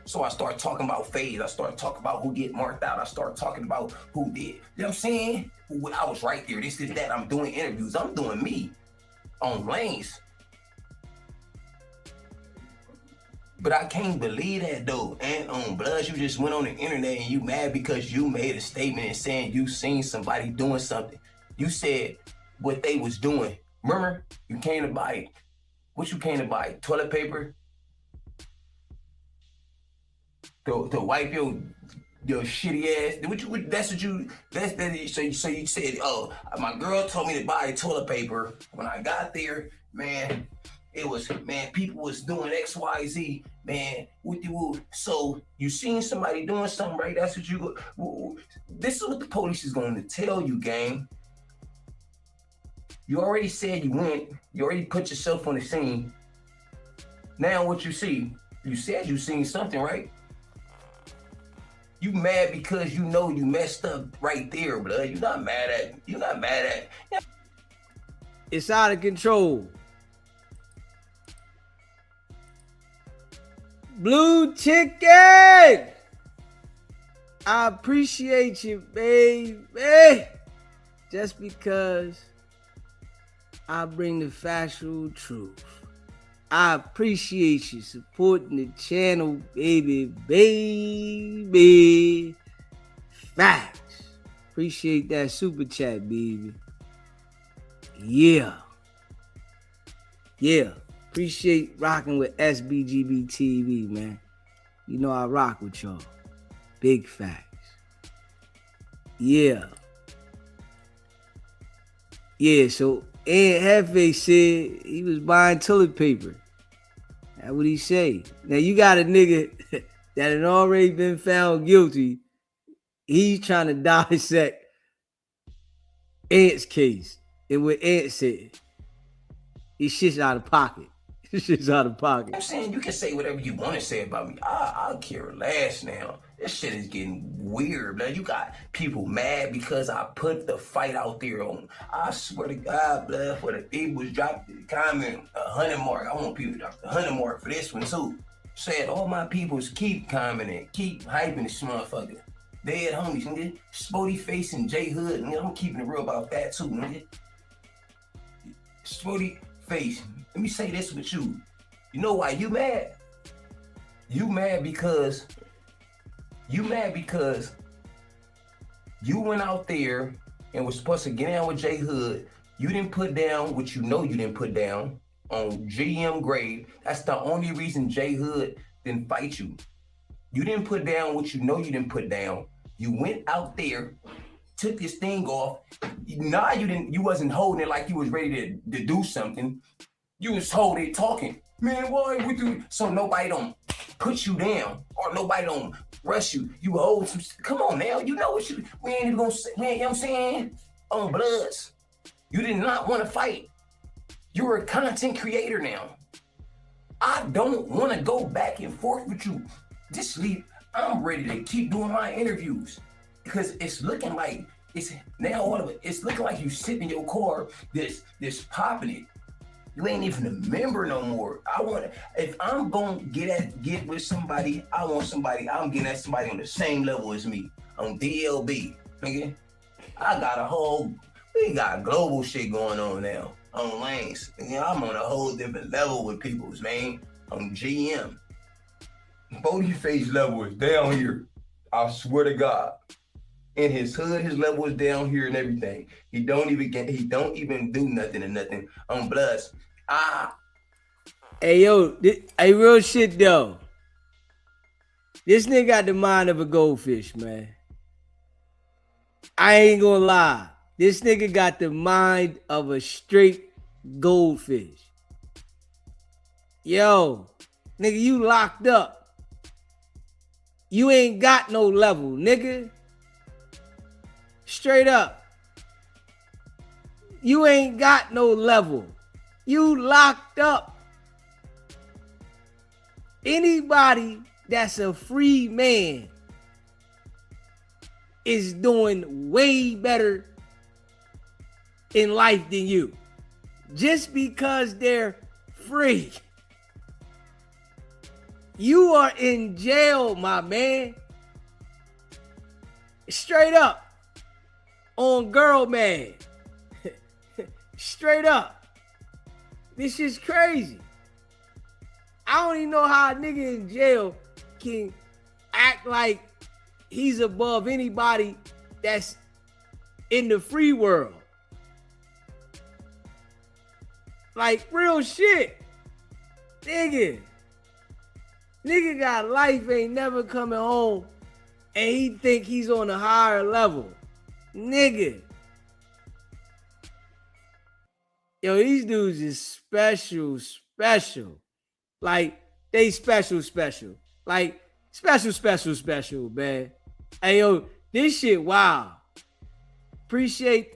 So I start talking about phase. I start talking about who get marked out. I start talking about who did. You know what I'm saying? I was right there. This is that. I'm doing interviews. I'm doing me on lanes. But I can't believe that though. And on Bloods, you just went on the internet and you mad because you made a statement and saying you seen somebody doing something. You said what they was doing. Remember? You came to buy what you came to buy? Toilet paper? To wipe your shitty ass. So you said, oh, my girl told me to buy toilet paper. When I got there, man, it was, man, people was doing X, Y, Z, man. So you seen somebody doing something, right? That's what this is what the police is going to tell you, gang. You already said you went. You already put yourself on the scene. Now what you see, you said you seen something, right? You mad because you know you messed up right there, blood. You're not mad at.
It's out of control. Blue Chicken! I appreciate you, baby. Just because I bring the factual truth. I appreciate you supporting the channel, baby. Facts. Appreciate that super chat, baby. Yeah. Appreciate rocking with SBGB TV, man. You know I rock with y'all. Big facts. Yeah, so Aunt Hefe said he was buying toilet paper. That's what he say. Now you got a nigga that had already been found guilty. He's trying to dissect Ant's case. And what Ant said. His shit's out of pocket.
I'm saying you can say whatever you want to say about me. I'll care less now. This shit is getting weird, man. You got people mad because I put the fight out there on. I swear to God, blood, for the people was dropping the comment 100 mark. I want people to drop the 100 mark for this one too. Said all my peoples keep commenting, keep hyping this motherfucker. Dead homies, nigga. Spody Face and J Hood, nigga. I'm keeping it real about that too, nigga. Spody Face. Let me say this with you. You know why you mad? You mad because you went out there and was supposed to get down with J Hood. You didn't put down what you know you didn't put down on GM grave. That's the only reason J Hood didn't fight you. You didn't put down what you know you didn't put down. You went out there, took this thing off. Nah, you wasn't holding it like you was ready to do something. You was holding it, talking. Man, why we do? So nobody don't put you down or nobody don't rush you. You hold some, come on now. You know what we ain't even gonna say, man, you know what I'm saying? On Bloods. You did not want to fight. You're a content creator now. I don't want to go back and forth with you. Just leave. I'm ready to keep doing my interviews because it's looking like it's looking like you sit in your car, this popping it. You ain't even a member no more. If I'm gonna get with somebody, I'm getting at somebody on the same level as me. On DLB, nigga. We got global shit going on now. On lanes. Nigga, I'm on a whole different level with people's, man. On GM. Bodie Face level is down here. I swear to God. In his hood, his level is down here and everything. He don't even do nothing and nothing on Bloods.
Hey yo, real shit though. This nigga got the mind of a goldfish, man. I ain't gonna lie. This nigga got the mind of a straight goldfish. Yo, nigga, you locked up. You ain't got no level, nigga. Straight up. You ain't got no level. You locked up. Anybody that's a free man is doing way better in life than you. Just because they're free. You are in jail, my man. Straight up. on girl man. Straight up. This shit's crazy. I don't even know how a nigga in jail can act like he's above anybody that's in the free world. Like, real shit. Nigga got life, ain't never coming home, and he think he's on a higher level. Nigga. Yo, these dudes is special. Like, they special. Like, special, man. Hey, yo, this shit, wow. Appreciate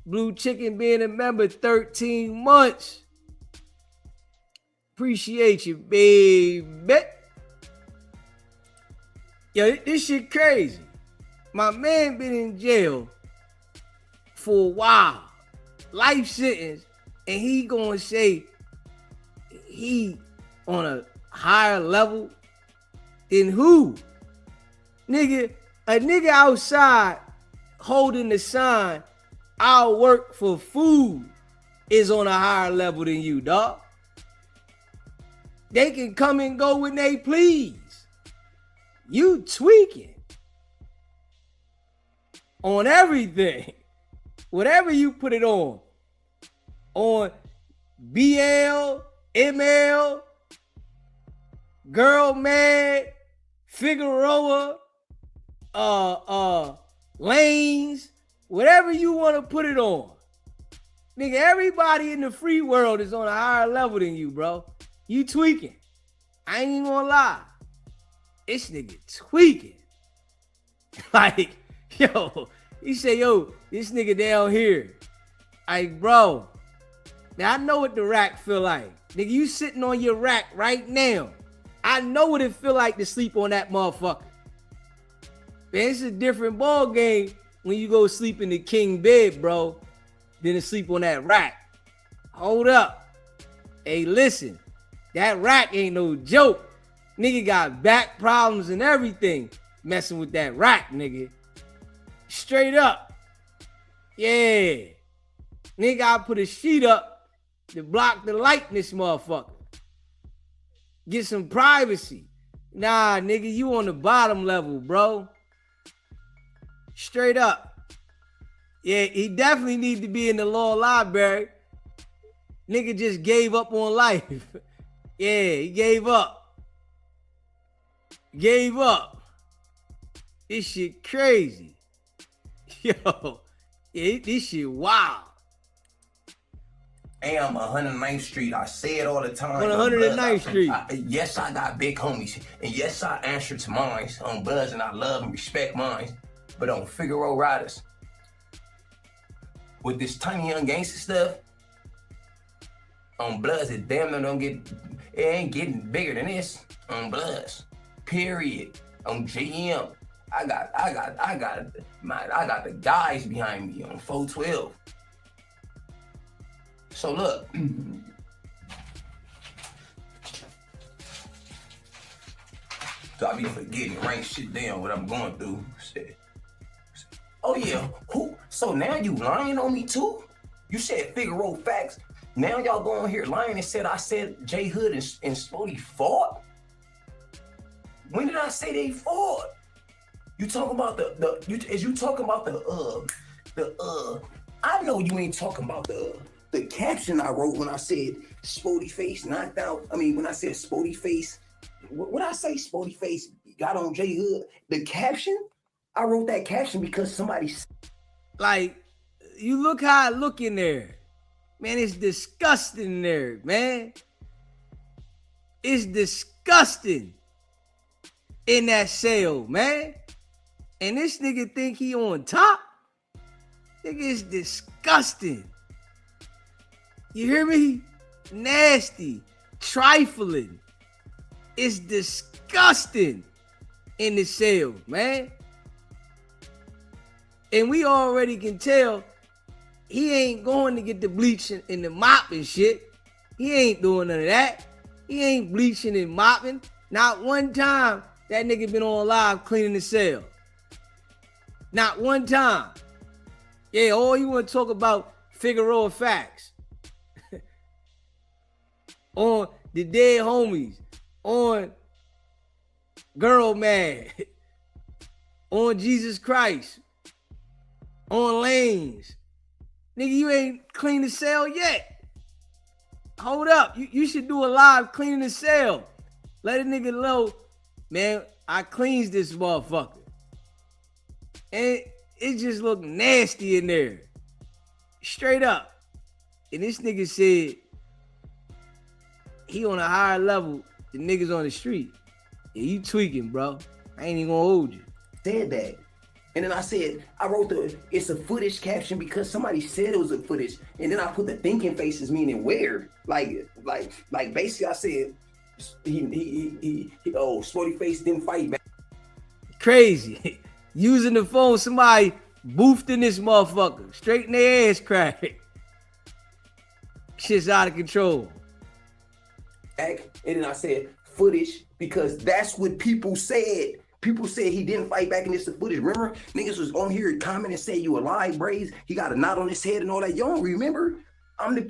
Blue Chicken being a member 13 months. Appreciate you, baby. Yo, this shit crazy. My man been in jail for a while. Life sentence, and he gonna say he on a higher level than who? Nigga, a nigga outside holding the sign, I'll work for food, is on a higher level than you, dog. They can come and go when they please. You tweaking on everything. Whatever you put it on BL, ML, Girl Mad, Figueroa, Lanes, whatever you want to put it on. Nigga, everybody in the free world is on a higher level than you, bro. You tweaking. I ain't even gonna lie. This nigga tweaking. Like, yo, he say, yo, this nigga down here. Like, bro, now I know what the rack feel like. Nigga, you sitting on your rack right now. I know what it feel like to sleep on that motherfucker. Man, it's a different ball game when you go sleep in the king bed, bro, than to sleep on that rack. Hold up. Hey, listen, that rack ain't no joke. Nigga got back problems and everything messing with that rack, nigga. Straight up. Yeah. Nigga, I put a sheet up to block the light in this motherfucker. Get some privacy. Nah, nigga, you on the bottom level, bro. Straight up. Yeah, he definitely need to be in the law library. Nigga just gave up on life. Yeah, he gave up. Gave up. This shit crazy. Yo, yeah, this shit wild.
Hey, I'm 109th Street. I say it all the time.
109th Street.
Yes, I got big homies. And yes, I answer to mine on Bloods, and I love and respect mine. But on Figaro Riders, with this tiny young gangster stuff, on Bloods, it damn near don't get, it ain't getting bigger than this. On Bloods, period. On JM, I got the guys behind me on 412. So look, so I be forgetting, write shit down what I'm going through. Oh yeah, who? So now you lying on me too? You said Figaro facts. Now y'all go on here lying and said I said J Hood and Spody fought? When did I say they fought? You talking about I know you ain't talking about the caption I wrote when I said Spody face knocked out. I mean, when I said Spody face, what I say Spody face got on J Hood. The caption, I wrote that caption because somebody.
Like, you look how I look in there. Man, it's disgusting in there, man. It's disgusting in that cell, man. And this nigga think he on top? Nigga, it's disgusting. You hear me? Nasty, trifling. It's disgusting in the cell, man. And we already can tell he ain't going to get the bleaching and the mop and shit. He ain't doing none of that. He ain't bleaching and mopping. Not one time that nigga been on live cleaning the cell. Not one time. Yeah, all you want to talk about Figueroa facts. On the dead homies. On Girl Mad. On Jesus Christ. On Lanes. Nigga, you ain't cleaned the cell yet. Hold up. You should do a live cleaning the cell. Let a nigga know, man, I cleans this motherfucker. And it just look nasty in there. Straight up. And this nigga said he on a higher level than niggas on the street. Yeah, you tweaking, bro. I ain't even gonna hold you.
Said that. And then I said, I wrote it's a footage caption because somebody said it was a footage. And then I put the thinking faces, meaning where? Like basically I said, Sporty Face didn't fight back.
Crazy. Using the phone, somebody boofed in this motherfucker. Straight in their ass crack. Shit's out of control.
And then I said footage because that's what people said. People said he didn't fight back in this footage. Remember? Niggas was on here commenting and say you a lie, Braze. He got a knot on his head and all that. You don't remember? I'm the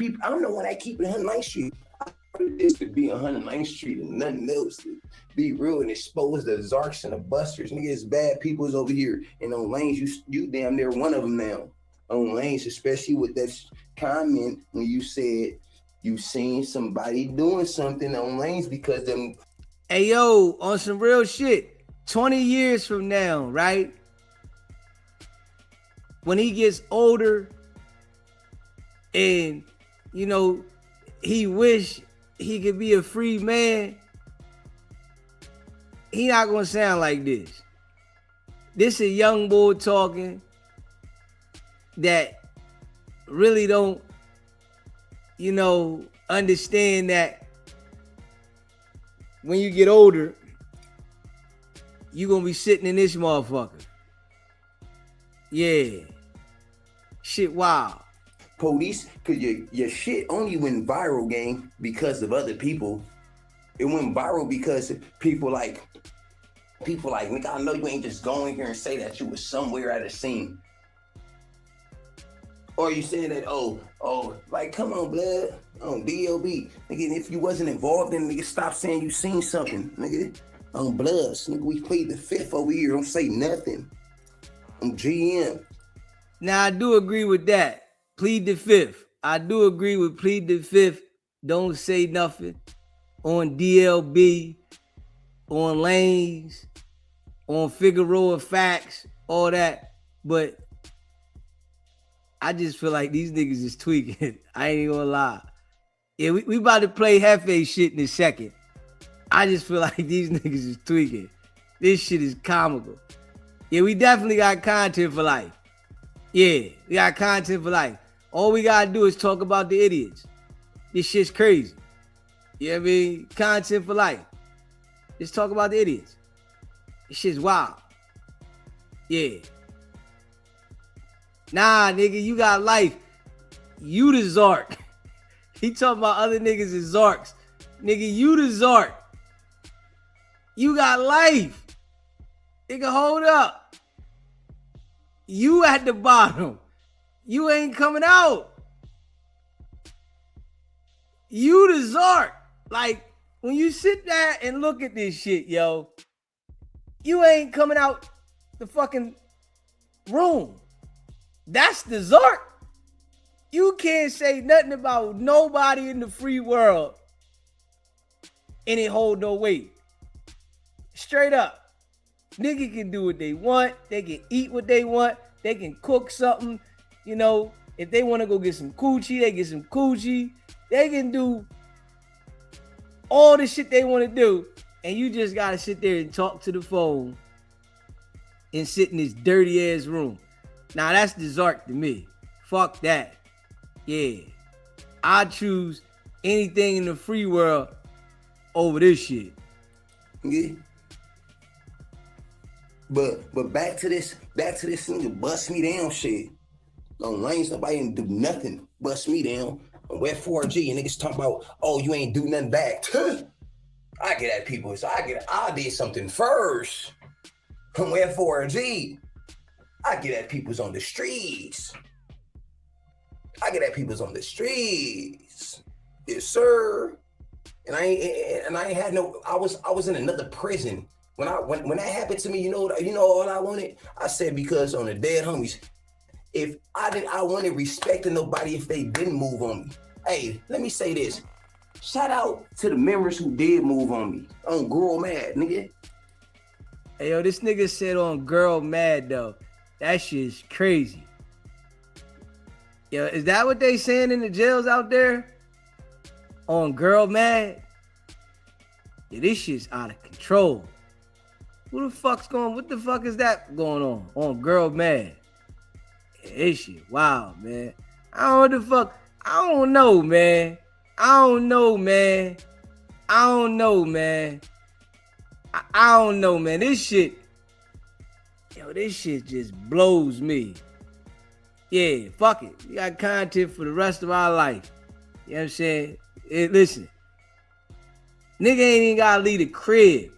one that keep it 109th Street. I wanted this to be 109th Street and nothing else. To be real and expose the Zarks and the Busters. Niggas, bad people's over here. And on Lanes, you damn near one of them now. On Lanes, especially with that comment when you said you seen somebody doing something on Lanes because them.
Hey, yo, on some real shit. 20 years from now, right? When he gets older and, you know, he wish he could be a free man, he not gonna sound like this. This a young boy talking that really don't, you know, understand that when you get older, you gonna be sitting in this motherfucker. Yeah. Shit wild.
Police, cause your shit only went viral, gang, because of other people. It went viral because people like, nigga, I know you ain't just going here and say that you was somewhere at a scene. Or you saying that, like, come on, blood, on DLB. Nigga, if you wasn't involved, then nigga, stop saying you seen something, nigga. On Bloods, nigga, we played the fifth over here. Don't say nothing. On GM.
Now, I do agree with that. Plead the fifth. I do agree with plead the fifth. Don't say nothing. On DLB, on Lanes, on Figueroa facts, all that. But I just feel like these niggas is tweaking. I ain't even gonna lie. Yeah, we about to play Hefe shit in a second. I just feel like these niggas is tweaking. This shit is comical. Yeah, we definitely got content for life. Yeah, we got content for life. All we gotta do is talk about the idiots. This shit's crazy. You know what I mean? Content for life. Just talk about the idiots. This shit's wild. Yeah. Nah, nigga, you got life. You the Zark. He talking about other niggas is Zarks. Nigga, you the Zark. You got life. Nigga, hold up. You at the bottom. You ain't coming out. You the Zark. Like, when you sit there and look at this shit, yo, you ain't coming out the fucking room. That's the Zark. You can't say nothing about nobody in the free world and it hold no weight. Straight up. Nigga can do what they want. They can eat what they want. They can cook something. You know, if they want to go get some coochie, they get some coochie. They can do all the shit they want to do. And you just got to sit there and talk to the phone and sit in this dirty ass room. Now that's the Zark to me. Fuck that. Yeah. I choose anything in the free world over this shit.
Yeah. But back to this nigga bust me down shit. On Lanes, nobody didn't do nothing. Bust me down. On Wet 4G, and niggas talking about, oh, you ain't do nothing back. I get at people. So I did something first. On Wet 4G. I get at people's on the streets. I get at people's on the streets. Yes, sir. And I ain't had no. I was in another prison when that happened to me. You know all I wanted. I said because on the dead homies, if I wanted respect of nobody if they didn't move on me. Hey, let me say this. Shout out to the members who did move on me. On Girl Mad, nigga.
Hey, yo, this nigga said on Girl Mad, though. That shit's crazy. Yo, is that what they saying in the jails out there? On Girl Mad? Yeah, this shit's out of control. What the fuck is that going on Girl Mad? Yeah, this shit wild, man. I don't know what the fuck. I don't know, man. I don't know, man. This shit just blows me. Yeah, fuck it. We got content for the rest of our life. You know what I'm saying? Listen, nigga ain't even gotta leave the crib.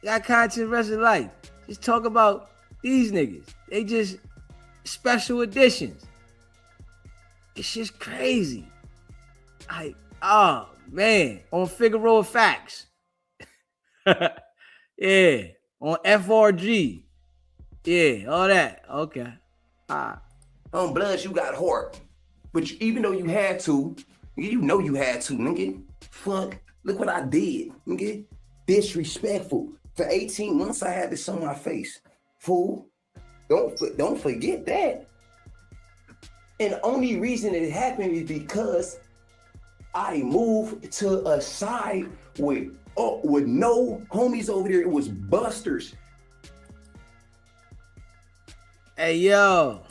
You got content the rest of life. Just talk about these niggas. They just special editions. It's just crazy. Like, oh man, on Figaro Facts. Yeah, on FRG. Yeah, all that. Okay.
On Bloods, you got heart. But even though you had to, you know you had to, nigga. Fuck, look what I did, nigga. Disrespectful. For 18 months, I had this on my face. Fool, don't forget that. And the only reason it happened is because I moved to a side with no homies over there. It was busters.
Hey, yo.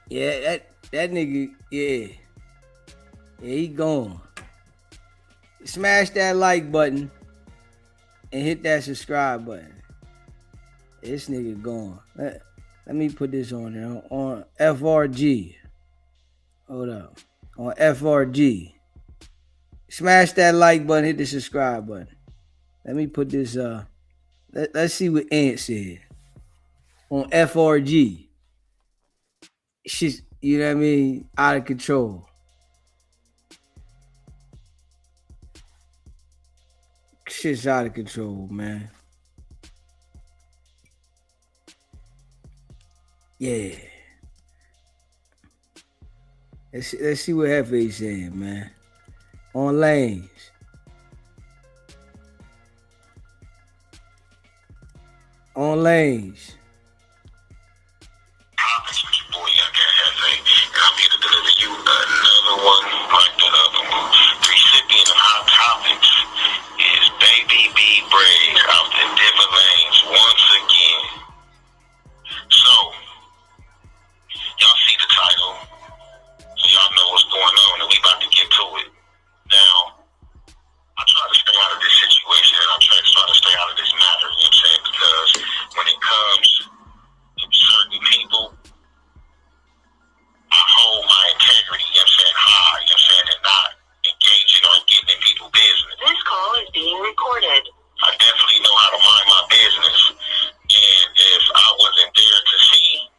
Yeah, that nigga, yeah. Yeah, he gone. Smash that like button and hit that subscribe button. This nigga gone. Let me put this on there. On FRG. Hold up. On FRG. Smash that like button, hit the subscribe button. Let me put this, let's see what Ant said. On FRG. Shit's, you know what I mean? Out of control. Shit's out of control, man. Yeah. Let's see what Hefe's saying, man. On Lanes. On Lanes.
Another one like the other one. Recipient of Hot Topics is Baby B Braids out the different lanes once again. So, y'all see the title, so y'all know what's going on, and we about to get to it. Now, I try to stay out of this situation, and I try to stay out of this matter, you know what I'm saying? Because when it comes to certain people, I hold my integrity, you know what I'm saying, high, you know what I'm saying, and not engaging or getting in people's business. This call is being recorded. I definitely know how to mind my business, and if I wasn't there to see,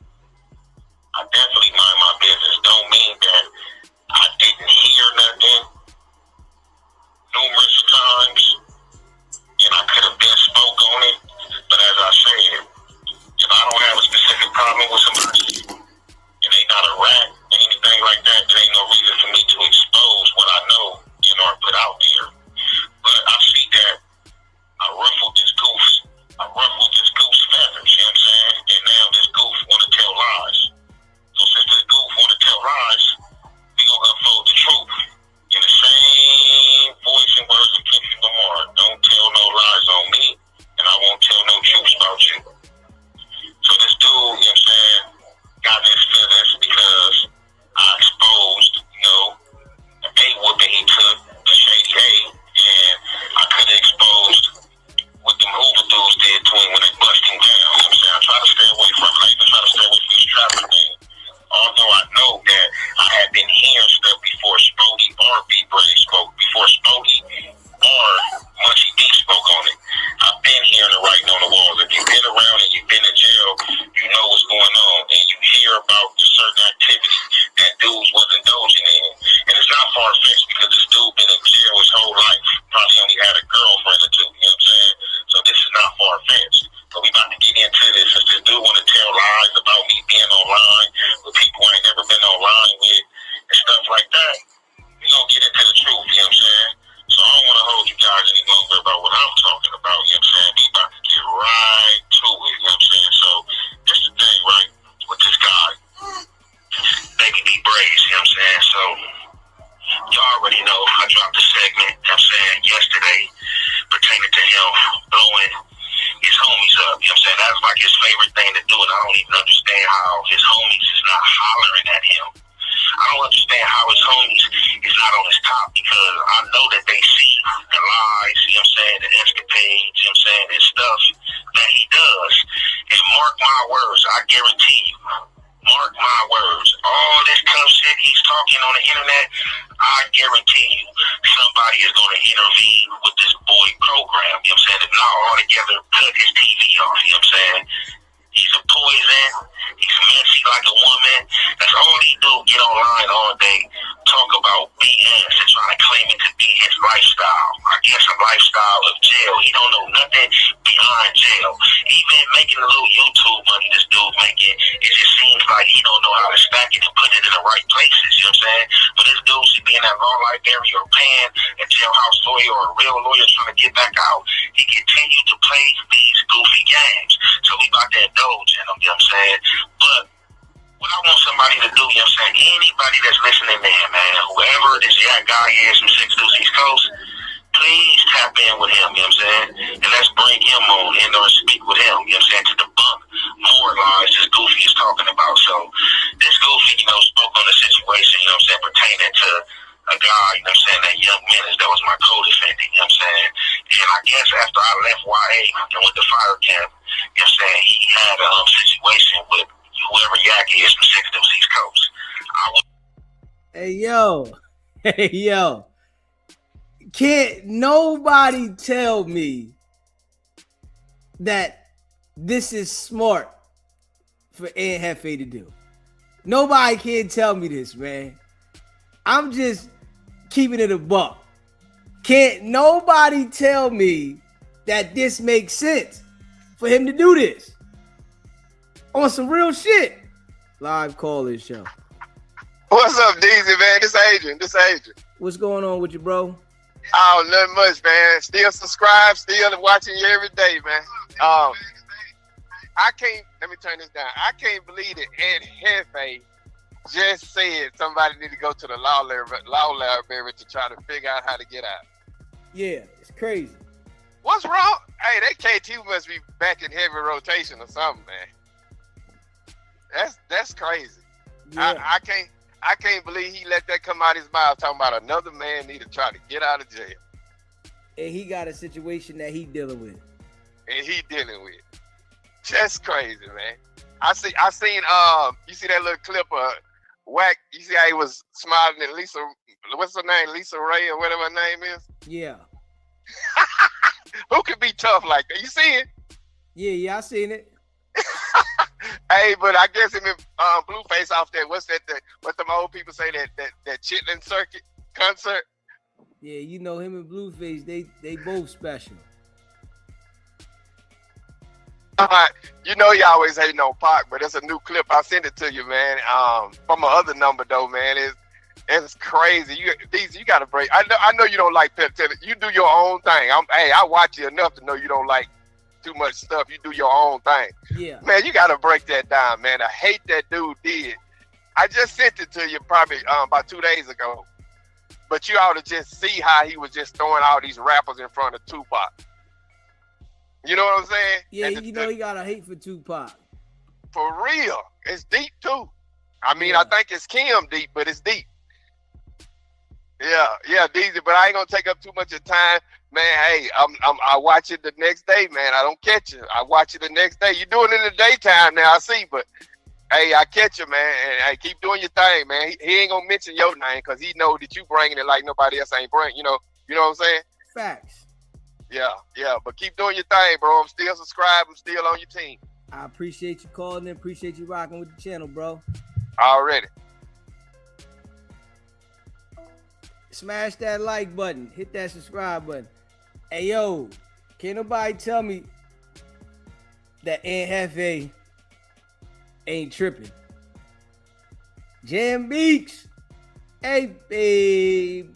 I definitely mind my business. Don't mean that I didn't hear nothing numerous times, and I could have been spoke on it, but as I said, if I don't have a specific problem with somebody, and they not a rat, anything like that, there ain't no reason for me to expose what I know or put out there. But I see that I ruffled this goose feathers, you know what I'm saying? And now this goof want to tell lies. So since this goof want to tell lies, we gonna unfold the truth in the same voice and words of Kendrick Lamar. Don't tell no lies on me, and I won't tell no truths about you. So this dude, you know what I'm saying, got his feelings because I exposed, the A-whooping he took to Shady A, and I could have exposed what them Hoover dudes did to him when they bust him down. You know what I'm saying? I try to stay away from it. I even try to stay away from this traffic thing. Although I know that I had been hearing stuff before Spody or B-Bray spoke, before Spody or Munchie D spoke on it. I've been hearing the writing on the walls. If you've been around and you've been in jail, you know what's going on, and you hear about the certain activities blowing his homies up. You know what I'm saying? That's like his favorite thing to do, and I don't even understand how his homies is not hollering at him. I don't understand how his homies is not on his top, because I know that they see the lies, you know what I'm saying, the escapades, you know what I'm saying, and stuff that he does. And mark my words, I guarantee you, mark my words, all this tough shit he's talking on the internet, I guarantee you somebody is going to intervene with this boy program, you know what I'm saying, if not altogether cut his TV off, you know what I'm saying. He's a poison. He's messy like a woman. That's all he do, get online all day, talk about BS and trying to claim it to be his lifestyle. I guess a lifestyle of jail. He don't know nothing beyond jail. Even making a little YouTube money this dude making, it just seems like he don't know how to stack it and put it in the right places, you know what I'm saying? But this dude should be in that law library or paying a jailhouse lawyer or a real lawyer trying to get back out. He continued to play these goofy games. So we about to indulge in them, you know what I'm saying? But what I want somebody to do, you know what I'm saying, anybody that's listening to him, man, whoever this guy is from 6 East Coast, please tap in with him, you know what I'm saying? And let's bring him on and or speak with him, you know what I'm saying, to debunk more lies this Goofy is talking about. So this Goofy, you know, spoke on the situation, you know what I'm saying, pertaining to a guy, you know what I'm saying, that young menace that was my co-defendant, you know what I'm saying? And I guess after I left YA and went to fire camp, you know what I'm saying, he had a situation with whoever Yak is from 6 East Coast.
Hey, yo. Hey, yo. Can't nobody tell me that this is smart for Ed Hefe to do. Nobody can tell me this, man. I'm just keeping it a buck. Can't nobody tell me that this makes sense for him to do this on some real shit. Live call-in show.
What's up, DZ, man? This Adrian.
What's going on with you, bro?
Oh, nothing much, man. Still subscribe, still watching you every day, man. I can't, let me turn this down. I can't believe that Ed Hefe just said somebody need to go to the law library to try to figure out how to get out.
Yeah, it's crazy.
What's wrong? Hey, that KT must be back in heavy rotation or something, man. That's crazy.
Yeah.
I can't believe he let that come out his mouth talking about another man need to try to get out of jail.
And he got a situation that he dealing with.
Just crazy, man. I seen you see that little clip of Wack, you see how he was smiling at Lisa, what's her name? Lisa Ray or whatever her name is?
Yeah.
Who could be tough like that? You see it?
Yeah, I seen it.
Hey, but I guess him and Blueface off that, what them old people say, that Chitlin circuit concert?
Yeah, you know him and Blueface, they both special.
You know you always hating on Pac, but it's a new clip. I sent it to you, man. From my other number though, man. It's crazy. You gotta break. I know you don't like pep tennis. You do your own thing. I watch you enough to know you don't like too much stuff. You do your own thing.
Yeah.
Man, you gotta break that down, man. I hate that dude did. I just sent it to you probably about 2 days ago. But you ought to just see how he was just throwing all these rappers in front of Tupac. You know what I'm saying?
Yeah, you know he got a hate for Tupac.
For real. It's deep too. I mean, I think it's Kim deep, but it's deep. Yeah, DZ, but I ain't gonna take up too much of time. Man, hey, I watch it the next day, man. I don't catch you. I watch it the next day. You doing it in the daytime now, I see, but hey, I catch you, man. And hey, keep doing your thing, man. He ain't gonna mention your name because he know that you bringing it like nobody else ain't bringing. You know what I'm saying?
Facts.
Yeah, but keep doing your thing, bro. I'm still subscribed. I'm still on your team.
I appreciate you calling in. Appreciate you rocking with the channel, bro.
Already.
Smash that like button. Hit that subscribe button. Hey, yo, can't nobody tell me that Ed Hefe ain't tripping. Jam Beaks. Hey, baby.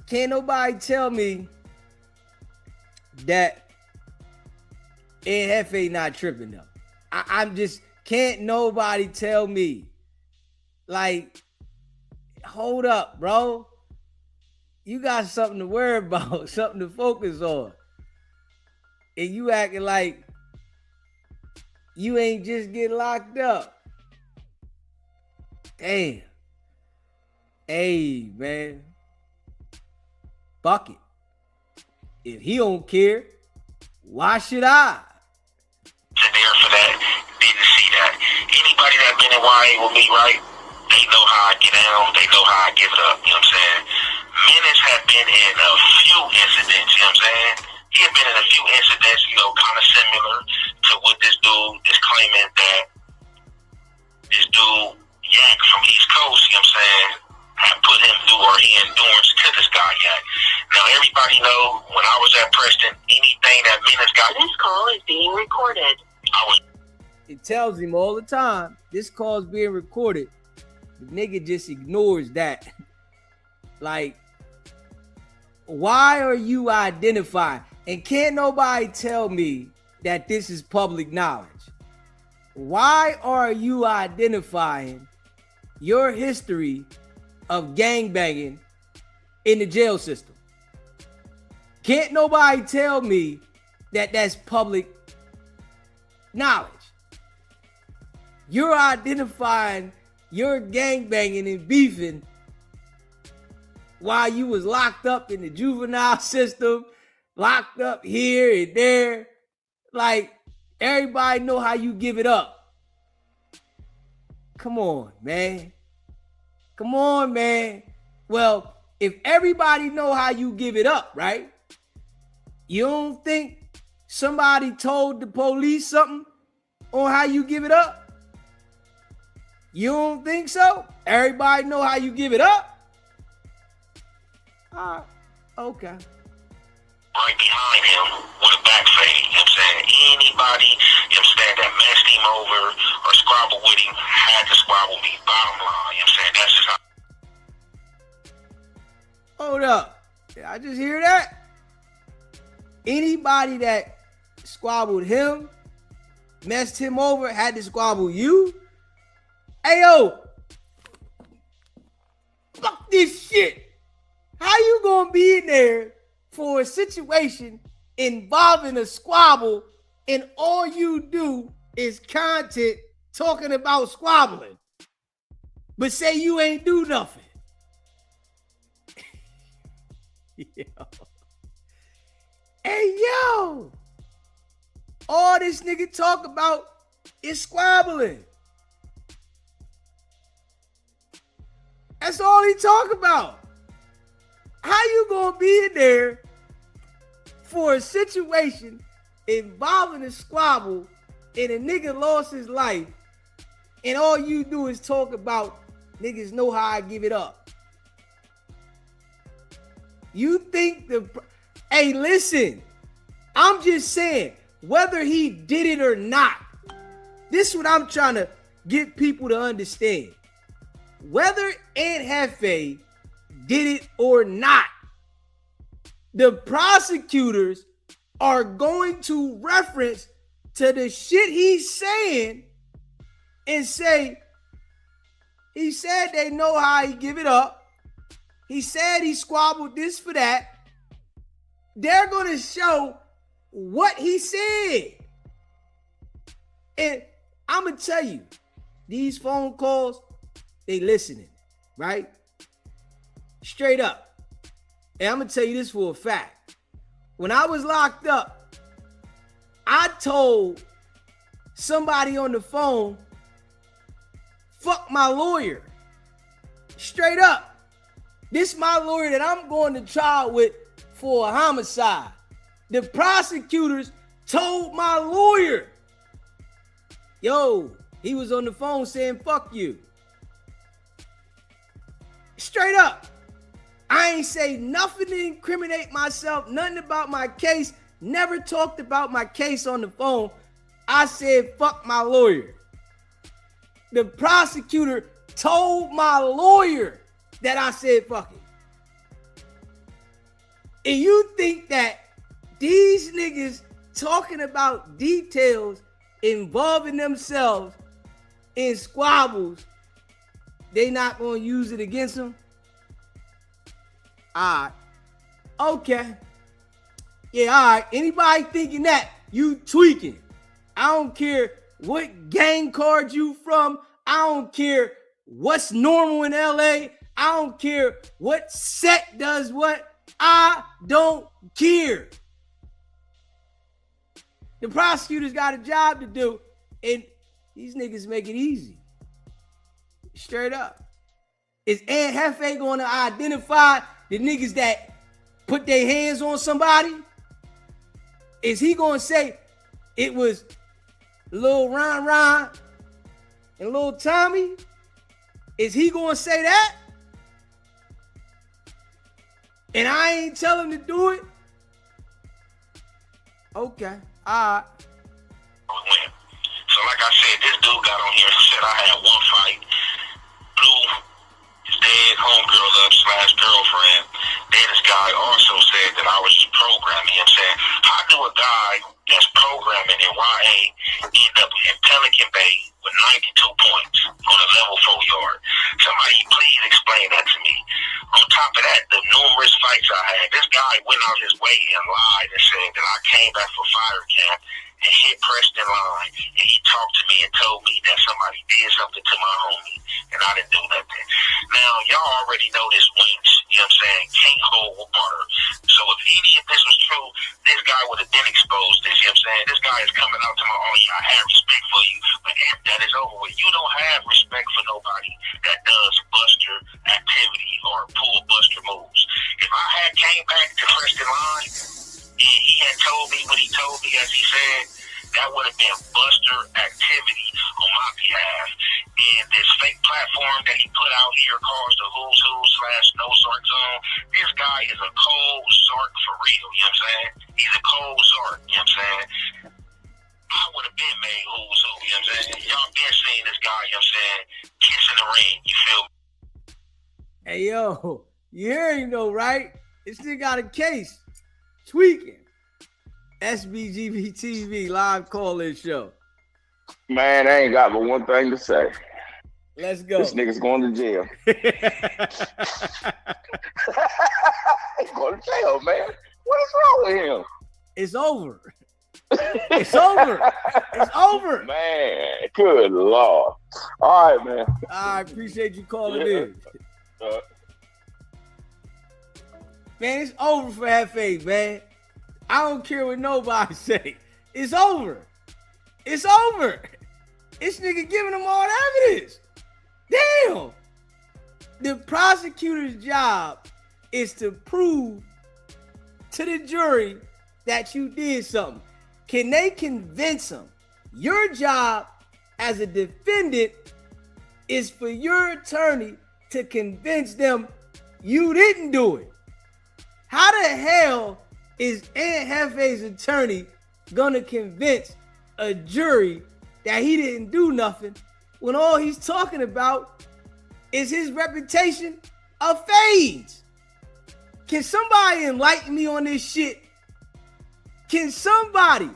Can't nobody tell me that Ed Hefe not tripping though. I'm just, can't nobody tell me. Like, hold up, bro. You got something to worry about, something to focus on. and you acting like you ain't just get locked up. Damn. Hey, man. Fuck it. If he don't care, why should I?
There for that, didn't see that. Anybody that been in YA with me, right? They know how I get down. They know how I give it up. You know what I'm saying? Menace had been in a few incidents. You know what I'm saying? He had been in a few incidents, you know, kind of similar to what this dude is claiming that this dude Yak from East Coast, you know what I'm saying, had put him through, or he endurance to this guy Yak. Now everybody know when I was at Preston, anything that Menace got. This call is being recorded.
It tells him all the time, this call's being recorded. The nigga just ignores that. Like, why are you identifying? And can't nobody tell me that this is public knowledge. Why are you identifying your history of gangbanging in the jail system? Can't nobody tell me that that's public knowledge. You're identifying your gangbanging and beefing while you was locked up in the juvenile system, locked up here and there. Like, everybody know how you give it up. Come on, man. Come on, man. Well, if everybody know how you give it up, right? You don't think somebody told the police something on how you give it up? You don't think so? Everybody know how you give it up? Okay.
Right behind him with a back fade, you know what I'm saying? Anybody, you know what I'm saying, that messed him over or squabbled with him had to squabble me, bottom line, you know what I'm saying? That's just how.
Hold up. Did I just hear that? Anybody that squabbled him, messed him over, had to squabble you? Hey, yo. Fuck this shit. How you gonna be in there for a situation involving a squabble and all you do is content talking about squabbling, but say you ain't do nothing? Yo. Hey, yo. All this nigga talk about is squabbling. That's all he talk about. How you gonna be in there for a situation involving a squabble and a nigga lost his life and all you do is talk about niggas know how I give it up? You think hey, listen, I'm just saying, whether he did it or not, this is what I'm trying to get people to understand. Whether Aunt Hefe did it or not, the prosecutors are going to reference to the shit he's saying and say, he said they know how he give it up. He said he squabbled this for that. They're going to show what he said. And I'm going to tell you, these phone calls, they listening, right? Straight up. And I'm going to tell you this for a fact. When I was locked up, I told somebody on the phone, fuck my lawyer. Straight up. This my lawyer that I'm going to trial with for a homicide. The prosecutors told my lawyer, yo, he was on the phone saying, fuck you. Straight up. I ain't say nothing to incriminate myself, nothing about my case, never talked about my case on the phone. I said, fuck my lawyer. The prosecutor told my lawyer that I said, fuck it. And you think that these niggas talking about details involving themselves in squabbles, they not going to use it against them? All right. Okay. Yeah, all right. Anybody thinking that, you tweaking. I don't care what gang card you from. I don't care what's normal in LA. I don't care what set does what. I don't care. The prosecutors got a job to do, and these niggas make it easy. Straight up. Is Aunt Hefe going to identify the niggas that put their hands on somebody? Is he going to say it was Lil Ron and Lil Tommy? Is he going to say that? And I ain't tell him to do it? Okay. All right.
So like I said, this dude got on here and said I had one fight. Blue, his dead homegirl /girlfriend. Then this guy also said that I was just programming him, saying, how do a guy that's programming in YA end up in Pelican Bay with 92 points on a level 4 yard? Somebody please explain that to me. On top of that, the numerous fights I had, this guy went out his way and lied and said that I came back for fire camp and hit Preston line, and he talked to me and told me that somebody did something to my homie, and I didn't do nothing. Now, y'all already know this winch, you know what I'm saying, can't hold water. So if any of this was true, this guy would have been exposed this, you know what I'm saying? This guy is coming out to my, oh yeah, I have respect for you, but after that is over with, you don't have respect for nobody that does buster activity or pull buster moves. If I had came back to Preston line, and he had told me what he told me, as he said, that would have been buster activity on my behalf. And this fake platform that he put out here calls the Who's Who / No Zark Zone. This guy is a cold Zark for real, you know what I'm saying? He's a cold Zark, you know what I'm saying? I would have been made Who's Who, you know what I'm saying? Y'all been seeing this guy, you know what I'm saying, kissing the ring, you feel me?
Hey, yo, you hearing though, right? This nigga got a case. Tweaking. SBGB TV live call-in show.
Man, I ain't got but one thing to say.
Let's go.
This nigga's going to jail. He's going to jail, man. What is wrong with him?
It's over. It's over. It's over.
Man, good Lord. All right, man.
I appreciate you calling in. Man, it's over for Hefe, man. I don't care what nobody say. It's over. It's over. This nigga giving them all the evidence. Damn. The prosecutor's job is to prove to the jury that you did something. Can they convince them? Your job as a defendant is for your attorney to convince them you didn't do it. How the hell is Aunt Hefe's attorney gonna convince a jury that he didn't do nothing when all he's talking about is his reputation of fades? Can somebody enlighten me on this shit? Can somebody?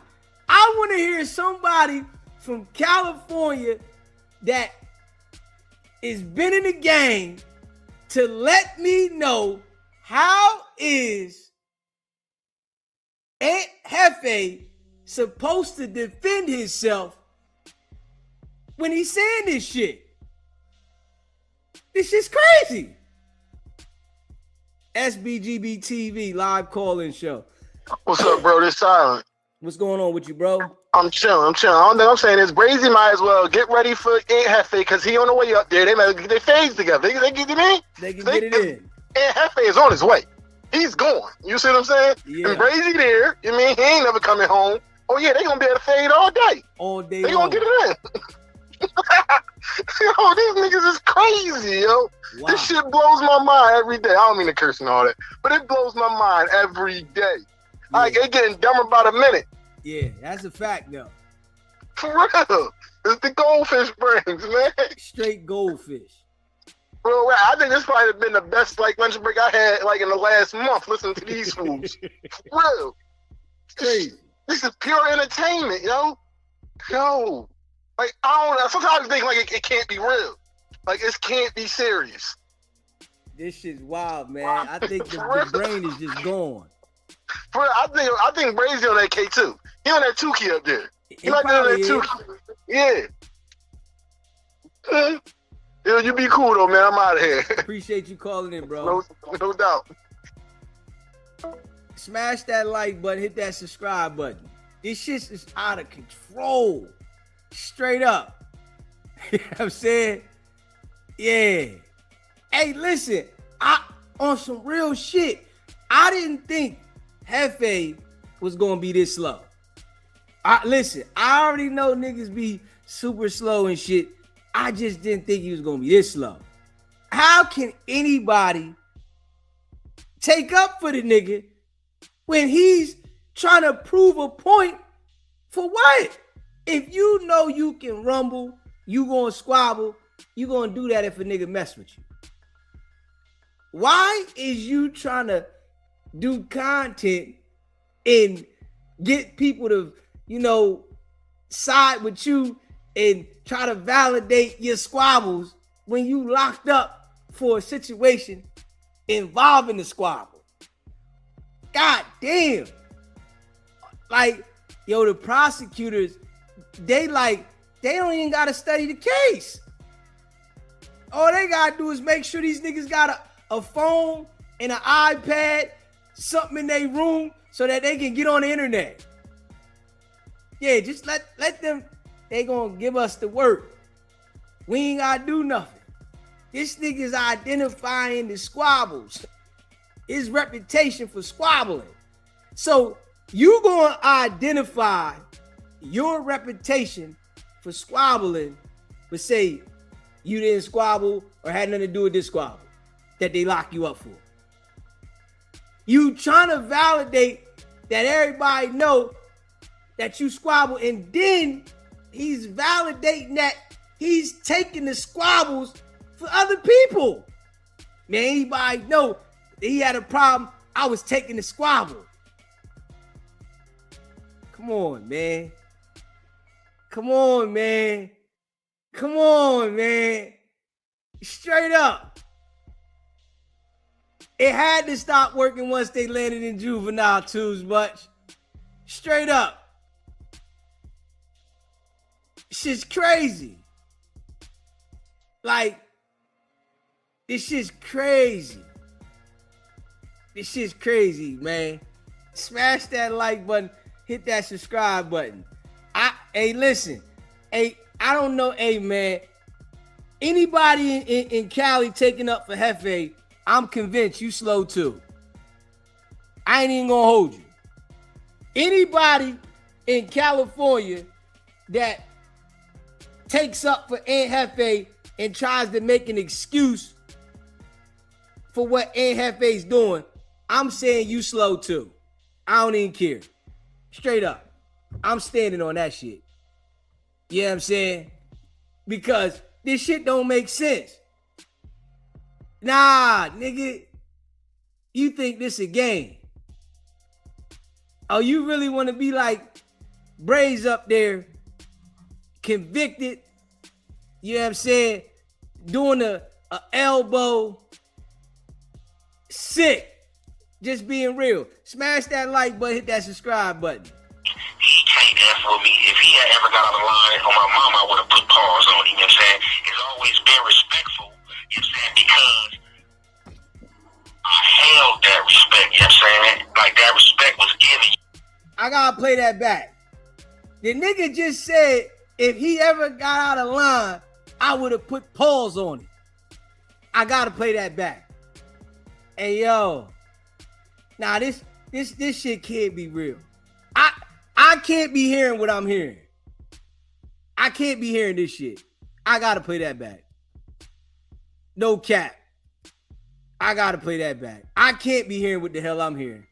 I want to hear somebody from California that has been in the game to let me know how is Aunt Hefe supposed to defend himself when he's saying this shit? This shit's crazy. SBGB TV live call-in show.
What's up, bro? This Silent.
What's going on with you, bro?
I'm chilling. All I'm saying is Brazy might as well get ready for Aunt Hefe because he on the way up there. They might get their fades together. They get it in.
They can get it in.
Aunt Hefe is on his way. He's going. You see what I'm saying?
Yeah.
And Brazy there. You mean he ain't never coming home? Oh yeah, they gonna be able to fade all day.
All day.
They gonna get it in. Yo, these niggas is crazy, yo. Wow. This shit blows my mind every day. I don't mean to curse and all that, but it blows my mind every day. Yeah. Like, they getting dumber by the minute.
Yeah, that's a fact, though.
For real. It's the goldfish brains, man.
Straight goldfish.
Bro, I think this probably been the best, like, lunch break I had, like, in the last month, listening to these fools. For real.
Crazy.
This is pure entertainment, yo. Yo. Like, I don't know. Sometimes I think, like, it can't be real. Like, it can't be serious.
This shit's wild, man. I think the brain is just gone.
I think Brazy on that K too. He on that 2 key up there. He like that on that 2 key. Yeah. Yo, you be cool though, man. I'm out of here.
Appreciate you calling in, bro.
No doubt.
Smash that like button, hit that subscribe button. This shit is out of control. Straight up. You know what I'm saying? Yeah. Hey, listen, on some real shit, I didn't think Hefe was gonna be this slow. Listen, I already know niggas be super slow and shit. I just didn't think he was gonna be this slow. How can anybody take up for the nigga when he's trying to prove a point for what? If you know you can rumble, you gonna squabble, you gonna do that if a nigga mess with you. Why is you trying to do content and get people to, side with you and try to validate your squabbles when you locked up for a situation involving the squabble? God damn. Like, the prosecutors, they don't even gotta study the case. All they gotta do is make sure these niggas got a phone and an iPad, something in their room so that they can get on the internet. Yeah, just let them, they gonna give us the work. We ain't gotta do nothing. This nigga's identifying the squabbles, his reputation for squabbling. So you gonna identify your reputation for squabbling, but say you didn't squabble or had nothing to do with this squabble that they lock you up for. You trying to validate that everybody know that you squabble, and then he's validating that he's taking the squabbles for other people. Man, anybody know that he had a problem, I was taking the squabble. Come on, man. Come on, man. Come on, man. Straight up. It had to stop working once they landed in juvenile too much. Straight up. Shit's crazy. Like, this shit's crazy. This shit's crazy, man. Smash that like button. Hit that subscribe button. Hey, listen. Hey, I don't know. Hey, man. Anybody in Cali taking up for Hefe, I'm convinced you slow too. I ain't even gonna hold you. Anybody in California that takes up for Aunt Hefe and tries to make an excuse for what Aunt Hefe's doing, I'm saying you slow too. I don't even care. Straight up. I'm standing on that shit. You know what I'm saying? Because this shit don't make sense. Nah, nigga. You think this a game? Oh, you really want to be like Braze up there, convicted, you know what I'm saying, doing a elbow, sick, just being real. Smash that like button, hit that subscribe button.
He can't F with me. If he had ever got out of line on my mom, I would have put pause on him, you know what I'm saying? It's always been respectful, you know what I'm saying, because I held that respect, you know what I'm saying? Like, that respect was given.
I gotta play that back. The nigga just said if he ever got out of line, I would have put pause on him. I gotta play that back. Hey, yo. Nah, this shit can't be real. I can't be hearing what I'm hearing. I can't be hearing this shit. I gotta play that back. No cap. I gotta play that back. I can't be hearing what the hell I'm hearing.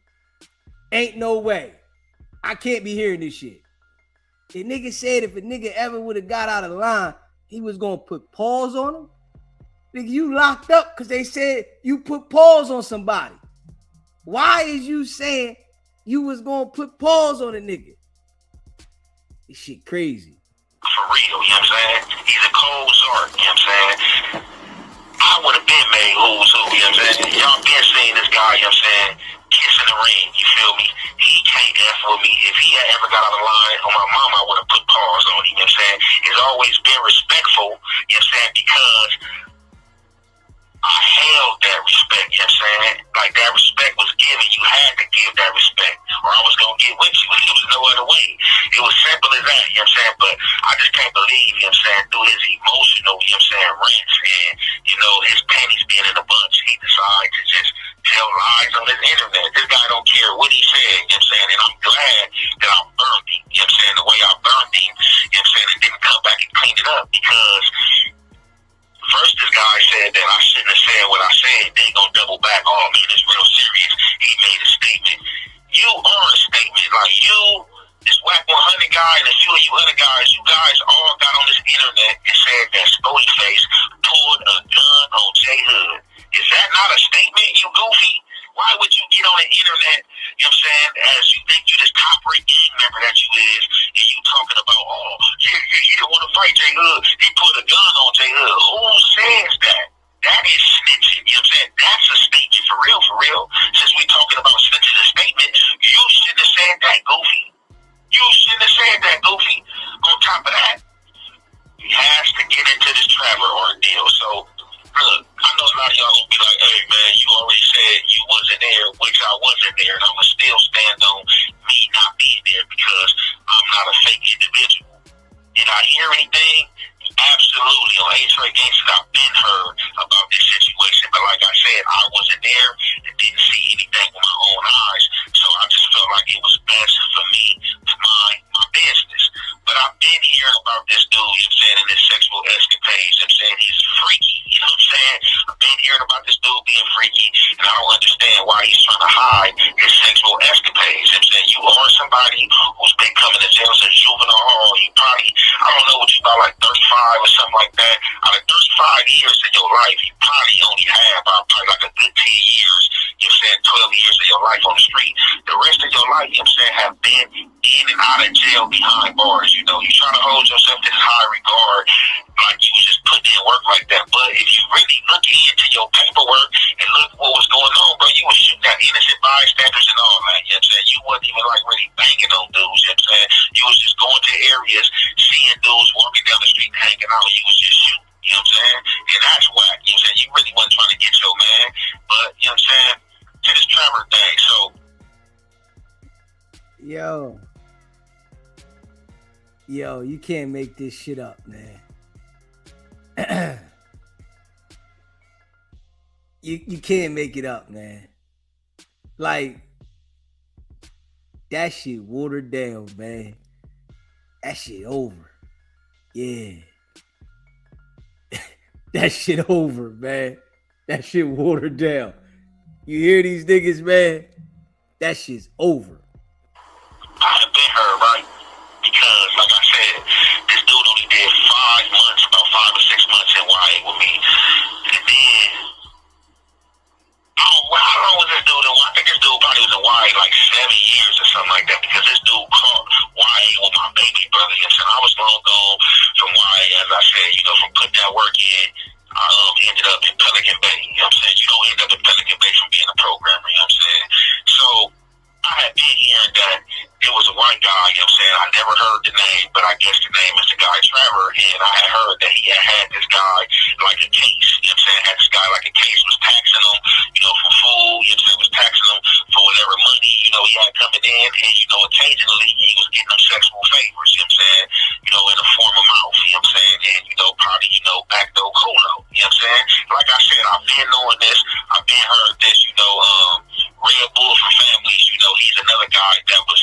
Ain't no way. I can't be hearing this shit. The nigga said if a nigga ever would have got out of line, he was gonna put pause on him. Nigga, you locked up because they said you put pause on somebody. Why is you saying you was gonna put pause on a nigga? This shit crazy.
For real, you know what I'm saying? He's a cold sort, you know what I'm saying? I would have been made who's who, you know what I'm saying? Y'all been seeing this guy, you know what I'm saying, kissing the ring, you feel me? He can't F with me. If he had ever got out of line on my mom, I would have put pause on him, you know what I'm saying? It's always been respectful, you know what I'm saying, because I held that respect, you know what I'm saying? Like, that respect was given. You had to give that respect, or I was going to get with you. There was no other way. It was simple as that, you know what I'm saying? But I just can't believe, you know what I'm saying, through his emotional, you know what I'm saying, rants and, you know, his panties being in a bunch, he decided to just tell lies on his internet. This guy don't care what he said, you know what I'm saying? And I'm glad that I burned him, you know what I'm saying? The way I burned him, you know what I'm saying, and didn't come back and clean it up, because first, this guy said that I shouldn't have said what I said. They gonna double back. Oh man, it's real serious. He made a statement. You are a statement. Like you, this Wicked100 guy, and a few of you other guys, you guys all got on this internet and said that Spody Face pulled a gun on J Hood. Is that not a statement, you goofy? Why would you get on the internet, you know what I'm saying, as you think you this top-rate gang member that you is, and you talking about, oh, he didn't want to fight J Hood. He put a gun on J Hood. Who says that? That is snitching, you know what I'm saying? That's a statement for real. Since we talking about snitching a statement, you shouldn't have said that, goofy. You shouldn't have said that, goofy. On top of that, he has to get into this Trevor ordeal. So, look, I know a lot of y'all gonna be like, hey man, you already said you wasn't there, which I wasn't there, and I'm gonna still stand on me not being there because I'm not a fake individual. Did I hear anything? Absolutely. On A-Trade Gangsters, I've been heard about this situation, but like I said, I wasn't there and didn't see anything with my own eyes, so I just felt like it was best for me to mind my business. But I've been hearing about this dude, you know what I'm saying, and his sexual escapades, you know what I'm saying, he's freaky, you know what I'm saying? I've been hearing about this dude being freaky, and I don't understand why he's trying to hide his sexual escapades, you know what I'm saying? You are somebody who's been coming to jail since juvenile hall. You probably, I don't know what you about, like 35 or something like that. Out of 35 years of your life, you probably only have about probably like a good 10 years, you know what I'm saying, 12 years of your life on the street. The rest of your life, you know what I'm saying, have been in and out of jail behind bars. You know, you try to hold yourself to this high regard like you was just putting in work like that. But if you really look into your paperwork and look what was going on, bro, you was shooting at innocent bystanders and all that, you know what I'm saying? You wasn't even like really banging on dudes, you know what I'm saying? You was just going to areas, seeing dudes walking down the street, hanging out, and you was just shooting, you know what I'm saying? And that's whack, you know what I'm saying? You really wasn't trying to get your man, but, you know what I'm saying, to this Trevor thing, so.
Yo, you can't make this shit up, man. You can't make it up, man. Like, that shit watered down, man. That shit over. Yeah. That shit over, man. That shit watered down. You hear these niggas, man? That shit's over.
I have been heard, right? Because, like I said, this dude only did 5 months, about 5 or 6 months in YA with me. And then, how long was this dude in YA? I think this dude probably was in YA like 7 years or something like that, because this dude caught YA with my baby brother. You know what I'm saying? I was long gone from YA, as I said, you know, from putting that work in. I ended up in Pelican Bay. You know what I'm saying? You don't end up in Pelican Bay from being a programmer, you know what I'm saying? So, I had been hearing that it was a white guy, you know what I'm saying? I never heard the name, but I guess the name is the guy Trevor, and I had heard that he had this guy like a case, you know what I'm saying? Had this guy like a case, was taxing him, you know, for food, you know what I'm saying? Was taxing him for whatever money, you know, he had coming in, and, you know, occasionally he was getting them sexual favors, you know what I'm saying? You know, in the form of mouth, you know what I'm saying? And, you know, probably, you know, backdoor culo, you know what I'm saying? Like I said, I've been knowing this, I've been heard this, you know, Red Bull for Families, you know, he's another guy that was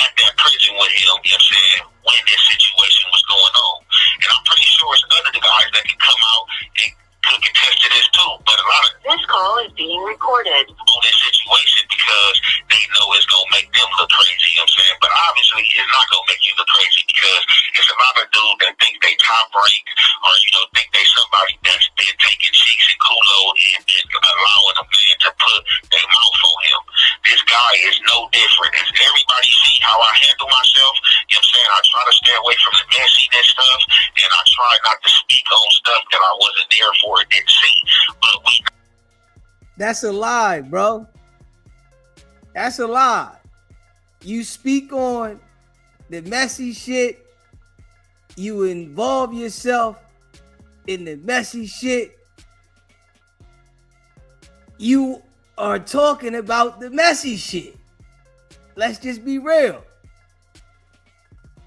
at that prison with him, you know what I'm saying, when this situation was going on. And I'm pretty sure it's other guys that can come out and could contest to this too. But a lot of this call is being recorded on this situation because they know it's gonna make them look crazy, you know what I'm saying? But obviously it's not gonna make you look crazy because it's a lot of dudes that think they top ranked or, you know, think they somebody that's been taking cheeks and culo and then allowing a man to put their mouth on him. This guy is no different. As everybody see how I handle myself, you know what I'm saying? I try to stay away from the messiness stuff and I try not to speak on stuff that I wasn't there for or didn't see.
That's a lie, bro. That's a lie. You speak on the messy shit. You involve yourself in the messy shit. You are talking about the messy shit. Let's just be real.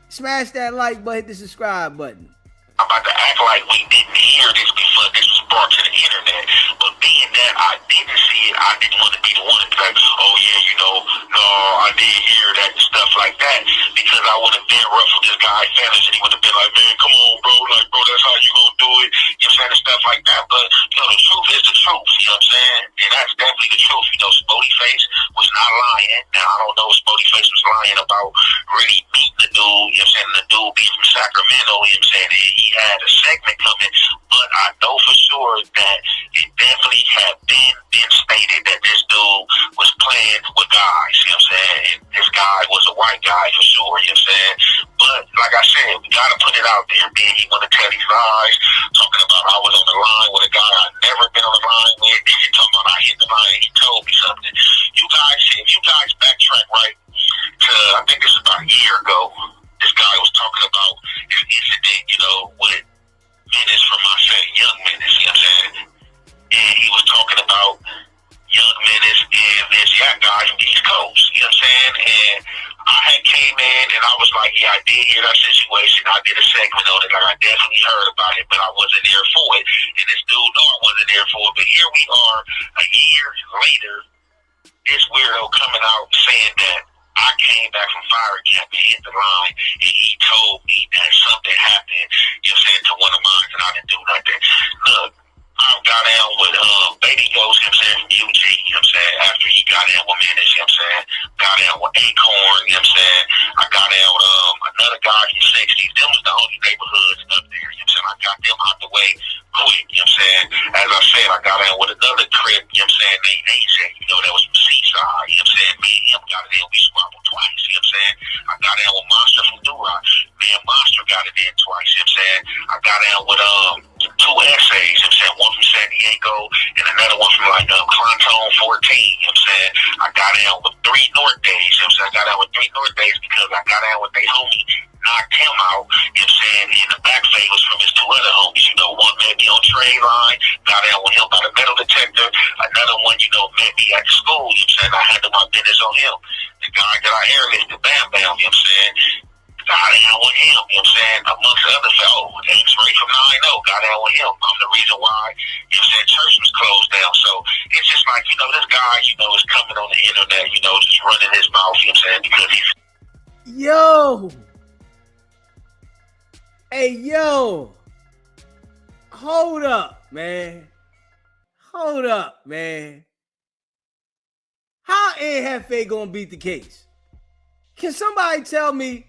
Smash that like button, hit the subscribe button.
I'm about to act like we didn't hear this before this was brought to the internet. But being that I didn't see it, I didn't want to be the one to be like, oh yeah, you know, no, I did hear that and stuff like that. Because I would have been rough with this guy's feelings and he would have been like, man, come on, bro. Like, bro, that's how you gonna do it. You know what I'm saying? And stuff like that. But, you know, the truth is the truth. You know what I'm saying? And that's definitely the truth. You know, Spody Face was not lying. Now, I don't know if Spody Face was lying about really meeting the dude. You know what I'm saying? The dude be from Sacramento. You know what I'm saying? He had a segment coming, but I know for sure that it definitely had been stated that this dude was playing with guys, you know what I'm saying? And this guy was a white guy for sure, you know what I'm saying? But like I said, we gotta put it out there, man. He wanna tell these lies, talking about I was on the line with a guy I've never been on the line with. He talking about I hit the line and he told me something. You guys, if you guys backtrack right to, I think it's about a year ago, this guy was talking about his incident, you know, with Menace from my set, Young Menace, you know what I'm saying? And he was talking about Young Menace and this Yak guy from the East Coast, you know what I'm saying? And I had came in and I was like, yeah, I did hear that situation. I did a segment on it, like I definitely heard about it, but I wasn't there for it. And this dude know I wasn't there for it. But here we are a year later, this weirdo coming out saying that I came back from fire camp and hit the line, and he told me that something happened, you know what I'm saying, to one of mine, and I didn't do nothing. Look, I got down with Baby Ghost, you know what I'm saying, from UG, you know what I'm saying, after he got down with Menace, you know what I'm saying, got down with Acorn, you know what I'm saying, I got down with another guy from 60s. Them was the only neighborhoods up there, you know what I'm saying, I got them out the way quick, you know what I'm saying. As I said, I got down with another crib, you know what I'm saying, named AJ, you know, that was from Seaside, you know what I'm saying, me and him got it in, we squabbled twice, you know what I'm saying. I got down with Monster from Duroc, me and Monster got it in twice, you know what I'm saying. I got down with two essays, you know what I'm saying, one from San Diego and another one from like Clontone 14, you know what I'm saying. I got down with 3 North days, you know what I'm saying. I got down with 3 North days because I got down with their homie, knocked him out, you know what I'm saying, and the back favors from his 2 other homies, you know, one met me on train line, got down with him by the metal detector, another one, you know, met me at the school, you know what I'm saying, I handled my business on him. The guy that I airlifted, Bam Bam, you know what I'm saying, got down with him, you know what I'm saying, amongst the other fellows. X-Ray from 9-0, got down with him. I'm the reason why, you know what I'm saying, church was closed down. So it's just like, you know, this guy, you know, is coming on the internet, you know, just running his mouth, you know what I'm saying, because he's...
Yo! Hey, yo! Hold up, man. Hold up, man. How Hefe gonna beat the case? Can somebody tell me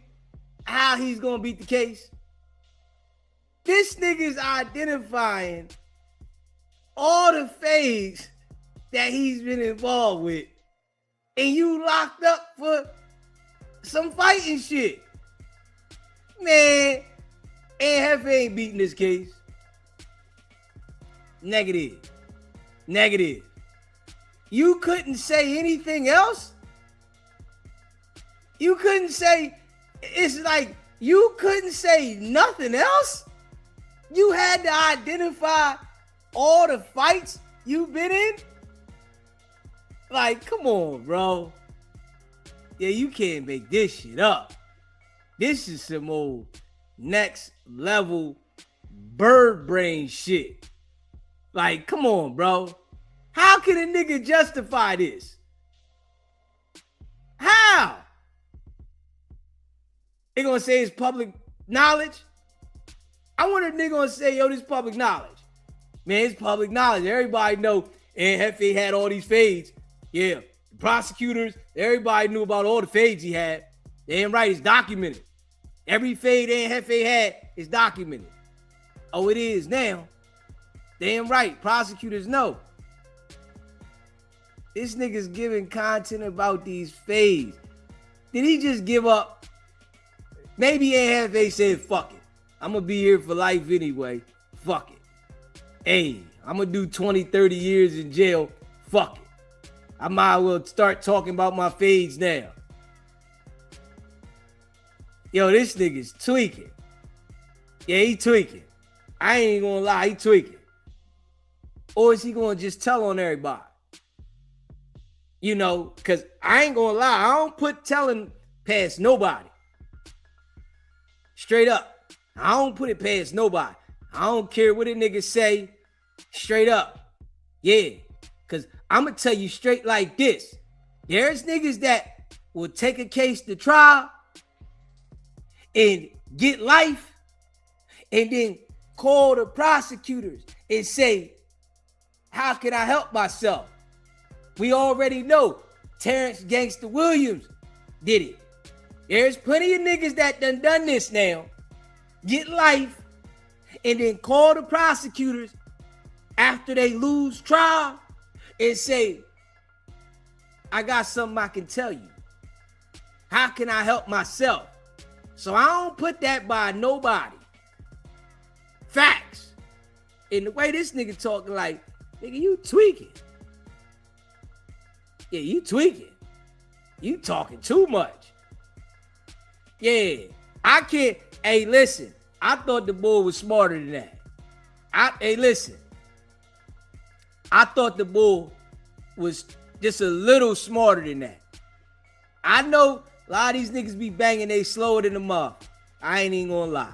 how he's gonna beat the case? This nigga's identifying all the fades that he's been involved with, and you locked up for some fighting shit. Man, Hefe ain't beating this case. Negative. Negative. You couldn't say anything else? You couldn't say, it's like you couldn't say nothing else? You had to identify all the fights you've been in? Like, come on, bro. Yeah, you can't make this shit up. This is some old next level bird brain shit. Like, come on, bro. How can a nigga justify this? How? They gonna say it's public knowledge? I wonder if they gonna say, yo, this public knowledge. Man, it's public knowledge. Everybody know Hefe had all these fades. Yeah, the prosecutors, everybody knew about all the fades he had. They ain't right, it's documented. Every fade Hefe had is documented. Oh, it is now. Damn right, prosecutors know. This nigga's giving content about these fades. Did he just give up? Maybe Hefe said, fuck it. I'm going to be here for life anyway. Fuck it. Hey, I'm going to do 20, 30 years in jail. Fuck it. I might as well start talking about my fades now. Yo, this nigga's tweaking. Yeah, he tweaking. I ain't gonna lie, he tweaking. Or is he gonna just tell on everybody? You know, because I ain't gonna lie, I don't put telling past nobody. Straight up. I don't put it past nobody. I don't care what a nigga say. Straight up. Yeah. Because I'm going to tell you straight like this. There's niggas that will take a case to trial and get life and then call the prosecutors and say, how can I help myself? We already know Terrence Gangsta Williams did it. There's plenty of niggas that done this now. Get life and then call the prosecutors after they lose trial and say, I got something I can tell you. How can I help myself? So I don't put that by nobody. Facts. And the way this nigga talking like, nigga, you tweaking. Yeah, you tweaking. You talking too much. Yeah, I can't. Hey, listen, I thought the bull was smarter than that. Hey, listen, I thought the bull was just a little smarter than that. I know a lot of these niggas be banging, they slower than the mother. I ain't even gonna lie.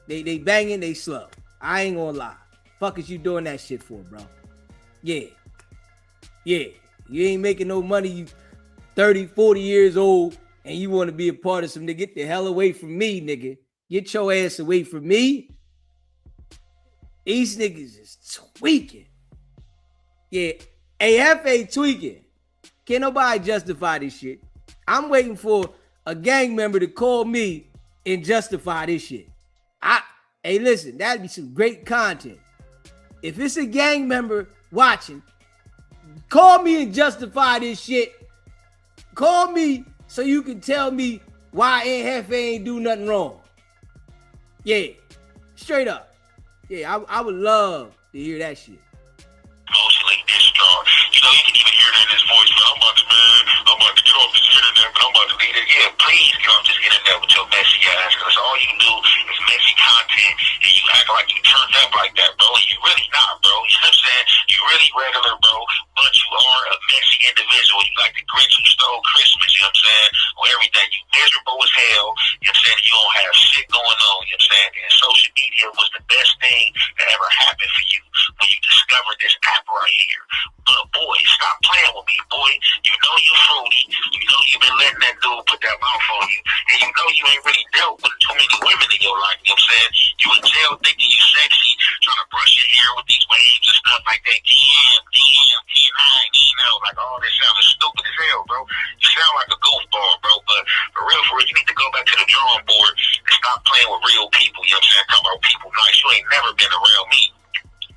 They banging, they slow. I ain't gonna lie. Fuck is you doing that shit for, bro? Yeah. Yeah. You ain't making no money. You 30, 40 years old and you want to be a part of some nigga. Get the hell away from me, nigga. Get your ass away from me. These niggas is tweaking. Yeah. AF ain't tweaking. Can't nobody justify this shit. I'm waiting for a gang member to call me and justify this shit. Hey, listen, that'd be some great content. If it's a gang member watching, call me and justify this shit. Call me so you can tell me why NF ain't do nothing wrong. Yeah, straight up. Yeah, I would love to hear that shit.
Mostly discharged. You know, you can even hear that in his voice. Man, I'm about to get off this internet, but I'm about to leave it. Yeah, please get off this internet with your messy ass, because all you do is messy content, and you act like you turned up like that, bro, and you really not, bro. You know what I'm saying? You really regular, bro, but you are a messy individual. You like the Grinch who stole Christmas, you know what I'm saying? Or everything. You miserable as hell, you know what I'm saying? You don't have shit going on, you know what I'm saying? And social media was the best thing that ever happened for you when you discovered this app right here. But boy, stop playing with me, boy. You know you fruity. You know you been letting that dude put that mouth on you. And you know you ain't really dealt with too many women in your life, you know what I'm saying? You in jail thinking you sexy, trying to brush your hair with these waves and stuff like that. Like all this sounding stupid as hell, bro. You sound like a goofball, bro. But for real, you need to go back to the drawing board and stop playing with real people, you know what I'm saying? Talking about people nice. You ain't never been around me.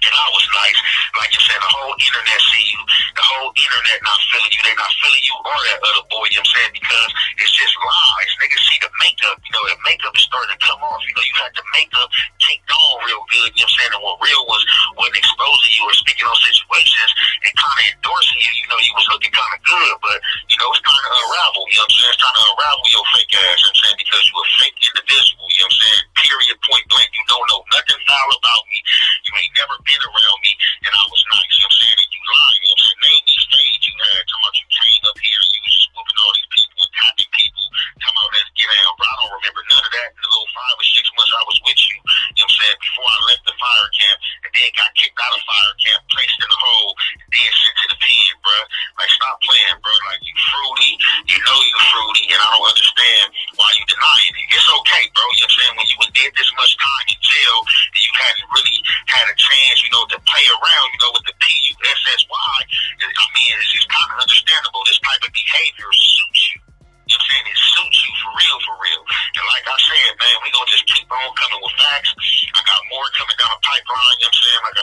And I was nice. Like you said, the whole internet see you. The whole internet not feeling you. They not feeling you or that other boy, you know what I'm saying? Because it's just lies. Niggas see the makeup, you know, the makeup is starting to come off. You know, you had the makeup take on real good, you know what I'm saying? And what real wasn't exposing you or speaking on situations and kind of endorsing you. You know, you was looking kind of good, but, you know, it's trying to unravel, you know what I'm saying? It's trying to unravel your fake ass, you know what I'm saying? Because you a fake individual, you know what I'm saying? Period, point blank. You don't know nothing foul about me. You ain't never been around me, and I was nice, you know what I'm saying? And you lying, you know what I'm saying? Name these fades you had, talking about you came up here, you was just whooping all these people and tapping people, talking about let's get down, bro. I don't remember none of that in the little 5 or 6 months I was with you, you know what I'm saying? Before I left the fire camp, and then got kicked out of fire camp, placed in a hole, and then sent to the pen, bro. Like, stop playing, bro. Like, you fruity, you know you fruity, and I don't understand why you denying it. It's okay, bro, you know what I'm saying? When you did this much time in jail, and you hadn't really had a chance, you know, to play around, you know, with the PUSSY, I mean, it's just kind of understandable. This type of behavior suits you. You know what I'm saying? It suits you for real, for real. And like I said, man, we gonna just keep on coming with facts. I got more coming down the pipeline, you know what I'm saying? Like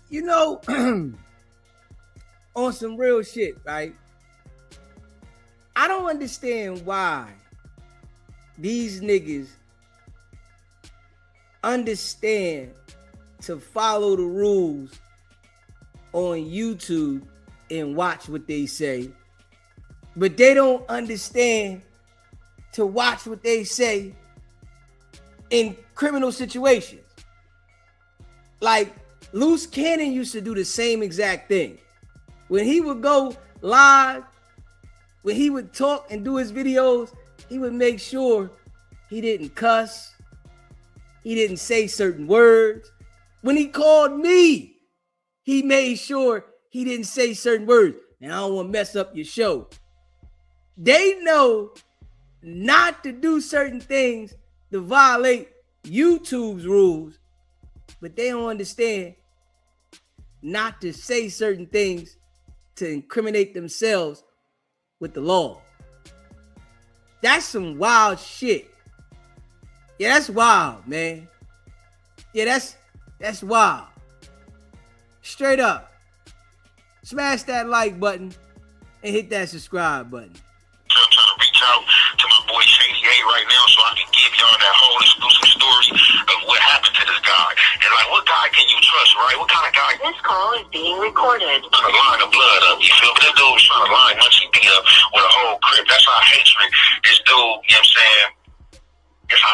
you know, on some real shit, right? I don't understand why these niggas understand to follow the rules on YouTube and watch what they say, but they don't understand to watch what they say in criminal situations. Like Loose Cannon used to do the same exact thing. When he would go live, when he would talk and do his videos, he would make sure he didn't cuss. He didn't say certain words. When he called me, he made sure he didn't say certain words. Now, I don't want to mess up your show. They know not to do certain things to violate YouTube's rules, but they don't understand not to say certain things to incriminate themselves with the law. That's some wild shit. Yeah, that's wild, man. Yeah, that's wild. Straight up. Smash that like button and hit that subscribe button.
I'm trying to reach out to my boy C.T.G right now so I can give y'all that whole exclusive story of what happened to this guy. And like, what guy can you trust, right? What kind of guy?
This call is being recorded.
Trying to line the blood up, you feel me? This dude was trying to line Munchie B up with a whole crib. That's how hatred this dude, you know what I'm saying? This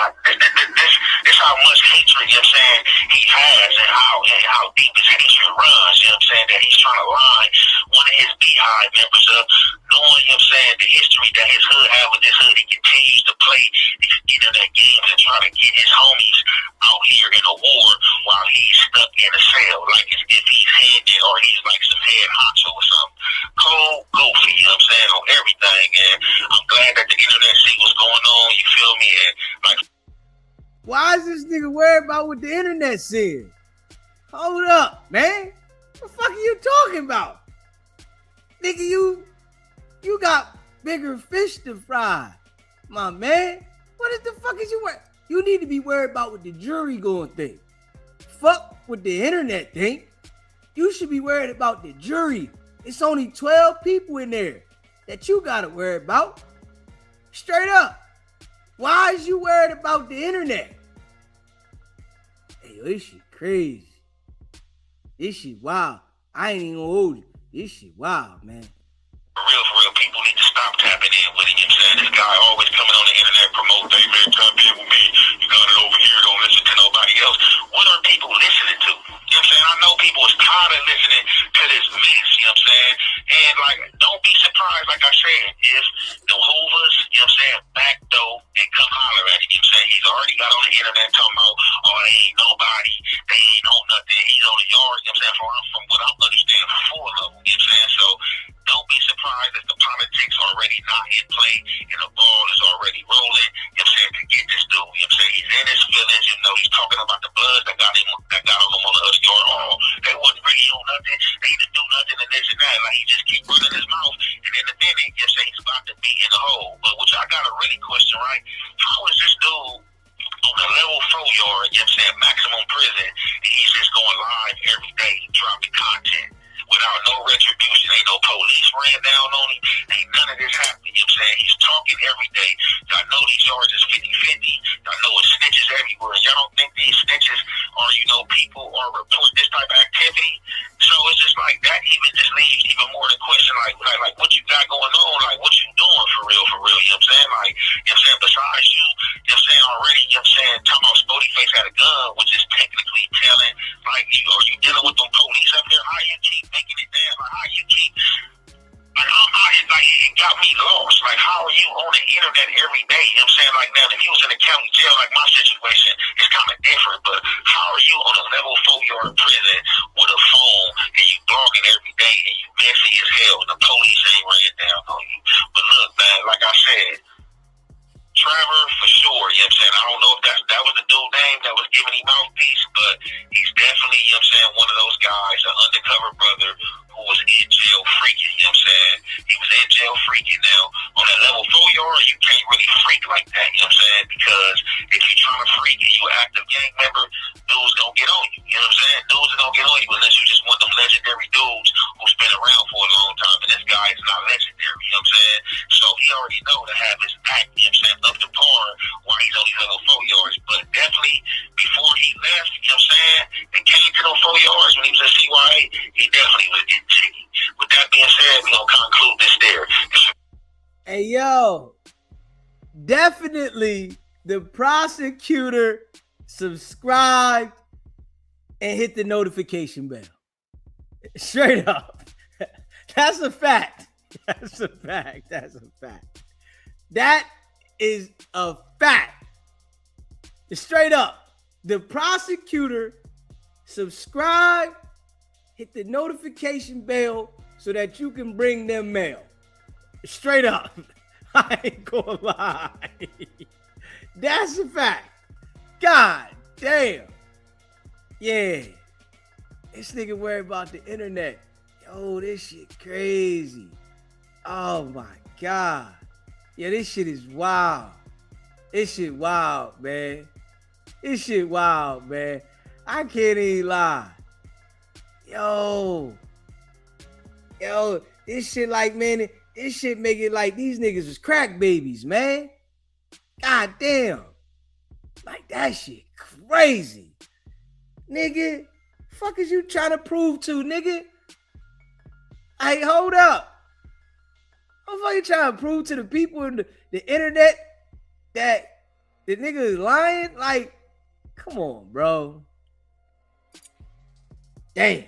how much hatred, you know what I'm saying, he has and how deep his hatred runs, you know what I'm saying, that he's trying to line one of his Beehive members up, knowing, you know what I'm saying, the history that his hood had with this hood. He continues to play these internet games and try to get his homies out here in a war while he's stuck in a cell, like as if he's headed or he's like some head honcho or something. Cold, goofy, you know what I'm saying, on everything. And I'm glad that the internet see what's going on, you feel me? And like,
why is this nigga worried about what the internet says? Hold up, man. What the fuck are you talking about? Nigga, you got bigger fish to fry, my man. What is the fuck is you worried? You need to be worried about what the jury gonna think. Fuck what the internet think. You should be worried about the jury. It's only 12 people in there that you gotta worry about. Straight up. Why is you worried about the internet? Hey, yo, this shit crazy. This shit wild. I ain't even gonna hold you. This shit wild, man.
For real, people need to stop tapping in with it. You know what I'm saying? This guy always coming on the internet promoting, hey man, tap in with me. You got it over here, don't listen to nobody else. What are people listening to? You know what I'm saying? I know people is tired of listening to this mess, you know what I'm saying? And like, don't be surprised, like I said, if the Hoovers, you know what I'm saying, back door and come holler at him. You know what I'm saying? He's already got on the internet talking about, oh, they ain't nobody. They ain't know nothing. He's on the yard, you know what I'm saying? From what I'm understanding, before level, you know what I'm saying? So don't be surprised if the politics already not in play and the ball is already rolling. You know what I'm saying? To get this dude, you know what I'm saying? He's in his feelings, you know, he's talking about the blood that got on him on the other yard. Oh, they wasn't really on nothing. They didn't do nothing and this and that. Like, he just keep running his mouth. And in a minute, you know what I'm saying, he's about to be in the hole. But what y'all got to really question, right? How is this dude on the level 4 yard, you know what I'm saying, maximum prison, and he's just going live every day dropping content without no retribution? Ain't no police ran down on him. Ain't none of this happening. You know what I'm saying? He's talking every day. Y'all know these yards is 50-50. Y'all know it's snitches everywhere. Y'all don't think these snitches are, you know, people are reporting this type of activity? So it's just like that even just leaves even more to question, like what you got going on, like what you doing for real, you know what I'm saying? Like, you know what I'm saying, besides you, you know what I'm saying, already, you know what I'm saying, talking about Spody Face had a gun, which is technically telling, like, are you dealing with them police up there? How you keep making it down? Like, how you keep, like, it got me lost. Like, how are you on the internet every day? You know what I'm saying? Like, now, if you was in a county jail, like my situation, it's kind of different, but how are you on a level 4 yard prison with a phone and you blogging every day and you messy as hell and the police ain't ran down on you? But look, man, like I said, Trevor, for sure, you know what I'm saying? I don't know if that was the dude name that was giving him mouthpiece, but he's definitely, you know what I'm saying, one of those guys, an undercover brother who was in jail freaking, you know what I'm saying? He was in jail freaking. Now, on that level 4 yard, you can't really freak like that, you know what I'm saying? Because if you're trying to freak
definitely the prosecutor subscribed and hit the notification bell. Straight up. That's a fact. That's a fact. That's a fact. That is a fact. Straight up. The prosecutor subscribed, hit the notification bell so that you can bring them mail. Straight up. I ain't gonna lie. That's a fact. God damn. Yeah. This nigga worried about the internet. Yo, this shit crazy. Oh my God. Yeah, this shit is wild. This shit wild, man. This shit wild, man. I can't even lie. Yo, this shit like, man, this shit make it like these niggas was crack babies, man. God damn. Like, that shit crazy. Nigga, fuck is you trying to prove to, nigga? Hey, hold up. What the fuck you trying to prove to the people in the internet that the nigga is lying? Like, come on, bro. Damn.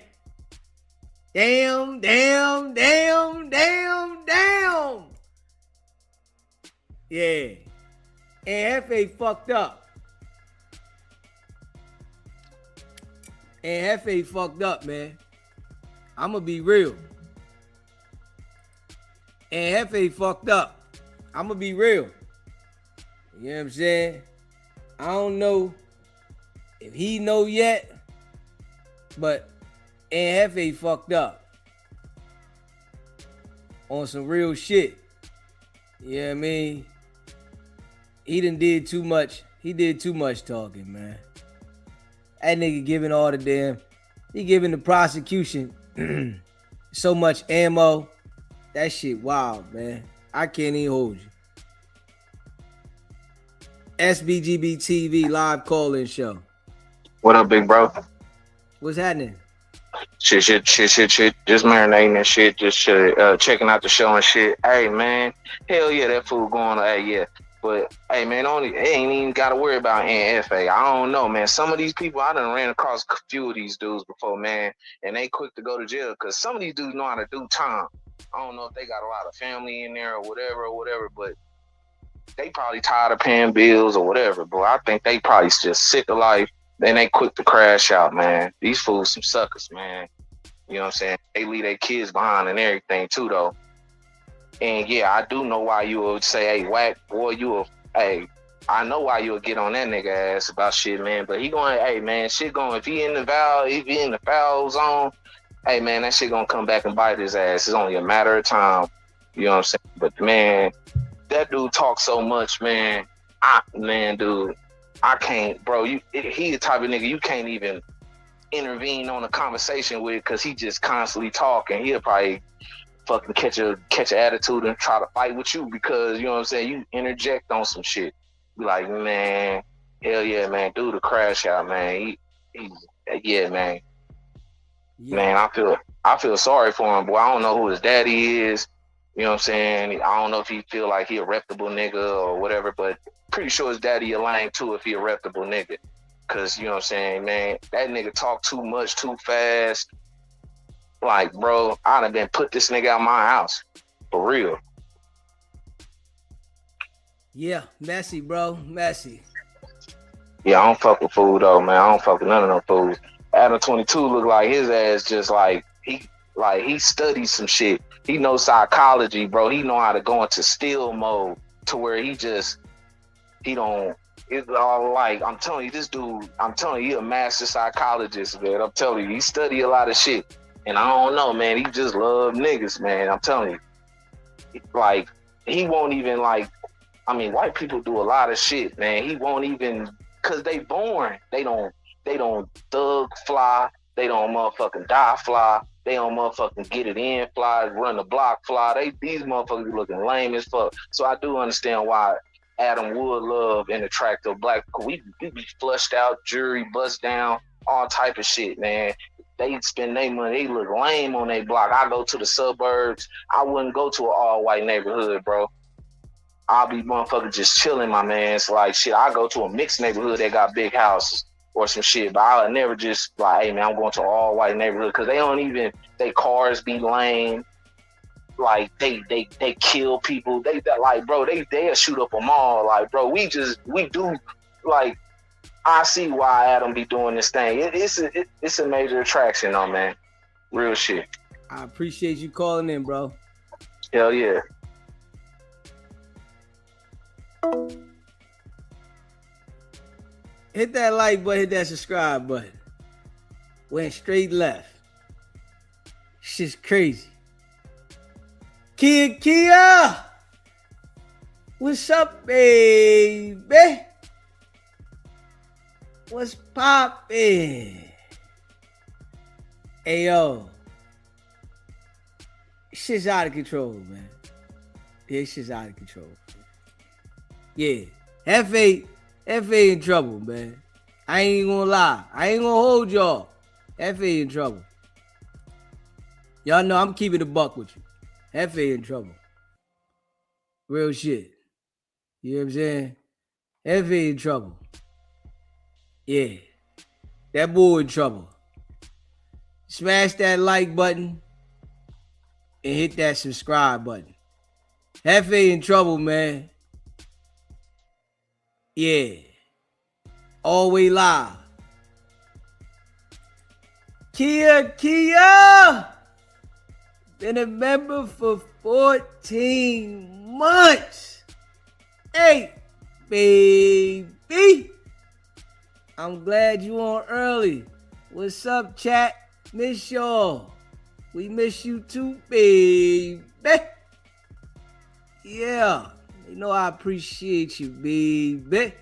Damn. Yeah. And Hefe fucked up. And Hefe fucked up, man. I'm gonna be real. And Hefe fucked up. I'm gonna be real. You know what I'm saying? I don't know if he know yet, but and Hefe fucked up on some real shit. You know what I mean? He done did too much. He did too much talking, man. That nigga giving all the damn, he giving the prosecution so much ammo. That shit wild, man. I can't even hold you. SBGB TV live call-in show.
What up, big bro?
What's happening?
Shit. Just marinating and shit. Just checking out the show and shit. Hey, man. Hell yeah, that fool going on. Hey, yeah. But, hey, man, ain't even got to worry about NFA. I don't know, man. Some of these people, I done ran across a few of these dudes before, man, and they quick to go to jail because some of these dudes know how to do time. I don't know if they got a lot of family in there or whatever, but they probably tired of paying bills or whatever, bro. I think they probably just sick of life. Then they quick to crash out, man. These fools some suckers, man. You know what I'm saying? They leave their kids behind and everything, too, though. And, yeah, I do know why you would say, hey, whack, boy, I know why you would get on that nigga ass about shit, man. But he going, hey, man, shit going, if he in the foul zone, hey, man, that shit gonna come back and bite his ass. It's only a matter of time. You know what I'm saying? But, man, that dude talks so much, man. Dude, I can't, bro. He the type of nigga you can't even intervene on a conversation with because he just constantly talking. He'll probably fucking catch an attitude and try to fight with you because, you know what I'm saying, you interject on some shit. Be like, man, hell yeah, man, dude, the crash out, man. Yeah, man. Yeah. Man, I feel sorry for him, boy. I don't know who his daddy is. You know what I'm saying? I don't know if he feel like he a reputable nigga or whatever, but pretty sure his daddy a lame too if he a reputable nigga. Cause you know what I'm saying, man, that nigga talk too much, too fast. Like, bro, I'd have been put this nigga out my house. For real.
Yeah, messy, bro. Messy.
Yeah, I don't fuck with food though, man. I don't fuck with none of them fools. Adam 22 look like his ass just like he studies some shit. He knows psychology, bro. He know how to go into still mode to where it's all like, I'm telling you, this dude, he a master psychologist, man. I'm telling you, he study a lot of shit. And I don't know, man, he just love niggas, man. I'm telling you. Like, he won't even white people do a lot of shit, man. He won't even, cause they born. They don't thug fly. They don't motherfucking die fly. They don't motherfucking get it in fly, run the block fly. These motherfuckers looking lame as fuck. So I do understand why Adam would love and attract a black. We be flushed out, jury, bust down, all type of shit, man. They spend their money. They look lame on their block. I go to the suburbs. I wouldn't go to an all-white neighborhood, bro. I'll be motherfucker just chilling, my man. It's like shit. I go to a mixed neighborhood that got big houses or some shit, but I'll never just like, hey man, I'm going to an all white neighborhood because they don't even they cars be lame. Like they kill people. They like bro, they'll shoot up a mall. Like bro, we do like. I see why Adam be doing this thing. It's a major attraction, though, man. Real shit.
I appreciate you calling in, bro.
Hell yeah.
Hit that like button, hit that subscribe button. Went straight left. Shit's crazy. Kia! What's up, baby? What's poppin'? Hey, yo. Shit's out of control, man. Yeah, shit's out of control. Yeah. FA in trouble, man. I ain't even gonna lie. I ain't gonna hold y'all. FA in trouble. Y'all know I'm keeping the buck with you. FA in trouble. Real shit. You know what I'm saying? FA in trouble. Yeah. That boy in trouble. Smash that like button and hit that subscribe button. FA in trouble, man. Yeah. Always live. Kia! Been a member for 14 months. Hey, baby. I'm glad you on early. What's up, chat? Miss y'all. We miss you too, baby. Yeah. You know I appreciate you, baby.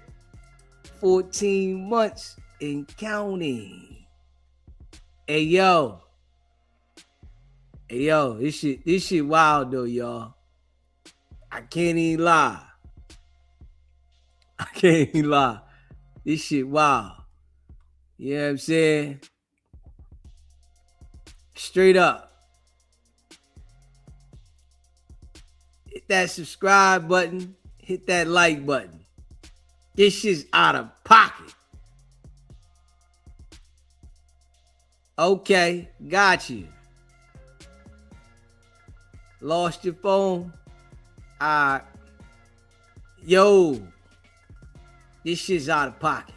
14 months and counting. Hey, yo. This shit wild though, y'all. I can't even lie. This shit wild. You know what I'm saying? Straight up. Hit that subscribe button. Hit that like button. This shit's out of pocket. Okay, got you. Lost your phone? Yo, this shit's out of pocket.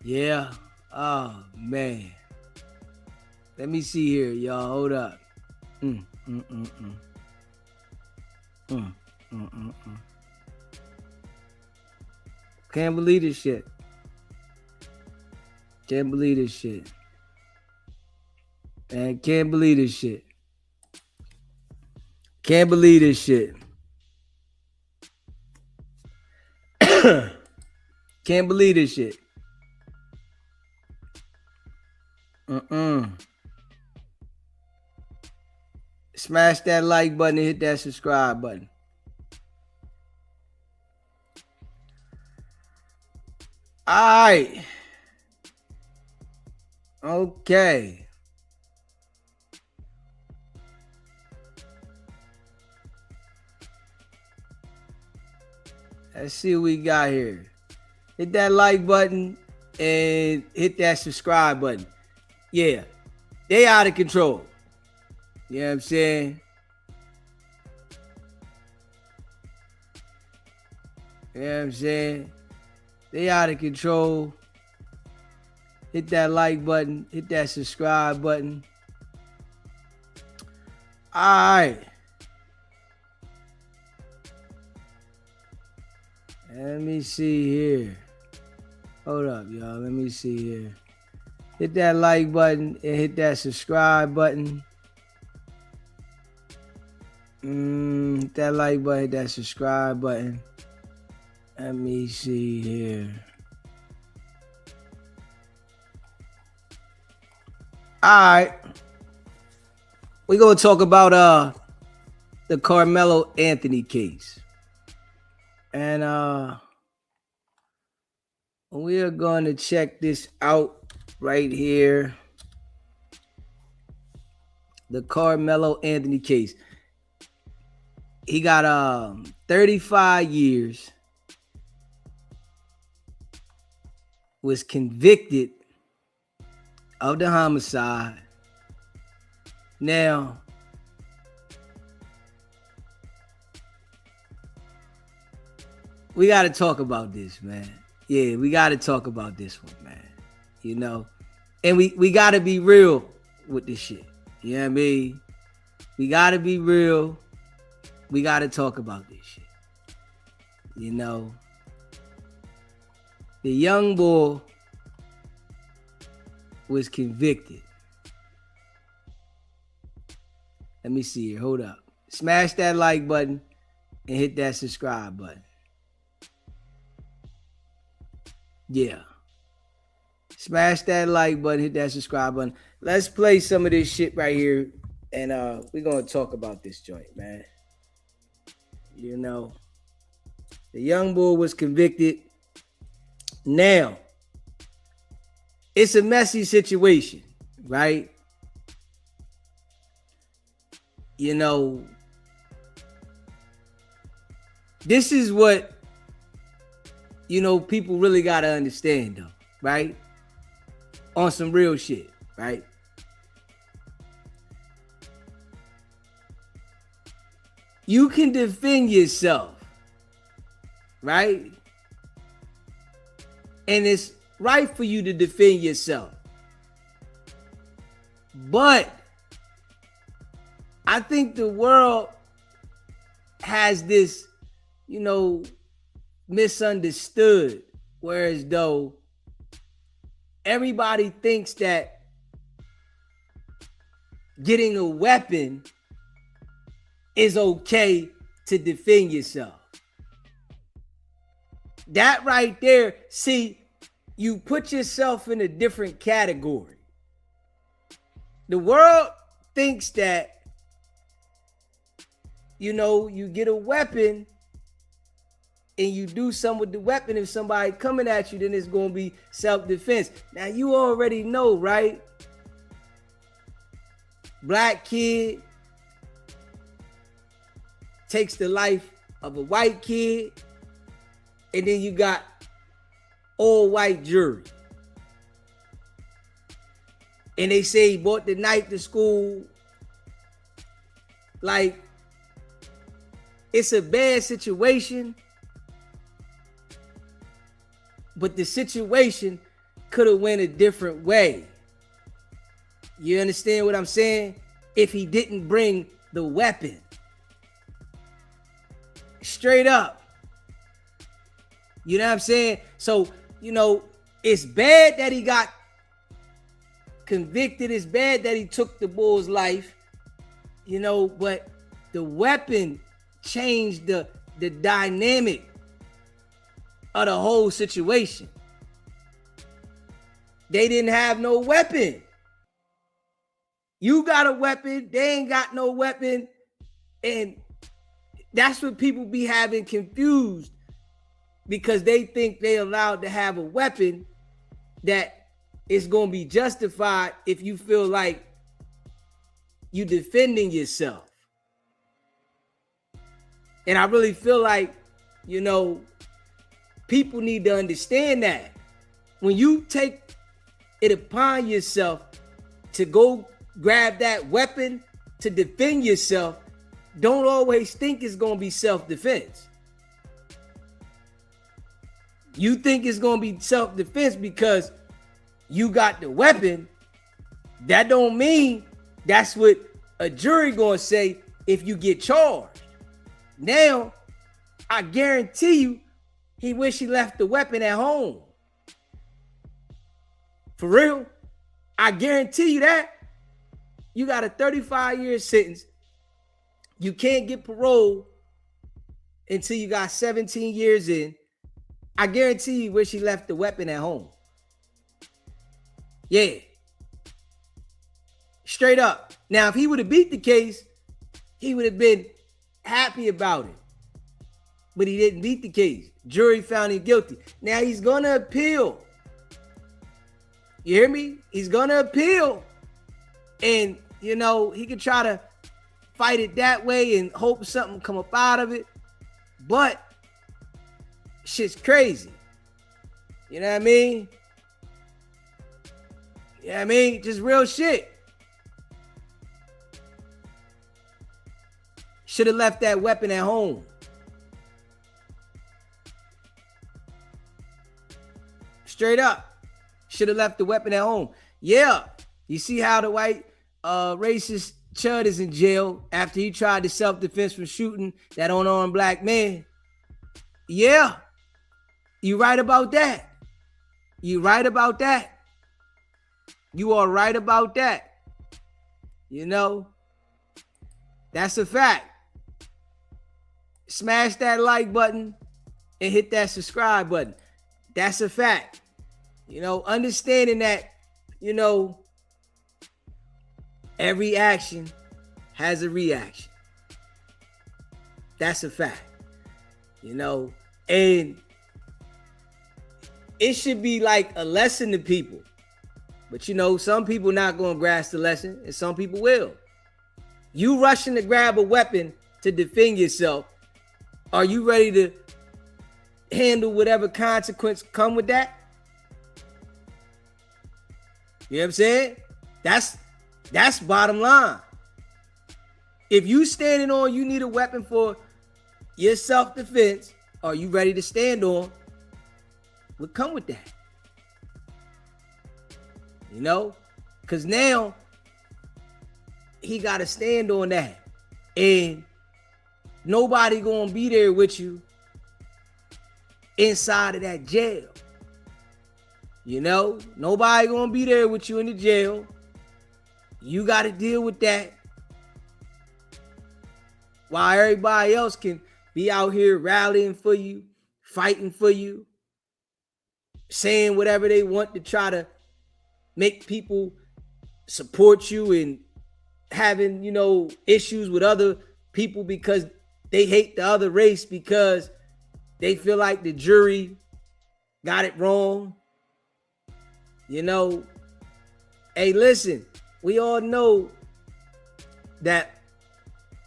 Yeah. Oh, man. Let me see here, y'all. Hold up. Can't believe this shit. Man, can't believe this shit. Can't believe this shit. Can't believe this shit. Smash that like button and hit that subscribe button. All right. Okay. Let's see what we got here. Hit that like button and hit that subscribe button. Yeah. They out of control. You know what I'm saying? They out of control. Hit that like button. Hit that subscribe button. All right. Let me see here. Hold up, y'all. Let me see here. Hit that like button and hit that subscribe button. Hit that like button, hit that subscribe button. Let me see here. All right. We're going to talk about the Carmelo Anthony case. And we are going to check this out right here. the Carmelo Anthony case. He got 35 years, was convicted of the homicide. Now, we got to talk about this, man. Yeah, we got to talk about this one, man. You know, and we got to be real with this shit. You know what I mean? We got to be real. We got to talk about this shit. You know, the young boy was convicted. Let me see here. Hold up. Smash that like button and hit that subscribe button. Yeah. Smash that like button, hit that subscribe button. Let's play some of this shit right here. And we're going to talk about this joint, man. You know, the young boy was convicted. Now, it's a messy situation, right? You know, this is what, you know, people really got to understand, though, right? On some real shit, right? You can defend yourself, right? And it's right for you to defend yourself. But I think the world has this, you know, misunderstood, whereas though everybody thinks that getting a weapon is okay to defend yourself. That right there, see, you put yourself in a different category. The world thinks that, you know, you get a weapon and you do something with the weapon. If somebody coming at you, then it's going to be self-defense. Now, you already know, right? Black kid takes the life of a white kid, and then you got all white jury. And they say he brought the knife to school. Like, it's a bad situation, but the situation could have went a different way. You understand what I'm saying? If he didn't bring the weapon. Straight up. You know what I'm saying? So, you know, it's bad that he got convicted. It's bad that he took the bull's life, you know, but the weapon changed the dynamic of the whole situation. They didn't have no weapon. You got a weapon, they ain't got no weapon, and that's what people be having confused, because they think they allowed to have a weapon that is going to be justified if you feel like you defending yourself. And I really feel like, you know, people need to understand that when you take it upon yourself to go grab that weapon to defend yourself, don't always think it's going to be self-defense. You think it's going to be self-defense because you got the weapon. That don't mean that's what a jury going to say if you get charged. Now, I guarantee you, he wish he left the weapon at home. For real. I guarantee you that. You got a 35-year sentence. You can't get parole until you got 17 years in. I guarantee you wish he left the weapon at home. Yeah. Straight up. Now, if he would have beat the case, he would have been happy about it. But he didn't beat the case. Jury found him guilty. Now he's going to appeal. You hear me? He's going to appeal. And you know, he could try to fight it that way and hope something come up out of it. But shit's crazy. You know what I mean? You know what I mean? Just real shit. Should have left that weapon at home. Straight up. Should have left the weapon at home. Yeah. You see how the white racist Chud is in jail after he tried to self-defense from shooting that unarmed black man. Yeah. You right about that. You right about that. You are right about that. You know, that's a fact. Smash that like button and hit that subscribe button. That's a fact. You know, understanding that, you know, every action has a reaction. That's a fact. You know, and it should be like a lesson to people. But you know, some people not going to grasp the lesson and some people will. You rushing to grab a weapon to defend yourself. Are you ready to handle whatever consequence come with that? You know what I'm saying? That's bottom line. If you standing on you need a weapon for your self-defense, are you ready to stand on what come with that? You know? Because now he got to stand on that. And nobody going to be there with you inside of that jail. You know? Nobody going to be there with you in the jail. You got to deal with that. While everybody else can be out here rallying for you, fighting for you, saying whatever they want to try to make people support you and having, you know, issues with other people because they hate the other race because they feel like the jury got it wrong. You know, hey, listen, we all know that,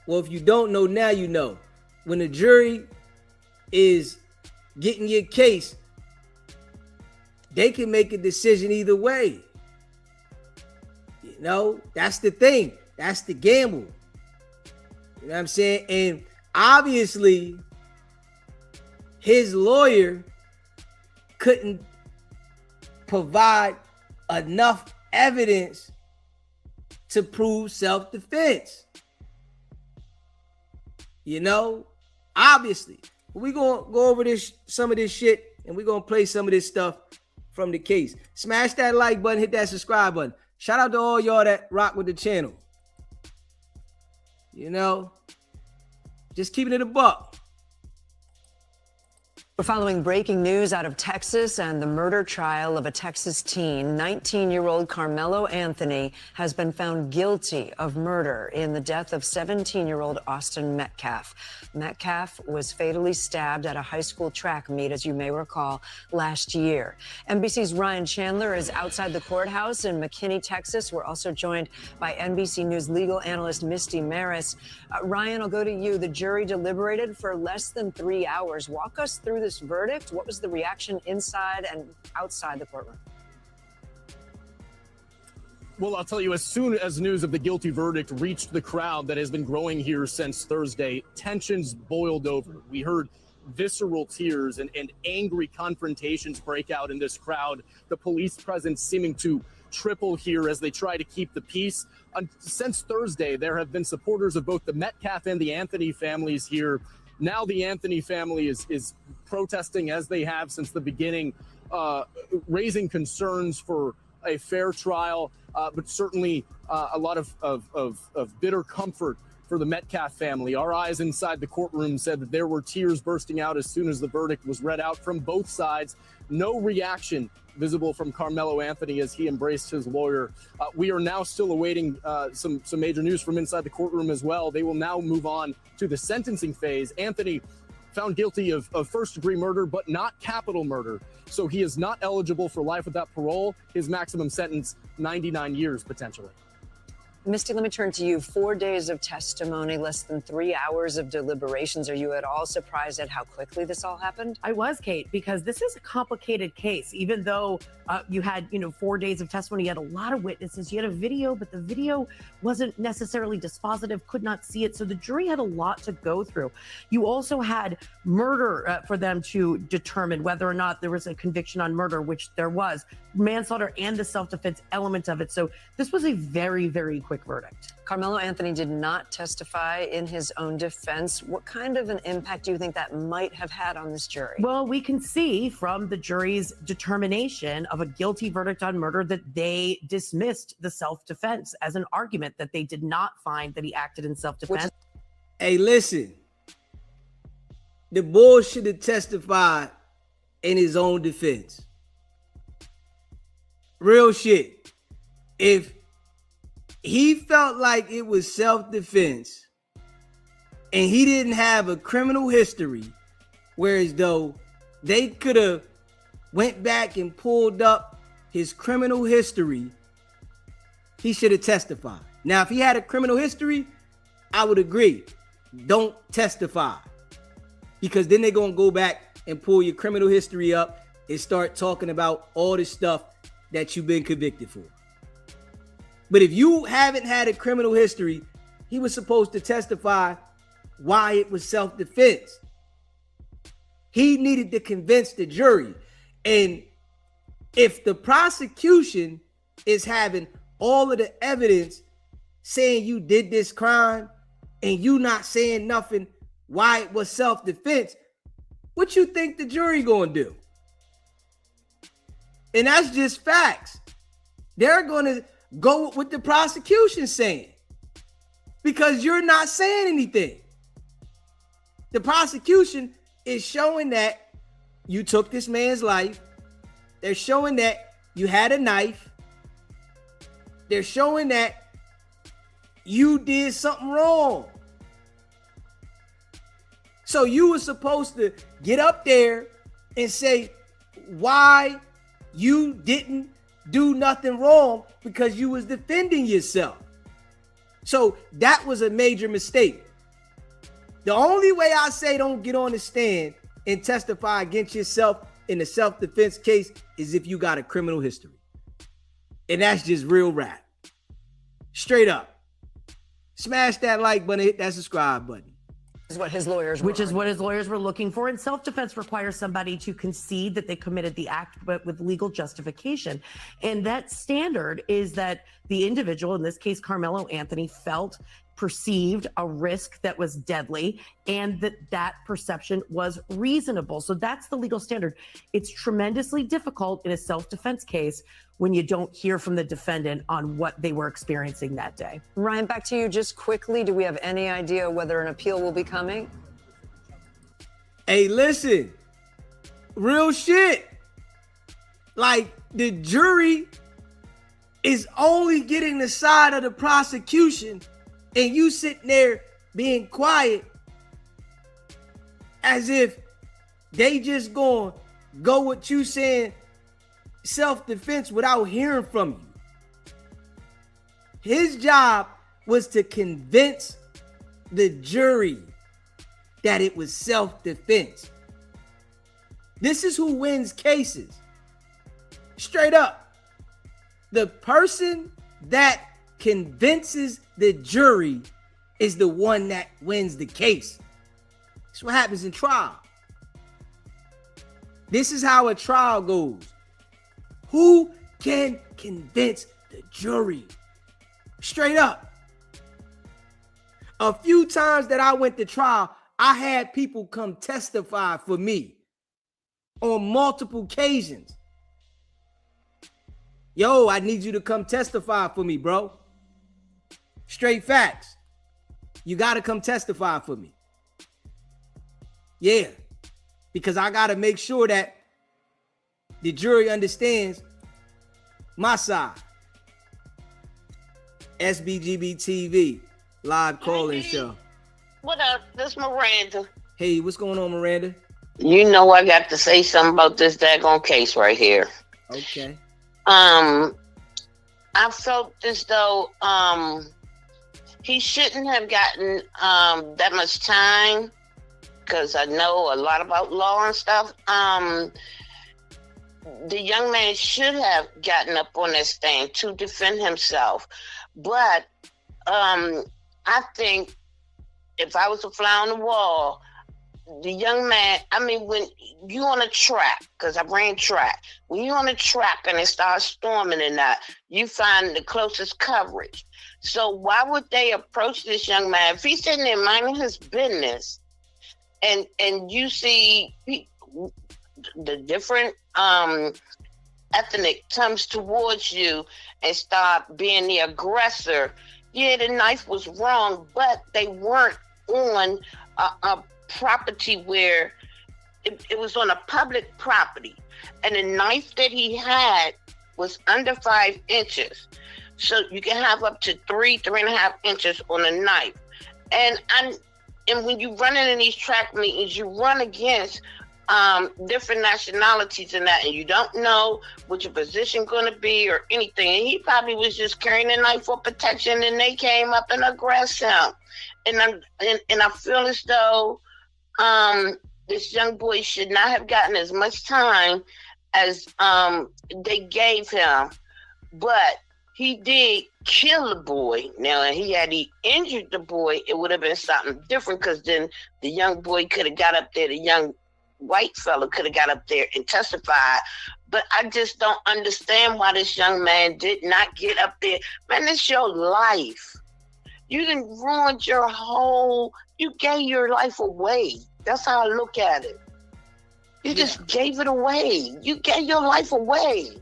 well, if you don't know, now you know. When the jury is getting your case, they can make a decision either way. You know, that's the thing. That's the gamble. You know what I'm saying? And obviously, his lawyer couldn't provide enough evidence to prove self-defense. You know, obviously. We're going to go over some of this shit, and we're going to play some of this stuff from the case. Smash that like button, hit that subscribe button. Shout out to all y'all that rock with the channel. You know, just keeping it a buck.
We're following breaking news out of Texas and the murder trial of a Texas teen. 19-year-old Carmelo Anthony has been found guilty of murder in the death of 17-year-old Austin Metcalf. Metcalf was fatally stabbed at a high school track meet, as you may recall, last year. NBC's Ryan Chandler is outside the courthouse in McKinney, Texas. We're also joined by NBC News legal analyst Misty Maris. Ryan, I'll go to you. The jury deliberated for less than 3 hours. Walk us through this verdict. What was the reaction inside and outside the courtroom?
Well, I'll tell you, as soon as news of the guilty verdict reached the crowd that has been growing here since Thursday, tensions boiled over. We heard visceral tears and angry confrontations break out in this crowd. The police presence seeming to triple here as they try to keep the peace. Since Thursday, there have been supporters of both the Metcalf and the Anthony families here. Now the Anthony family is protesting, as they have since the beginning, raising concerns for a fair trial, but certainly a lot of bitter comfort for the Metcalf family. Our eyes inside the courtroom said that there were tears bursting out as soon as the verdict was read out from both sides. No reaction visible from Carmelo Anthony as he embraced his lawyer. We are now still awaiting some major news from inside the courtroom as well. They will now move on to the sentencing phase. Anthony found guilty of first-degree murder, but not capital murder. So he is not eligible for life without parole. His maximum sentence, 99 years, potentially.
Misty, let me turn to you. 4 days of testimony, less than 3 hours of deliberations. Are you at all surprised at how quickly this all happened?
I was, Kate, because this is a complicated case. Even though you had, 4 days of testimony, you had a lot of witnesses, you had a video, but the video wasn't necessarily dispositive, could not see it. So the jury had a lot to go through. You also had murder for them to determine whether or not there was a conviction on murder, which there was, manslaughter and the self-defense element of it. So this was a very, very quick verdict.
Carmelo Anthony did not testify in his own defense. What kind of an impact do you think that might have had on this jury?
Well, we can see from the jury's determination of a guilty verdict on murder that they dismissed the self-defense as an argument, that they did not find that he acted in self-defense.
Hey, listen. The boy should have testified in his own defense. Real shit. If he felt like it was self-defense and he didn't have a criminal history, whereas though they could have went back and pulled up his criminal history, he should have testified. Now, if he had a criminal history, I would agree. Don't testify. Because then they're going to go back and pull your criminal history up and start talking about all the stuff that you've been convicted for. But if you haven't had a criminal history, he was supposed to testify why it was self-defense. He needed to convince the jury. And if the prosecution is having all of the evidence saying you did this crime and you not saying nothing why it was self-defense, what you think the jury gonna do? And that's just facts. They're gonna go with what the prosecution saying because you're not saying anything. The prosecution is showing that you took this man's life. They're showing that you had a knife. They're showing that you did something wrong. So you were supposed to get up there and say why you didn't do nothing wrong because you was defending yourself. So that was a major mistake. The only way I say don't get on the stand and testify against yourself in a self-defense case is if you got a criminal history. And that's just real rap. Straight up. Smash that like button, hit that subscribe button.
Is what his lawyers were looking for. And self-defense requires somebody to concede that they committed the act, but with legal justification. And that standard is that the individual, in this case, Carmelo Anthony, perceived a risk that was deadly and that perception was reasonable. So that's the legal standard. It's tremendously difficult in a self-defense case when you don't hear from the defendant on what they were experiencing that day.
Ryan, back to you just quickly. Do we have any idea whether an appeal will be coming?
Hey, listen, real shit. Like, the jury is only getting the side of the prosecution and you sitting there being quiet as if they just gonna go with you saying self-defense without hearing from you. His job was to convince the jury that it was self-defense. This is who wins cases. Straight up. The person that convinces the jury is the one that wins the case. That's what happens in trial. This is how a trial goes. Who can convince the jury? Straight up. A few times that I went to trial, I had people come testify for me on multiple occasions. Yo, I need you to come testify for me, bro. Straight facts. You got to come testify for me. Yeah, because I got to make sure that the jury understands my side. SBGB TV, live call-in show.
What up? This Miranda.
Hey, what's going on, Miranda?
You know I got to say something about this daggone case right here.
Okay.
I felt as though he shouldn't have gotten that much time, because I know a lot about law and stuff. The young man should have gotten up on that stand to defend himself. But I think if I was a fly on the wall, the young man, I mean, when you on a track, because I ran track, when you on a track and it starts storming and that, you find the closest coverage. So why would they approach this young man if he's sitting there minding his business, and you see the different ethnic comes towards you and start being the aggressor? Yeah, the knife was wrong, but they weren't on a property where it was on a public property, and the knife that he had was under 5 inches. So you can have up to 3.5 inches on a knife. And when you run in these track meetings, you run against different nationalities and that, and you don't know what your position going to be or anything. And he probably was just carrying a knife for protection, and they came up and aggressed him. And I feel as though this young boy should not have gotten as much time as they gave him. But he did kill the boy. Now, had he injured the boy, it would have been something different, because then the young boy could have got up there, the young white fella could have got up there and testified. But I just don't understand why this young man did not get up there. Man, it's your life. You done ruined you gave your life away. That's how I look at it. You just gave it away. You gave your life away.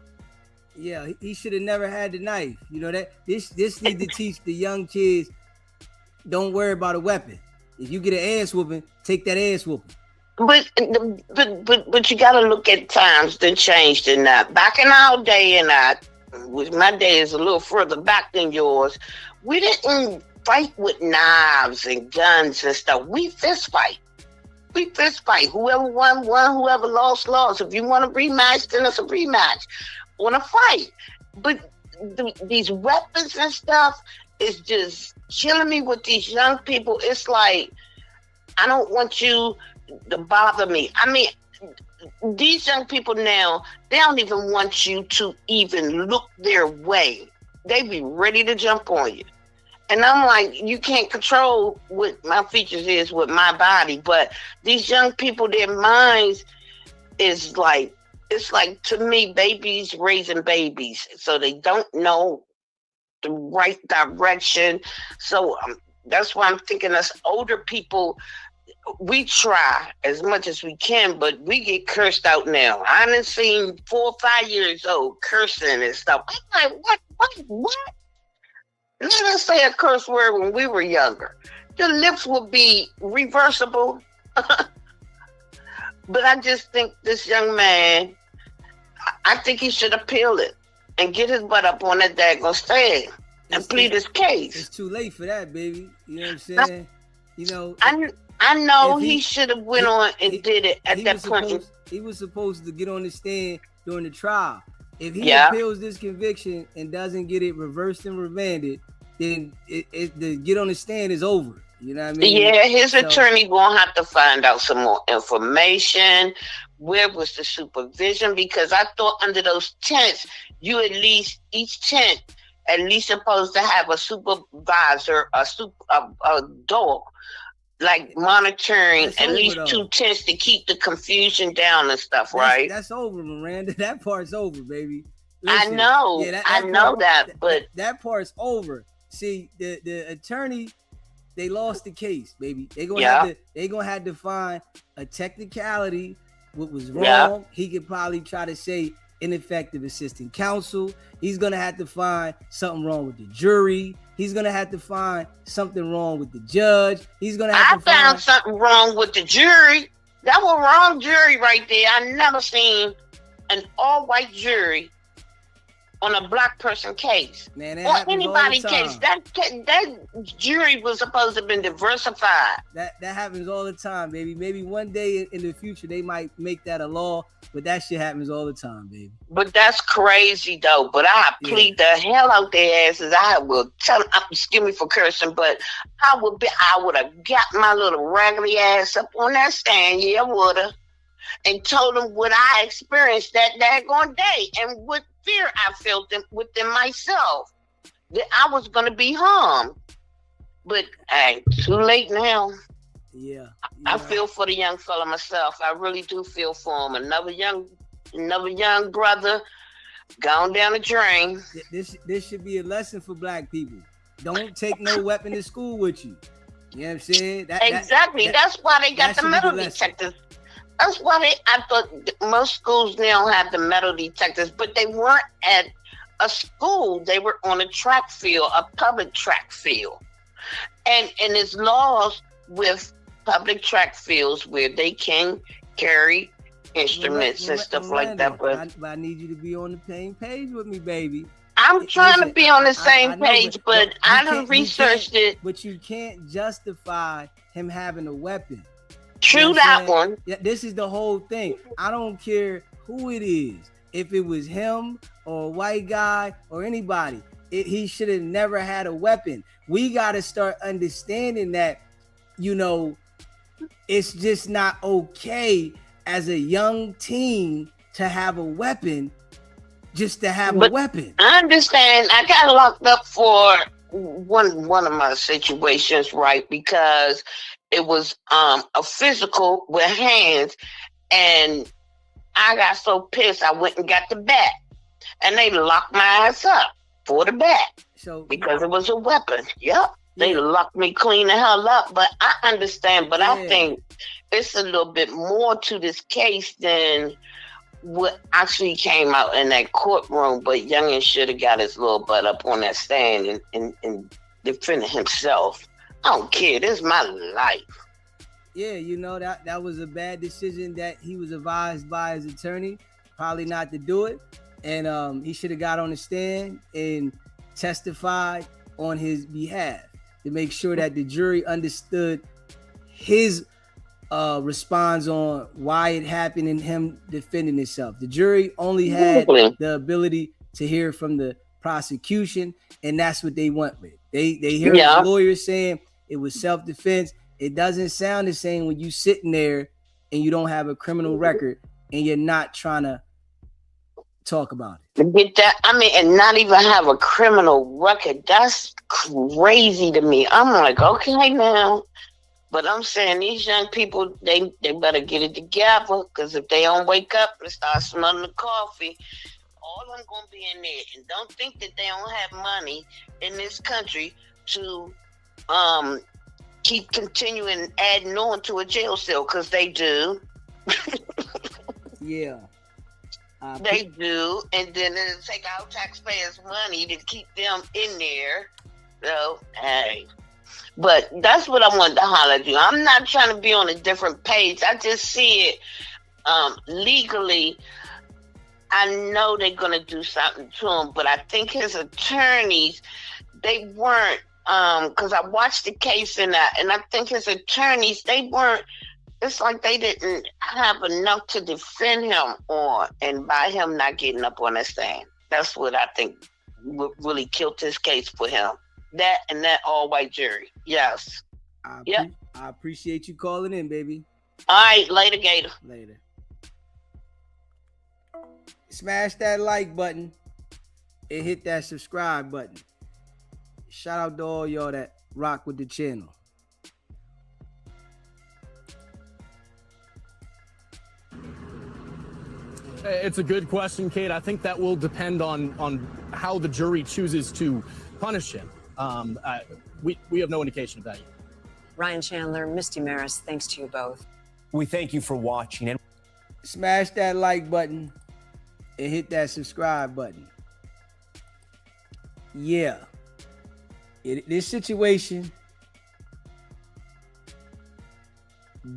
Yeah, he should have never had the knife. You know that this need to teach the young kids, don't worry about a weapon. If you get an ass whooping, take that ass whooping.
But you gotta look at times that changed in that. Back in our day, which my day is a little further back than yours, we didn't fight with knives and guns and stuff. We fist fight. Whoever won, whoever lost. If you want a rematch, then it's a rematch. On a fight. But these weapons and stuff is just killing me with these young people. It's like, I don't want you to bother me. I mean, these young people now, they don't even want you to even look their way. They be ready to jump on you. And I'm like, you can't control what my features is with my body. But these young people, their minds is like, it's like, to me, babies raising babies. So they don't know the right direction. So that's why I'm thinking us older people, we try as much as we can, but we get cursed out now. I done seen 4 or 5 years old cursing and stuff. I'm like, what? Let us say a curse word when we were younger. The lips would be reversible. But I just think this young man, I think he should appeal it and get his butt up on that daggone stand and plead his case.
It's too late for that, baby. You know what I'm saying?
I know he should have went on and did it at that point.
He was supposed to get on the stand during the trial. If he appeals this conviction and doesn't get it reversed and remanded, then the get on the stand is over. You know what I mean?
Yeah, his attorney gonna have to find out some more information. Where was the supervision? Because I thought under those tents, you at least, each tent at least supposed to have a supervisor, a dog, like monitoring at least 2 tents to keep the confusion down and stuff, right?
That's over, Miranda. That part's over, baby.
Listen, I know. I know that, but
that part's over. See, the attorney, they lost the case, baby. They gonna have to find a technicality. What was wrong? Yeah. He could probably try to say ineffective assistant counsel. He's gonna have to find something wrong with the jury. He's gonna have to find something wrong with the judge. He's gonna have to
found something wrong with the jury. That was wrong jury right there. I never seen an all-white jury on a black person case.
Man, that
Or
happens all the
anybody
time.
case. That jury was supposed to have been diversified.
That happens all the time, baby. Maybe one day in the future they might make that a law, but that shit happens all the time, baby.
But that's crazy though. But I plead the hell out their asses. I will tell them, excuse me for cursing, but I would have got my little raggedy ass up on that stand, yeah, I would have, and told them what I experienced that daggone day and what fear I felt within myself, that I was gonna be harmed. But hey, too late now.
Yeah.
I feel for the young fella myself. I really do feel for him. Another young brother gone down the drain.
This should be a lesson for black people. Don't take no weapon to school with you. You know what I'm saying?
Exactly. That's why they got the metal detectors. That's why I thought most schools now have the metal detectors, but they weren't at a school. They were on a track field, a public track field. And there's laws with public track fields where they can carry instruments and stuff like that. But
I need you to be on the same page with me, baby.
I'm trying to be on the same page, but I done researched it.
But you can't justify him having a weapon.
True that one.
Yeah, this is the whole thing. I don't care who it is. If it was him or a white guy or anybody, he should have never had a weapon. We got to start understanding that, you know, it's just not okay as a young teen to have a weapon, just to have a weapon.
I understand. I got locked up for one of my situations, right? Because it was a physical with hands, and I got so pissed I went and got the bat, and they locked my ass up for the bat because it was a weapon. Yep. They locked me clean the hell up, but I understand. But I think it's a little bit more to this case than what actually came out in that courtroom. But Youngin should have got his little butt up on that stand and defended himself. I don't care. This is my life.
Yeah, you know, that was a bad decision that he was advised by his attorney, probably not to do it. And he should have got on the stand and testified on his behalf to make sure that the jury understood his response on why it happened and him defending himself. The jury only had the ability to hear from the prosecution, and that's what they went with. They heard the lawyers saying it was self-defense. It doesn't sound the same when you sitting there and you don't have a criminal record and you're not trying to talk about it.
Get that? I mean, and not even have a criminal record. That's crazy to me. I'm like, okay now. But I'm saying these young people, they better get it together, because if they don't wake up and start smelling the coffee, all of them going to be in there. And don't think that they don't have money in this country to keep continuing adding on to a jail cell, because they do.
Yeah.
They do, and then it'll take our taxpayers' money to keep them in there. So, hey. But that's what I wanted to holler at you. I'm not trying to be on a different page. I just see it legally. I know they're going to do something to him, but I think his attorneys, they weren't, because I watched the case and I think his attorneys, they weren't, it's like they didn't have enough to defend him on, and by him not getting up on the stand. That's what I think really killed his case for him. That and that all-white jury. Yes.
I appreciate you calling in, baby.
All right, later, Gator.
Later. Smash that like button and hit that subscribe button. Shout out to all y'all that rock with the channel.
It's a good question, Kate. I think that will depend on how the jury chooses to punish him. We have no indication of that yet.
Ryan Chandler, Misty Maris, thanks to you both.
We thank you for watching. And
smash that like button and hit that subscribe button. Yeah. This situation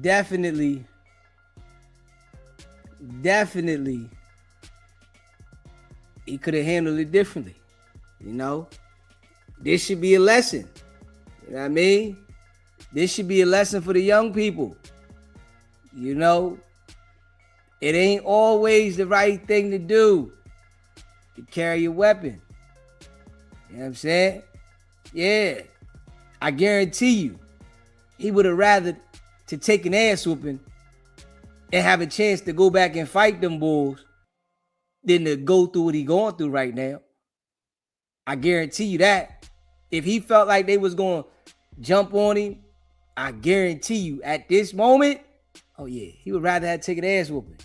definitely he could have handled it differently. You know, this should be a lesson. You know what I mean? This should be a lesson for the young people. You know, it ain't always the right thing to do to carry a weapon. You know what I'm saying? Yeah. I guarantee you, he would have rather to take an ass whooping and have a chance to go back and fight them bulls than to go through what he going through right now. I guarantee you that. If he felt like they was going to jump on him, I guarantee you at this moment, oh yeah, he would rather have taken an ass whooping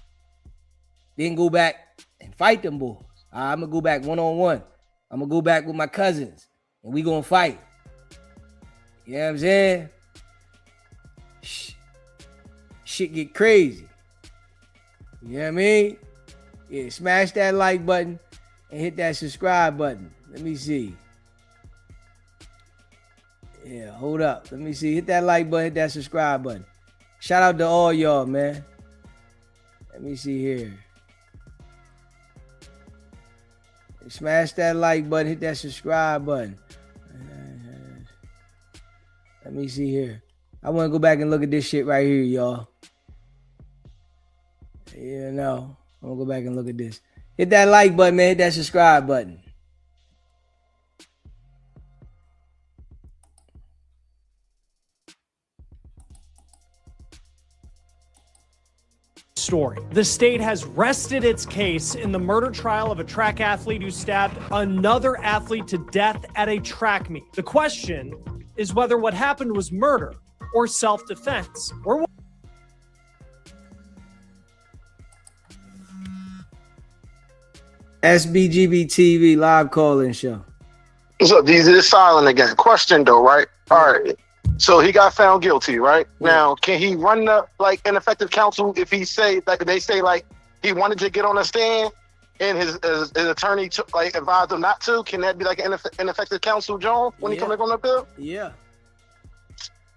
than go back and fight them bulls. I'm going to go back one-on-one. I'm going to go back with my cousins and we going to fight. You know what I'm saying? Shit get crazy. You know what I mean? Yeah, smash that like button and hit that subscribe button. Let me see. Yeah, hold up. Let me see. Hit that like button, hit that subscribe button. Shout out to all y'all, man. Let me see here. Smash that like button, hit that subscribe button. Let me see here. I want to go back and look at this shit right here, y'all. Yeah, no. I'm going to go back and look at this. Hit that like button, man. Hit that subscribe button.
Story. The state has rested its case in the murder trial of a track athlete who stabbed another athlete to death at a track meet. The question is whether what happened was murder or self-defense. Or
SBGB TV live call-in show.
So these is silent again. Question though, right? All right. So he got found guilty, right? Yeah. Now, can he run the ineffective counsel if he say they say he wanted to get on a stand and his attorney advised him not to? Can that be an ineffective counsel, John, when he comes on the bill?
Yeah.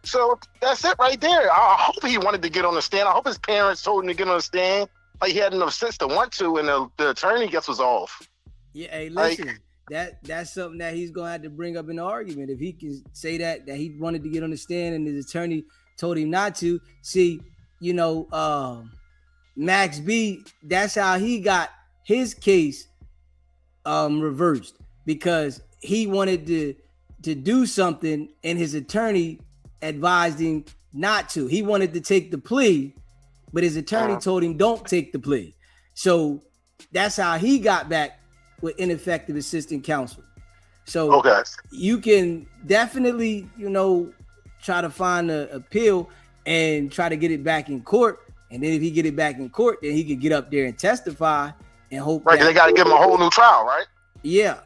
So that's it right there. I hope he wanted to get on the stand. I hope his parents told him to get on the stand. He had enough sense to want to, and the attorney was off.
Yeah, hey, listen. That's something that he's gonna have to bring up in the argument. If he can say that he wanted to get on the stand and his attorney told him not to. See, Max B, that's how he got his case reversed, because he wanted to do something and his attorney advised him not to. He wanted to take the plea, but his attorney told him don't take the plea. So that's how he got back with ineffective assistant counsel. So you can definitely, try to find an appeal and try to get it back in court. And then if he get it back in court, then he could get up there and testify and hope.
Right, they got to give him a whole new trial, right?
Yeah.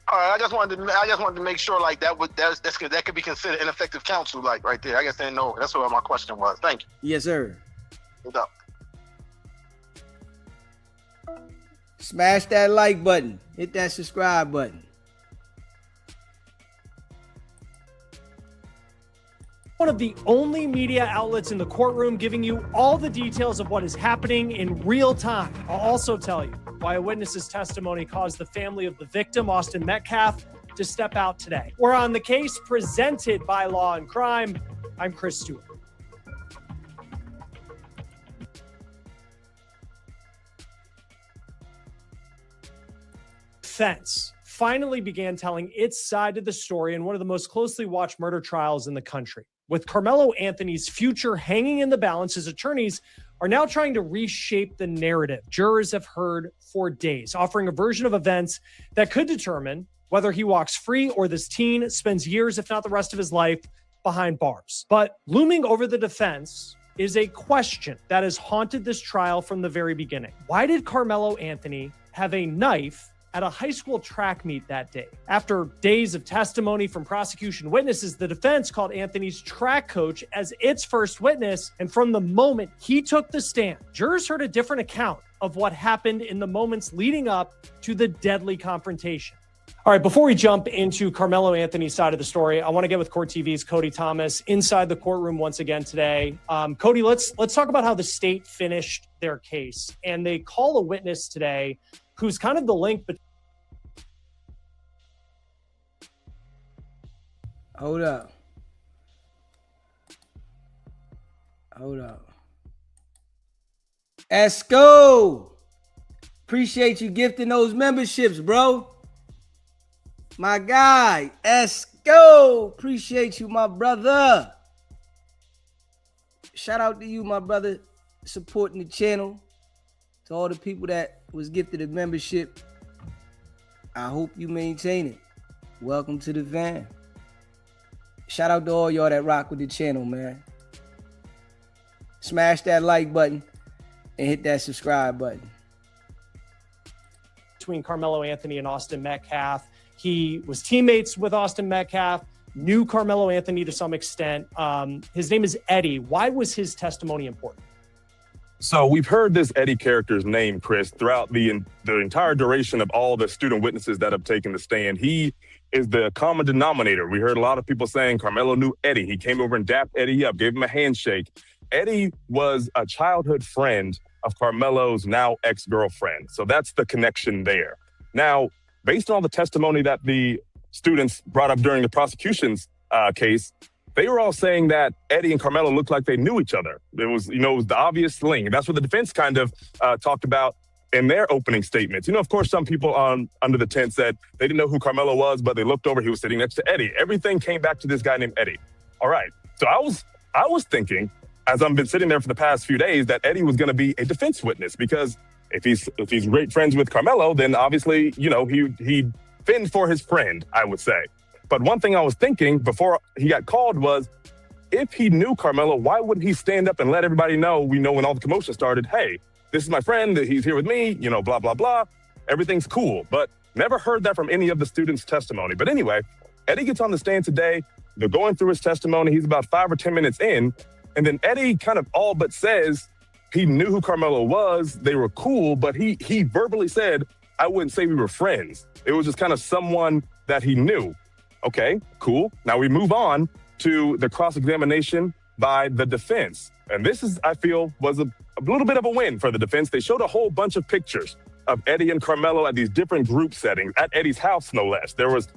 All right, I just wanted to make sure that could be considered ineffective counsel, right there. I guess they know. That's what my question was. Thank you.
Yes, sir.
Hold up.
Smash that like button. Hit that subscribe button.
one of the only media outlets in the courtroom giving you all the details of what is happening in real time. I'll also tell you why a witness's testimony caused the family of the victim, Austin Metcalf, to step out today. We're on the case presented by Law and Crime. I'm Chris Stewart. Defense finally began telling its side of the story in one of the most closely watched murder trials in the country. With Carmelo Anthony's future hanging in the balance, his attorneys are now trying to reshape the narrative jurors have heard for days, offering a version of events that could determine whether he walks free or this teen spends years, if not the rest of his life, behind bars. But looming over the defense is a question that has haunted this trial from the very beginning. Why did Carmelo Anthony have a knife at a high school track meet that day? After days of testimony from prosecution witnesses, the defense called Anthony's track coach as its first witness. And from the moment he took the stand, jurors heard a different account of what happened in the moments leading up to the deadly confrontation. All right, before we jump into Carmelo Anthony's side of the story, I want to get with Court TV's Cody Thomas inside the courtroom once again today. Cody, let's talk about how the state finished their case. And they call a witness today who's kind of the link between.
Hold up. Esco, appreciate you gifting those memberships, bro. My guy, Esco, appreciate you, my brother. Shout out to you, my brother, supporting the channel. To all the people that was gifted a membership, I hope you maintain it. Welcome to the van. Shout out to all y'all that rock with the channel, man. Smash that like button and hit that subscribe button.
Between Carmelo Anthony and Austin Metcalf. He was teammates with Austin Metcalf, knew Carmelo Anthony to some extent. His name is Eddie. Why was his testimony important?
So we've heard this Eddie character's name, Chris, throughout the entire duration of all the student witnesses that have taken the stand. He is the common denominator. We heard a lot of people saying Carmelo knew Eddie. He came over and dapped Eddie up, gave him a handshake. Eddie was a childhood friend of Carmelo's now ex-girlfriend. So that's the connection there. Now, based on all the testimony that the students brought up during the prosecution's case, they were all saying that Eddie and Carmelo looked like they knew each other. It was the obvious link. That's what the defense kind of talked about in their opening statements. Of course, some people under the tent said they didn't know who Carmelo was, but they looked over, he was sitting next to Eddie. Everything came back to this guy named Eddie. All right. So I was thinking, as I've been sitting there for the past few days, that Eddie was going to be a defense witness, because if he's great friends with Carmelo, then obviously, he'd fend for his friend, I would say. But one thing I was thinking before he got called was, if he knew Carmelo, why wouldn't he stand up and let everybody know, when all the commotion started, hey, this is my friend, he's here with me, blah, blah, blah. Everything's cool. But never heard that from any of the students' testimony. But anyway, Eddie gets on the stand today. They're going through his testimony. He's about 5 or 10 minutes in. And then Eddie kind of all but says he knew who Carmelo was. They were cool, but he verbally said, I wouldn't say we were friends. It was just kind of someone that he knew. Okay, cool. Now we move on to the cross-examination by the defense. And this is, I feel, was a little bit of a win for the defense. They showed a whole bunch of pictures of Eddie and Carmelo at these different group settings, at Eddie's house, no less. There was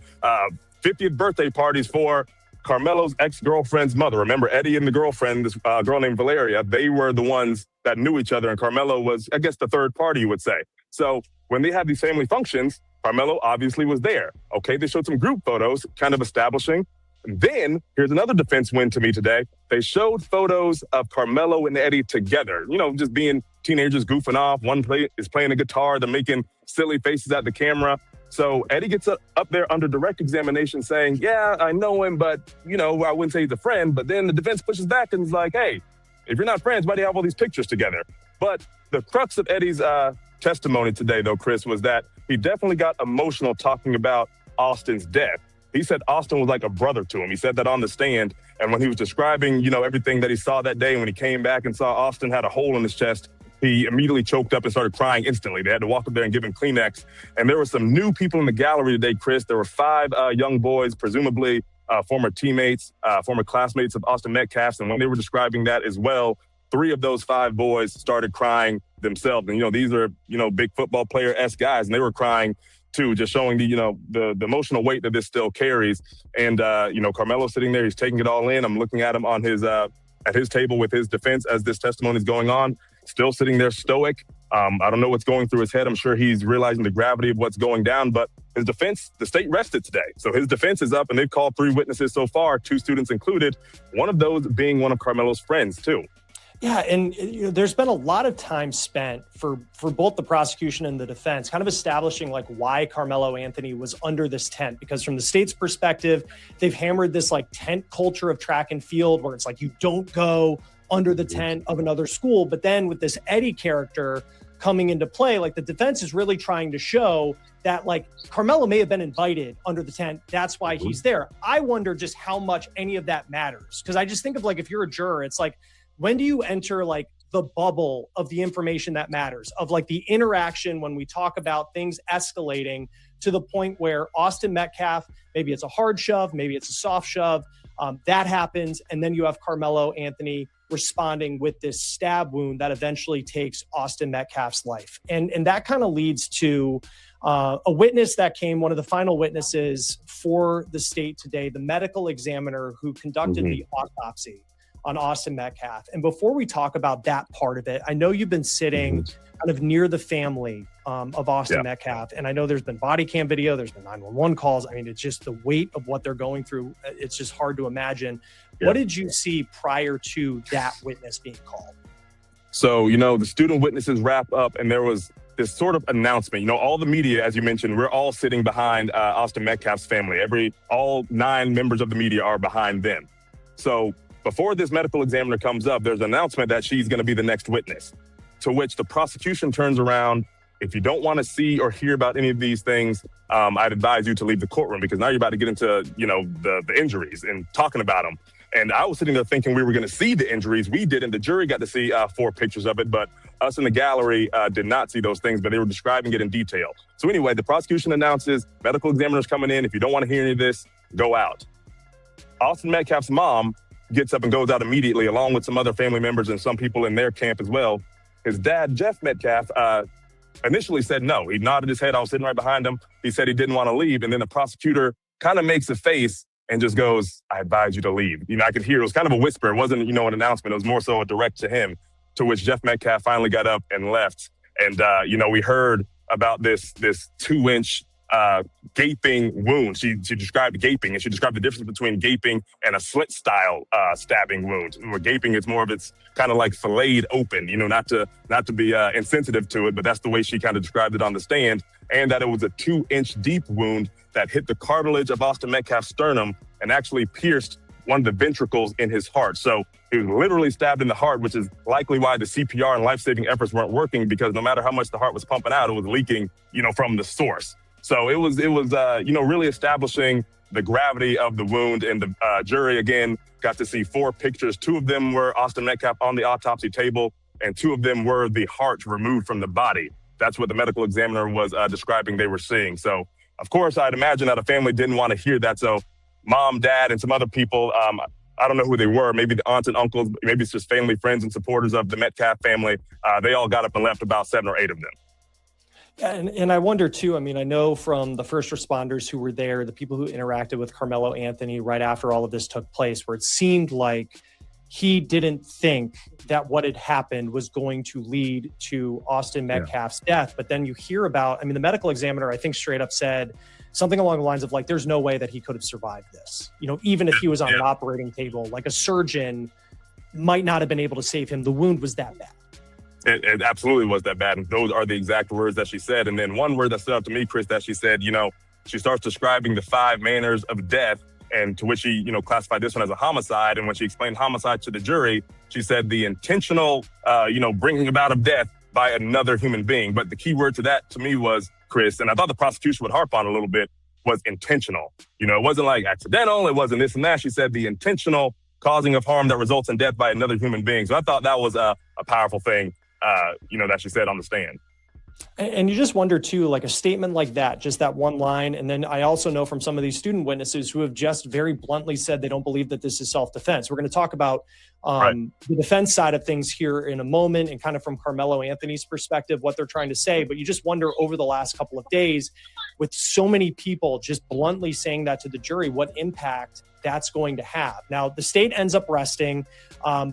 50th birthday parties for Carmelo's ex-girlfriend's mother. Remember, Eddie and the girlfriend, this girl named Valeria, they were the ones that knew each other, and Carmelo was, I guess, the third party, you would say. So when they had these family functions, Carmelo obviously was there. Okay, they showed some group photos, kind of establishing. Then, here's another defense win to me today. They showed photos of Carmelo and Eddie together, just being teenagers goofing off. One is playing a guitar. They're making silly faces at the camera. So Eddie gets up there under direct examination saying, yeah, I know him, but, I wouldn't say he's a friend. But then the defense pushes back and is like, hey, if you're not friends, why do you have all these pictures together? But the crux of Eddie's testimony today, though, Chris, was that he definitely got emotional talking about Austin's death. He said Austin was like a brother to him. He said that on the stand. And when he was describing, everything that he saw that day, when he came back and saw Austin had a hole in his chest, he immediately choked up and started crying instantly. They had to walk up there and give him Kleenex. And there were some new people in the gallery today, Chris. There were 5 young boys, presumably former teammates, former classmates of Austin Metcalf's. And when they were describing that as well, 3 of those 5 boys started crying themselves. And, these are, big football player-esque guys, and they were crying too, just showing the emotional weight that this still carries. And, Carmelo's sitting there, he's taking it all in. I'm looking at him on his, at his table with his defense as this testimony is going on, still sitting there stoic. I don't know what's going through his head. I'm sure he's realizing the gravity of what's going down, but his defense, the state rested today. So his defense is up, and they've called 3 witnesses so far, 2 students included, one of those being one of Carmelo's friends too.
Yeah, and there's been a lot of time spent for both the prosecution and the defense kind of establishing like why Carmelo Anthony was under this tent, because from the state's perspective, they've hammered this like tent culture of track and field where it's like you don't go under the tent of another school. But then with this Eddie character coming into play, like the defense is really trying to show that like Carmelo may have been invited under the tent. That's why he's there. I wonder just how much any of that matters. Because I just think of like, if you're a juror, it's like, when do you enter like the bubble of the information that matters, of like the interaction when we talk about things escalating to the point where Austin Metcalf, maybe it's a hard shove, maybe it's a soft shove, that happens. And then you have Carmelo Anthony responding with this stab wound that eventually takes Austin Metcalf's life. And that kind of leads to a witness that came, one of the final witnesses for the state today, the medical examiner who conducted the autopsy on Austin Metcalf. And before we talk about that part of it, I know you've been sitting kind of near the family of Austin Metcalf. And I know there's been body cam video, there's been 911 calls. I mean, it's just the weight of what they're going through. It's just hard to imagine. What did you see prior to that witness being called?
So, you know, the student witnesses wrap up and there was this sort of announcement. You know, all the media, as you mentioned, we're all sitting behind Austin Metcalf's family. All 9 members of the media are behind them. So before this medical examiner comes up, there's an announcement that she's going to be the next witness, to which the prosecution turns around. If you don't want to see or hear about any of these things, I'd advise you to leave the courtroom, because now you're about to get into, you know, the injuries and talking about them. And I was sitting there thinking we were going to see the injuries. We didn't. The jury got to see 4 pictures of it, but us in the gallery did not see those things, but they were describing it in detail. So anyway, the prosecution announces, medical examiner's coming in. If you don't want to hear any of this, go out. Austin Metcalf's mom gets up and goes out immediately, along with some other family members and some people in their camp as well. His dad, Jeff Metcalf, initially said no. He nodded his head. I was sitting right behind him. He said he didn't want to leave. And then the prosecutor kind of makes a face and just goes, I advise you to leave. You know, I could hear, it was kind of a whisper. It wasn't, you know, an announcement. It was more so a direct to him, to which Jeff Metcalf finally got up and left. And, you know, we heard about this 2-inch gaping wound. She described gaping, and she described the difference between gaping and a slit style stabbing wound. Where gaping is more of, it's kind of like filleted open, you know, not to be insensitive to it, but that's the way she kind of described it on the stand. And that it was a 2-inch deep wound that hit the cartilage of Austin Metcalf's sternum and actually pierced one of the ventricles in his heart. So he was literally stabbed in the heart, which is likely why the CPR and life-saving efforts weren't working, because no matter how much the heart was pumping out, it was leaking, you know, from the source. So it was you know, really establishing the gravity of the wound. And the jury, again, got to see 4 pictures. 2 of them were Austin Metcalf on the autopsy table, and 2 of them were the heart removed from the body. That's what the medical examiner was describing they were seeing. So, of course, I'd imagine that a family didn't want to hear that. So mom, dad, and some other people, I don't know who they were, maybe the aunts and uncles, maybe it's just family, friends, and supporters of the Metcalf family. They all got up and left, about 7 or 8 of them.
And I wonder too, I mean, I know from the first responders who were there, the people who interacted with Carmelo Anthony right after all of this took place, where it seemed like he didn't think that what had happened was going to lead to Austin Metcalf's death. But then you hear about, I mean, the medical examiner, I think, straight up said something along the lines of like, there's no way that he could have survived this. You know, even if he was on an operating table, like a surgeon might not have been able to save him. The wound was that bad.
It absolutely was that bad. And those are the exact words that she said. And then one word that stood out to me, Chris, that she said, you know, she starts describing the 5 manners of death, and to which she, you know, classified this one as a homicide. And when she explained homicide to the jury, she said the intentional, you know, bringing about of death by another human being. But the key word to that to me was, Chris, and I thought the prosecution would harp on a little bit, was intentional. You know, it wasn't like accidental. It wasn't this and that. She said the intentional causing of harm that results in death by another human being. So I thought that was a powerful thing, you know, that she said on the stand.
And you just wonder too, like a statement like that, just that one line. And then I also know from some of these student witnesses who have just very bluntly said they don't believe that this is self-defense. We're going to talk about the defense side of things here in a moment, and kind of from Carmelo Anthony's perspective, what they're trying to say. But you just wonder over the last couple of days, with so many people just bluntly saying that to the jury, what impact that's going to have. Now, the state ends up resting.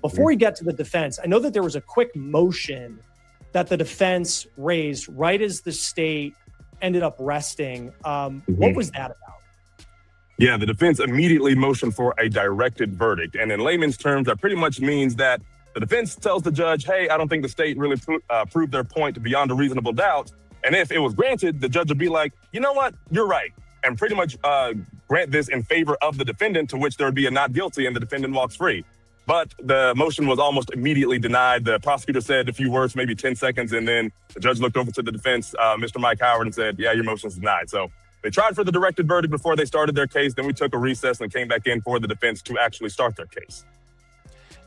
Before we get to the defense, I know that there was a quick motion that the defense raised right as the state ended up resting. What was that about?
Yeah, the defense immediately motioned for a directed verdict. And in layman's terms, that pretty much means that the defense tells the judge, hey, I don't think the state really proved their point beyond a reasonable doubt. And if it was granted, the judge would be like, you know what, you're right. And pretty much grant this in favor of the defendant, to which there would be a not guilty and the defendant walks free. But the motion was almost immediately denied. The prosecutor said a few words, maybe 10 seconds, and then the judge looked over to the defense, Mr. Mike Howard, and said, yeah, your motion's denied. So they tried for the directed verdict before they started their case. Then we took a recess and came back in for the defense to actually start their case.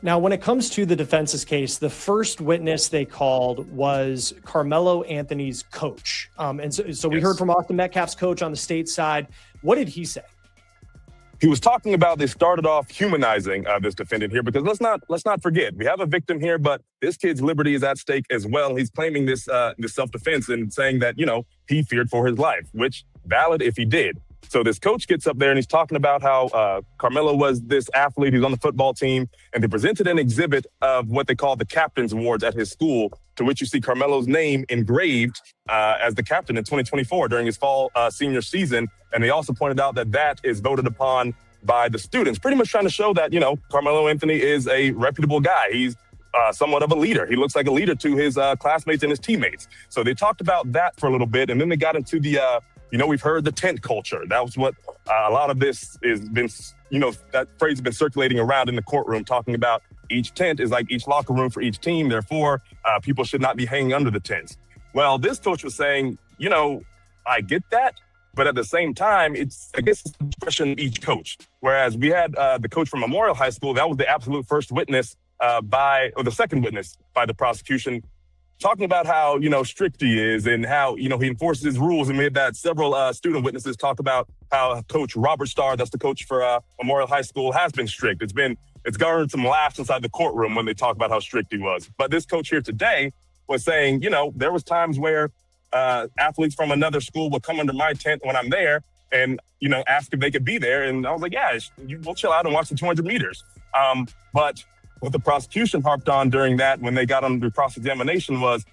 Now, when it comes to the defense's case, the first witness they called was Carmelo Anthony's coach. And so we heard from Austin Metcalf's coach on the state side. What did he say?
He was talking about they started off humanizing this defendant here, because let's not forget, we have a victim here, but this kid's liberty is at stake as well. He's claiming this self-defense and saying that, he feared for his life, which valid if he did. So this coach gets up there and he's talking about how Carmelo was this athlete. He's on the football team, and they presented an exhibit of what they call the Captain's Awards at his school, to which you see Carmelo's name engraved as the captain in 2024 during his fall senior season. And they also pointed out that is voted upon by the students, pretty much trying to show that, Carmelo Anthony is a reputable guy. He's somewhat of a leader. He looks like a leader to his classmates and his teammates. So they talked about that for a little bit, and then they got into the we've heard the tent culture. That was what a lot of this has been, that phrase has been circulating around in the courtroom, talking about each tent is like each locker room for each team. Therefore, people should not be hanging under the tents. Well, this coach was saying, I get that, but at the same time, it's the discretion of each coach. Whereas we had the coach from Memorial High School, that was the absolute first witness the second witness by the prosecution, talking about how, strict he is and how, he enforces his rules. And we had that several student witnesses talk about how Coach Robert Starr, that's the coach for Memorial High School, has been strict. It's garnered some laughs inside the courtroom when they talk about how strict he was. But this coach here today was saying, there was times where athletes from another school would come under my tent when I'm there and, ask if they could be there. And I was like, yeah, we'll chill out and watch the 200 meters. But what the prosecution harped on during that, when they got on the cross-examination, was,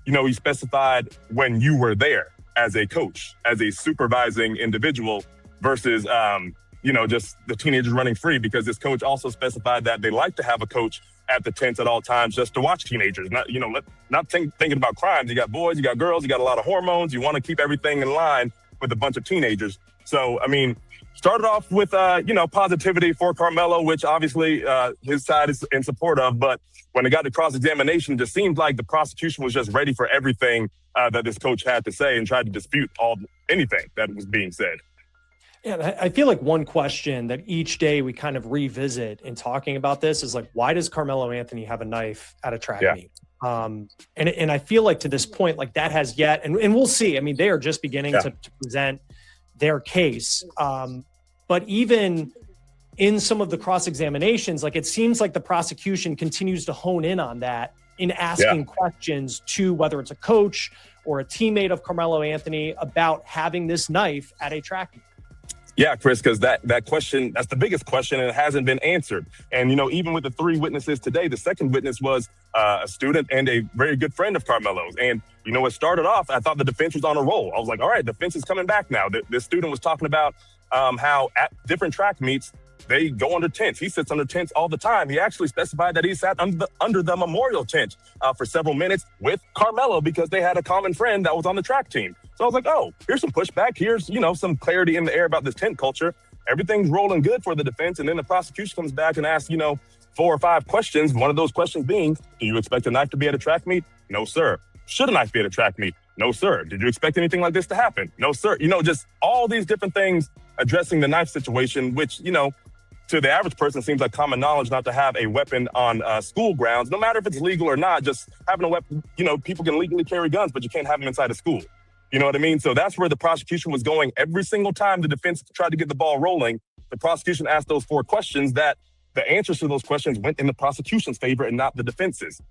he specified when you were there as a coach, as a supervising individual versus, just the teenagers running free, because this coach also specified that they like to have a coach at the tents at all times just to watch teenagers, not thinking about crimes. You got boys, you got girls, you got a lot of hormones. You want to keep everything in line with a bunch of teenagers. So, started off with, positivity for Carmelo, which obviously his side is in support of. But when it got to cross-examination, it just seemed like the prosecution was just ready for everything that this coach had to say and tried to dispute anything that was being said.
Yeah, I feel like one question that each day we kind of revisit in talking about this is like, why does Carmelo Anthony have a knife at a track meet? And I feel like to this point, like that has yet, and we'll see. They are just beginning to present their case. But even in some of the cross-examinations, like it seems like the prosecution continues to hone in on that in asking questions to whether it's a coach or a teammate of Carmelo Anthony about having this knife at a track meet.
Yeah, Chris, because that question, that's the biggest question, and it hasn't been answered. And, even with the three witnesses today, the second witness was a student and a very good friend of Carmelo's. And, it started off, I thought the defense was on a roll. I was like, all right, the defense is coming back now. This student was talking about how at different track meets, they go under tents. He sits under tents all the time. He actually specified that he sat under the memorial tent for several minutes with Carmelo because they had a common friend that was on the track team. So I was like, oh, here's some pushback. Here's, some clarity in the air about this tent culture. Everything's rolling good for the defense. And then the prosecution comes back and asks, 4 or 5 questions. One of those questions being, do you expect a knife to be at a track meet? No, sir. Should a knife be at a track meet? No, sir. Did you expect anything like this to happen? No, sir. Just all these different things addressing the knife situation, which, to the average person seems like common knowledge not to have a weapon on school grounds, no matter if it's legal or not. Just having a weapon, people can legally carry guns, but you can't have them inside of school. You know what I mean? So that's where the prosecution was going every single time the defense tried to get the ball rolling. The prosecution asked those 4 questions that the answers to those questions went in the prosecution's favor and not the defense's.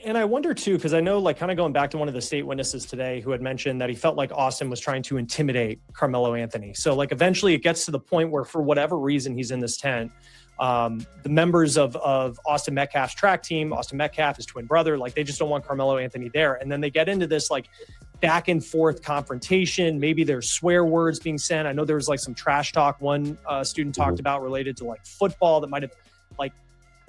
And I wonder too, because I know, like, kind of going back to one of the state witnesses today who had mentioned that he felt like Austin was trying to intimidate Carmelo Anthony. So like eventually it gets to the point where for whatever reason he's in this tent, the members of Austin Metcalf's track team, Austin Metcalf, his twin brother, like they just don't want Carmelo Anthony there. And then they get into this like back and forth confrontation. Maybe there's swear words being sent. I know there was like some trash talk one student talked about related to like football that might have like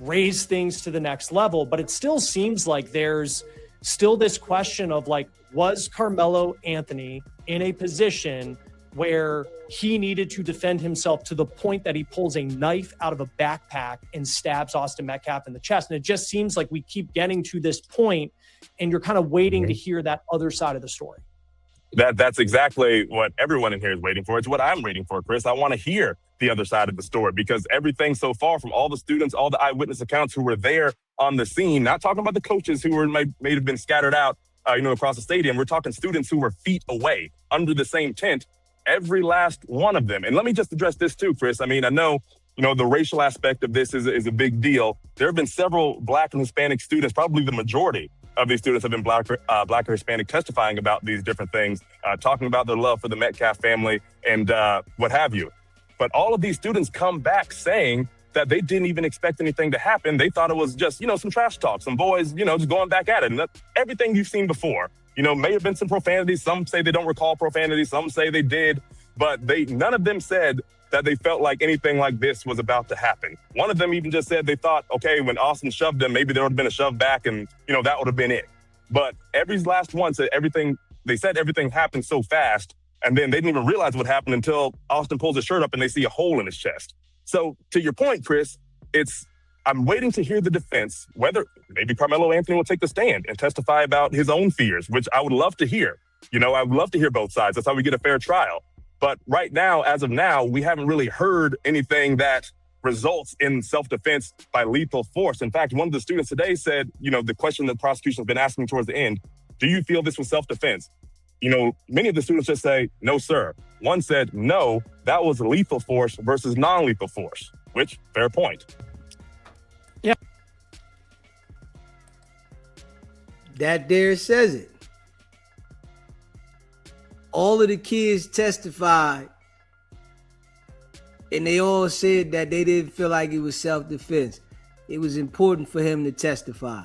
raised things to the next level. But it still seems like there's still this question of like, was Carmelo Anthony in a position where he needed to defend himself to the point that he pulls a knife out of a backpack and stabs Austin Metcalf in the chest? And it just seems like we keep getting to this point and you're kind of waiting to hear that other side of the story.
That's exactly what everyone in here is waiting for. It's what I'm waiting for, Chris. I want to hear the other side of the story, because everything so far from all the students, all the eyewitness accounts who were there on the scene, not talking about the coaches who were may have been scattered out, across the stadium. We're talking students who were feet away under the same tent, every last one of them. And let me just address this too, Chris. I mean, I know, the racial aspect of this is a big deal. There have been several Black and Hispanic students, probably the majority of these students have been Black or Hispanic, testifying about these different things, talking about their love for the Metcalf family and what have you. But all of these students come back saying that they didn't even expect anything to happen. They thought it was just, some trash talk, some boys, just going back at it. And everything you've seen before, may have been some profanity. Some say they don't recall profanity. Some say they did. But none of them said that they felt like anything like this was about to happen. One of them even just said they thought, okay, when Austin shoved them, maybe there would have been a shove back and, that would have been it. But every last one said everything happened so fast, and then they didn't even realize what happened until Austin pulls his shirt up and they see a hole in his chest. So to your point, Chris, I'm waiting to hear the defense, whether maybe Carmelo Anthony will take the stand and testify about his own fears, which I would love to hear. I would love to hear both sides. That's how we get a fair trial. But right now, as of now, we haven't really heard anything that results in self-defense by lethal force. In fact, one of the students today said, the question the prosecution's been asking towards the end, do you feel this was self-defense? Many of the students just say, no, sir. One said, no, that was lethal force versus non-lethal force, which, fair point.
Yeah.
That there says it. All of the kids testified, and they all said that they didn't feel like it was self-defense. It was important for him to testify.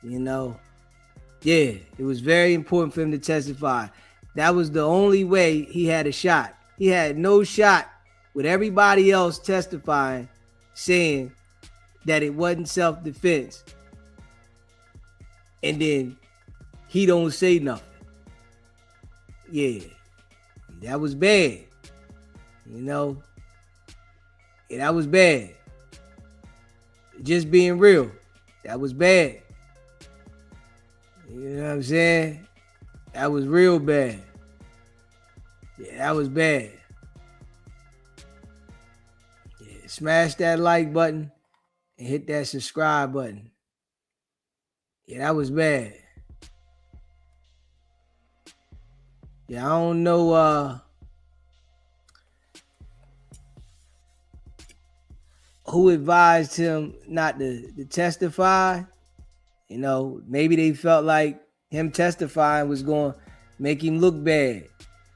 Yeah, it was very important for him to testify. That was the only way he had a shot. He had no shot with everybody else testifying, saying that it wasn't self-defense. And then he don't say nothing. Yeah, that was bad. Yeah, that was bad. Just being real, that was bad. You know what I'm saying? That was real bad. Yeah, that was bad. Yeah, smash that like button and hit that subscribe button. Yeah, that was bad. Yeah, I don't know who advised him not to testify. Maybe they felt like him testifying was going to make him look bad.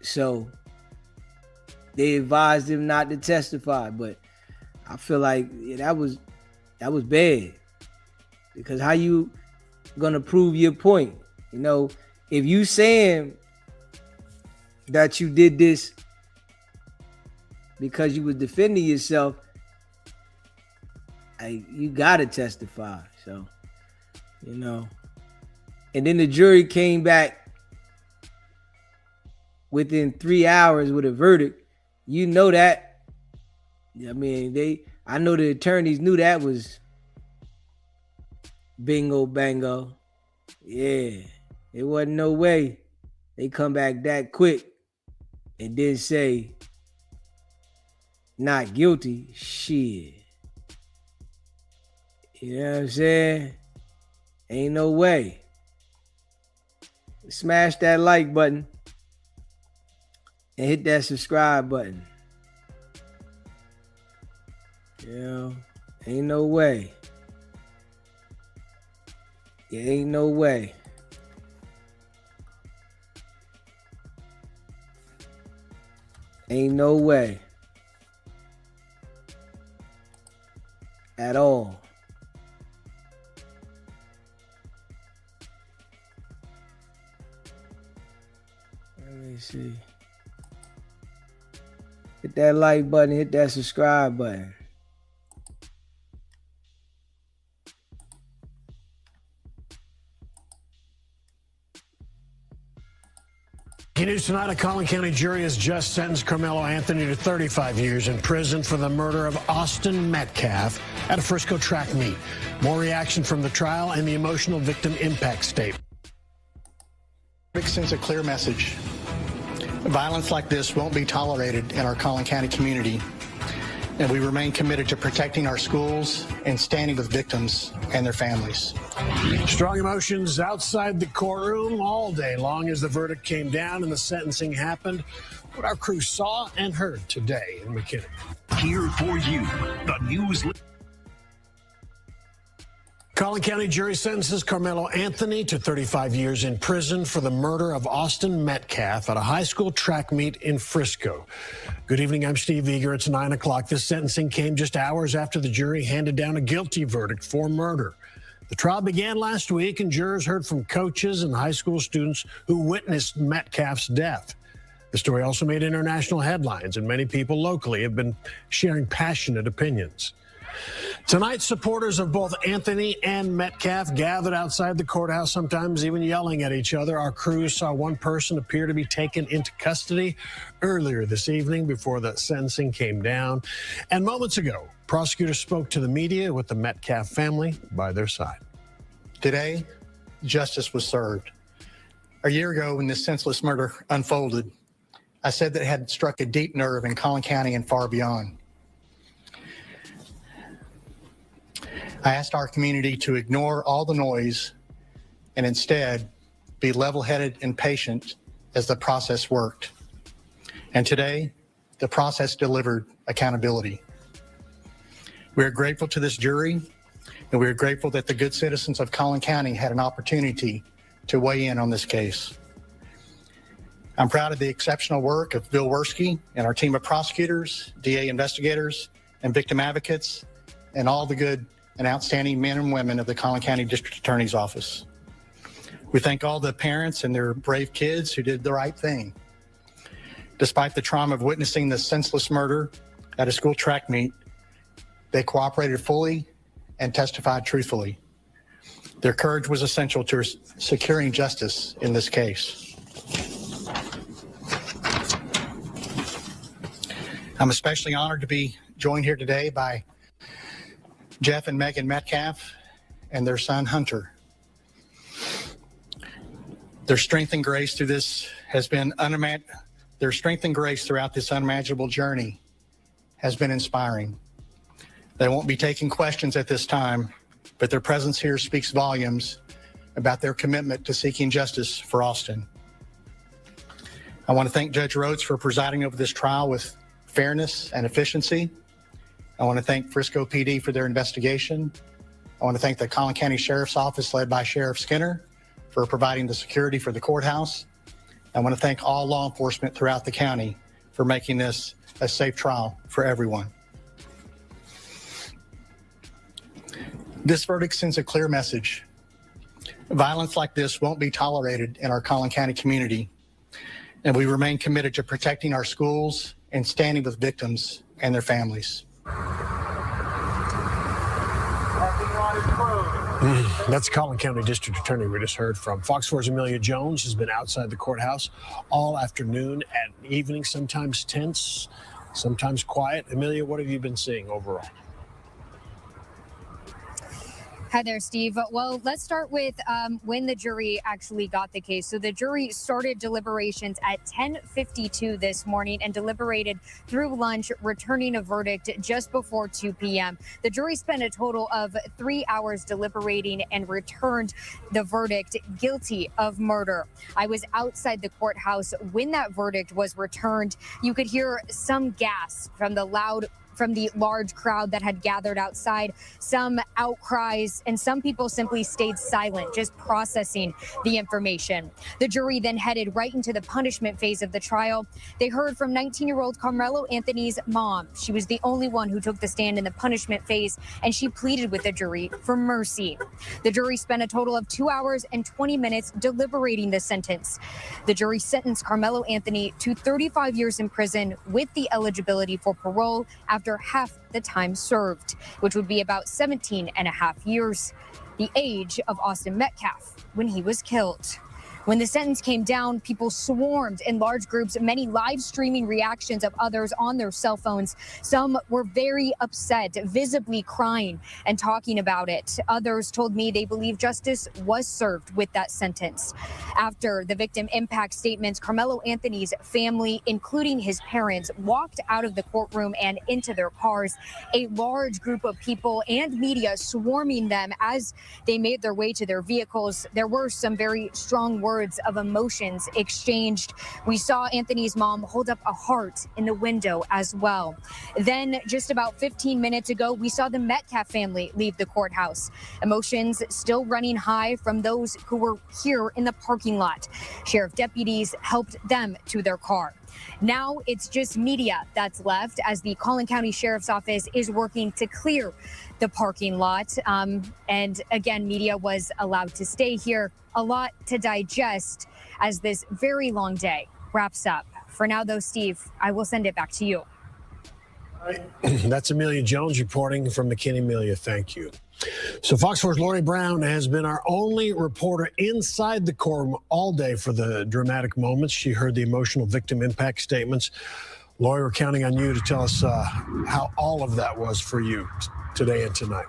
So they advised him not to testify. But I feel like that was bad. Because how you going to prove your point? If you saying that you did this because you was defending yourself, you gotta testify. So, and then the jury came back within 3 hours with a verdict. That. I know the attorneys knew that was bingo bango. Yeah, it wasn't no way they come back that quick and then say not guilty. Shit. You know what I'm saying? Ain't no way. Smash that like button and hit that subscribe button. Ain't no way. Ain't no way. Ain't no way. At all. Let me see. Hit that like button, hit that subscribe button.
News tonight, a Collin County jury has just sentenced Carmelo Anthony to 35 years in prison for the murder of Austin Metcalf at a Frisco track meet. More reaction from the trial and the emotional victim impact statement.
It sends a clear message
Violence like this won't be tolerated in our Collin County community, and we remain committed to protecting our schools and standing with victims and their families.
Strong emotions outside the courtroom all day long as the verdict came down and the sentencing happened. What our crew saw and heard today in McKinney.
Here for you, the news.
Collin County jury sentences Carmelo Anthony to 35 years in prison for the murder of Austin Metcalf at a high school track meet in Frisco. Good evening, I'm Steve Eager. It's 9 o'clock. This sentencing came just hours after the jury handed down a guilty verdict for murder. The trial began last week, and jurors heard from coaches and high school students who witnessed Metcalf's death. The story also made international headlines, and many people locally have been sharing passionate opinions. Tonight, supporters of both Anthony and Metcalf gathered outside the courthouse, sometimes even yelling at each other. Our crews saw one person appear to be taken into custody earlier this evening before the sentencing came down. And moments ago, prosecutors spoke to the media with the Metcalf family by their side.
Today, justice was served. A year ago, when this senseless murder unfolded, I said that it had struck a deep nerve in Collin County and far beyond. I asked our community to ignore all the noise and instead be level-headed and patient as the process worked. And today, the process delivered accountability. We are grateful to this jury, and we are grateful that the good citizens of Collin County had an opportunity to weigh in on this case. I'm proud of the exceptional work of Bill Werski and our team of prosecutors, DA investigators, and victim advocates, and all the good and outstanding men and women of the Collin County District Attorney's Office. We thank all the parents and their brave kids who did the right thing. Despite the trauma of witnessing the senseless murder at a school track meet, they cooperated fully and testified truthfully. Their courage was essential to securing justice in this case. I'm especially honored to be joined here today by Jeff and Megan Metcalf and their son Hunter. Their strength and grace through this has been their strength and grace throughout this unimaginable journey has been inspiring. They won't be taking questions at this time, but their presence here speaks volumes about their commitment to seeking justice for Austin. I want to thank Judge Rhodes for presiding over this trial with fairness and efficiency. I want to thank Frisco PD for their investigation. I want to thank the Collin County Sheriff's Office led by Sheriff Skinner for providing the security for the courthouse. I want to thank all law enforcement throughout the county for making this a safe trial for everyone. This verdict sends a clear message. Violence like this won't be tolerated in our Collin County community, and we remain committed to protecting our schools and standing with victims and their families.
That's Collin County District Attorney we just heard from. Fox 4's Amelia Jones has been outside the courthouse all afternoon and evening, sometimes tense, sometimes quiet. Amelia, what have you been seeing overall?
Hi there, Steve. Well, let's start with when the jury actually got the case. So the jury started deliberations at 10:52 this morning and deliberated through lunch, returning a verdict just before 2 p.m. The jury spent a total of 3 hours deliberating and returned the verdict guilty of murder. I was outside the courthouse when that verdict was returned. You could hear some gasps from the large crowd that had gathered outside, some outcries, and some people simply stayed silent, just processing the information. The jury then headed right into the punishment phase of the trial. They heard from 19-year-old Carmelo Anthony's mom. She was the only one who took the stand in the punishment phase, and she pleaded with the jury for mercy. The jury spent a total of 2 hours and 20 minutes deliberating the sentence. The jury sentenced Carmelo Anthony to 35 years in prison with the eligibility for parole after half the time served, which would be about 17 and a half years, the age of Austin Metcalf when he was killed. When the sentence came down, people swarmed in large groups, many live streaming reactions of others on their cell phones. Some were very upset, visibly crying and talking about it. Others told me they believe justice was served with that sentence. After the victim impact statements, Carmelo Anthony's family, including his parents, walked out of the courtroom and into their cars. A large group of people and media swarming them as they made their way to their vehicles. There were some very strong words of emotions exchanged. We saw Anthony's mom hold up a heart in the window as well. Then just about 15 minutes ago, we saw the Metcalf family leave the courthouse. Emotions still running high from those who were here in the parking lot. Sheriff deputies helped them to their car. Now it's just media that's left as the Collin County Sheriff's Office is working to clear the parking lot. And again, media was allowed to stay here. A lot to digest as this very long day wraps up. For now, though, Steve, I will send it back to you.
That's Amelia Jones reporting from McKinney. Amelia, thank you. So Fox 4's Lori Brown has been our only reporter inside the courtroom all day for the dramatic moments. She heard the emotional victim impact statements. Lori, we're counting on you to tell us how all of that was for you today and tonight.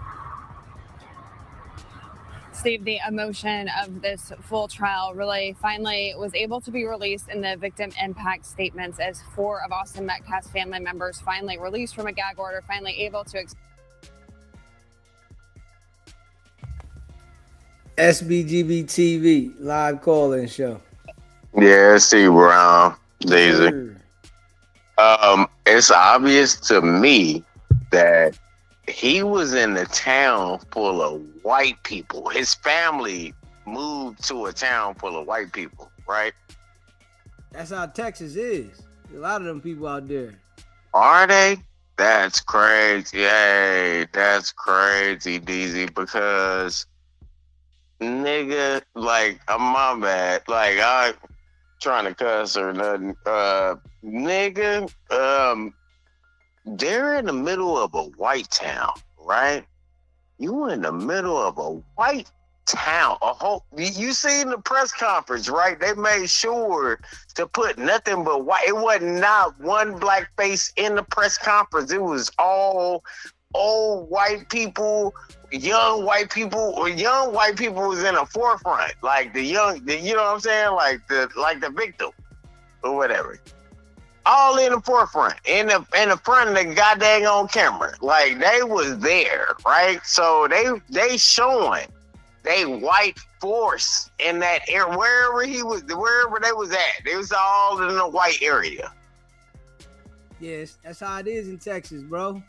Steve, the emotion of this full trial really finally was able to be released in the victim impact statements as 4 of Austin Metcalf's family members finally released from a gag order, finally able to.
SBGB TV live call-in show.
Yeah, Steve Brown, Daisy. It's obvious to me that he was in a town full of white people. His family moved to a town full of white people, right?
That's how Texas is. A lot of them people out there.
Are they? That's crazy. Hey, that's crazy, DZ, because nigga, like, my bad. Like, I trying to cuss or nothing. Nigga, they're in the middle of a white town, right? You in the middle of a white town. You seen the press conference, right? They made sure to put nothing but white. It wasn't not one black face in the press conference. It was all old white people, young white people, or young white people was in the forefront. Like you know what I'm saying? Like the victim or whatever. All in the forefront, in the front of the goddamn on camera. Like they was there, right? So they showing they white force in that area, wherever they was at. They was all in the white area.
Yes, that's how it is in Texas, bro.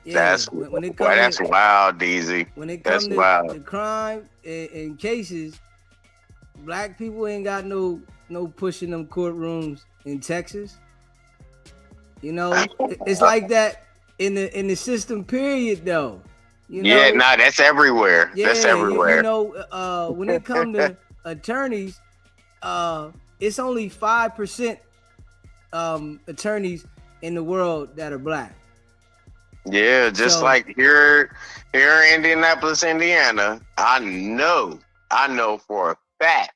Yeah,
That's wild, DZ.
When it comes to crime and cases, black people ain't got no push in them courtrooms in Texas. You know, it's like that in the system period, though. You know?
That's everywhere.
Yeah,
that's everywhere.
You know, when it comes to attorneys, it's only 5% attorneys in the world that are black.
Yeah, just like here in Indianapolis, Indiana, I know for a fact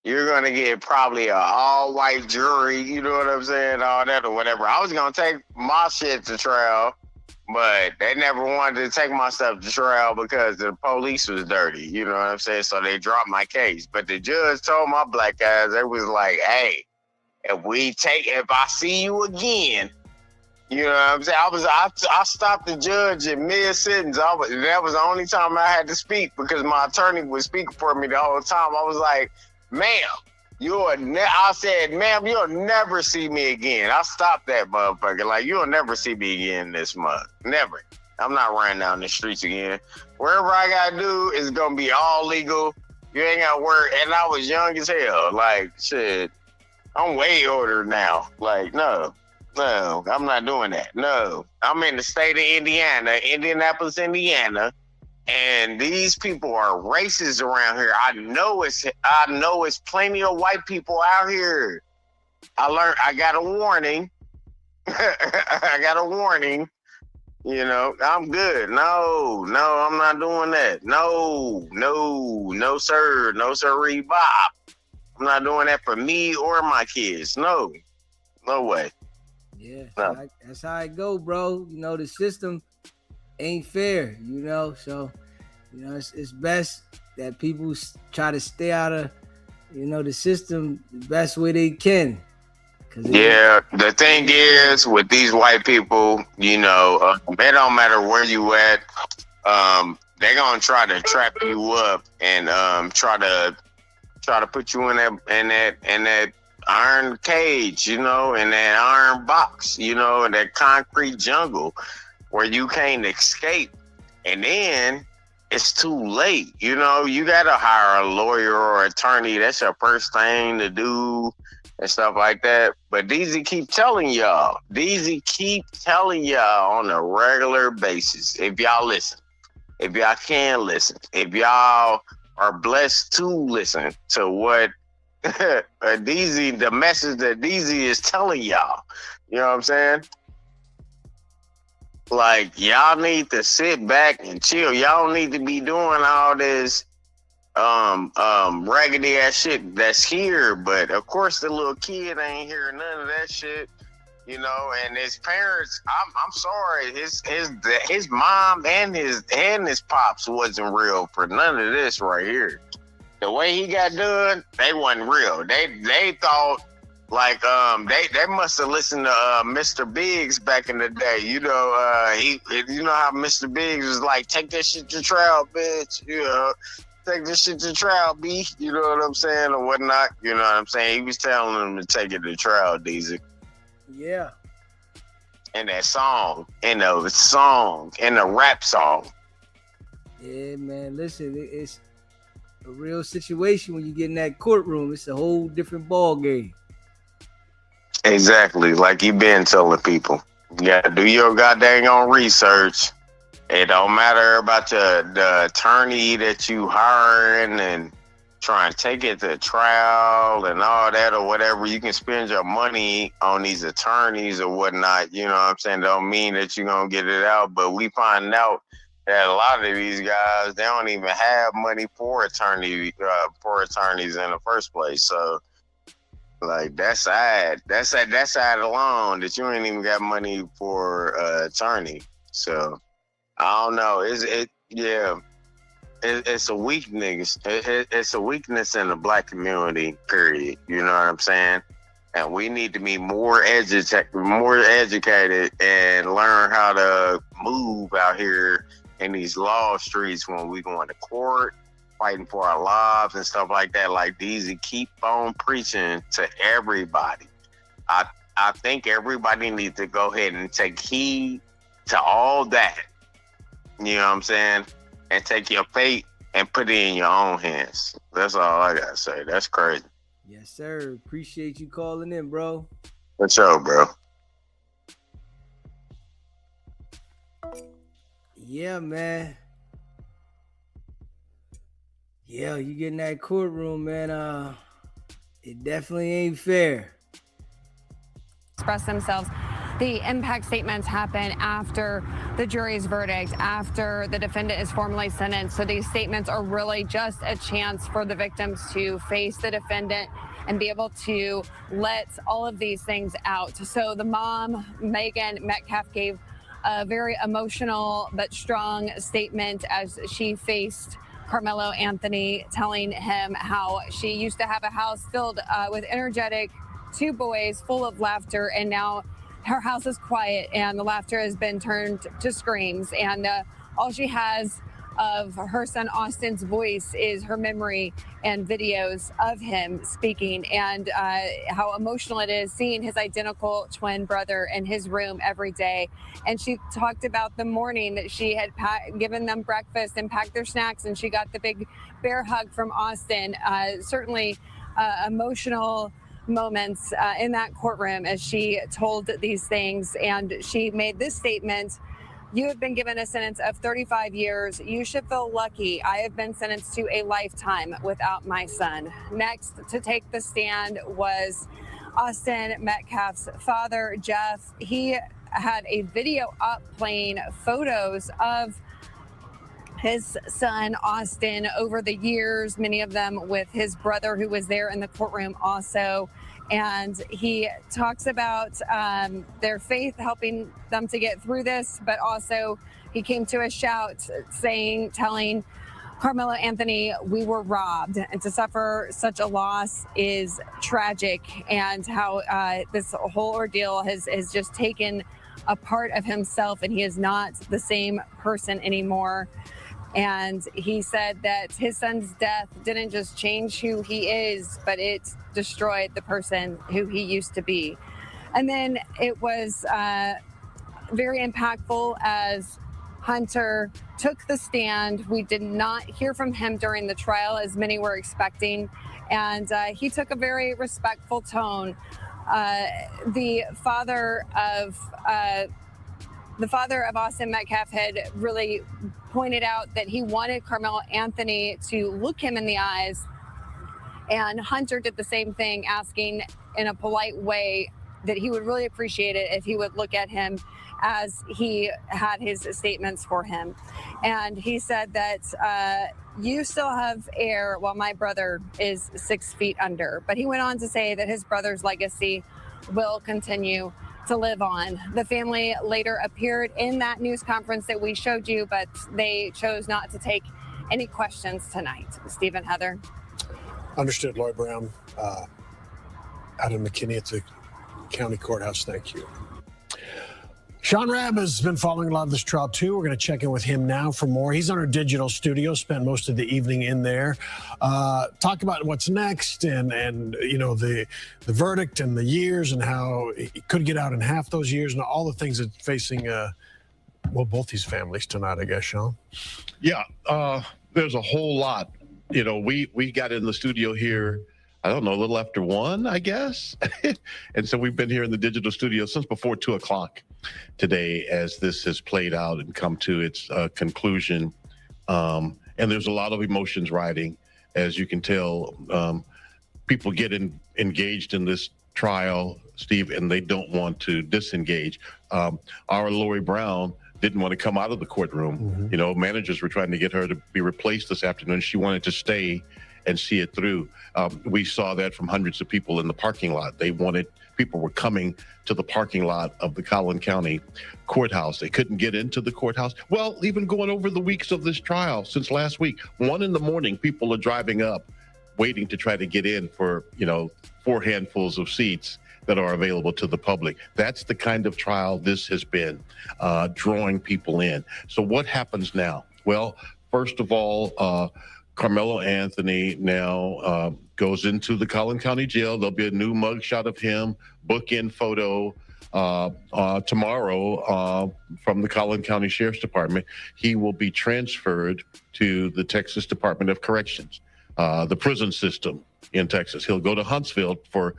you're gonna get probably an all-white jury, you know what I'm saying, all that or whatever. I was gonna take my shit to trial, but they never wanted to take my stuff to trial because the police was dirty, you know what I'm saying? So they dropped my case. But the judge told my black guys, they was like, hey, if I see you again, you know what I'm saying? I stopped the judge in mid-sentence. That was the only time I had to speak because my attorney was speaking for me the whole time. I was like, ma'am, I said, ma'am, you'll never see me again. I stopped that motherfucker. Like, you'll never see me again this month. Never. I'm not running down the streets again. Wherever I gotta do is gonna be all legal. You ain't gotta work. And I was young as hell. Like, shit, I'm way older now. Like, no, I'm not doing that. No, I'm in the state of Indiana, Indianapolis, Indiana. And these people are racist around here. I know it's plenty of white people out here. I got a warning. I got a warning.
You know, I'm good. No, I'm not doing that. No, sir. No, sir, Bob. I'm not doing that for me or my kids. No way.
Yeah,
No.
that's how it go, bro. You know, the system ain't fair, you know, so, you know, it's best that people try to stay out of, you know, the system the best way they can.
Yeah, the thing is with these white people, you know, it don't matter where you at. They're gonna try to trap you up and try to put you in that iron cage, you know, in that iron box, you know, in that concrete jungle where you can't escape. And then it's too late. You know, you gotta hire a lawyer or attorney. That's your first thing to do and stuff like that. But DZ keep telling y'all on a regular basis, if y'all listen, if y'all can listen, if y'all are blessed to listen to what DZ, the message that DZ is telling y'all. You know what I'm saying? Like, y'all need to sit back and chill. Y'all don't need to be doing all this raggedy ass shit that's here. But of course the little kid ain't hearing none of that shit. You know, and his parents, I'm sorry, his mom and his pops wasn't real for none of this right here. The way he got done, they wasn't real. They thought like they must have listened to Mr. Biggs back in the day. You know, you know how Mr. Biggs was like, take that shit to trial, bitch. You know, take this shit to trial, B. You know what I'm saying, or whatnot. You know what I'm saying? He was telling them to take it to trial, DZ.
Yeah.
And that song, and the rap song.
Yeah, man. Listen, it's a real situation when you get in that courtroom. It's a whole different ball game.
Exactly, like you been telling people. You gotta do your goddamn own research. It don't matter about the attorney that you hiring and trying to take it to trial and all that or whatever. You can spend your money on these attorneys or whatnot. You know what I'm saying? Don't mean that you're gonna get it out, but we find out that a lot of these guys, they don't even have money for attorneys in the first place. So, like, that's sad. That's sad alone that you ain't even got money for attorney. So I don't know. It's a weakness. It's a weakness in the black community. Period. You know what I'm saying? And we need to be more educated and learn how to move out here in these law streets when we going to court, fighting for our lives and stuff like that. Like DZ keep on preaching to everybody. I think everybody needs to go ahead and take heed to all that. You know what I'm saying? And take your fate and put it in your own hands. That's all I gotta say. That's crazy.
Yes, sir. Appreciate you calling in, bro.
What's up, bro?
Yeah, man. Yeah, you get in that courtroom, man. It definitely ain't fair.
Express themselves. The impact statements happen after the jury's verdict, after the defendant is formally sentenced. So these statements are really just a chance for the victims to face the defendant and be able to let all of these things out. So the mom, Megan Metcalf, gave a very emotional but strong statement as she faced Carmelo Anthony, telling him how she used to have a house filled with energetic two boys full of laughter, and now her house is quiet and the laughter has been turned to screams, and all she has of her son Austin's voice is her memory and videos of him speaking, and how emotional it is seeing his identical twin brother in his room every day. And she talked about the morning that she had given them breakfast and packed their snacks, and she got the big bear hug from Austin. Certainly emotional moments in that courtroom as she told these things, and she made this statement: "You have been given a sentence of 35 years. You should feel lucky. I have been sentenced to a lifetime without my son." Next to take the stand was Austin Metcalf's father, Jeff. He had a video up playing photos of his son, Austin, over the years, many of them with his brother who was there in the courtroom also. And he talks about their faith helping them to get through this, but also he came to a shout telling Carmelo Anthony, we were robbed, and to suffer such a loss is tragic, and how this whole ordeal has just taken a part of himself, and he is not the same person anymore. And he said that his son's death didn't just change who he is, but it destroyed the person who he used to be. And then it was very impactful as Hunter took the stand. We did not hear from him during the trial, as many were expecting, and he took a very respectful tone. The father of Austin Metcalf had really pointed out that he wanted Carmelo Anthony to look him in the eyes, and Hunter did the same thing, asking in a polite way that he would really appreciate it if he would look at him as he had his statements for him. And he said that you still have air while my brother is 6 feet under. But he went on to say that his brother's legacy will continue to live on. The family later appeared in that news conference that we showed you, but they chose not to take any questions tonight. Stephen, Heather.
Understood, Lloyd Brown. Adam McKinney at the county courthouse. Thank you. Sean Rabb has been following a lot of this trial too. We're going to check in with him now for more. He's on our digital studio, spent most of the evening in there. Talk about what's next and you know, the verdict and the years and how he could get out in half those years and all the things that facing well, both these families tonight, I guess, Sean.
Yeah, there's a whole lot. You know, we got in the studio here, I don't know, a little after 1, I guess. And so we've been here in the digital studio since before 2 o'clock today as this has played out and come to its conclusion. And there's a lot of emotions riding, as you can tell. People get engaged in this trial, Steve, and they don't want to disengage. Our Lori Brown didn't want to come out of the courtroom. Mm-hmm. You know, managers were trying to get her to be replaced this afternoon. She wanted to stay and see it through. We saw that from hundreds of people in the parking lot. People were coming to the parking lot of the Collin County courthouse. They couldn't get into the courthouse. Well, even going over the weeks of this trial since last week, 1 a.m, people are driving up, waiting to try to get in for, 4 handfuls of seats that are available to the public. That's the kind of trial this has been, drawing people in. So what happens now? Well, first of all, Carmelo Anthony now goes into the Collin County Jail. There'll be a new mugshot of him, bookend photo tomorrow from the Collin County Sheriff's Department. He will be transferred to the Texas Department of Corrections, the prison system in Texas. He'll go to Huntsville for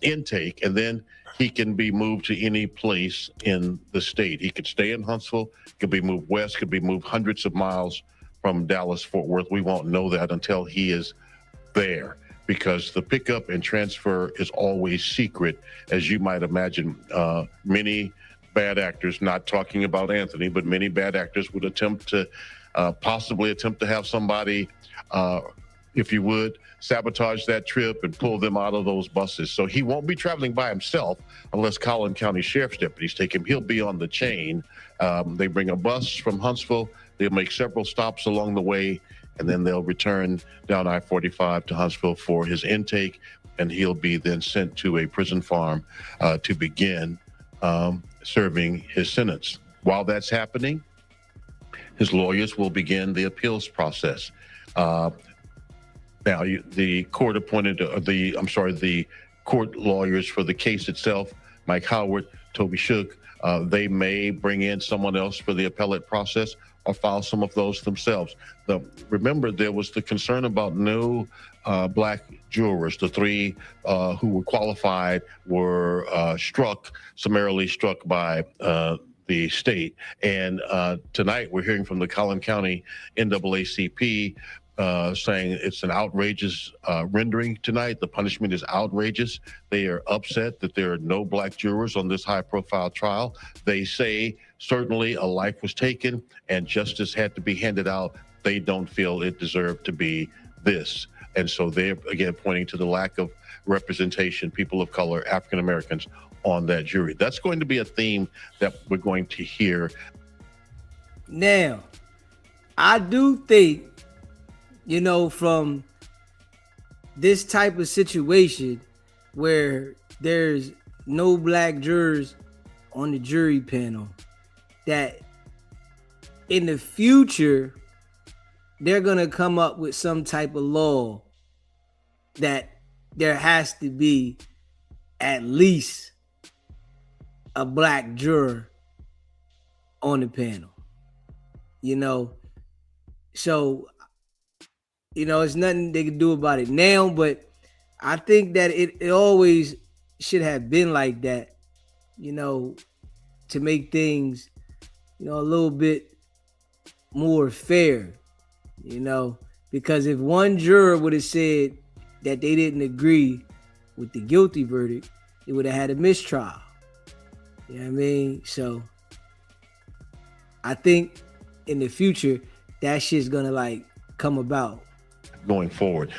intake, and then he can be moved to any place in the state. He could stay in Huntsville, could be moved west, could be moved hundreds of miles from Dallas-Fort Worth. We won't know that until he is there, because the pickup and transfer is always secret, as you might imagine. Many bad actors, not talking about Anthony, but many bad actors would possibly attempt to have somebody, if you would, sabotage that trip and pull them out of those buses. So he won't be traveling by himself unless Collin County Sheriff's deputies take him. He'll be on the chain. They bring a bus from Huntsville. They'll make several stops along the way, and then they'll return down I-45 to Huntsville for his intake, and he'll be then sent to a prison farm to begin serving his sentence. While that's happening, his lawyers will begin the appeals process. Now, the court lawyers for the case itself, Mike Howard, Toby Shook, they may bring in someone else for the appellate process or file some of those themselves. Remember, there was the concern about no black jurors. The 3 who were qualified were summarily struck by the state. And tonight we're hearing from the Collin County NAACP saying it's an outrageous rendering tonight. The punishment is outrageous. They are upset that there are no black jurors on this high-profile trial. They say certainly a life was taken and justice had to be handed out. They don't feel it deserved to be this. And so they're, again, pointing to the lack of representation, people of color, African Americans on that jury. That's going to be a theme that we're going to hear.
Now, I do think, from this type of situation where there's no black jurors on the jury panel, that in the future, they're going to come up with some type of law that there has to be at least a black juror on the panel. So, it's nothing they can do about it now, but I think that it always should have been like that, to make things, a little bit more fair, because if one juror would have said that they didn't agree with the guilty verdict, it would have had a mistrial. You know what I mean? So I think in the future, that shit's gonna come about.
Going forward.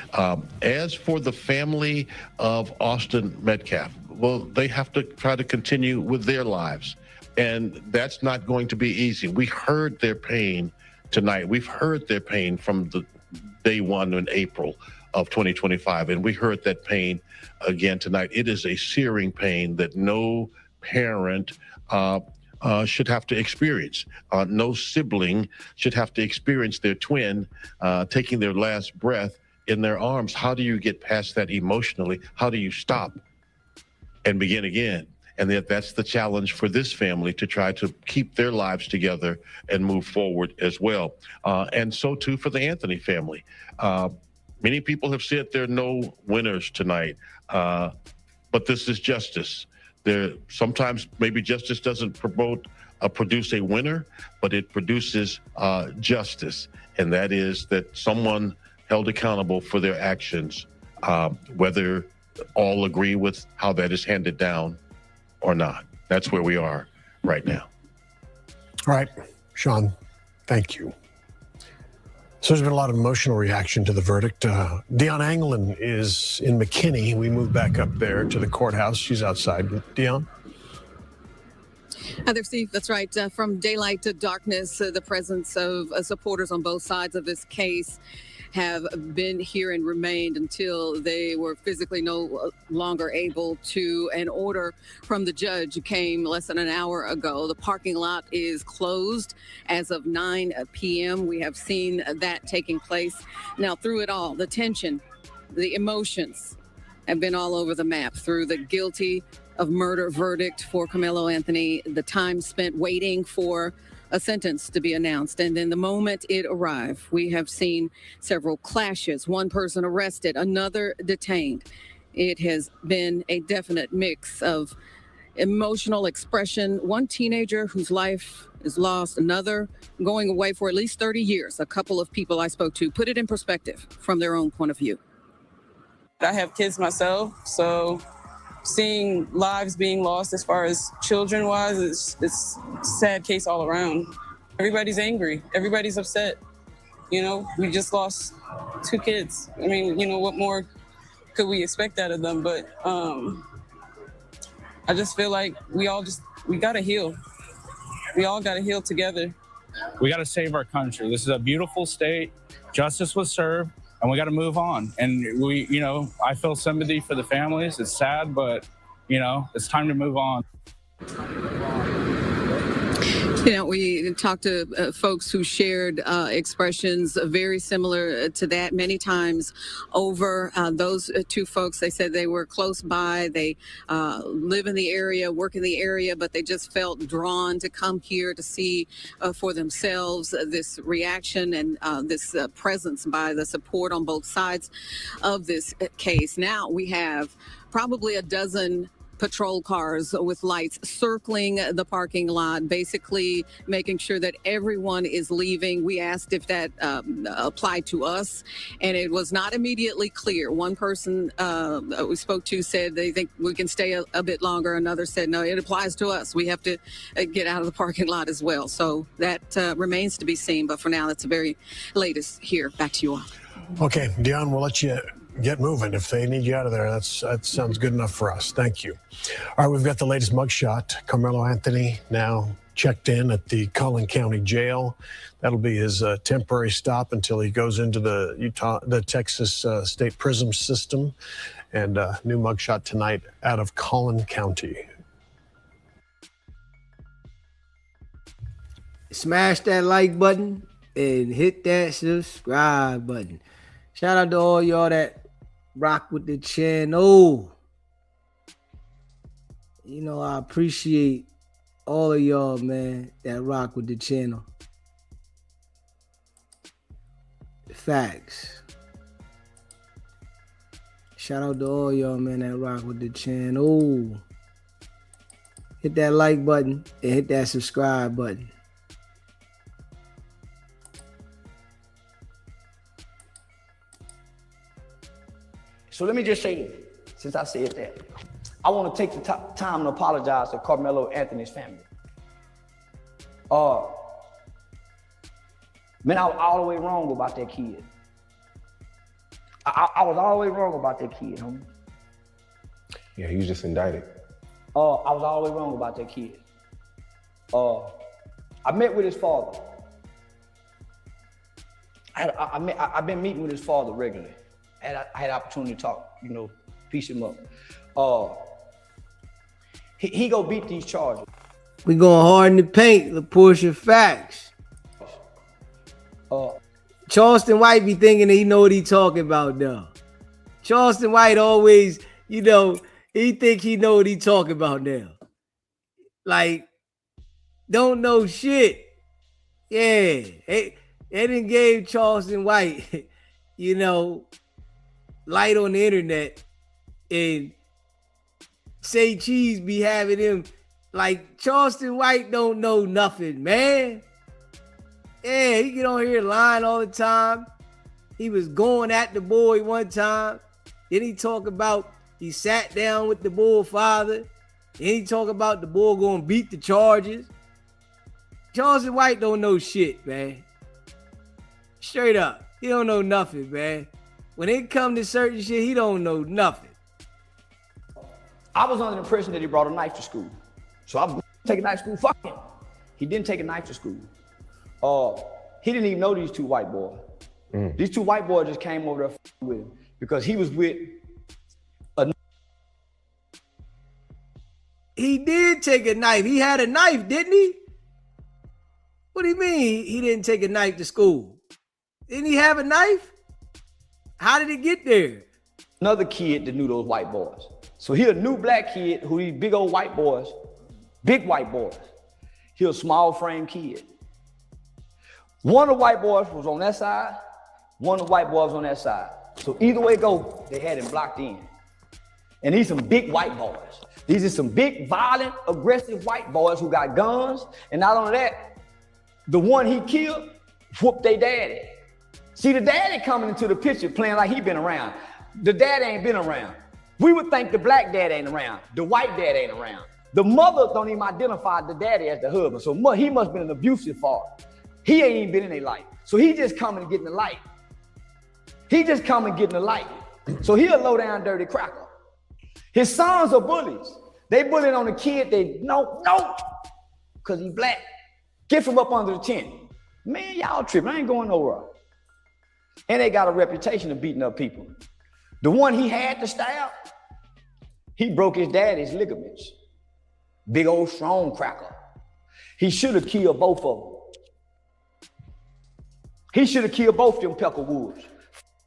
As for the family of Austin Metcalf, well, they have to try to continue with their lives. And that's not going to be easy. We heard their pain tonight. We've heard their pain from the day one in April of 2025. And we heard that pain again tonight. It is a searing pain that no parent should have to experience. No sibling should have to experience their twin taking their last breath in their arms. How do you get past that emotionally? How do you stop and begin again? And that's the challenge for this family, to try to keep their lives together and move forward as well. And so too for the Anthony family. Many people have said there are no winners tonight, but this is justice. Sometimes maybe justice doesn't produce a winner, but it produces justice. And that is that someone held accountable for their actions, whether all agree with how that is handed down or not. That's where we are right now.
All right, Sean, thank you. So there's been a lot of emotional reaction to the verdict. Dionne Anglin is in McKinney. We move back up there to the courthouse. She's outside. Dionne?
Heather, Steve, that's right. From daylight to darkness, the presence of supporters on both sides of this case have been here and remained until they were physically no longer able to. An order from the judge came less than an hour ago. The parking lot is closed as of 9 p.m. We have seen that taking place. Now, through it all, the tension, the emotions have been all over the map through the guilty of murder verdict for Carmelo Anthony, the time spent waiting for a sentence to be announced. And then the moment it arrived, we have seen several clashes, one person arrested, another detained. It has been a definite mix of emotional expression. One teenager whose life is lost, another going away for at least 30 years. A couple of people I spoke to put it in perspective from their own point of view.
I have kids myself, so seeing lives being lost as far as children-wise, it's a sad case all around. Everybody's angry. Everybody's upset. We just lost 2 kids. I mean, what more could we expect out of them? But I just feel like we got to heal. We all got to heal together.
We got to save our country. This is a beautiful state. Justice was served. And we got to move on. And I feel sympathy for the families. It's sad, but, it's time to move on.
We talked to folks who shared expressions very similar to that many times over. Those 2 folks, they said they were close by. They live in the area, work in the area, but they just felt drawn to come here to see for themselves this reaction and this presence by the support on both sides of this case. Now we have probably a dozen patrol cars with lights circling the parking lot, basically making sure that everyone is leaving. We asked if that applied to us, and it was not immediately clear. One person we spoke to said they think we can stay a bit longer. Another said, no, it applies to us. We have to get out of the parking lot as well. So that remains to be seen. But for now, that's the very latest here. Back to you all.
Okay, Dion, we'll let you get moving. If they need you out of there, that sounds good enough for us. Thank you. All right, we've got the latest mugshot. Carmelo Anthony now checked in at the Collin County Jail. That'll be his temporary stop until he goes into the Texas State Prison System. And new mugshot tonight out of Collin County.
Smash that like button and hit that subscribe button. Shout out to all y'all that rock with the channel. You know, I appreciate all of y'all, man, that rock with the channel. Facts. Shout out to all y'all, man, that rock with the channel. Hit that like button and hit that subscribe button.
So let me just say, since I said that, I want to take the time to apologize to Carmelo Anthony's family. Man, I was all the way wrong about that kid. I was all the way wrong about that kid, homie.
Yeah, he was just indicted.
I was all the way wrong about that kid. I met with his father. I've been meeting with his father regularly. I had opportunity to talk, piece him up. He go beat these charges.
We going hard in the paint, LaPortia Facts. Charleston White be thinking that he know what he talking about though. Charleston White always, he think he know what he talking about now. Like, don't know shit. Yeah, they done gave Charleston White, light on the internet, and C.T.G be having him like Charleston White don't know nothing, man. Yeah, he get on here lying all the time. He was going at the boy one time. Then he talk about he sat down with the bull father. Then he talk about the bull going to beat the charges. Charleston White don't know shit, man. Straight up. He don't know nothing, man. When it come to certain shit, he don't know nothing.
I was under the impression that he brought a knife to school. So I was taking a knife to school. Fuck him. He didn't take a knife to school. He didn't even know these two white boys. These two white boys just came over there with him because he was with a...
He did take a knife. He had a knife, didn't he? What do you mean he didn't take a knife to school? Didn't he have a knife? How did it get there?
Another kid that knew those white boys. So he a new black kid who these big old white boys, big white boys. He a small frame kid. One of the white boys was on that side, one of the white boys was on that side. So either way it go, they had him blocked in. And these some big white boys. These are some big, violent, aggressive white boys who got guns. And not only that, the one he killed whooped their daddy. See, the daddy coming into the picture playing like he been around. The dad ain't been around. We would think the black dad ain't around. The white dad ain't around. The mother don't even identify the daddy as the husband. So he must have been an abusive father. He ain't even been in their life. So he just coming and getting the light. He just coming and getting the light. So he a low down dirty cracker. His sons are bullies. They bullying on the kid. They no, because he black. Get from up under the tent. Man, y'all tripping. I ain't going nowhere. And they got a reputation of beating up people. The one he had to stab, he broke his daddy's ligaments. Big old strong cracker. He should have killed both of them. He should have killed both them Peckerwoods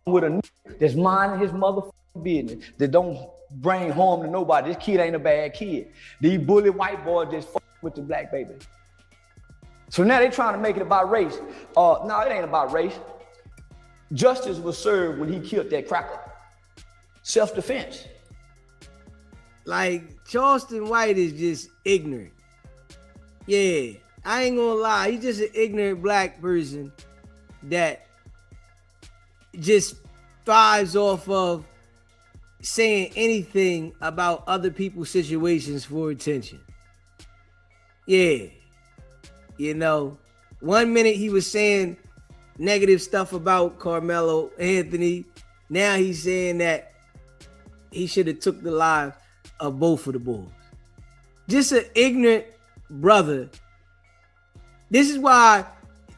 with a that's minding his motherfucking business, that don't bring harm to nobody. This kid ain't a bad kid. These bully white boys just fuck with the black baby. So now they trying to make it about race. No, it ain't about race. Justice was served when he killed that cracker. Self-defense.
Like, Charleston White is just ignorant. Yeah, I ain't gonna lie. He's just an ignorant black person that just thrives off of saying anything about other people's situations for attention. Yeah. You know, 1 minute he was saying negative stuff about Carmelo Anthony. Now he's saying that he should have took the lives of both of the boys. Just an ignorant brother. This is why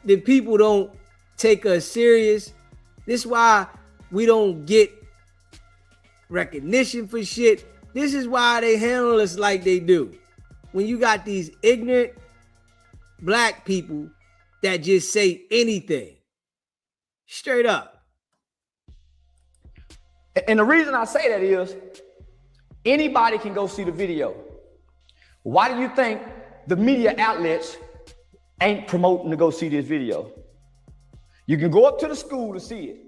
the people don't take us serious. This is why we don't get recognition for shit. This is why they handle us like they do. When you got these ignorant black people that just say anything. Straight up.
And the reason I say that is anybody can go see the video. Why do you think the media outlets ain't promoting to go see this video? You can go up to the school to see it.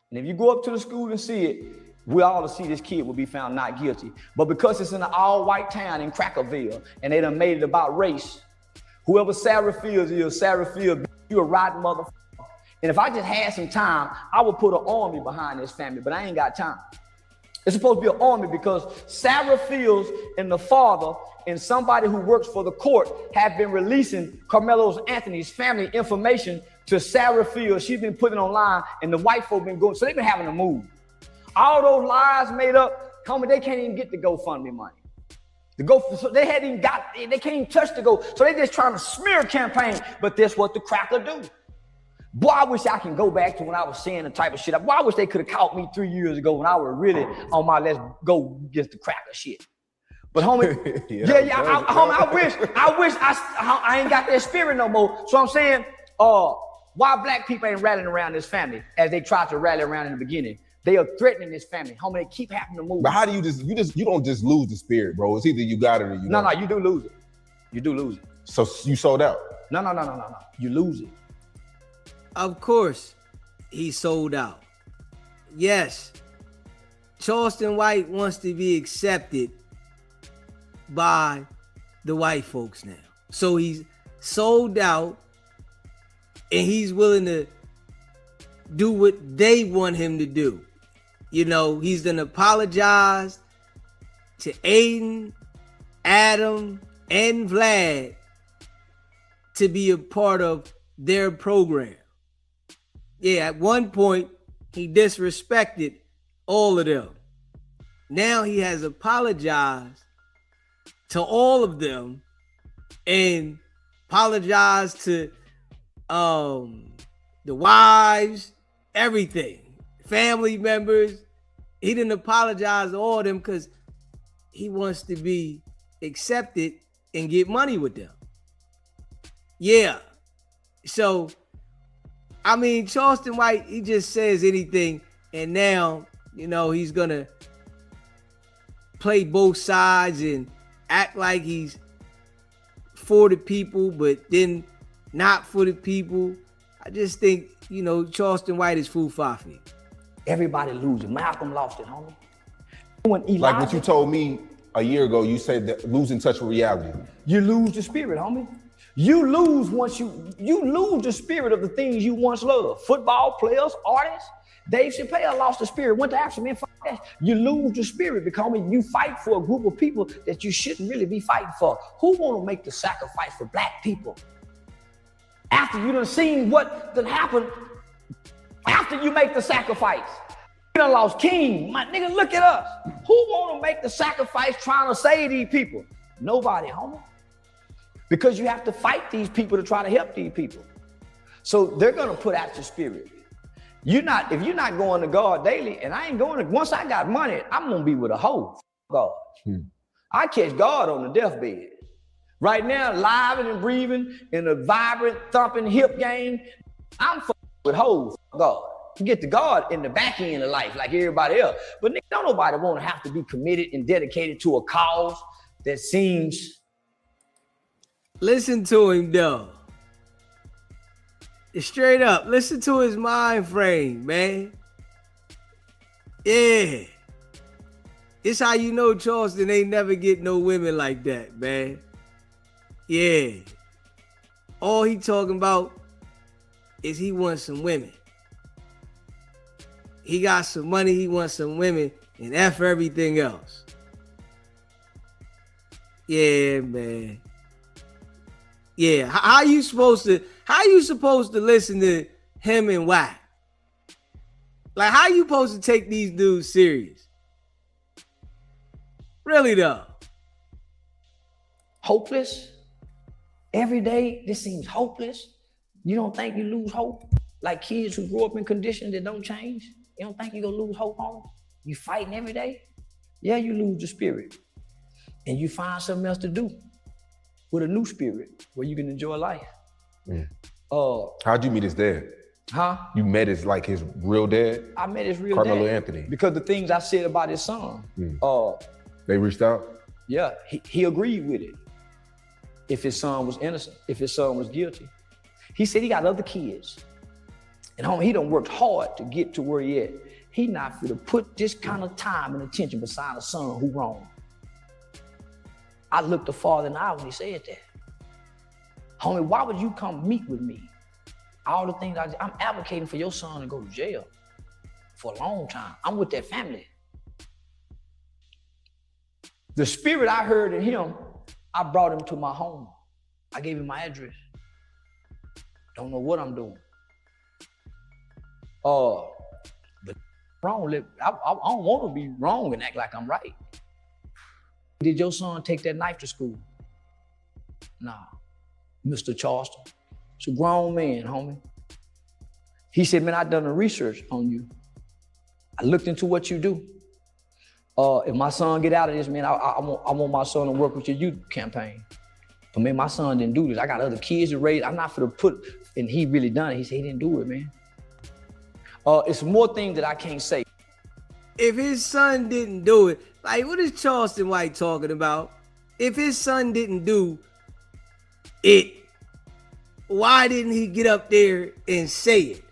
And if you go up to the school and see it, we all to see this kid will be found not guilty. But because it's in an all-white town in Crackerville and they done made it about race, whoever Sarah Fields is, Sarah Fields, you a rotten motherfucker. And if I just had some time, I would put an army behind this family, but I ain't got time. It's supposed to be an army because Sarah Fields and the father and somebody who works for the court have been releasing Carmelo Anthony's family information to Sarah Fields. She's been putting it online and the white folk been going, so they've been having to move. All those lies made up, homie, they can't even get the GoFundMe money. So they hadn't even got, they can't even touch the Go. So they just trying to smear campaign, but that's what the cracker do. Boy, I wish I can go back to when I was saying the type of shit. Boy, I wish they could have caught me 3 years ago when I was really on my let's go get the cracker shit. But homie, I wish I ain't got that spirit no more. So I'm saying, why black people ain't rallying around this family as they tried to rally around in the beginning? They are threatening this family. Homie, they keep having to move.
But how do you don't just lose the spirit, bro? It's either you got it or you don't.
No, you do lose it. You do lose it.
So you sold out?
No. You lose it.
Of course, he sold out. Yes, Charleston White wants to be accepted by the white folks now. So he's sold out and he's willing to do what they want him to do. You know, he's done apologized to Aiden, Adam, and Vlad to be a part of their program. Yeah, at one point, he disrespected all of them. Now he has apologized to all of them and apologized to the wives, everything, family members. He didn't apologize to all of them because he wants to be accepted and get money with them. Yeah. So, I mean, Charleston White, he just says anything, and now, you know, he's gonna play both sides and act like he's for the people, but then not for the people. I just think, you know, Charleston White is foo-faffy.
Everybody loses. Malcolm lost it, homie.
Like what you told me a year ago, you said that losing touch with reality.
You lose the spirit, homie. You lose once you lose the spirit of the things you once loved. Football players, artists. Dave Chappelle lost the spirit, went to Africa, man, fuck that. You lose the spirit because you fight for a group of people that you shouldn't really be fighting for. Who want to make the sacrifice for black people? After you done seen what done happened, after you make the sacrifice. You done lost King. My nigga, look at us. Who want to make the sacrifice trying to save these people? Nobody, homie. Because you have to fight these people to try to help these people. So they're gonna put out your spirit. If you're not going to God daily, and I ain't going to, once I got money, I'm gonna be with a hoe. God. I catch God on the deathbed. Right now, live and breathing in a vibrant, thumping hip game, I'm with hoes, God. You get to God in the back end of life like everybody else. But don't nobody want to have to be committed and dedicated to a cause that seems.
Listen to him though. Straight up, listen to his mind frame, man. Yeah. It's how you know Charleston ain't never get no women like that, man. Yeah. All he talking about is he wants some women. He got some money, he wants some women, and F everything else. Yeah, man. Yeah, how you supposed to listen to him and Wack? Like, how you supposed to take these dudes serious? Really though.
Hopeless. Every day, this seems hopeless. You don't think you lose hope? Like kids who grow up in conditions that don't change? You don't think you're gonna lose hope on? You fighting every day? Yeah, you lose the spirit. And you find something else to do with a new spirit where you can enjoy life.
How'd you meet his dad?
Huh?
You met his real dad?
I met his real
Carmelo
dad.
Anthony.
Because the things I said about his son.
They reached out?
Yeah, he agreed with it. If his son was innocent, if his son was guilty. He said he got other kids. And homie, he done worked hard to get to where he at. He not fit to put this kind of time and attention beside a son who wrong. I looked the father in the eye when he said that. Homie, why would you come meet with me? All the things I'm advocating for your son to go to jail for a long time. I'm with that family. The spirit I heard in him, I brought him to my home. I gave him my address. Don't know what I'm doing. But wrong, I don't want to be wrong and act like I'm right. Did your son take that knife to school? Nah, Mr. Charleston. It's a grown man, homie. He said, man, I done the research on you. I looked into what you do. If my son get out of this, man, I want my son to work with your youth campaign. But man, my son didn't do this. I got other kids to raise. I'm not for to put, and he really done it. He said he didn't do it, man. It's more things that I can't say.
If his son didn't do it, like what is Charleston White talking about? If his son didn't do it, why didn't he get up there and say it?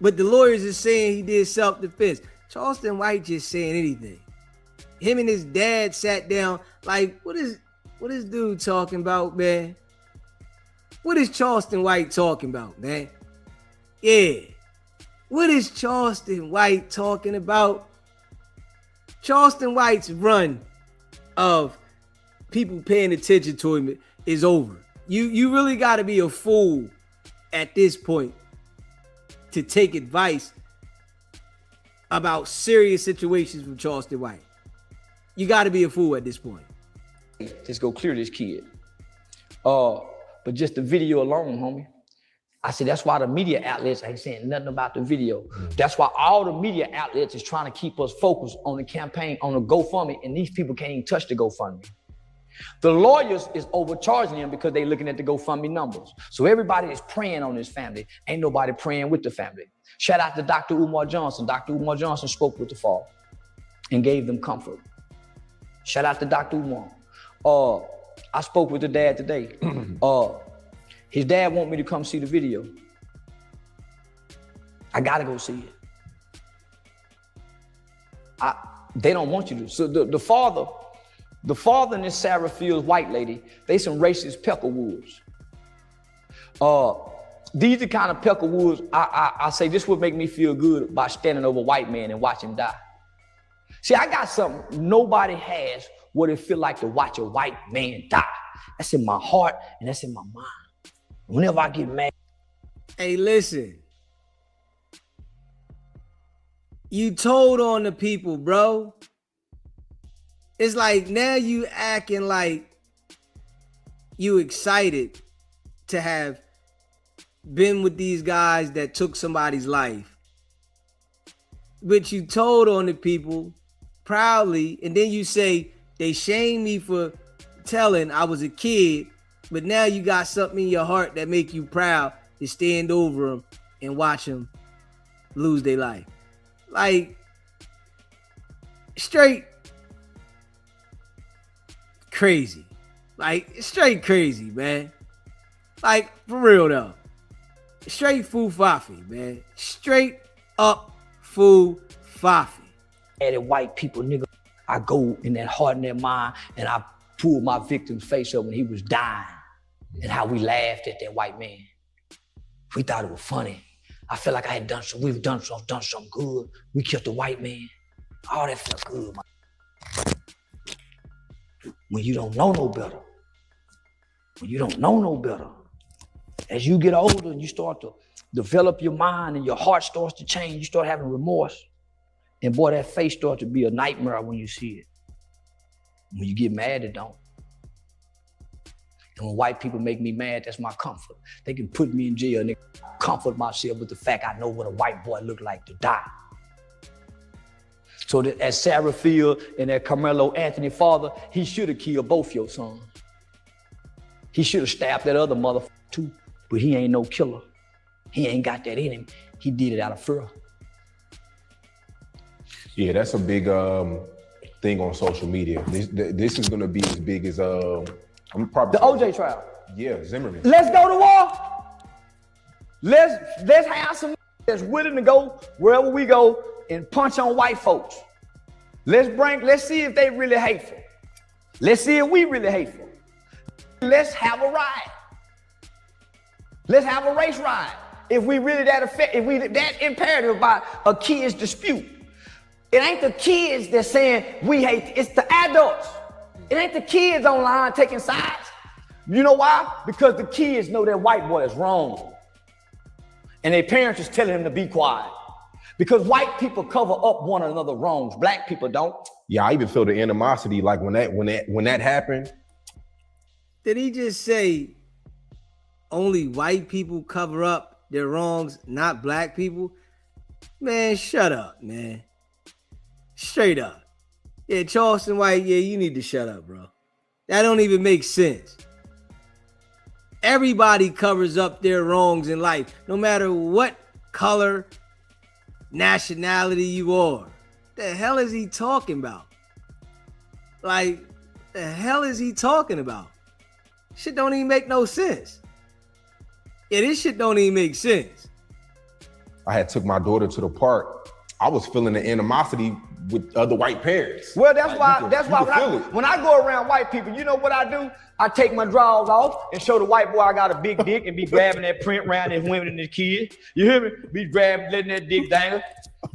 But the lawyers are saying he did self-defense. Charleston White just saying anything. Him and his dad sat down. Like, what is dude talking about, man? What is Charleston White talking about, man? Yeah. What is Charleston White talking about? Charleston White's run of people paying attention to him is over. You really got to be a fool at this point to take advice about serious situations from Charleston White. You got to be a fool at this point.
Just go clear this kid. But just the video alone, homie. I said, that's why the media outlets ain't saying nothing about the video. That's why all the media outlets is trying to keep us focused on the campaign, on the GoFundMe, and these people can't even touch the GoFundMe. The lawyers is overcharging them because they looking at the GoFundMe numbers. So everybody is praying on this family. Ain't nobody praying with the family. Shout out to Dr. Umar Johnson. Dr. Umar Johnson spoke with the father and gave them comfort. Shout out to Dr. Umar. I spoke with the dad today. His dad want me to come see the video. I gotta go see it. They don't want you to. So the father and this Sarah Fields white lady, they some racist peckerwoods. These are kind of peckerwoods, I say this would make me feel good by standing over a white man and watch him die. See, I got something nobody has what it feel like to watch a white man die. That's in my heart and that's in my mind. Whenever I get mad.
Hey, listen. You told on the people, bro. It's like now you acting like you excited to have been with these guys that took somebody's life. But you told on the people proudly, and then you say they shamed me for telling I was a kid, but now you got something in your heart that make you proud to stand over them and watch them lose their life. Like, straight crazy. Like, straight crazy, man. Like, for real, though. Straight foo-fafi, man. Straight up foo-fafi.
Added white people, nigga. I go in that heart and that mind, and I pull my victim's face up when he was dying, and how we laughed at that white man. We thought it was funny. I felt like we've done something good. We killed the white man. All that felt good, man. When you don't know no better. When you don't know no better. As you get older and you start to develop your mind and your heart starts to change, you start having remorse. And boy, that face starts to be a nightmare when you see it. When you get mad, it don't. And when white people make me mad, that's my comfort. They can put me in jail and they comfort myself with the fact I know what a white boy looked like to die. So that as Sarah Field and that Carmelo Anthony father, he should have killed both your sons. He should have stabbed that other motherfucker too, but he ain't no killer. He ain't got that in him. He did it out of fear.
Yeah, that's a big thing on social media. This is gonna be as big as I'm probably
the OJ trial.
Yeah, Zimmerman.
Let's go to war. Let's have some that's willing to go wherever we go and punch on white folks. Let's see if they really hateful. Let's see if we really hateful. Let's have a riot. Let's have a race riot. If we really if we that imperative about a kid's dispute. It ain't the kids that's saying we hate, it's the adults. It ain't the kids online taking sides. You know why? Because the kids know that white boy is wrong. And their parents is telling them to be quiet. Because white people cover up one another's wrongs. Black people don't.
Yeah, I even feel the animosity like when that happened.
Did he just say only white people cover up their wrongs, not black people? Man, shut up, man. Straight up. Yeah, Charleston White, yeah, you need to shut up, bro. That don't even make sense. Everybody covers up their wrongs in life, no matter what color, nationality you are. The hell is he talking about? Like, the hell is he talking about? Shit don't even make no sense. Yeah, this shit don't even make sense.
I had took my daughter to the park. I was feeling the animosity with other white parents.
Well, that's why when I go around white people, you know what I do? I take my drawers off and show the white boy I got a big dick and be grabbing that print around his women and his kids. You hear me? Be grabbing, letting that dick dangle,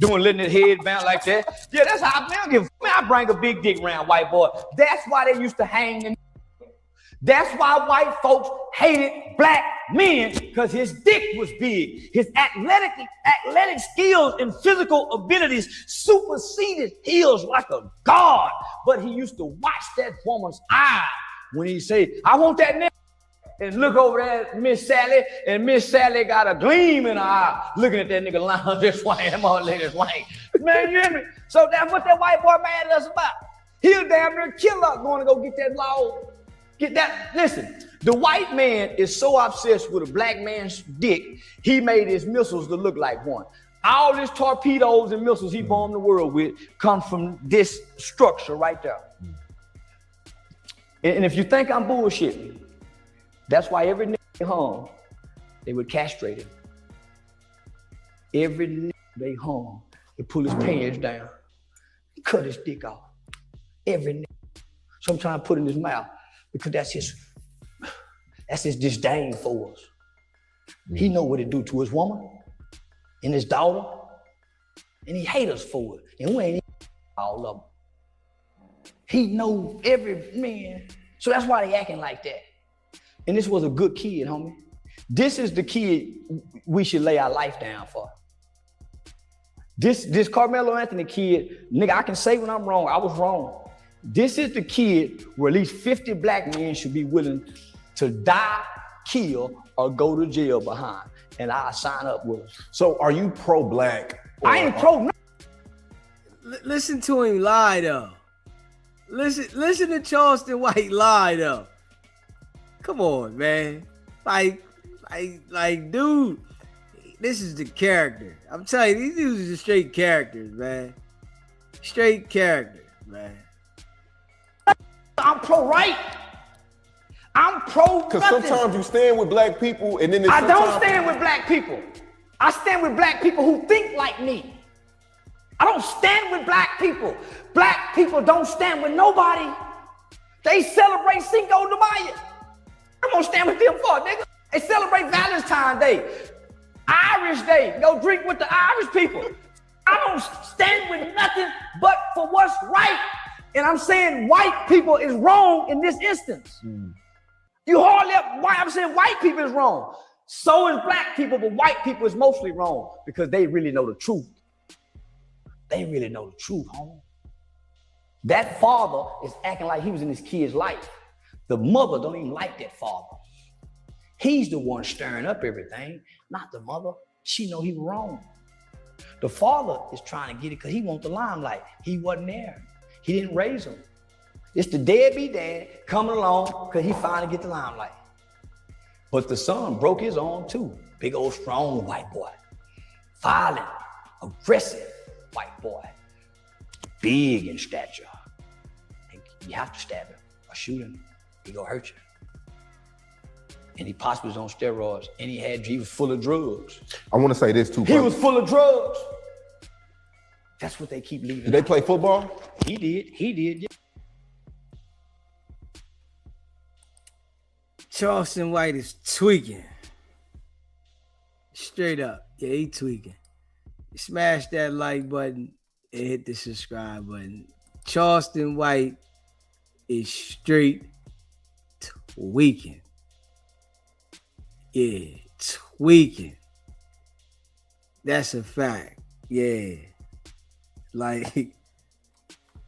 letting that head bounce like that. Yeah, that's how I give. Man, I bring a big dick around white boy. That's why they used to hang in. That's why white folks hated black men, because his dick was big. His athletic skills and physical abilities superseded his like a god. But he used to watch that woman's eye when he said, I want that nigga. And look over there at Miss Sally, and Miss Sally got a gleam in her eye, looking at that nigga lying this way, that motherfucker's wank. Man, you hear me? So that's what that white boy mad at us about. He'll damn near kill us going to go get that law. Get that. Listen, the white man is so obsessed with a black man's dick, he made his missiles to look like one. All these torpedoes and missiles he bombed the world with come from this structure right there. And if you think I'm bullshitting, that's why every nigga hung, they would castrate him. Every nigga they hung, they pull his pants down, cut his dick off. Every nigga. Sometimes put in his mouth. Because that's his disdain for us. He know what it do to his woman and his daughter, and he hate us for it. And we ain't all of them. He know every man. So that's why they acting like that. And this was a good kid, homie. This is the kid we should lay our life down for. This Carmelo Anthony kid, nigga, I can say when I'm wrong, I was wrong. This is the kid where at least 50 black men should be willing to die, kill, or go to jail behind. And I'll sign up with us.
So are you pro-black?
I ain't pro.
Listen to him lie though. Listen to Charleston White lie though. Come on, man. Like, dude, this is the character. I'm telling you, these dudes are straight characters, man. Straight characters, man.
I'm pro-right. I'm pro.
Because sometimes you stand with black people and then
I don't stand with black people. I stand with black people who think like me. I don't stand with black people. Black people don't stand with nobody. They celebrate Cinco de Mayo. I'm gonna stand with them for, nigga. They celebrate Valentine's Day, Irish Day. Go drink with the Irish people. I don't stand with nothing but for what's right. And I'm saying white people is wrong in this instance. You hardly up white. I'm saying white people is wrong. So is black people, but white people is mostly wrong because they really know the truth. They really know the truth, homie. That father is acting like he was in his kid's life. The mother don't even like that father. He's the one stirring up everything, not the mother. She know he was wrong. The father is trying to get it because he wants the limelight. He wasn't there. He didn't raise him. It's the deadbeat dad coming along because he finally get the limelight. But the son broke his arm too. Big old strong white boy. Violent, aggressive white boy. Big in stature. And you have to stab him or shoot him. He gonna hurt you. And he possibly was on steroids, and he was full of drugs.
I want to say this too.
He was full of drugs. That's what they keep leaving.
Did they play football?
He did. Yeah.
Charleston White is tweaking. Straight up. Yeah, he tweaking. Smash that like button and hit the subscribe button. Charleston White is straight tweaking. Yeah, tweaking. That's a fact. Yeah. Like,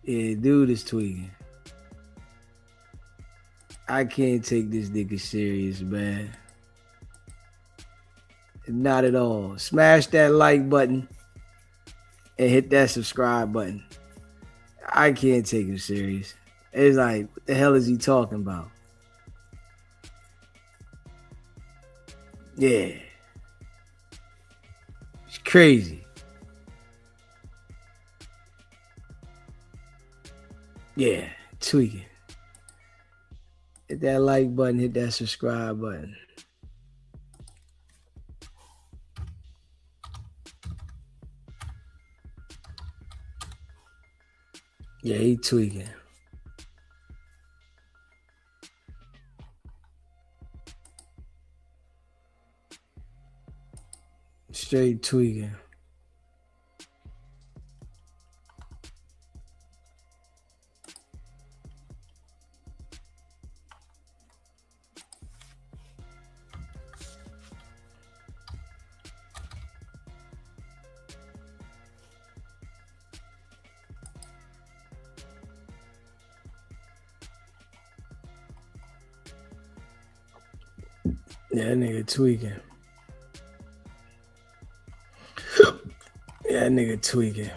yeah, dude is tweaking. I can't take this nigga serious, man. Not at all. Smash that like button and hit that subscribe button. I can't take him serious. It's like, what the hell is he talking about? Yeah. It's crazy. Yeah, tweaking. Hit that like button, hit that subscribe button. Yeah, he tweaking. Straight tweaking. Yeah, that nigga tweaking. Yeah, that nigga tweaking.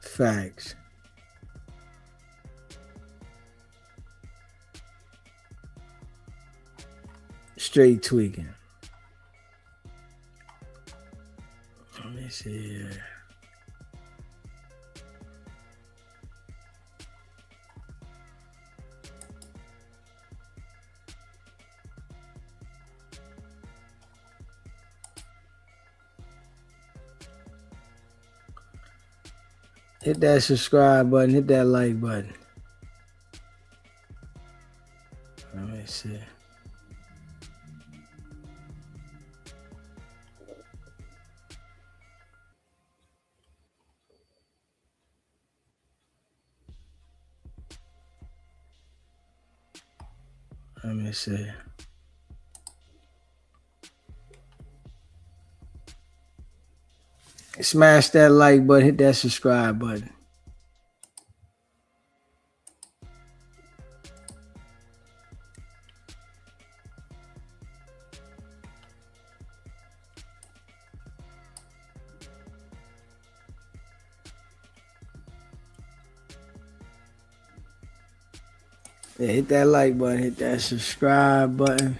Facts. Straight tweaking. Let me see here. Hit that subscribe button, hit that like button. Let me see. Let me see. Smash that like button, hit that subscribe button. Yeah, hit that like button, hit that subscribe button.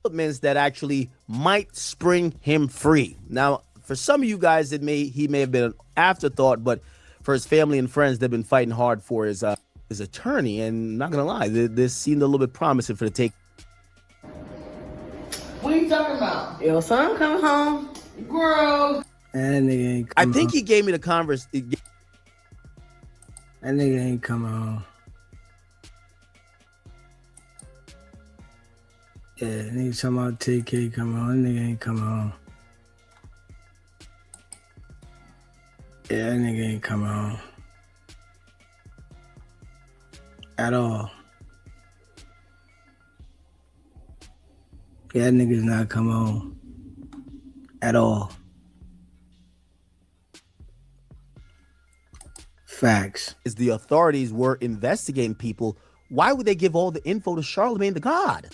developments that actually might spring him free. Now, for some of you guys, he may have been an afterthought, but for his family and friends, they've been fighting hard for his attorney. And not gonna lie, this seemed a little bit promising for the take.
What are you talking about? Your son coming home, girl.
That nigga ain't
I
coming
think
home.
he gave me the converse.
That nigga ain't coming home. Yeah, nigga talking about TK coming home. That nigga ain't coming home. Yeah, that nigga ain't coming home. At all. Yeah, that nigga's not coming home. At all. Facts.
Is the authorities were investigating people, why would they give all the info to Charlemagne the God?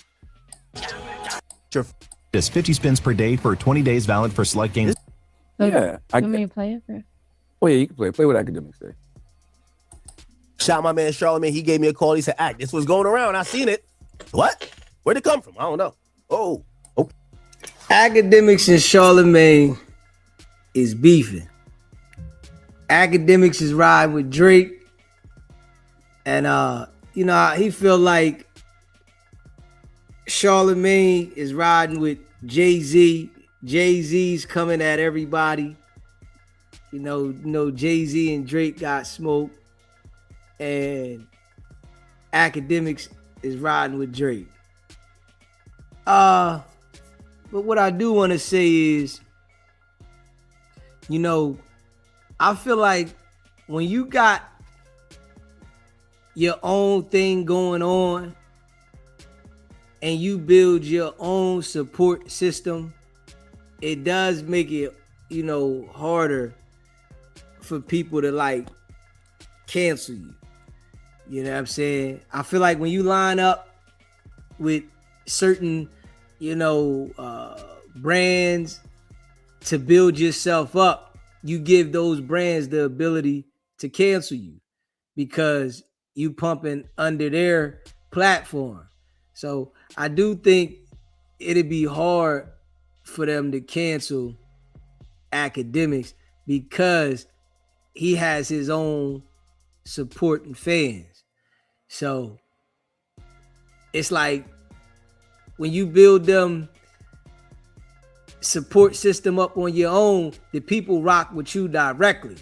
Just 50 spins per day for 20 days, valid for select games.
Yeah.
You want me to play it?
Oh, yeah, you can play with Akademiks Day.
Shout my man Charlemagne. He gave me a call. He said, "Act, this was going around. I seen it." What? Where'd it come from? I don't know. Oh.
Akademiks and Charlemagne is beefing. Akademiks is riding with Drake. And he feel like Charlemagne is riding with Jay-Z. Jay-Z's coming at everybody. You know, Jay-Z and Drake got smoked. And Akademiks is riding with Drake. But what I do want to say is, I feel like when you got your own thing going on and you build your own support system, it does make it, harder for people to cancel you. You know what I'm saying? I feel like when you line up with certain, brands to build yourself up, you give those brands the ability to cancel you because you pumping under their platform. So I do think it'd be hard for them to cancel Akademiks because he has his own support and fans. So it's like when you build them support system up on your own, the people rock with you directly.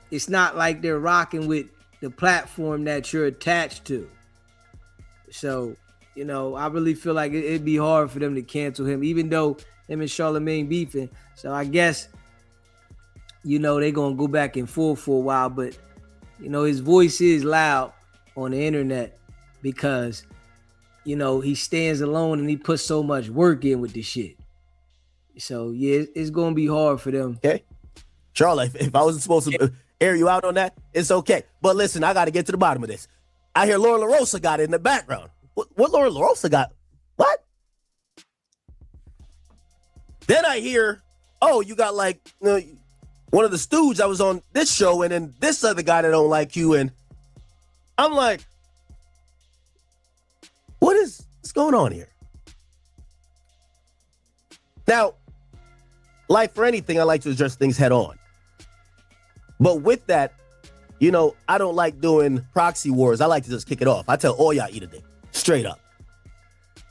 It's not like they're rocking with the platform that you're attached to. So, I really feel like it'd be hard for them to cancel him, even though him and Charlemagne beefing. So I guess, they're going to go back and forth for a while, but, his voice is loud on the internet because, he stands alone and he puts so much work in with this shit. So, yeah, it's going to be hard for them.
Okay. Charlie, if I wasn't supposed to air you out on that, it's okay. But listen, I got to get to the bottom of this. I hear Laura LaRosa got it in the background. What Laura LaRosa got? What? Then I hear, oh, you got one of the stooges that was on this show and then this other guy that don't like you. And I'm like, what's going on here? Now, like for anything, I like to address things head on. But with that, I don't like doing proxy wars. I like to just kick it off. I tell all y'all eat a dick. Straight up.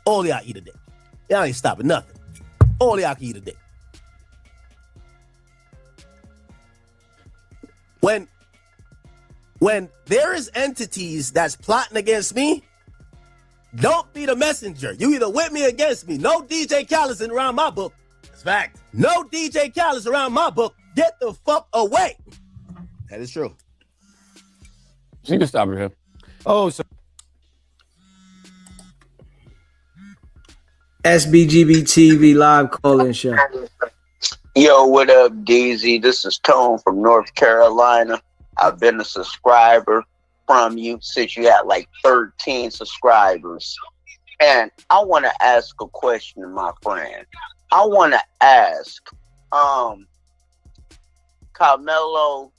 All y'all eat a dick. Y'all ain't stopping nothing. All y'all can eat a dick. When there is entities that's plotting against me, don't be the messenger. You either with me or against me. No DJ Khaled's around my book. That's fact. No DJ Khaled's around my book. Get the fuck away. That is true.
You can stop it here. Oh, so
SBGB TV live call-in show.
Yo, what up, DZ? This is Tone from North Carolina. I've been a subscriber from you since you had like 13 subscribers. And I want to ask a question, my friend. I want to ask, Carmelo,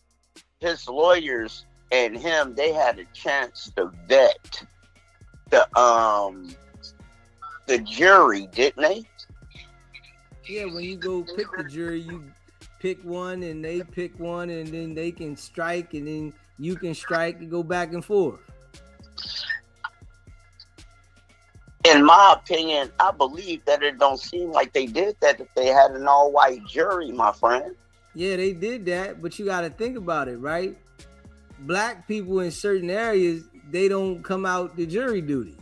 his lawyers and him, they had a chance to vet the jury, didn't they?
Yeah, when you go pick the jury, you pick one and they pick one, and then they can strike, and then you can strike and go back and forth.
In my opinion, I believe that it don't seem like they did that if they had an all-white jury, my friend.
Yeah, they did that, but you got to think about it, right? Black people in certain areas, they don't come out to jury duty.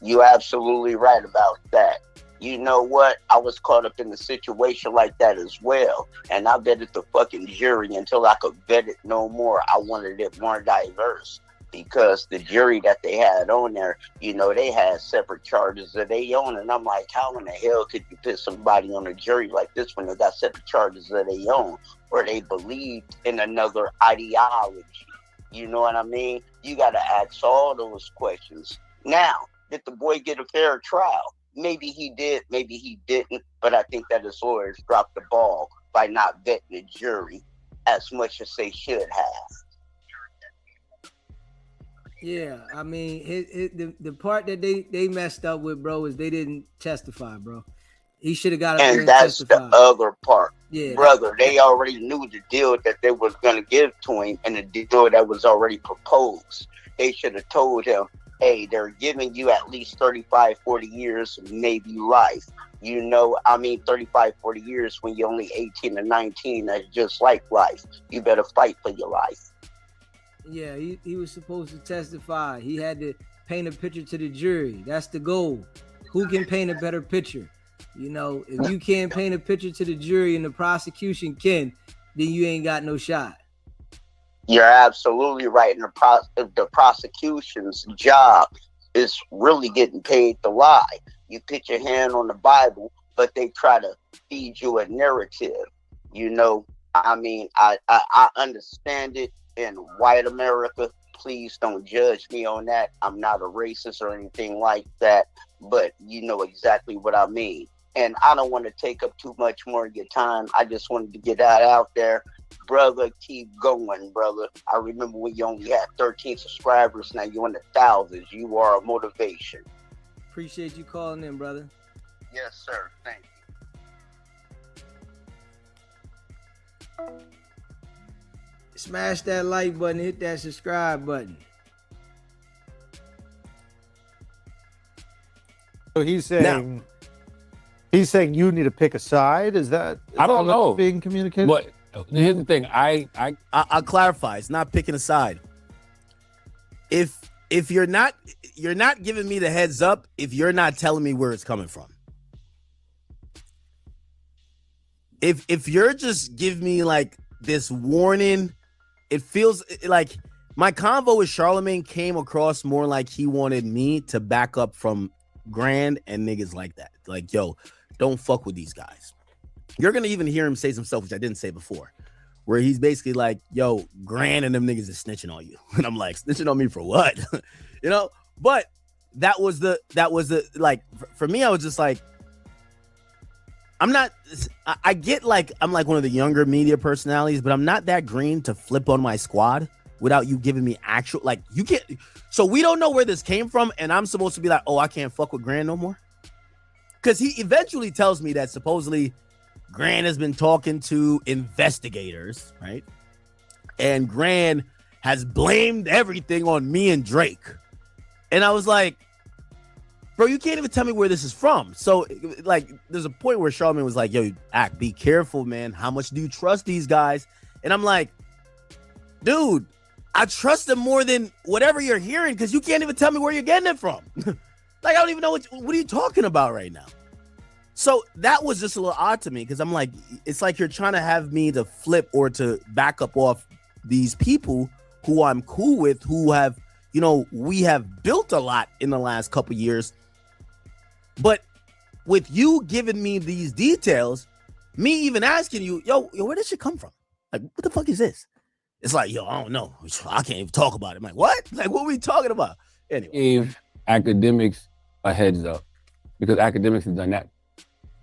You're absolutely right about that. You know what? I was caught up in a situation like that as well. And I vetted the fucking jury until I could vet it no more. I wanted it more diverse. Because the jury that they had on there, you know, they had separate charges of their own. And I'm like, how in the hell could you put somebody on a jury like this when they got separate charges of their own? Or they believed in another ideology? You know what I mean? You got to ask all those questions. Now, did the boy get a fair trial? Maybe he did, maybe he didn't. But I think that his lawyers dropped the ball by not vetting the jury as much as they should have.
Yeah, I mean, the part that they messed up with, bro, is they didn't testify, bro. He should have got up there
And
and
that's
testified.
the other part.
Yeah,
brother, they already knew the deal that they was going to give to him and the deal that was already proposed. They should have told him, hey, they're giving you at least 35, 40 years, maybe life. You know, I mean, 35, 40 years when you're only 18 or 19, that's just like life. You better fight for your life.
Yeah, he was supposed to testify. He had to paint a picture to the jury. That's the goal. Who can paint a better picture? You know, if you can't paint a picture to the jury and the prosecution can, then you ain't got no shot.
You're absolutely right. And the prosecution's job is really getting paid to lie. You put your hand on the Bible, but they try to feed you a narrative. You know, I mean, I understand it. In white America, please don't judge me on that. I'm not a racist or anything like that, but you know exactly what I mean. And I don't want to take up too much more of your time. I just wanted to get that out there. Brother, keep going, brother. I remember when you only had 13 subscribers. Now you're in the thousands. You are a motivation.
Appreciate you calling in, brother.
Yes, sir. Thank you.
Smash that like button, hit that subscribe button.
So he's saying you need to pick a side. Is that
I don't know
being communicated?
But here's the thing.
I'll clarify. It's not picking a side. If you're not giving me the heads up, if you're not telling me where it's coming from. If you're just giving me like this warning, it feels like my convo with Charlemagne came across more like he wanted me to back up from Grand and niggas like that. Like, yo, don't fuck with these guys. You're going to even hear him say some stuff, which I didn't say before, where he's basically like, yo, Grand and them niggas is snitching on you. And I'm like, snitching on me for what? You know? But that was the like, for me, I was just like, I get like, I'm like one of the younger media personalities, but I'm not that green to flip on my squad without you giving me actual, like, you can't. So we don't know where this came from. And I'm supposed to be like, oh, I can't fuck with Grand no more. Because he eventually tells me that supposedly Grand has been talking to investigators, right? And Grand has blamed everything on me and Drake. And I was like, bro, you can't even tell me where this is from. So, like, there's a point where Charlemagne was like, yo, Act, be careful, man. How much do you trust these guys? And I'm like, dude, I trust them more than whatever you're hearing because you can't even tell me where you're getting it from. Like, I don't even know what are you talking about right now? So that was just a little odd to me because I'm like, it's like you're trying to have me to flip or to back up off these people who I'm cool with, who have, you know, we have built a lot in the last couple years. But with you giving me these details, me even asking you, yo, where did shit come from? Like, what the fuck is this? It's like, yo, I don't know. I can't even talk about it. I'm like, what? Like, what are we talking about? Anyway.
Gave Akademiks a heads up because Akademiks has done that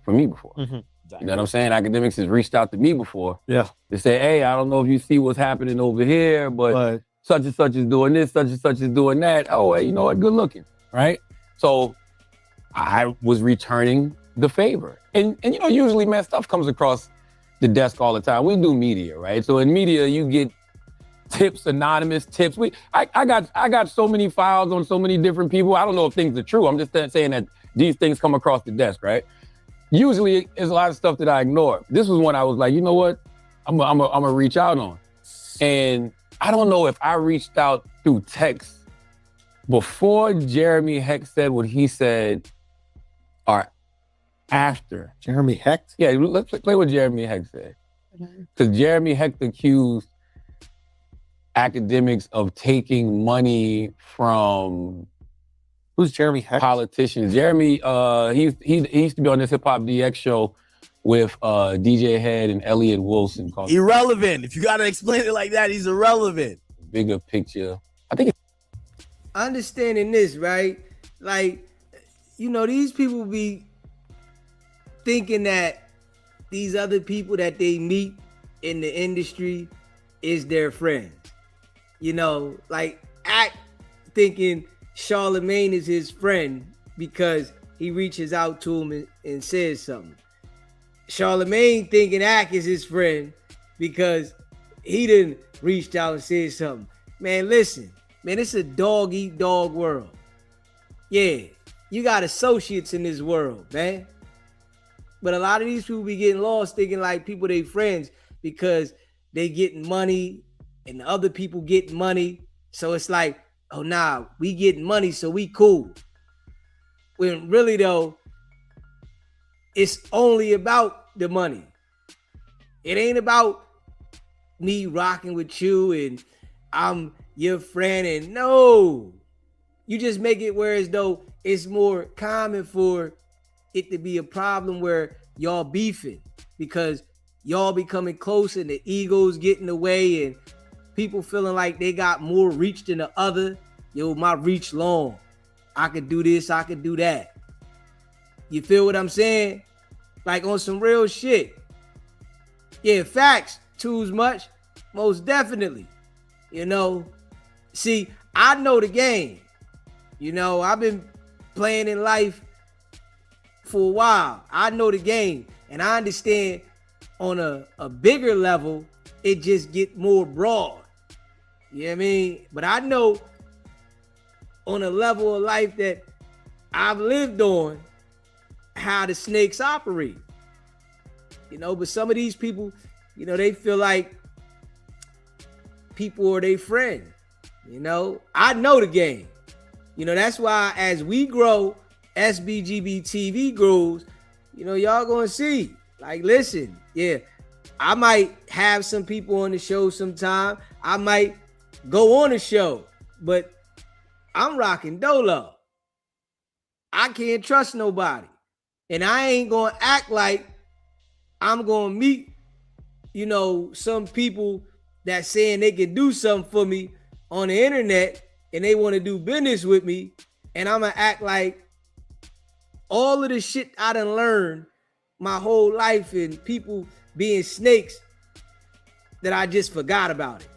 for me before.
Mm-hmm.
You know what I'm saying? Akademiks has reached out to me before.
Yeah.
To say, hey, I don't know if you see what's happening over here, but such and such is doing this, such and such is doing that. Oh, hey, you know what? Good looking, right? So I was returning the favor. And you know, usually, man, stuff comes across the desk all the time. We do media, right? So in media, you get tips, anonymous tips. I got so many files on so many different people. I don't know if things are true. I'm just saying that these things come across the desk, right? Usually, there's a lot of stuff that I ignore. This was one I was like, you know what? I'm gonna reach out on. And I don't know if I reached out through text before Jeremy Hecht said what he said, or after.
Jeremy Hecht?
Yeah, let's play what Jeremy Hecht said. Because Jeremy Hecht accused Akademiks of taking money from
who's Jeremy Hecht?
Politicians. Jeremy, he used to be on this Hip Hop DX show with DJ Head and Elliot Wilson. Called
Irrelevant. If you gotta explain it like that, he's irrelevant.
Bigger picture. I think it's
understanding this, right? Like, you know, these people be thinking that these other people that they meet in the industry is their friends. You know, like Act thinking Charlemagne is his friend because he reaches out to him and says something. Charlemagne thinking Act is his friend because he didn't reach out and said something. Man, listen, man, it's a dog eat dog world. Yeah, you got associates in this world, man. But a lot of these people be getting lost thinking like people they friends because they getting money and the other people getting money. So it's like, oh nah, we getting money, so we cool. When really though, it's only about the money. It ain't about me rocking with you and I'm your friend, and no. You just make it where as though it's more common for it to be a problem where y'all beefing because y'all becoming close and the egos getting away and people feeling like they got more reach than the other. Yo, my reach long. I could do this, I could do that. You feel what I'm saying? Like on some real shit. Yeah, facts, too much, most definitely. You know, see, I know the game. You know, I've been playing in life for a while. I know the game and I understand on a bigger level, it just get more broad. You know what I mean? But I know on a level of life that I've lived on how the snakes operate. You know, but some of these people, you know, they feel like people are their friend. You know, I know the game. You know, that's why as we grow, SBGB TV grows, you know, y'all gonna see. Like, listen, yeah, I might have some people on the show sometime. I might go on the show, but I'm rocking Dolo. I can't trust nobody. And I ain't gonna act like I'm gonna meet, you know, some people that saying they can do something for me on the internet and they want to do business with me, and I'm gonna act like all of the shit I done learned my whole life and people being snakes that I just forgot about it.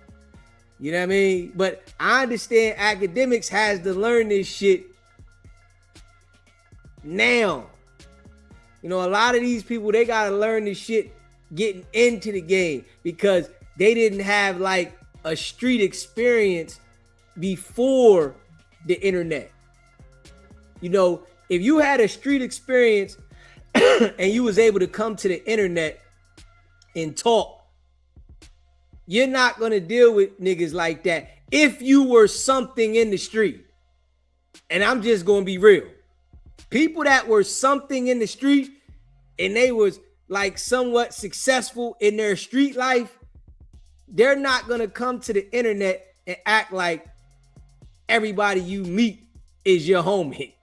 You know what I mean? But I understand Akademiks has to learn this shit now. You know, a lot of these people, they got to learn this shit getting into the game because they didn't have like a street experience before the internet. You know, if you had a street experience and you was able to come to the internet and talk, you're not going to deal with niggas like that if you were something in the street. And I'm just going to be real. People that were something in the street and they was like somewhat successful in their street life, they're not going to come to the internet and act like everybody you meet is your homie.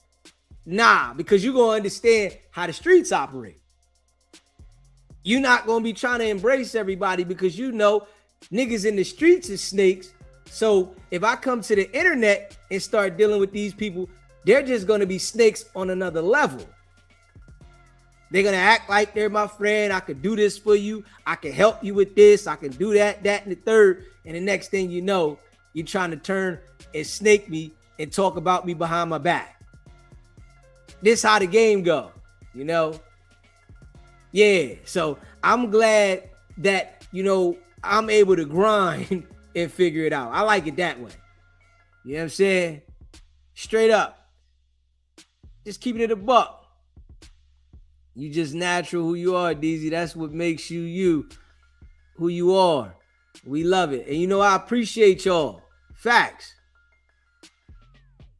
Nah, because you're going to understand how the streets operate. You're not going to be trying to embrace everybody because you know niggas in the streets is snakes. So if I come to the internet and start dealing with these people, they're just going to be snakes on another level. They're going to act like they're my friend. I could do this for you. I can help you with this. I can do that, and the third. And the next thing you know, you're trying to turn and snake me and talk about me behind my back. this how the game go, you know? Yeah, so I'm glad that, you know, I'm able to grind and figure it out. I like it that way. You know what I'm saying? Straight up. Just keeping it a buck. You just natural who you are, DZ. That's what makes you you, who you are. We love it. And you know, I appreciate y'all. Facts.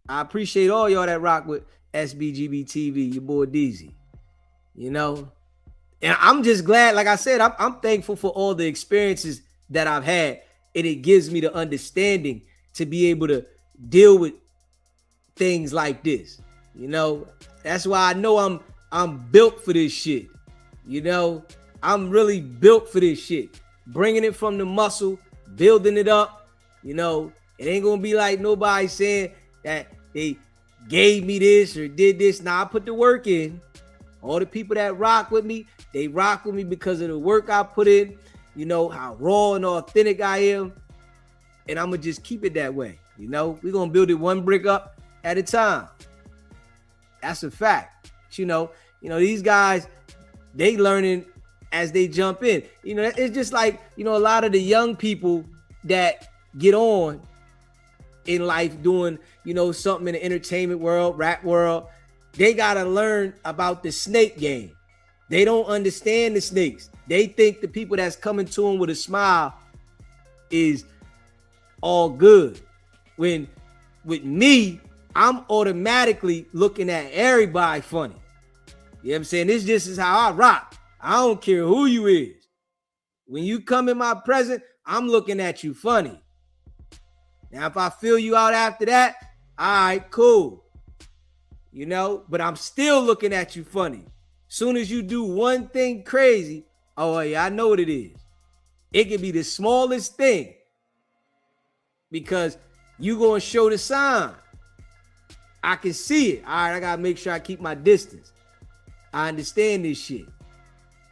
I appreciate all y'all that rock with SBGB TV, your boy DZ. You know? And I'm just glad, like I said, I'm thankful for all the experiences that I've had. And it gives me the understanding to be able to deal with things like this. You know, that's why I know I'm built for this shit. You know, I'm really built for this shit. Bringing it from the muscle, building it up. You know, it ain't gonna be like nobody saying that they gave me this or did this. Nah, I put the work in. All the people that rock with me, they rock with me because of the work I put in. You know, how raw and authentic I am. And I'm going to just keep it that way. You know, we're going to build it one brick up at a time. That's a fact. You know, these guys, they learning as they jump in. You know, it's just like, you know, a lot of the young people that get on in life doing, you know, something in the entertainment world, rap world, they got to learn about the snake game. They don't understand the snakes. They think the people that's coming to them with a smile is all good. When with me, I'm automatically looking at everybody funny. You know what I'm saying? This just is how I rock. I don't care who you is. When you come in my presence, I'm looking at you funny. Now, if I feel you out after that, all right, cool. You know, but I'm still looking at you funny. Soon as you do one thing crazy, oh yeah, I know what it is. It could be the smallest thing because you gonna show the sign. I can see it. All right, I gotta make sure I keep my distance. I understand this shit,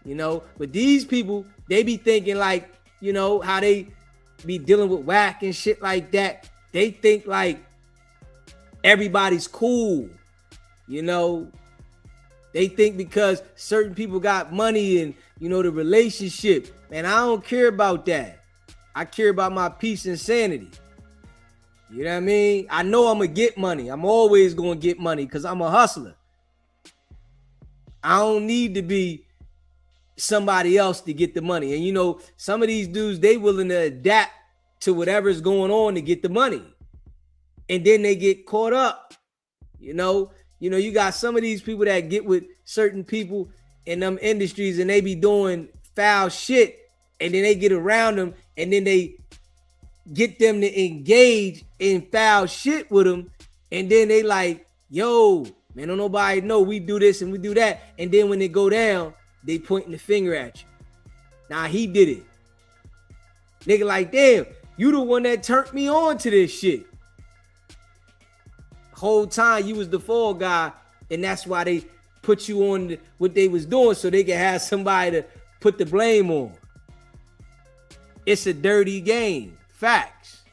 you know. But these people, they be thinking like, you know, how they be dealing with whack and shit like that. They think like everybody's cool, you know. They think because certain people got money and, you know, the relationship. Man, I don't care about that. I care about my peace and sanity. You know what I mean? I know I'm going to get money. I'm always going to get money because I'm a hustler. I don't need to be somebody else to get the money. And, you know, some of these dudes, they willing to adapt to whatever's going on to get the money. And then they get caught up, you know. You know, you got some of these people that get with certain people in them industries and they be doing foul shit and then they get around them and then they get them to engage in foul shit with them. And then they like, yo, man, don't nobody know we do this and we do that. And then when they go down, they pointing the finger at you. Nah, he did it. Nigga like, damn, you the one that turned me on to this shit. Whole time you was the fall guy, and that's why they put you on what they was doing so they can have somebody to put the blame on. It's a dirty game. Facts.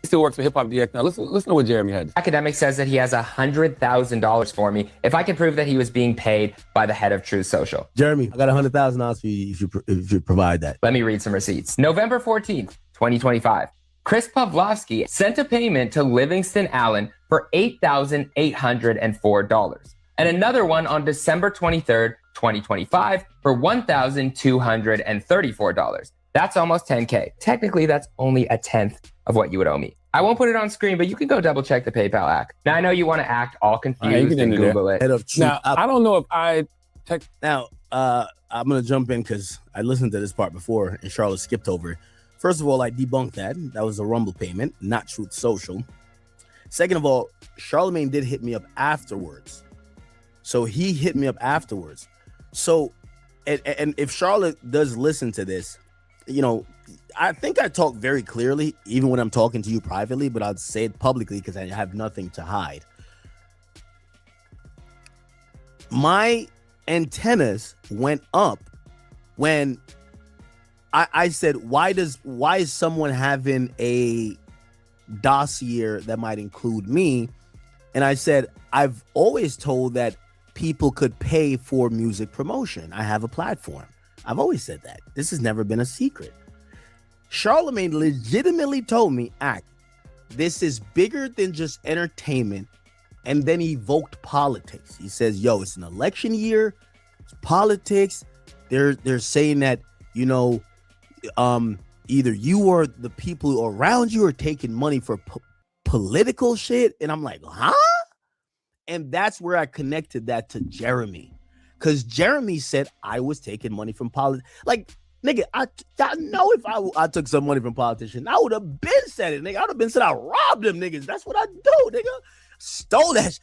He still works for Hip Hop DX now. Listen to what Jeremy had.
Akademiks says that he has $100,000 for me if I can prove that he was being paid by the head of Truth Social.
Jeremy, I got $100,000 for you if you provide that.
Let me read some receipts. November 14th, 2025. Chris Pavlovsky sent a payment to Livingston Allen for $8,804. And another one on December 23rd, 2025 for $1,234. That's almost $10K. Technically, that's only a tenth of what you would owe me. I won't put it on screen, but you can go double check the PayPal act. Now, I know you want to act all confused and Google it.
Now, I don't know if
Now, I'm going to jump in because I listened to this part before and Charlotte skipped over it. First of all, I debunked that. That was a Rumble payment, not Truth Social. Second of all, Charlemagne did hit me up afterwards. So he hit me up afterwards. So, and if Charlotte does listen to this, you know, I think I talk very clearly, even when I'm talking to you privately, but I'll say it publicly because I have nothing to hide. My antennas went up when I said, why is someone having a dossier that might include me? And I said, I've always told that people could pay for music promotion. I have a platform. I've always said that. This has never been a secret. Charlemagne legitimately told me, this is bigger than just entertainment. And then he evoked politics. He says, yo, it's an election year. It's politics. They're saying that, either you or the people around you are taking money for political shit. And I'm like, huh? And that's where I connected that to Jeremy. Because Jeremy said I was taking money from politics. Like, nigga, I know if I took some money from politicians, I would have been said it, nigga. I would have been said I robbed them niggas. That's what I do, nigga. Stole that.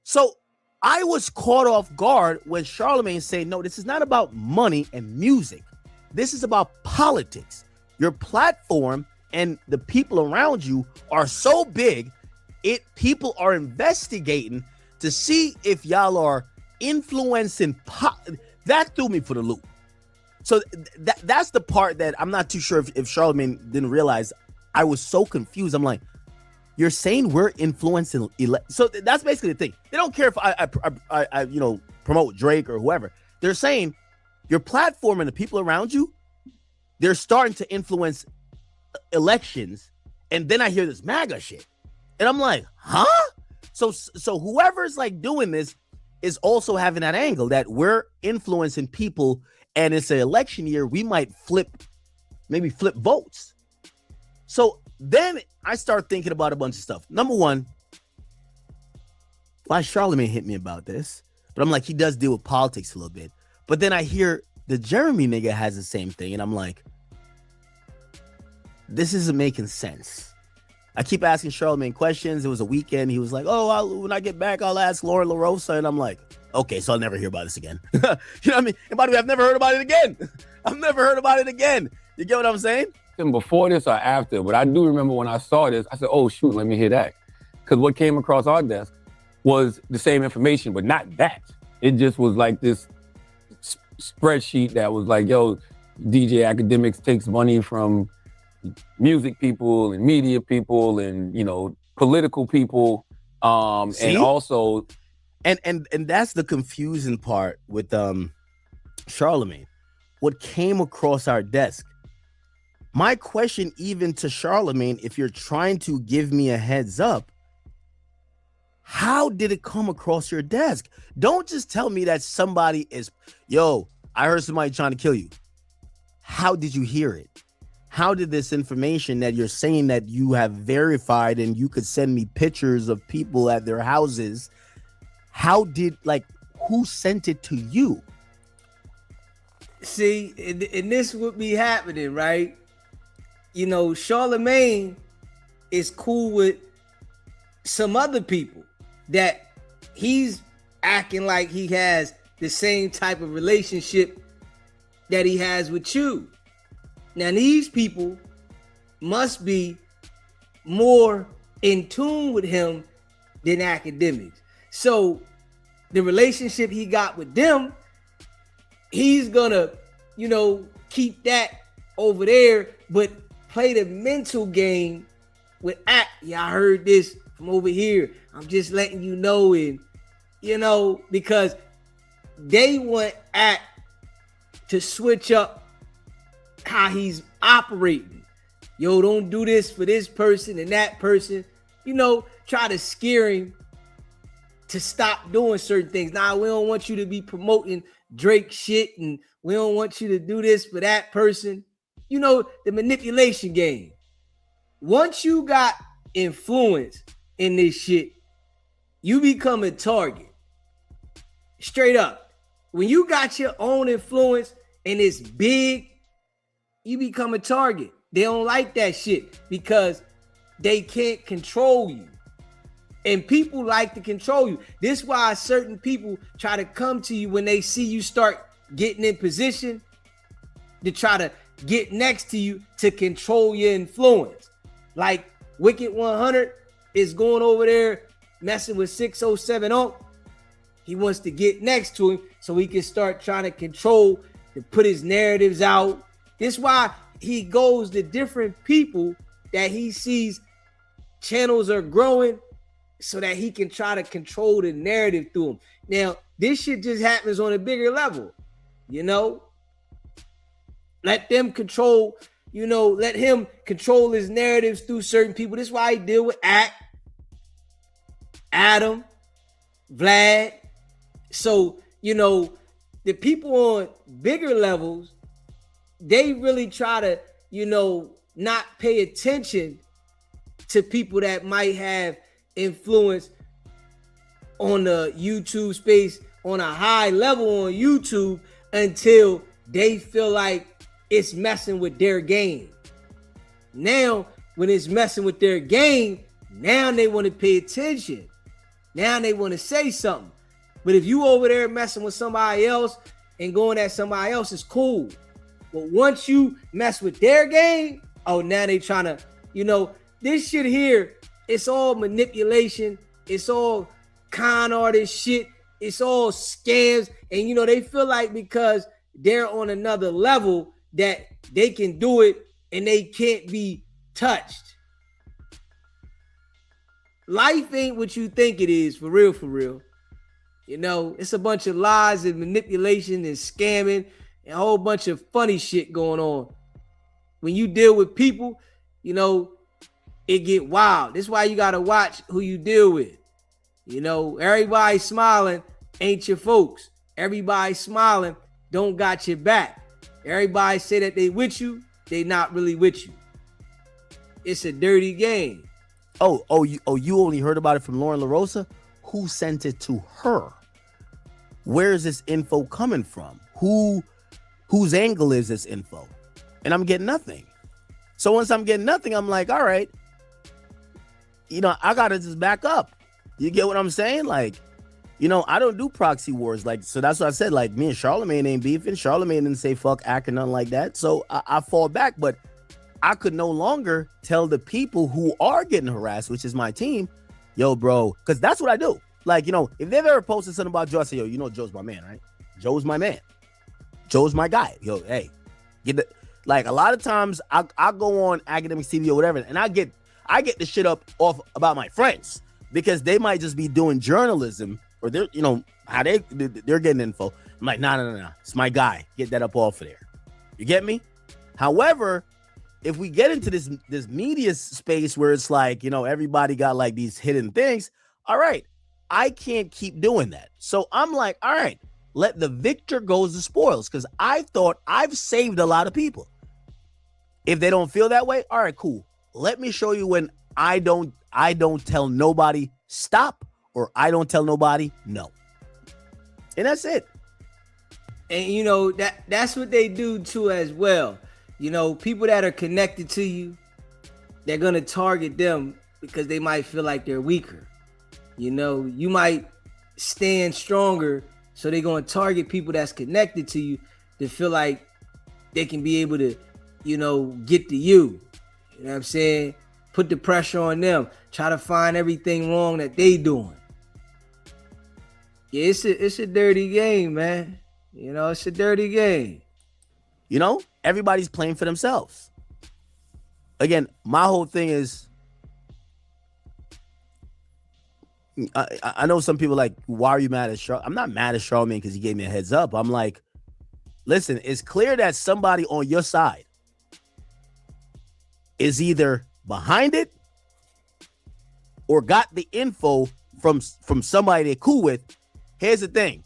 So I was caught off guard when Charlemagne said, no, this is not about money and music. This is about politics. Your platform and the people around you are so big, people are investigating to see if y'all are influencing. That threw me for the loop. So that's the part that I'm not too sure if Charlemagne didn't realize. I was so confused. I'm like, you're saying we're influencing. So that's basically the thing. They don't care if I promote Drake or whoever. They're saying your platform and the people around you, they're starting to influence elections. And then I hear this MAGA shit. And I'm like, huh? So whoever's like doing this is also having that angle that we're influencing people, and it's an election year. We might flip votes. So then I start thinking about a bunch of stuff. Number one, why Charlemagne hit me about this, but I'm like, he does deal with politics a little bit. But then I hear the Jeremy nigga has the same thing, and I'm like, this isn't making sense. I keep asking Charlemagne questions. It was a weekend. He was like, when I get back, I'll ask Lauren LaRosa. And I'm like, okay, so I'll never hear about this again. You know what I mean? And by the way, I've never heard about it again. I've never heard about it again. You get what I'm saying?
Before this or after, but I do remember when I saw this, I said, oh, shoot, let me hear that. Because what came across our desk was the same information, but not that. It just was like this spreadsheet that was like, yo, DJ Akademiks takes money from music people and media people and, political people. And also.
And that's the confusing part with Charlemagne. What came across our desk. My question even to Charlemagne, if you're trying to give me a heads up, how did it come across your desk? Don't just tell me that somebody is, I heard somebody trying to kill you. How did you hear it? How did this information that you're saying that you have verified and you could send me pictures of people at their houses, who sent it to you?
See, and this would be happening, right? Charlemagne is cool with some other people that he's acting like he has the same type of relationship that he has with you. Now, these people must be more in tune with him than Akademiks. So the relationship he got with them, he's gonna, keep that over there, but play the mental game with I heard this from over here. I'm just letting you know, and because they want to switch up how he's operating. Don't do this for this person and that person. Try to scare him to stop doing certain things. Nah, we don't want you to be promoting Drake shit, and we don't want you to do this for that person. The manipulation game. Once you got influence in this shit, you become a target. Straight up. When you got your own influence and it's big, you become a target. They don't like that shit because they can't control you. And people like to control you. This is why certain people try to come to you when they see you start getting in position to try to get next to you to control your influence. Like Wicked100 is going over there messing with 607 He wants to get next to him so he can start trying to control, to put his narratives out. This is why he goes to different people that he sees channels are growing. so that he can try to control the narrative through him. Now, this shit just happens on a bigger level, you know? Let them control, you know, let him control his narratives through certain people. This is why he deal with Adam, Vlad. So, you know, the people on bigger levels, they really try to, you know, not pay attention to people that might have influence on the YouTube space on a high level on YouTube until they feel like it's messing with their game. Now, when it's messing with their game, now they want to pay attention. Now they want to say something. But if you over there messing with somebody else and going at somebody else, it's cool. But once you mess with their game, oh, now they trying to, you know, this shit here, it's all manipulation. It's all con artist shit. It's all scams. And, you know, they feel like because they're on another level that they can do it and they can't be touched. Life ain't what you think it is, for real, for real. You know, it's a bunch of lies and manipulation and scamming and a whole bunch of funny shit going on. When you deal with people, you know, it get wild. That's why you got to watch who you deal with. You know, everybody smiling ain't your folks. Everybody smiling don't got your back. Everybody say that they with you, they not really with you. It's a dirty game.
You only heard about it from Lauren LaRosa? Who sent it to her? Where is this info coming from? Whose angle is this info? And I'm getting nothing. So once I'm getting nothing, I'm like, all right, you know, I gotta just back up. You get what I'm saying? Like, you know, I don't do proxy wars. Like, so that's what I said. Like, me and Charlamagne ain't beefing. Charlamagne didn't say fuck Ak or nothing like that. So I fall back, but I could no longer tell the people who are getting harassed, which is my team, yo, bro, because that's what I do. Like, you know, if they've ever posted something about Joe, I say, yo, you know, Joe's my man, right? Joe's my man. Joe's my guy. Yo, hey, get the, like, a lot of times I go on Akademiks TV or whatever, and I get the shit up off about my friends because they might just be doing journalism or they're, you know, how they're getting info. I'm like, nah, it's my guy. Get that up off of there. You get me? However, if we get into this media space where it's like, you know, everybody got like these hidden things, all right, I can't keep doing that. So I'm like, all right, let the victor goes the spoils, because I thought I've saved a lot of people. If they don't feel that way, all right, cool. Let me show you when I don't tell nobody stop or I don't tell nobody no. And that's it.
And you know, that's what they do too as well. You know, people that are connected to you, they're going to target them because they might feel like they're weaker. You know, you might stand stronger, so they're going to target people that's connected to you to feel like they can be able to, you know, get to you. You know what I'm saying? Put the pressure on them. Try to find everything wrong that they doing. Yeah, it's a dirty game, man. You know, it's a dirty game.
You know, everybody's playing for themselves. Again, my whole thing is, I know some people like, why are you mad at Charlamagne? I'm not mad at Charlamagne because he gave me a heads up. I'm like, listen, it's clear that somebody on your side is either behind it or got the info from somebody they're cool with. Here's the thing.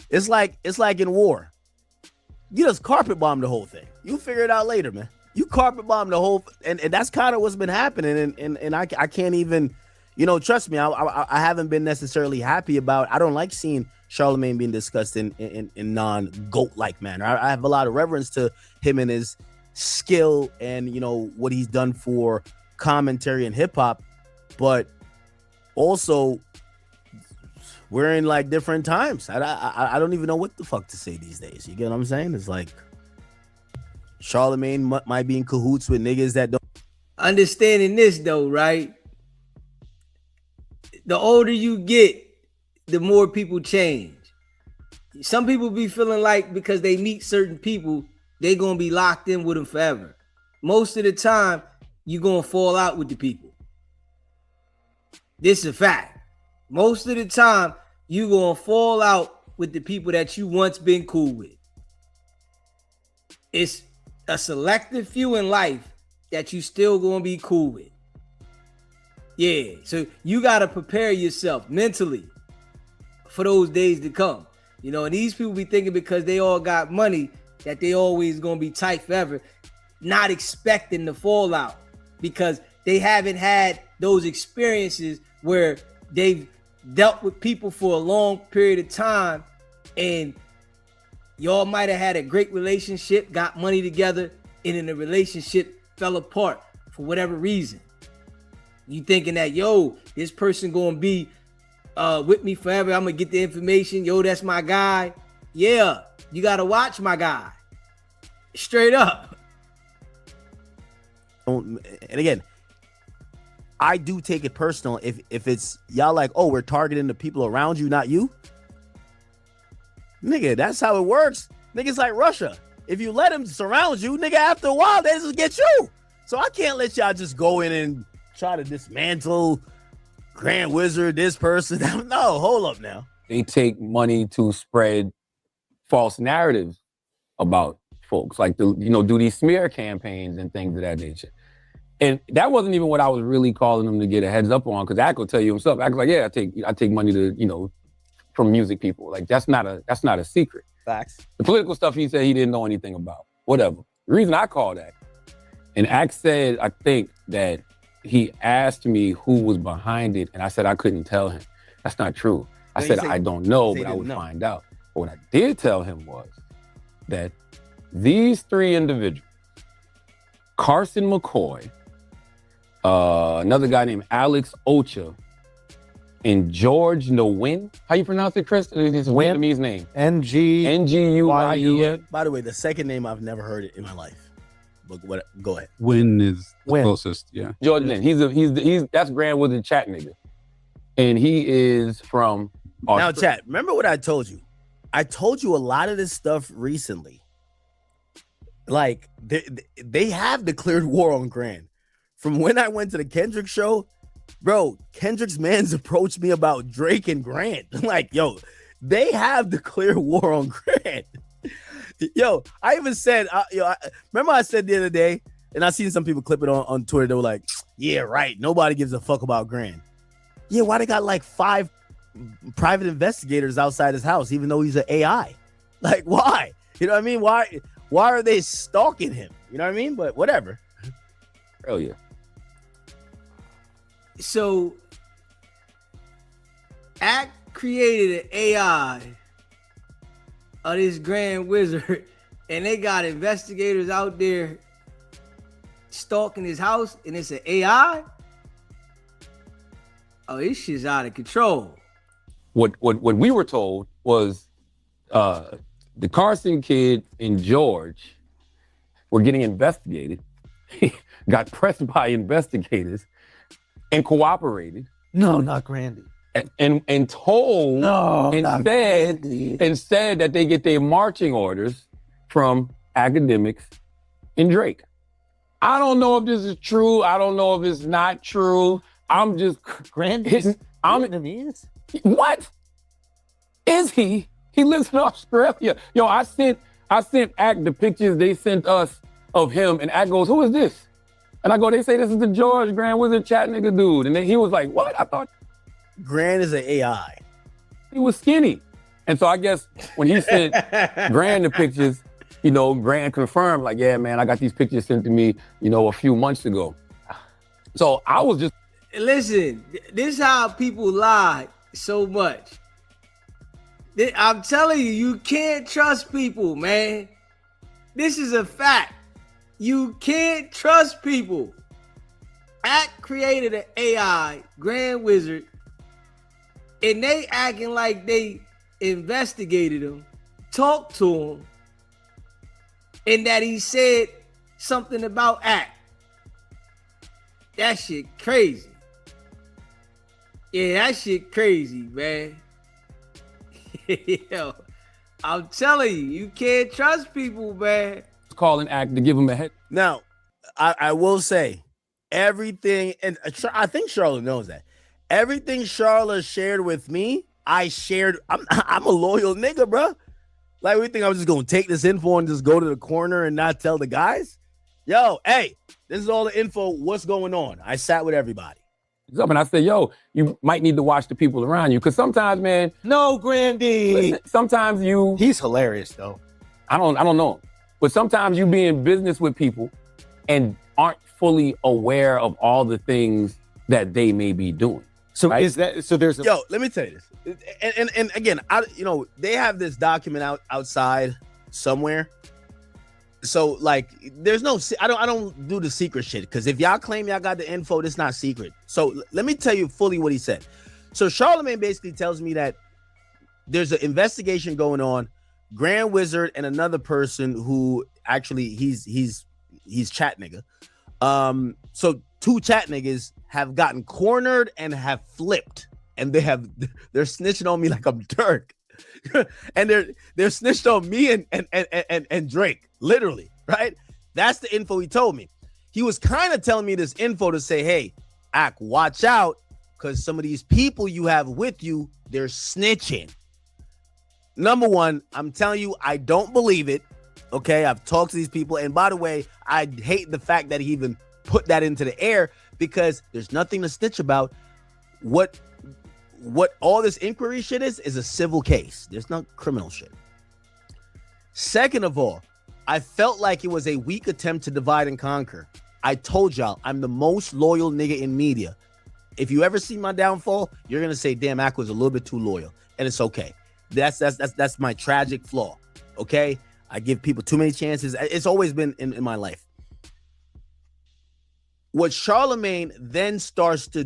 It's like in war. You just carpet bomb the whole thing. You figure it out later, man. You carpet bomb the whole, and that's kind of what's been happening. And I can't even, you know, trust me, I haven't been necessarily happy about. I don't like seeing Charlamagne being discussed in non-GOAT like manner. I have a lot of reverence to him and his skill and, you know, what he's done for commentary and hip hop, but also we're in like different times. I don't even know what the fuck to say these days. You get what I'm saying? It's like Charlamagne might be in cahoots with niggas that don't.
Understanding this though, right? The older you get, the more people change. Some people be feeling like because they meet certain people, they gonna be locked in with them forever. Most of the time, you gonna fall out with the people. This is a fact. Most of the time, you gonna fall out with the people that you once been cool with. It's a selective few in life that you still gonna be cool with. Yeah, so you gotta prepare yourself mentally for those days to come. You know, and these people be thinking because they all got money that they always gonna be tight forever, not expecting the fallout because they haven't had those experiences where they've dealt with people for a long period of time and y'all might have had a great relationship, got money together, and then the relationship fell apart for whatever reason. You thinking that, yo, this person gonna be with me forever. I'm gonna get the information. Yo, that's my guy. Yeah, you gotta watch my guy. Straight up.
And again, I do take it personal if it's y'all like, oh, we're targeting the people around you, not you. Nigga, that's how it works. Niggas like Russia. If you let them surround you, nigga, after a while, they just get you. So I can't let y'all just go in and try to dismantle Grand Wizard, this person. No, hold up now.
They take money to spread false narratives about folks, like do these smear campaigns and things of that nature. And that wasn't even what I was really calling them to get a heads up on, because Ak will tell you himself. Ak's like, yeah, I take money to, from music people. Like that's not a secret.
Facts.
The political stuff he said he didn't know anything about. Whatever. The reason I called Ak, and Ak said, I think that he asked me who was behind it, and I said I couldn't tell him. That's not true. I said I don't know, but I would find out. But what I did tell him was that these three individuals, Carson McCoy, another guy named Alex Ocha, and George Nguyen. How you pronounce it, Chris? It's a Vietnamese name. Nguyen.
By the way, the second name I've never heard it in my life. But go ahead.
Win is the closest, yeah.
George Nguyen. He's that's Grand Wizard chat nigga, and he is from Australia.
Now, chat. Remember what I told you? I told you a lot of this stuff recently. Like they have declared war on Grand. From when I went to the Kendrick show, bro, Kendrick's mans approached me about Drake and Grant. Like, yo, they have declared war on Grant. Yo, I even said, remember I said the other day, and I seen some people clip it on Twitter. They were like, yeah, right. Nobody gives a fuck about Grant. Yeah, why they got like 5 private investigators outside his house, even though he's an AI? Like, why? You know what I mean? Why are they stalking him? You know what I mean? But whatever.
Hell yeah.
So, Ak created an AI of this Grand Wizard, and they got investigators out there stalking his house, and it's an AI? Oh, this shit's out of control.
What we were told was the Carson kid and George were getting investigated, got pressed by investigators, and cooperated.
No, not Grandy.
And told and said that they get their marching orders from Akademiks and Drake. I don't know if this is true. I don't know if it's not true. I'm just
Grandy's Vietnamese.
What? Is he? He lives in Australia. Yo, I sent Ak the pictures they sent us of him, and Ak goes, "Who is this?" And I go, "They say this is the George Grand Wizard chat nigga dude." And then he was like, "What?" I thought
Grand is an AI.
He was skinny. And so I guess when he sent Grand the pictures, Grand confirmed, like, yeah, man, I got these pictures sent to me, a few months ago. So I was just...
Listen, this is how people lie so much. I'm telling you, you can't trust people, man. This is a fact. You can't trust people. Ak created an AI, Grand Wizard, and they acting like they investigated him, talked to him, and that he said something about Ak. That shit crazy. Yeah, that shit crazy, man. Yo, I'm telling you, you can't trust people, man.
Calling Ak to give him a head.
Now, I will say everything, and I think Charlotte knows that. Everything Charla shared with me, I shared. I'm a loyal nigga, bro. Like, we think I was just gonna take this info and just go to the corner and not tell the guys? Yo, hey, this is all the info. What's going on? I sat with everybody.
And I said, yo, you might need to watch the people around you. Because sometimes, man.
No, Grandy.
Sometimes
He's hilarious, though.
I don't know him. But sometimes you be in business with people and aren't fully aware of all the things that they may be doing.
So
right?
Yo, let me tell you this. And again, they have this document outside somewhere. So like, there's no, I don't do the secret shit, because if y'all claim y'all got the info, it's not secret. So let me tell you fully what he said. So Charlamagne basically tells me that there's an investigation going on. Grand Wizard and another person who actually he's chat nigga. So two chat niggas have gotten cornered and have flipped, and they're snitching on me like I'm Dirk. And they're snitched on me and Drake, literally, right? That's the info he told me. He was kind of telling me this info to say, hey, Ak, watch out, because some of these people you have with you, they're snitching. Number one, I'm telling you, I don't believe it. Okay, I've talked to these people, and by the way, I hate the fact that he even put that into the air, because there's nothing to snitch about. What all this inquiry shit is a civil case. There's no criminal shit. Second of all, I felt like it was a weak attempt to divide and conquer. I told y'all, I'm the most loyal nigga in media. If you ever see my downfall, you're gonna say, damn, Ak was a little bit too loyal, and it's okay. That's my tragic flaw. Okay, I give people too many chances. It's always been in my life. What Charlamagne then starts to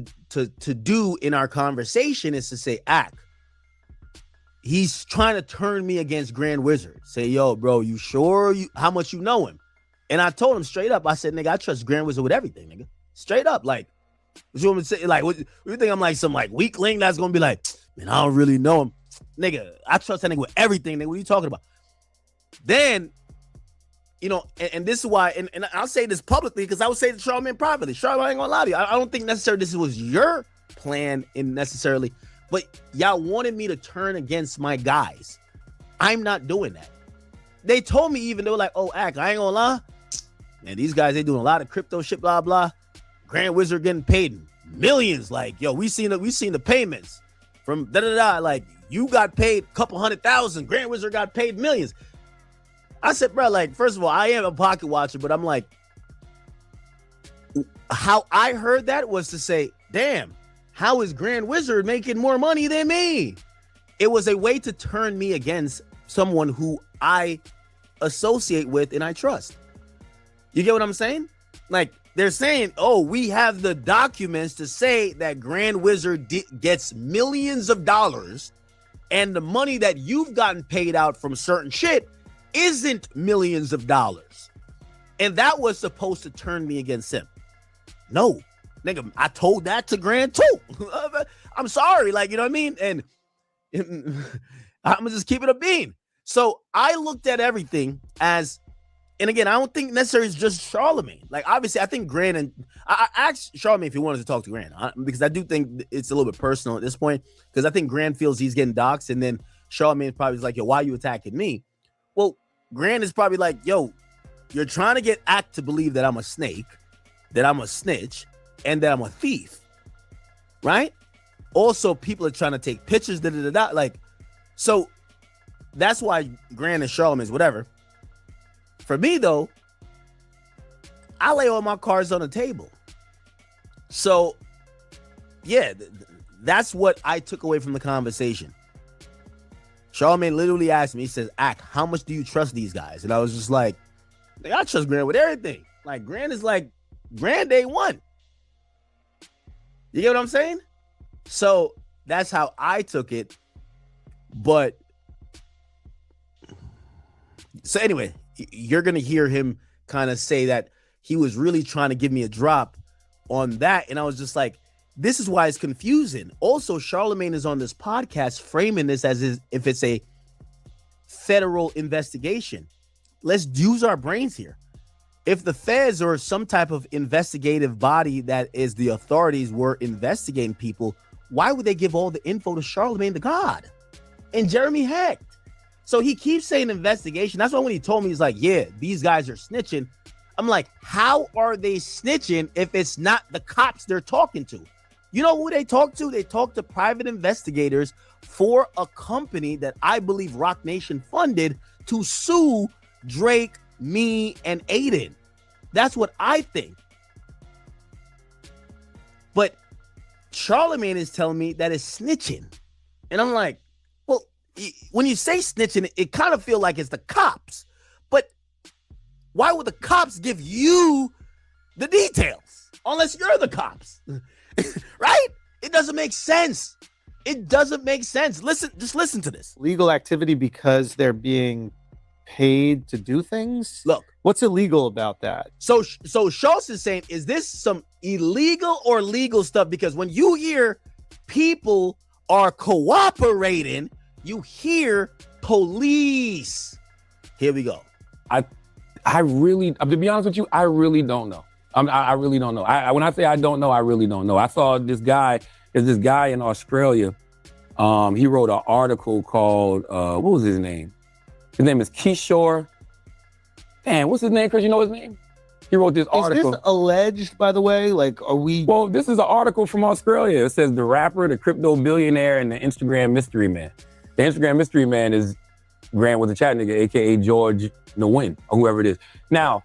do in our conversation is to say, Ak, he's trying to turn me against Grand Wizard. Say, yo, bro, you sure how much you know him? And I told him straight up, I said, nigga, I trust Grand Wizard with everything, nigga. Straight up, like, what you want me to say? Like, what you think I'm like some like weakling that's gonna be like, man, I don't really know him. Nigga, I trust that nigga with everything, nigga. What are you talking about? Then, and this is why, and I'll say this publicly, because I would say to Charlamagne privately. Charlamagne, I ain't gonna lie to you. I don't think necessarily this was your plan necessarily, but y'all wanted me to turn against my guys. I'm not doing that. They told me even, they were like, oh, Ak, I ain't gonna lie. Man, these guys, they doing a lot of crypto shit, blah, blah. Grand Wizard getting paid millions. Like, yo, we seen the payments from da-da-da. Like, you got paid a couple $100,000. Grand Wizard got paid millions. I said, bro, like, first of all, I am a pocket watcher, but I'm like, how I heard that was to say, damn, how is Grand Wizard making more money than me? It was a way to turn me against someone who I associate with and I trust. You get what I'm saying? Like, they're saying, oh, we have the documents to say that Grand Wizard gets millions of dollars, and the money that you've gotten paid out from certain shit isn't millions of dollars. And that was supposed to turn me against him. No, nigga, I told that to Grand too. I'm sorry, like, you know what I mean? And I'm gonna just keep it a bean. So I looked at everything as, and again, I don't think necessarily it's just Charlamagne. Like, obviously, I think Grand, and I asked Charlamagne if he wanted to talk to Grand, because I do think it's a little bit personal at this point, because I think Grand feels he's getting doxxed, and then Charlamagne probably is like, yo, why are you attacking me? Well, Grand is probably like, yo, you're trying to get Ak to believe that I'm a snake, that I'm a snitch, and that I'm a thief, right? Also, people are trying to take pictures, da-da-da-da. Like, so that's why Grand and Charlamagne's whatever. For me, though, I lay all my cards on the table. So, yeah, that's what I took away from the conversation. Charlamagne literally asked me, he says, Ak, how much do you trust these guys? And I was just like, I trust Grand with everything. Like, Grand is like Grand day one. You get what I'm saying? So that's how I took it. But so anyway, you're going to hear him kind of say that he was really trying to give me a drop on that. And I was just like, this is why it's confusing. Also, Charlamagne is on this podcast framing this as if it's a federal investigation. Let's use our brains here. If the feds or some type of investigative body that is the authorities were investigating people, why would they give all the info to Charlemagne the God and Jeremy Hecht? So he keeps saying investigation. That's why when he told me, he's like, yeah, these guys are snitching. I'm like, how are they snitching if it's not the cops they're talking to? You know who they talk to? They talk to private investigators for a company that I believe Rock Nation funded to sue Drake, me, and Aiden. That's what I think. But Charlemagne is telling me that it's snitching. And I'm like, well, when you say snitching, it kind of feels like it's the cops. But why would the cops give you the details? Unless you're the cops. Right? It doesn't make sense. It doesn't make sense. Just listen to this.
Legal activity because they're being paid to do things?
Look.
What's illegal about that?
So Schultz is saying, is this some illegal or legal stuff? Because when you hear people are cooperating, you hear police. Here we go.
I really, to be honest with you, I really don't know. I really don't know. When I say I don't know, I really don't know. I saw there's this guy in Australia. He wrote an article called, what was his name? His name is Kishore. Damn, what's his name, Chris? You know his name? He wrote this article.
Is this alleged, by the way? Like, are we?
Well, this is an article from Australia. It says the rapper, the crypto billionaire, and the Instagram mystery man. The Instagram mystery man is Grant with a chat nigga, AKA George Nguyen, or whoever it is. Now,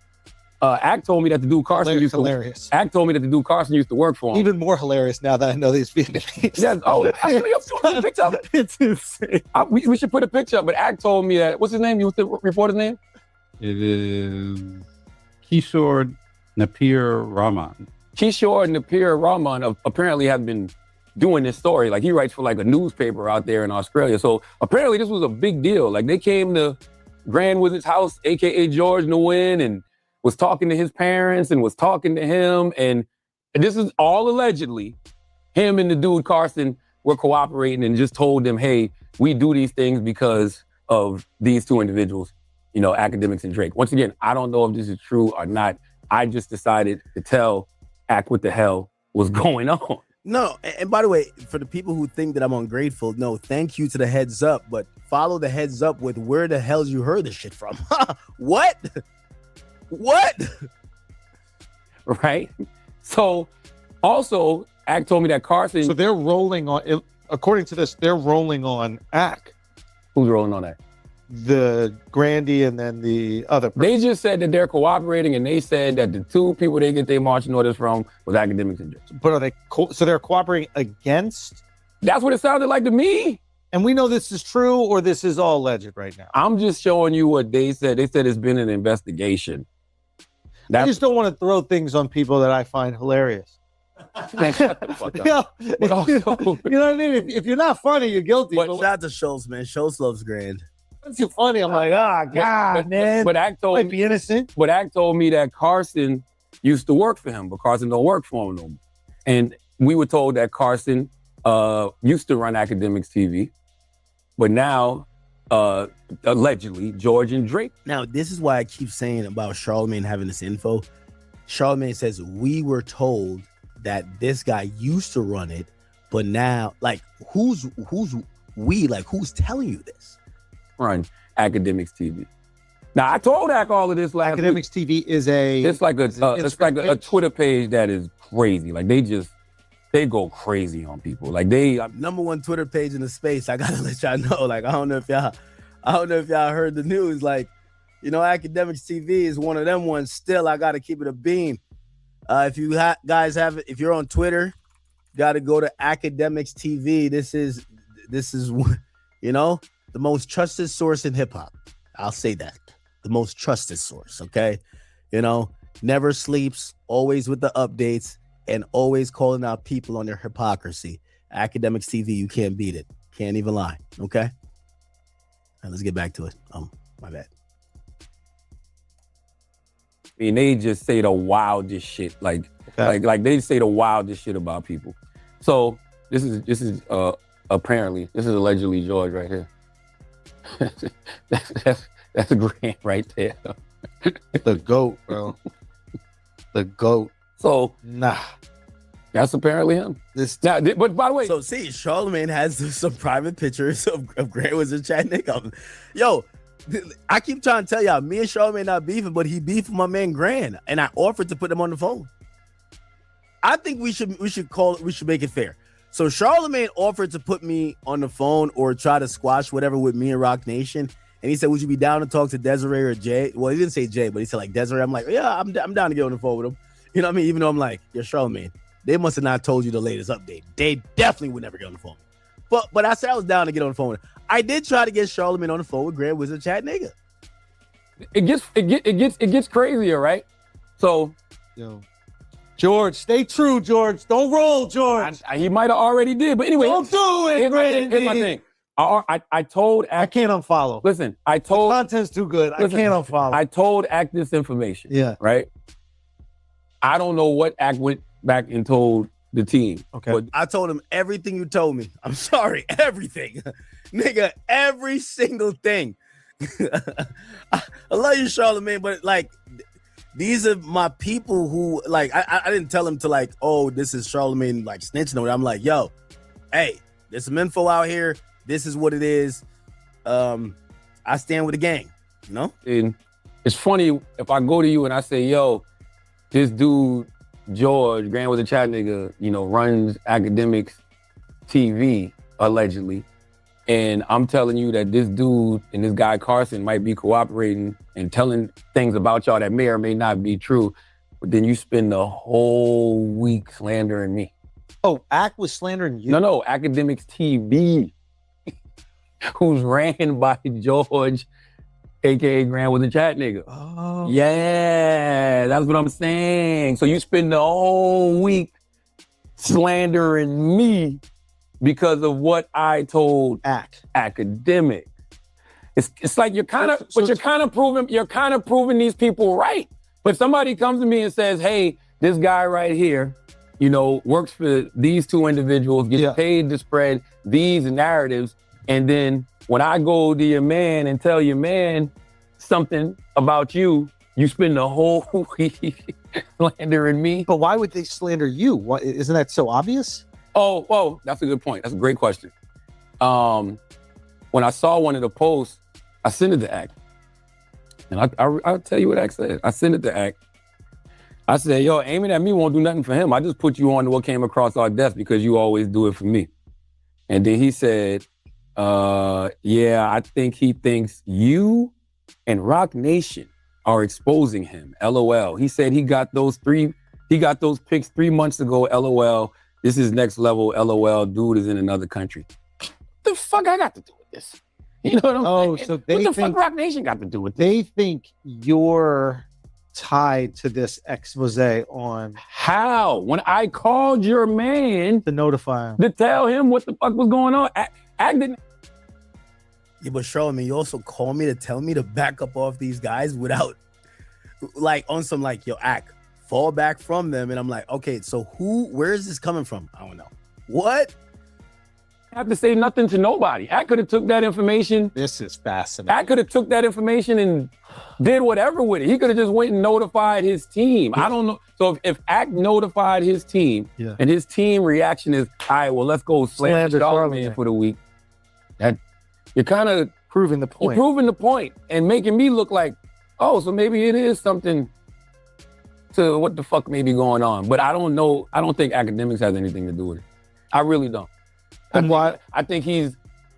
Act told me that the dude Carson used to Act told me that the dude Carson used to work for him.
Even more hilarious now that I know these Vietnamese.
Yes. Oh, actually, I'm showing a picture of it.
It's insane.
We should put a picture up. But Act told me that. What's his name? You want to report his name?
It is Kishore Napier Rahman.
Kishore Napier Rahman apparently has been doing this story. Like, he writes for like a newspaper out there in Australia. So apparently this was a big deal. Like, they came to Grand Wizard's house, AKA George Nguyen, and was talking to his parents and was talking to him. And this is all allegedly. Him and the dude Carson were cooperating and just told them, hey, we do these things because of these two individuals, you know, Akademiks and Drake. Once again, I don't know if this is true or not. I just decided to tell Act what the hell was going on.
No, and by the way, for the people who think that I'm ungrateful, no, thank you to the heads up, but follow the heads up with where the hell you heard this shit from. What? What?
Right? So, also, Act told me that Carson...
So they're rolling on, according to this, they're rolling on Act.
Who's rolling on that?
The Grandy and then the other person.
They just said that they're cooperating, and they said that the two people they get their marching orders from was Akademiks and Drake.
But are they so they're cooperating against?
That's what it sounded like to me.
And we know this is true, or this is all alleged right now?
I'm just showing you what they said. They said it's been an investigation.
I just don't want to throw things on people that I find hilarious.
Man, shut the fuck up.
You know what I mean? If you're not funny, you're guilty.
But shout out to Schultz, man. Schultz loves Grand.
It's too funny. I'm like, God, man.
But Act told
might be innocent.
But Act told me that Carson used to work for him, but Carson don't work for him no more. And we were told that Carson used to run Akademiks TV, but now allegedly George and Drake.
Now, this is why I keep saying about Charlemagne having this info. Charlemagne says we were told that this guy used to run it, but now, like, who's we? Like, who's telling you this?
Run Akademiks TV. Now, I told Ack all of this last
Akademiks TV is it's
like a Twitter page that is crazy. Like, they go crazy on people. Like, they
number one Twitter page in the space. I gotta let y'all know. Like, I don't know if y'all heard the news. Like, you know, Akademiks TV is one of them ones. Still, I gotta keep it a beam. If you guys have it, if you're on Twitter, you gotta go to Akademiks TV. This is you know, the most trusted source in hip hop. I'll say that. The most trusted source, okay? You know, never sleeps, always with the updates, and always calling out people on their hypocrisy. Akademiks TV, you can't beat it. Can't even lie, okay? All right, let's get back to it. My bad.
I mean, they just say the wildest shit. Like they say the wildest shit about people. So this is apparently, this is allegedly George right here. That's a Grant right there.
The GOAT, bro. The GOAT.
So
nah.
That's apparently him. Now, but by the way,
so see, Charlamagne has some private pictures of Grant Wizard Chattanooga. Yo, I keep trying to tell y'all, me and Charlamagne not beefing, but he beefed with my man Grant, and I offered to put him on the phone. I think we should make it fair. So Charlamagne offered to put me on the phone or try to squash whatever with me and Rock Nation. And he said, would you be down to talk to Desiree or Jay? Well, he didn't say Jay, but he said like Desiree. I'm like, yeah, I'm down to get on the phone with him. You know what I mean? Even though I'm like, you're Charlamagne. They must have not told you the latest update. They definitely would never get on the phone. But I said I was down to get on the phone with him. I did try to get Charlamagne on the phone with Grand Wizard Chattanooga.
It gets crazier, right? So,
yo, George, stay true, George. Don't roll, George.
He might have already did, but anyway,
don't do it.
Here's my thing. I told Act,
I can't unfollow.
Listen, I told
the content's too good. I can't unfollow.
I told Act this information.
Yeah.
Right. I don't know what Act went back and told the team.
Okay.
But
I told him everything you told me. I'm sorry, everything. Nigga, every single thing. I love you, Charlamagne, but like these are my people who like I didn't tell him to like, oh, this is Charlamagne like snitching on it. I'm like, yo, hey, there's some info out here. This is what it is. I stand with the gang, you know?
And it's funny if I go to you and I say, yo, this dude, George, Grand Wizard Chattanooga, runs Akademiks TV, allegedly. And I'm telling you that this dude and this guy Carson might be cooperating and telling things about y'all that may or may not be true. But then you spend the whole week slandering me.
Oh, Act was slandering you?
No, Akademiks TV, who's ran by George, aka Grand Wizard Chattanooga.
Oh.
Yeah, that's what I'm saying. So you spend the whole week slandering me because of what I told Akademiks. It's like you're kind of proving these people right. But somebody comes to me and says, hey, this guy right here, works for these two individuals, gets paid to spread these narratives. And then when I go to your man and tell your man something about you, you spend the whole week slandering me.
But why would they slander you? Isn't that so obvious?
Oh, that's a good point. That's a great question. When I saw one of the posts, I sent it to Act. And I'll tell you what Act said. I sent it to Act. I said, yo, aiming at me won't do nothing for him. I just put you on to what came across our desk because you always do it for me. And then he said, yeah, I think he thinks you and Rock Nation are exposing him. LOL. He said he got those pics 3 months ago. LOL. This is next level. LOL. Dude is in another country. What the fuck I got to do with this? You know what I'm saying?
So
what the fuck Rock Nation got to do with this?
They think you're tied to this expose on
how? When I called your man
to notify him,
to tell him what the fuck was going on, Act didn't.
Yeah, but Charlamagne, you also call me to tell me to back up off these guys without, like, on some like, yo, Act, fall back from them, and I'm like, okay, so where is this coming from? I don't know. What?
I have to say nothing to nobody. Act could have took that information.
This is fascinating.
Act could have took that information and did whatever with it. He could have just went and notified his team. I don't know. So if Act notified his team and his team reaction is, all right, well, let's go slander Charlamagne for the week. That you're kind of
proving the point.
You're proving the point and making me look like, oh, so maybe it is something to what the fuck may be going on. But I don't know. I don't think Akademiks has anything to do with it. I really don't.
And why?
I think he's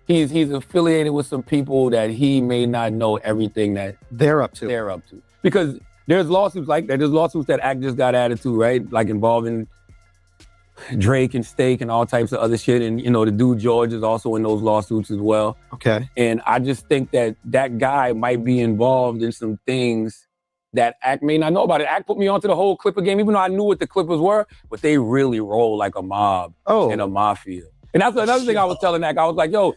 affiliated with some people that he may not know everything that
they're up to.
Because there's lawsuits like that. There's lawsuits that Act just got added to, right? Like involving Drake and Steak and all types of other shit. And, the dude George is also in those lawsuits as well.
Okay.
And I just think that guy might be involved in some things that Act may not know about it. Act put me onto the whole Clipper game, even though I knew what the Clippers were, but they really roll like a mob in a mafia. And that's another thing I was telling Act. I was like, yo,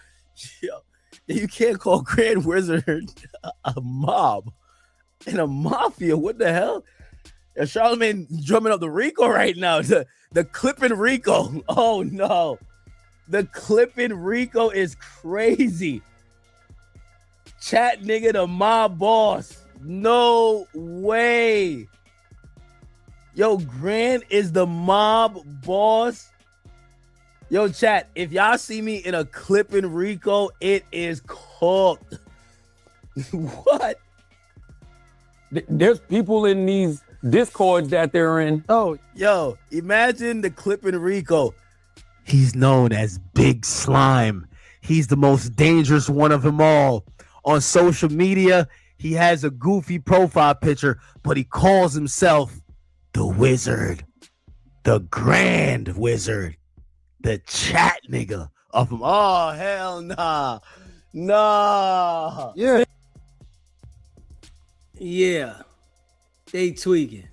you can't call Grand Wizard a mob and a mafia. What the hell? Charlamagne drumming up the Rico right now. The Clippin' Rico. Oh no. The Clippin' Rico is crazy. Chat nigga, the mob boss. No way. Yo, Grand is the mob boss. Yo, chat, if y'all see me in a clipping Rico, it is cooked. What?
There's people in these Discords that they're in.
Oh, yo, imagine the clipping Rico. He's known as Big Slime. He's the most dangerous one of them all. On social media, he has a goofy profile picture, but he calls himself the Wizard, the Grand Wizard, the chat nigga of him. Oh, hell nah. Nah.
Yeah.
Yeah. They tweaking.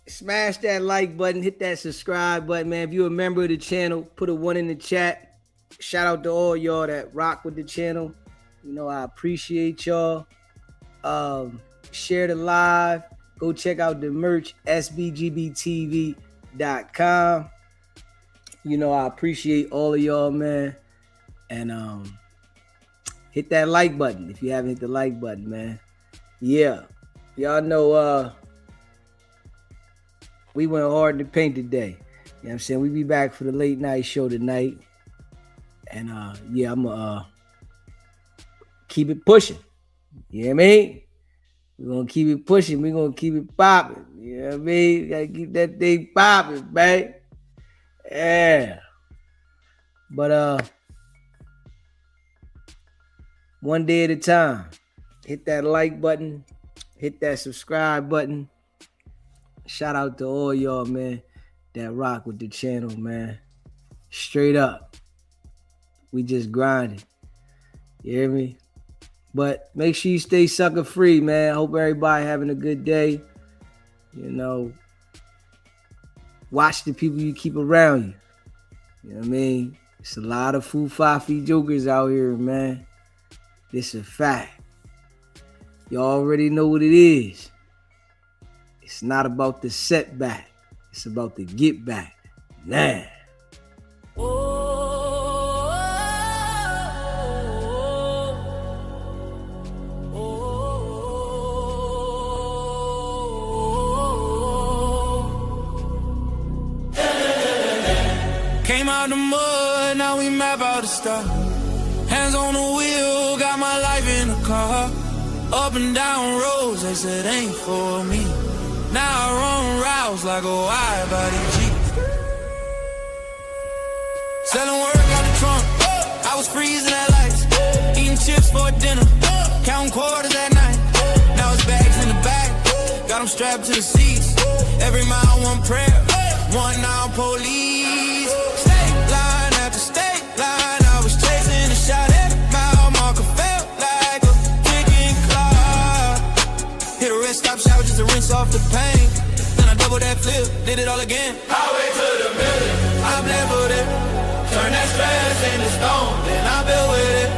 Smash that like button, hit that subscribe button, man. If you're a member of the channel, put a 1 in the chat. Shout out to all y'all that rock with the channel. You know, I appreciate y'all. Share the live. Go check out the merch, sbgbtv.com. You know, I appreciate all of y'all, man. And hit that like button if you haven't hit the like button, man. Yeah. Y'all know we went hard in the paint today. You know what I'm saying? We be back for the late night show tonight. And yeah, I'm gonna keep it pushing. You know what I mean? We're gonna keep it pushing. We're gonna keep it popping. You know what I mean? Gotta keep that thing popping, man. Yeah. But one day at a time. Hit that like button. Hit that subscribe button. Shout out to all y'all, man, that rock with the channel, man. Straight up. We just grinding. You hear me? But make sure you stay sucker free, man. Hope everybody having a good day. You know, watch the people you keep around you. You know what I mean? It's a lot of foo-fafi jokers out here, man. This is a fact. You already know what it is. It's not about the setback. It's about the get back. Nah.
Came out the mud, now we map out the stuff. Hands on the wheel, got my life in the car. Up and down roads, they said ain't for me. Now I run routes like a wide body Jeep. Selling work out the trunk, I was freezing at lights. Eating chips for dinner, counting quarters at night. Now it's bags in the back, got them strapped to the seats. Every mile one prayer, one now police. State line after state line, I was chasing a shot at mile marker, felt like a kicking clock. Hit a rest stop shower just to rinse off the pain. Then I double that flip, did it all again. Highway to the million, I bled for it. Turn that stress into stone, then I built with it.